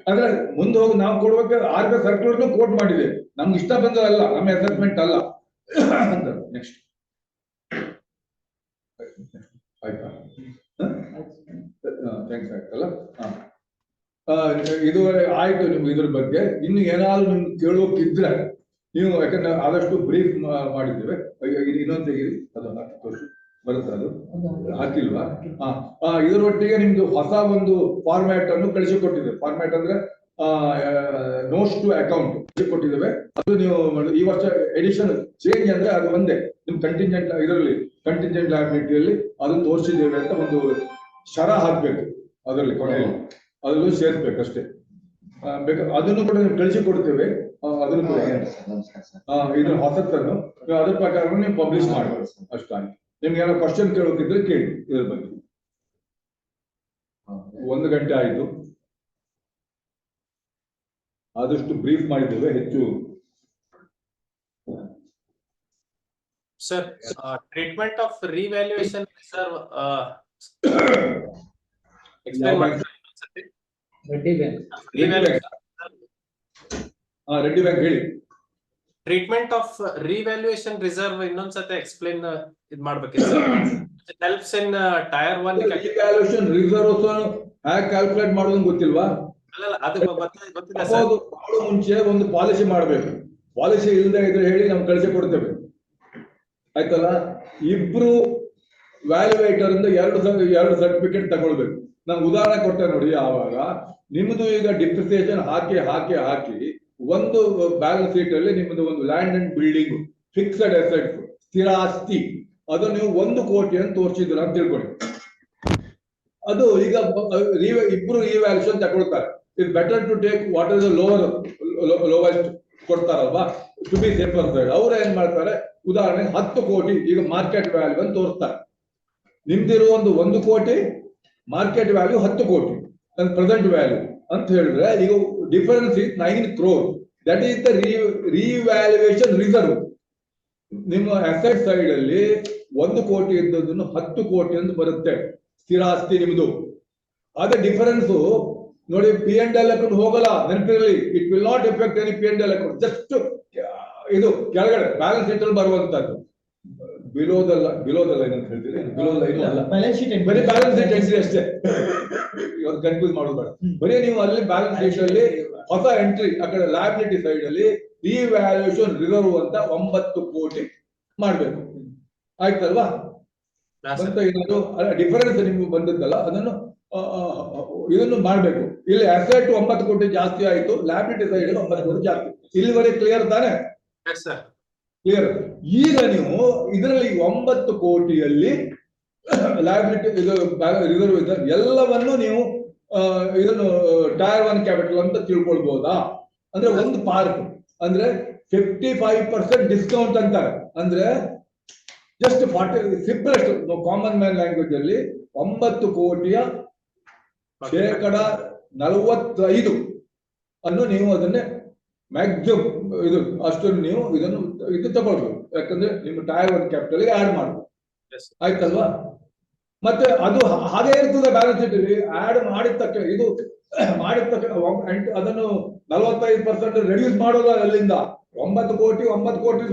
ಅಂದ್ರೆ ಮುಂದೆ ಹೋಗಿ ನಾವು ಕೊಡ್ಬೇಕು. RBI ಸರ್ಕ್ಯುಲರ್ನು ಕೋಟ್ ಮಾಡಿದೆ, ನಮ್ಗೆ ಇಷ್ಟ ಬಂದಲ್ಲ, ನಮ್ಮ ಅಸೆಸ್ಮೆಂಟ್ ಅಲ್ಲ ಅಂತ. ನೆಕ್ಸ್ಟ್ ಆಯ್ತಾ? ಥ್ಯಾಂಕ್ಸ್. ಆಯ್ತಲ್ಲ? ಇದುವರೆ ಆಯ್ತು ನಿಮ್ಗೆ ಇದ್ರ ಬಗ್ಗೆ. ಇನ್ನು ಏನಾದ್ರು ನಿಮ್ಗೆ ಕೇಳೋಕಿದ್ರೆ ನೀವು, ಯಾಕಂದ್ರೆ ಆದಷ್ಟು ಬ್ರೀಫ್ ಮಾಡಿದ್ದೇವೆ. ಇನ್ನೊಂದು ತೆಗೀರಿ, ಅದು ತೋರಿಸಿ ಬರುತ್ತೆ, ಅದು ಹಾಕಿಲ್ವಾ? ಇದರೊಟ್ಟಿಗೆ ನಿಮ್ದು ಹೊಸ ಒಂದು ಫಾರ್ಮ್ಯಾಟ್ ಅನ್ನು ಕಳಿಸಿಕೊಟ್ಟಿದ್ದೇವೆ. ಫಾರ್ಮ್ಯಾಟ್ ಅಂದ್ರೆ ನೋಟ್ಸ್ ಟು ಅಕೌಂಟ್ ಕೊಟ್ಟಿದ್ದೇವೆ. ಅದು ನೀವು ಈ ವರ್ಷ ಎಡಿಷನ್ ಚೇಂಜ್ ಅಂದ್ರೆ ಅದು ಒಂದೇ, ನಿಮ್ ಕಂಟಿಂಜೆಂಟ್ ಇದರಲ್ಲಿ ಕಂಟಿಂಜೆಂಟ್ ಲಯಬಿಲಿಟಿಯಲ್ಲಿ ಅದನ್ನು ತೋರಿಸಿದ್ದೇವೆ ಅಂತ ಒಂದು ಶರ ಹಾಕ್ಬೇಕು ಅದರಲ್ಲಿ, ಕೊನೆಯಲ್ಲಿ ಅದನ್ನು ಸೇರಿಸ್ಬೇಕಷ್ಟೇ. ಅದನ್ನು ಕೂಡ ನೀವು ಕಳಿಸಿಕೊಡ್ತೇವೆ. ಅದನ್ನು ಕೂಡ ಇದ್ರ ಹೊಸತನ್ನು ಅದ್ರ ಪ್ರಕಾರ ನೀವು ಪಬ್ಲಿಷ್ ಮಾಡಬಹುದು ಅಷ್ಟಾಗಿ. ನಿಮ್ಗೆ ಏನೋ ಕ್ವಶನ್ ಕೇಳೋಕಿದ್ರೆ ಕೇಳಿ ಇದ್ರ ಬಗ್ಗೆ. 1 ಗಂಟೆ ಆಯ್ತು, ಆದಷ್ಟು ಬ್ರೀಫ್ ಮಾಡಿದ್ದೇವೆ. ಹೆಚ್ಚು sir, treatment of revaluation reserve explain ಮಾಡಿ. ರೆಡ್ಡಿ ಬ್ಯಾಂಕ್ ಹೇಳಿ. ಟ್ರೀಟ್ಮೆಂಟ್ ಆಫ್ ರಿವ್ಯಾಲ್ಯೂಯೇಷನ್ ರಿಸರ್ವ್ ಇನ್ನೊಂದ್ಸತಿ ಎಕ್ಸ್ಪ್ಲೇನ್ ಇದ್ ಮಾಡ್ಬೇಕಿತ್ತು sir. Helps in tyre 1 revaluation reserve hack calculate ಮಾಡೋದು ಗೊತ್ತಿಲ್ವಾ? ಅಲ್ಲ, ಅದು ಗೊತ್ತಿಲ್ಲ ಸರ್. ಮುಂಚೆ ಒಂದು ಪಾಲಿಸಿ ಮಾಡಬೇಕು. ಪಾಲಿಸಿ ಇಲ್ಲದೆ ಇದ್ರೆ ಹೇಳಿ ನಾವು ಕಳಿಸಿ ಕೊಡ್ತೇವೆ. ಆಯ್ತಲ್ಲ? ಇಬ್ರು ವ್ಯಾಲ್ಯೂಯೇಟರ್ ಇಂದ ಎರಡು ಸರ್ಟಿಫಿಕೇಟ್ ತಗೊಳ್ಬೇಕು. ನಾನು ಉದಾಹರಣೆ ಕೊಟ್ಟೆ ನೋಡಿ. ಆವಾಗ ನಿಮ್ದು ಈಗ ಡಿಪ್ರಿಸಿಯೇಷನ್ ಹಾಕಿ ಒಂದು ಬ್ಯಾಲೆನ್ಸ್ ಶೀಟ್ ಅಲ್ಲಿ ನಿಮ್ದು ಒಂದು land and building fixed assets ಸ್ಥಿರ ಆಸ್ತಿ ಅದು ನೀವು 1 ಕೋಟಿ ಅಂತ ತೋರಿಸಿದ್ರ ಅಂತ ತಿಳ್ಕೊಳ್ಳಿ. ಅದು ಈಗ ಇಬ್ರು ರಿವ್ಯಾಲ್ಯೂಷನ್ ತಗೊಳ್ತಾರೆ. It better to take what is lowest ಕೊಡ್ತಾರಲ್ವಾ, ಟು ಬಿ ಸೇಫರ್ ಸೈಡ್. ಅವ್ರು ಏನ್ ಮಾಡ್ತಾರೆ, ಉದಾಹರಣೆಗೆ 10 ಕೋಟಿ ಈಗ ಮಾರ್ಕೆಟ್ ವ್ಯಾಲ್ಯೂ ಅಂತ ತೋರಿಸ್ತಾರೆ. ನಿಮ್ದಿರೋ ಒಂದು 1 ಕೋಟಿ, ಮಾರ್ಕೆಟ್ ವ್ಯಾಲ್ಯೂ 10 ಕೋಟಿ ಪ್ರೆಸೆಂಟ್ ವ್ಯಾಲ್ಯೂ ಅಂತ ಹೇಳಿದ್ರೆ ಈಗ difference is 9 crore. That is the revaluation reserve. ನಿಮ್ಮ ಅಸೆಟ್ ಸೈಡ್ ಅಲ್ಲಿ 1 ಕೋಟಿ ಇದ್ದದನ್ನು 10 ಕೋಟಿ ಅಂತ ಬರುತ್ತೆ ಸ್ಥಿರಾಸ್ತಿ ನಿಮ್ದು. ಅದೇ ಡಿಫರೆನ್ಸ್ ನೋಡಿ, P&L ಅಕೌಂಟ್ ಹೋಗಲ್ಲ, ನೆನಪಿರಲಿ. It will not effect any P&L account. Just ಇದು ಕೆಳಗಡೆ ಬ್ಯಾಲೆನ್ಸ್ ಶೀಟ್ ಅಲ್ಲಿ ಬರುವಂತದ್ದು. ಬಿಲೋದಲ್ಲ ಏನಂತ ಹೇಳ್ತೀರಿ, ಬ್ಯಾಲೆನ್ಸ್ ಶೀಟ್ ಬರೀ ಬ್ಯಾಲೆನ್ಸ್ ಶೀಟ್ ಎಂಟ್ರಿ ಅಷ್ಟೇ. ಇವಾಗ ಕನ್ಫ್ಯೂಸ್ ಮಾಡೋದು ಬೇಡ. ಬರೀ ನೀವು ಅಲ್ಲಿ ಬ್ಯಾಲೆನ್ಸ್ ಶೀಟ್ ಅಲ್ಲಿ ಹೊಸ ಎಂಟ್ರಿ ಆ ಕಡೆ ಲಯಬಿಲಿಟಿ ಸೈಡ್ ಅಲ್ಲಿ ರಿವ್ಯಾಲ್ಯೂಯೇಷನ್ ರಿಸರ್ವ್ ಅಂತ 9 ಕೋಟಿ ಮಾಡ್ಬೇಕು. ಆಯ್ತಲ್ವಾ? ಅಂತ ಏನಾದ್ರು ಡಿಫರೆನ್ಸ್ ನಿಮ್ಗೆ ಬಂದದ್ದಲ್ಲ, ಅದನ್ನು ಇದನ್ನು ಮಾಡ್ಬೇಕು. ಇಲ್ಲಿ ಅಸೆಟ್ 9 ಕೋಟಿ ಜಾಸ್ತಿ ಆಯ್ತು, ಲಯಬಿಲಿಟಿ ಸೈಡ್ 9 ಕೋಟಿ ಜಾಸ್ತಿ. ಇಲ್ಲಿವರೆಗೆ ಕ್ಲಿಯರ್ ತಾನೆ? ಕ್ಲಿಯರ್. ಈಗ ನೀವು ಇದರಲ್ಲಿ 9 ಕೋಟಿಯಲ್ಲಿ ಲಯಬಿಲಿಟಿ ಇದು ರಿಸರ್ವ್ ಇದೆ ಎಲ್ಲವನ್ನು ನೀವು ಇದನ್ನು ಟೈರ್ 1 ಕ್ಯಾಪಿಟಲ್ ಅಂತ ತಿಳ್ಕೊಳ್ಬಹುದಾ? ಅಂದ್ರೆ ಒಂದು ಪಾರ್ಕ್ ಅಂದ್ರೆ 55% ಡಿಸ್ಕೌಂಟ್ ಅಂತಾರೆ. ಅಂದ್ರೆ just 40 simplest common man language ಅಲ್ಲಿ 9 ಕೋಟಿಯ 45% ಅನ್ನು ನೀವು ಅದನ್ನೇ ಮ್ಯಾಕ್ಸಿಮಮ್ ಇದು ಅಷ್ಟನ್ನು ನೀವು ಇದು ತಗೊಳ್ಬೇಕು. ಯಾಕಂದ್ರೆ ನಿಮ್ಮ ಟೈರ್ 1 ಕ್ಯಾಪಿಟಲ್ ಆಡ್ ಮಾಡ್ಬೇಕು. ಆಯ್ತಲ್ವಾ? ಮತ್ತೆ ಅದು ಹಾಗೆ ಇರ್ತದೆ ಬ್ಯಾಲೆನ್ಸ್ ಶೀಟ್ ಅಲ್ಲಿ. ಆಡ್ ಮಾಡಿದ ತಕ್ಷಣ ಇದು ಮಾಡಿದ ತಕ್ಷಣ ಅದನ್ನು 45% ರೆಡ್ಯೂಸ್ ಮಾಡೋದು ಅಲ್ಲಿಂದ 9 ಕೋಟಿ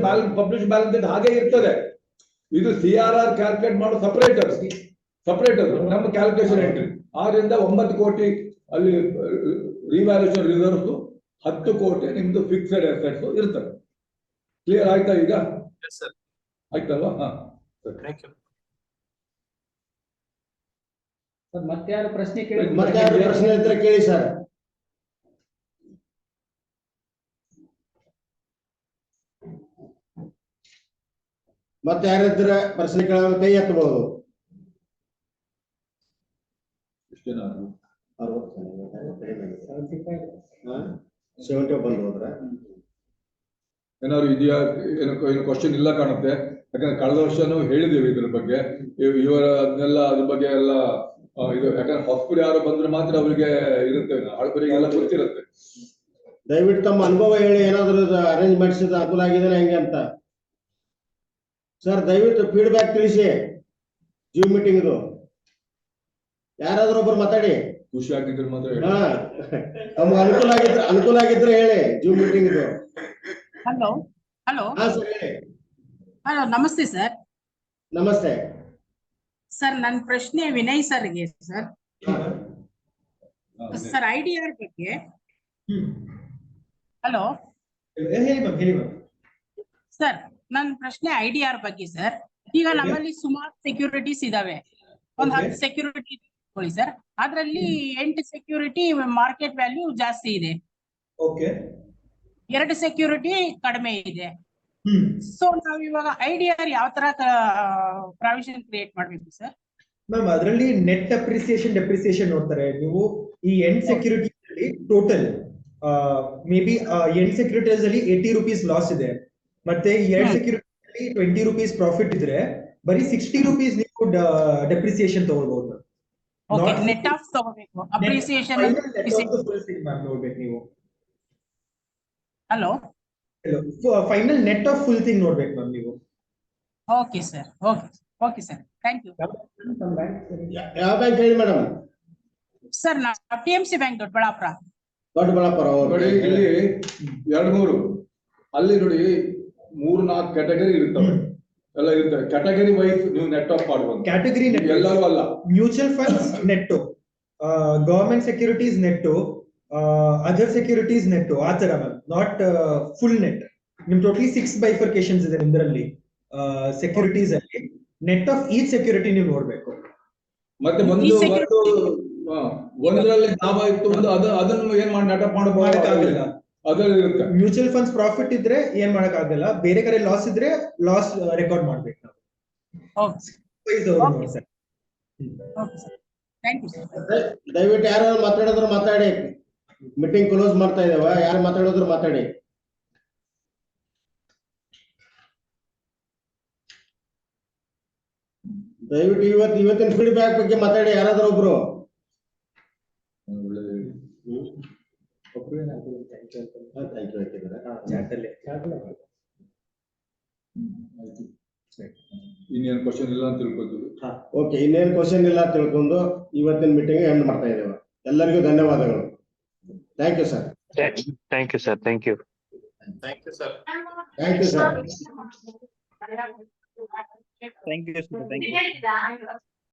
ಬ್ಯಾಲೆನ್ಸ್ ಪಬ್ಲಿಷ್ ಬ್ಯಾಲೆನ್ಸ್ ಶೀಟ್ ಹಾಗೆ ಇರ್ತದೆ. ಇದು CRR ಕ್ಯಾಲ್ಕುಲೇಟ್ ಮಾಡೋ ಸಪರೇಟ್ ಅದು ನಮ್ಮ ಕ್ಯಾಲ್ಕುಲೇಷನ್ ಎಂಟ್ರಿ. ಆದ್ರಿಂದ 9 ಕೋಟಿ ಅಲ್ಲಿ ರಿವ್ಯಾಲ್ಯೂಷನ್ ರಿಸರ್ವ್ಸ್, 10 ಕೋಟಿ ನಿಮ್ದು ಫಿಕ್ಸ್ಡ್ ಅಸೆಟ್ಸ್ ಇರ್ತದೆ. ಕ್ಲಿಯರ್ ಆಯ್ತಾ ಈಗ? ಆಯ್ತಲ್ವಾ? ಮತ್ತೆ ಯಾರು ಪ್ರಶ್ನೆ ಕೇಳಿ? ಮತ್ತೆ ಯಾರು ಪ್ರಶ್ನೆ ಇದ್ರೆ ಕೇಳಿ ಸರ್. ಮತ್ತೆ ಯಾರಿದ್ರೆ ಪ್ರಶ್ನೆ ಕೇಳೋ ಕೈ ಎತ್ತಬಹುದು. 70 ಬಂದು ಹೋದ್ರ ಏನಾದ್ರು ಇದೆಯಾ? ಏನು ಕ್ವಶನ್ ಇಲ್ಲ ಕಾಣುತ್ತೆ. ಯಾಕಂದ್ರೆ ಕಳೆದ ವರ್ಷನೂ ಹೇಳಿದ್ದೇವೆ ಇದ್ರ ಬಗ್ಗೆ. ಇವರ ಅದನ್ನೆಲ್ಲ ಅದ್ರ ಬಗ್ಗೆ ಎಲ್ಲ ಇದು ಯಾಕಂದ್ರೆ ಹಾಸ್ಪಿಟಲ್ ಯಾರು ಬಂದ್ರೆ ಮಾತ್ರ ಅವರಿಗೆ ಇರುತ್ತೆ, ಆಳ್ಬರಿಗೆ ಎಲ್ಲ ಗೊತ್ತಿರುತ್ತೆ. ದಯವಿಟ್ಟು ತಮ್ಮ ಅನುಭವ ಹೇಳಿ, ಏನಾದ್ರು ಅರೇಂಜ್ ಮಾಡಿಸಿದ ಅನುಕೂಲ ಆಗಿದೆ ಹೆಂಗೆ ಅಂತ ಸರ್. ದಯವಿಟ್ಟು ಫೀಡ್ಬ್ಯಾಕ್ ತಿಳಿಸಿ. ಜೂಮ್ ಮೀಟಿಂಗ್ ಇದು ಯಾರಾದ್ರೂ ಒಬ್ರು ಮಾತಾಡಿ. ಖುಷಿ ಆಗಿದ್ರೆ ಮಾತ್ರ ಹೇಳಿ. ತಮ್ಗೆ ಅನುಕೂಲ ಆಗಿದ್ರೆ ಹೇಳಿ. ಜೂಮ್ ಮೀಟಿಂಗ್ ಇದು. ಹಲೋ ಹಾ ಸರ್ ಹೇಳಿ. ಹಲೋ, ನಮಸ್ತೆ ಸರ್. ನಮಸ್ತೆ ಸರ್, ನನ್ನ ಪ್ರಶ್ನೆ ವಿನಯ್ ಸರ್ಗೆ ಸರ್. ಸರ್, IDR ಬಗ್ಗೆ. ಹಲೋ ಹೇಳಿ ಮ್ಯಾಮ್. ಸರ್, ನನ್ನ ಪ್ರಶ್ನೆ IDR ಬಗ್ಗೆ ಸರ್. ಈಗ ನಮ್ಮಲ್ಲಿ ಸುಮಾರು ಸೆಕ್ಯೂರಿಟೀಸ್ ಇದಾವೆ. ಒಂದ್ 10 ಸೆಕ್ಯೂರಿಟಿ ತಗೊಳ್ಳಿ ಸರ್. ಅದ್ರಲ್ಲಿ 8 ಸೆಕ್ಯೂರಿಟಿ ಮಾರ್ಕೆಟ್ ವ್ಯಾಲ್ಯೂ ಜಾಸ್ತಿ ಇದೆ, 2 ಸೆಕ್ಯೂರಿಟಿ ಕಡಿಮೆ ಇದೆ. ಸೊ ನಾವ್ ಇವಾಗ IDR ಯಾವ ತರ ಪ್ರಾವಿಷನ್ ಕ್ರಿಯೇಟ್ ಮಾಡ್ಬೇಕು ಸರ್? ಮ್ಯಾಮ್, ಅದರಲ್ಲಿ ನೆಟ್ ಡೆಪ್ರಿಸಿಯೇಷನ್ ನೋಡ್ತಾರೆ ನೀವು. ಈ ಎಂಡ್ ಸೆಕ್ಯೂರಿಟಿ ಅಲ್ಲಿ total may be end securities ಅಲ್ಲಿ 80 rupees ಲಾಸ್ ಇದೆ. ಮತ್ತೆ 2 ಸೆಕ್ಯೂರಿಟಿ ಅಲ್ಲಿ 20 rupees ಪ್ರಾಫಿಟ್ ಇದ್ರೆ ಬರೀ 60 rupees ನೀವು ಡೆಪ್ರಿಸಿಯೇಷನ್ ತಗೊಳ್ಬಹುದು. ನೆಟ್ ಆಫ್ ತಗೋಬೇಕು, ಅಪ್ರಿಸಿಯೇಷನ್ ನೋಡ್ಬೇಕು ನೀವು. Hello, final net of full thing ನೋಡ್ಬೇಕು ಮ್ಯಾಮ್ ನೀವು. Okay sir, okay sir, thank you. ಯಾವ ಬ್ಯಾಂಕ್ ಹೇಳಿ madam? Sir, TMC bank Doddaballapur. ನೋಡಿ, ಇಲ್ಲಿ 2-3 ಅಲ್ಲಿ ನೋಡಿ 3-4 ಕ್ಯಾಟಗರಿ ಇರ್ತವೆ. ಎಲ್ಲ ಇರ್ತವೆ ಕ್ಯಾಟಗರಿ ವೈಸ್ ನೀವು ನೆಟ್ ಆಫ್ ಮಾಡಬಹುದು. ಕ್ಯಾಟಗರಿ ಎಲ್ಲರೂ ಅಲ್ಲ. ಮ್ಯೂಚುವಲ್ ಫಂಡ್ಸ್ ನೆಟ್ಟು, ಗವರ್ಮೆಂಟ್ ಸೆಕ್ಯೂರಿಟೀಸ್ ನೆಟ್ಟು, ಅದರ್ ಸೆಕ್ಯೂರಿಟೀಸ್ ನೆಟ್ಟು, ಆ ತರ ಮ್ಯಾಮ್. Not full net. ನಿಮ್ ಟೋಟಲಿ 6 ಬೈಫರ್ಕೇಶನ್ಸ್ ಇದೆ ನಿಮ್ದ್ರಲ್ಲಿ ಸೆಕ್ಯೂರಿಟೀಸ್ ಅಲ್ಲಿ. ನೆಟ್ ಆಫ್ ಈಚ್ ಸೆಕ್ಯೂರಿಟಿ ನೀವು ನೋಡ್ಬೇಕು. ಮತ್ತೆ ಈ security- ಒಂದರಲ್ಲಿ ಲಾಭ ಇತ್ತು ಅದನ್ನು ಏನ್ ಮಾಡಿ ನಟ ಮಾಡಕ್ಕಾಗಲ್ಲ. ಅದ್ರಲ್ಲಿ ಇರುತ್ತೆ. ಮ್ಯೂಚುವಲ್ ಫಂಡ್ಸ್ ಪ್ರಾಫಿಟ್ ಇದ್ರೆ ಏನ್ ಮಾಡಕ್ ಆಗಲ್ಲ, ಬೇರೆ ಕಡೆ ಲಾಸ್ ಇದ್ರೆ ಲಾಸ್ ರೆಕಾರ್ಡ್ ಮಾಡ್ಬೇಕು ನಾವು. Okay sir okay sir, thank you sir. ದಯವಿಟ್ಟು ಯಾರು ಮಾತಾಡಿದ್ರು ಮಾತಾಡಿ, ಮೀಟಿಂಗ್ ಕ್ಲೋಸ್ ಮಾಡ್ತಾ ಇದ್ದೇವ, ಯಾರು ಮಾತಾಡಿದ್ರು ಮಾತಾಡಿ. ದಯವಿಟ್ಟು ಇವತ್ತಿನ ಫೀಡ್ಬ್ಯಾಕ್ ಬಗ್ಗೆ ಮಾತಾಡಿ ಯಾರಾದ್ರೂ ಒಬ್ರು. ಥ್ಯಾಂಕ್ ಯು ಚಾಟ್ ಅಲ್ಲಿ. ಇನ್ನೇನು ಕ್ವಶನ್ ಇಲ್ಲ ಅಂತ ತಿಳ್ಕೊತೀವಿ. ಓಕೆ, ಇನ್ನೇನು ಕ್ವಶನ್ ಇಲ್ಲ ಅಂತ ತಿಳ್ಕೊಂಡು ಇವತ್ತಿನ ಮೀಟಿಂಗ್ ಎಂಡ್ ಮಾಡ್ತಾ ಇದ್ದೇವೆ. ಎಲ್ಲರಿಗೂ ಧನ್ಯವಾದಗಳು. Thank you sir. Thank you, sir. Thank you. Thank you, sir. Thank you sir. Thank you, sir. Thank you.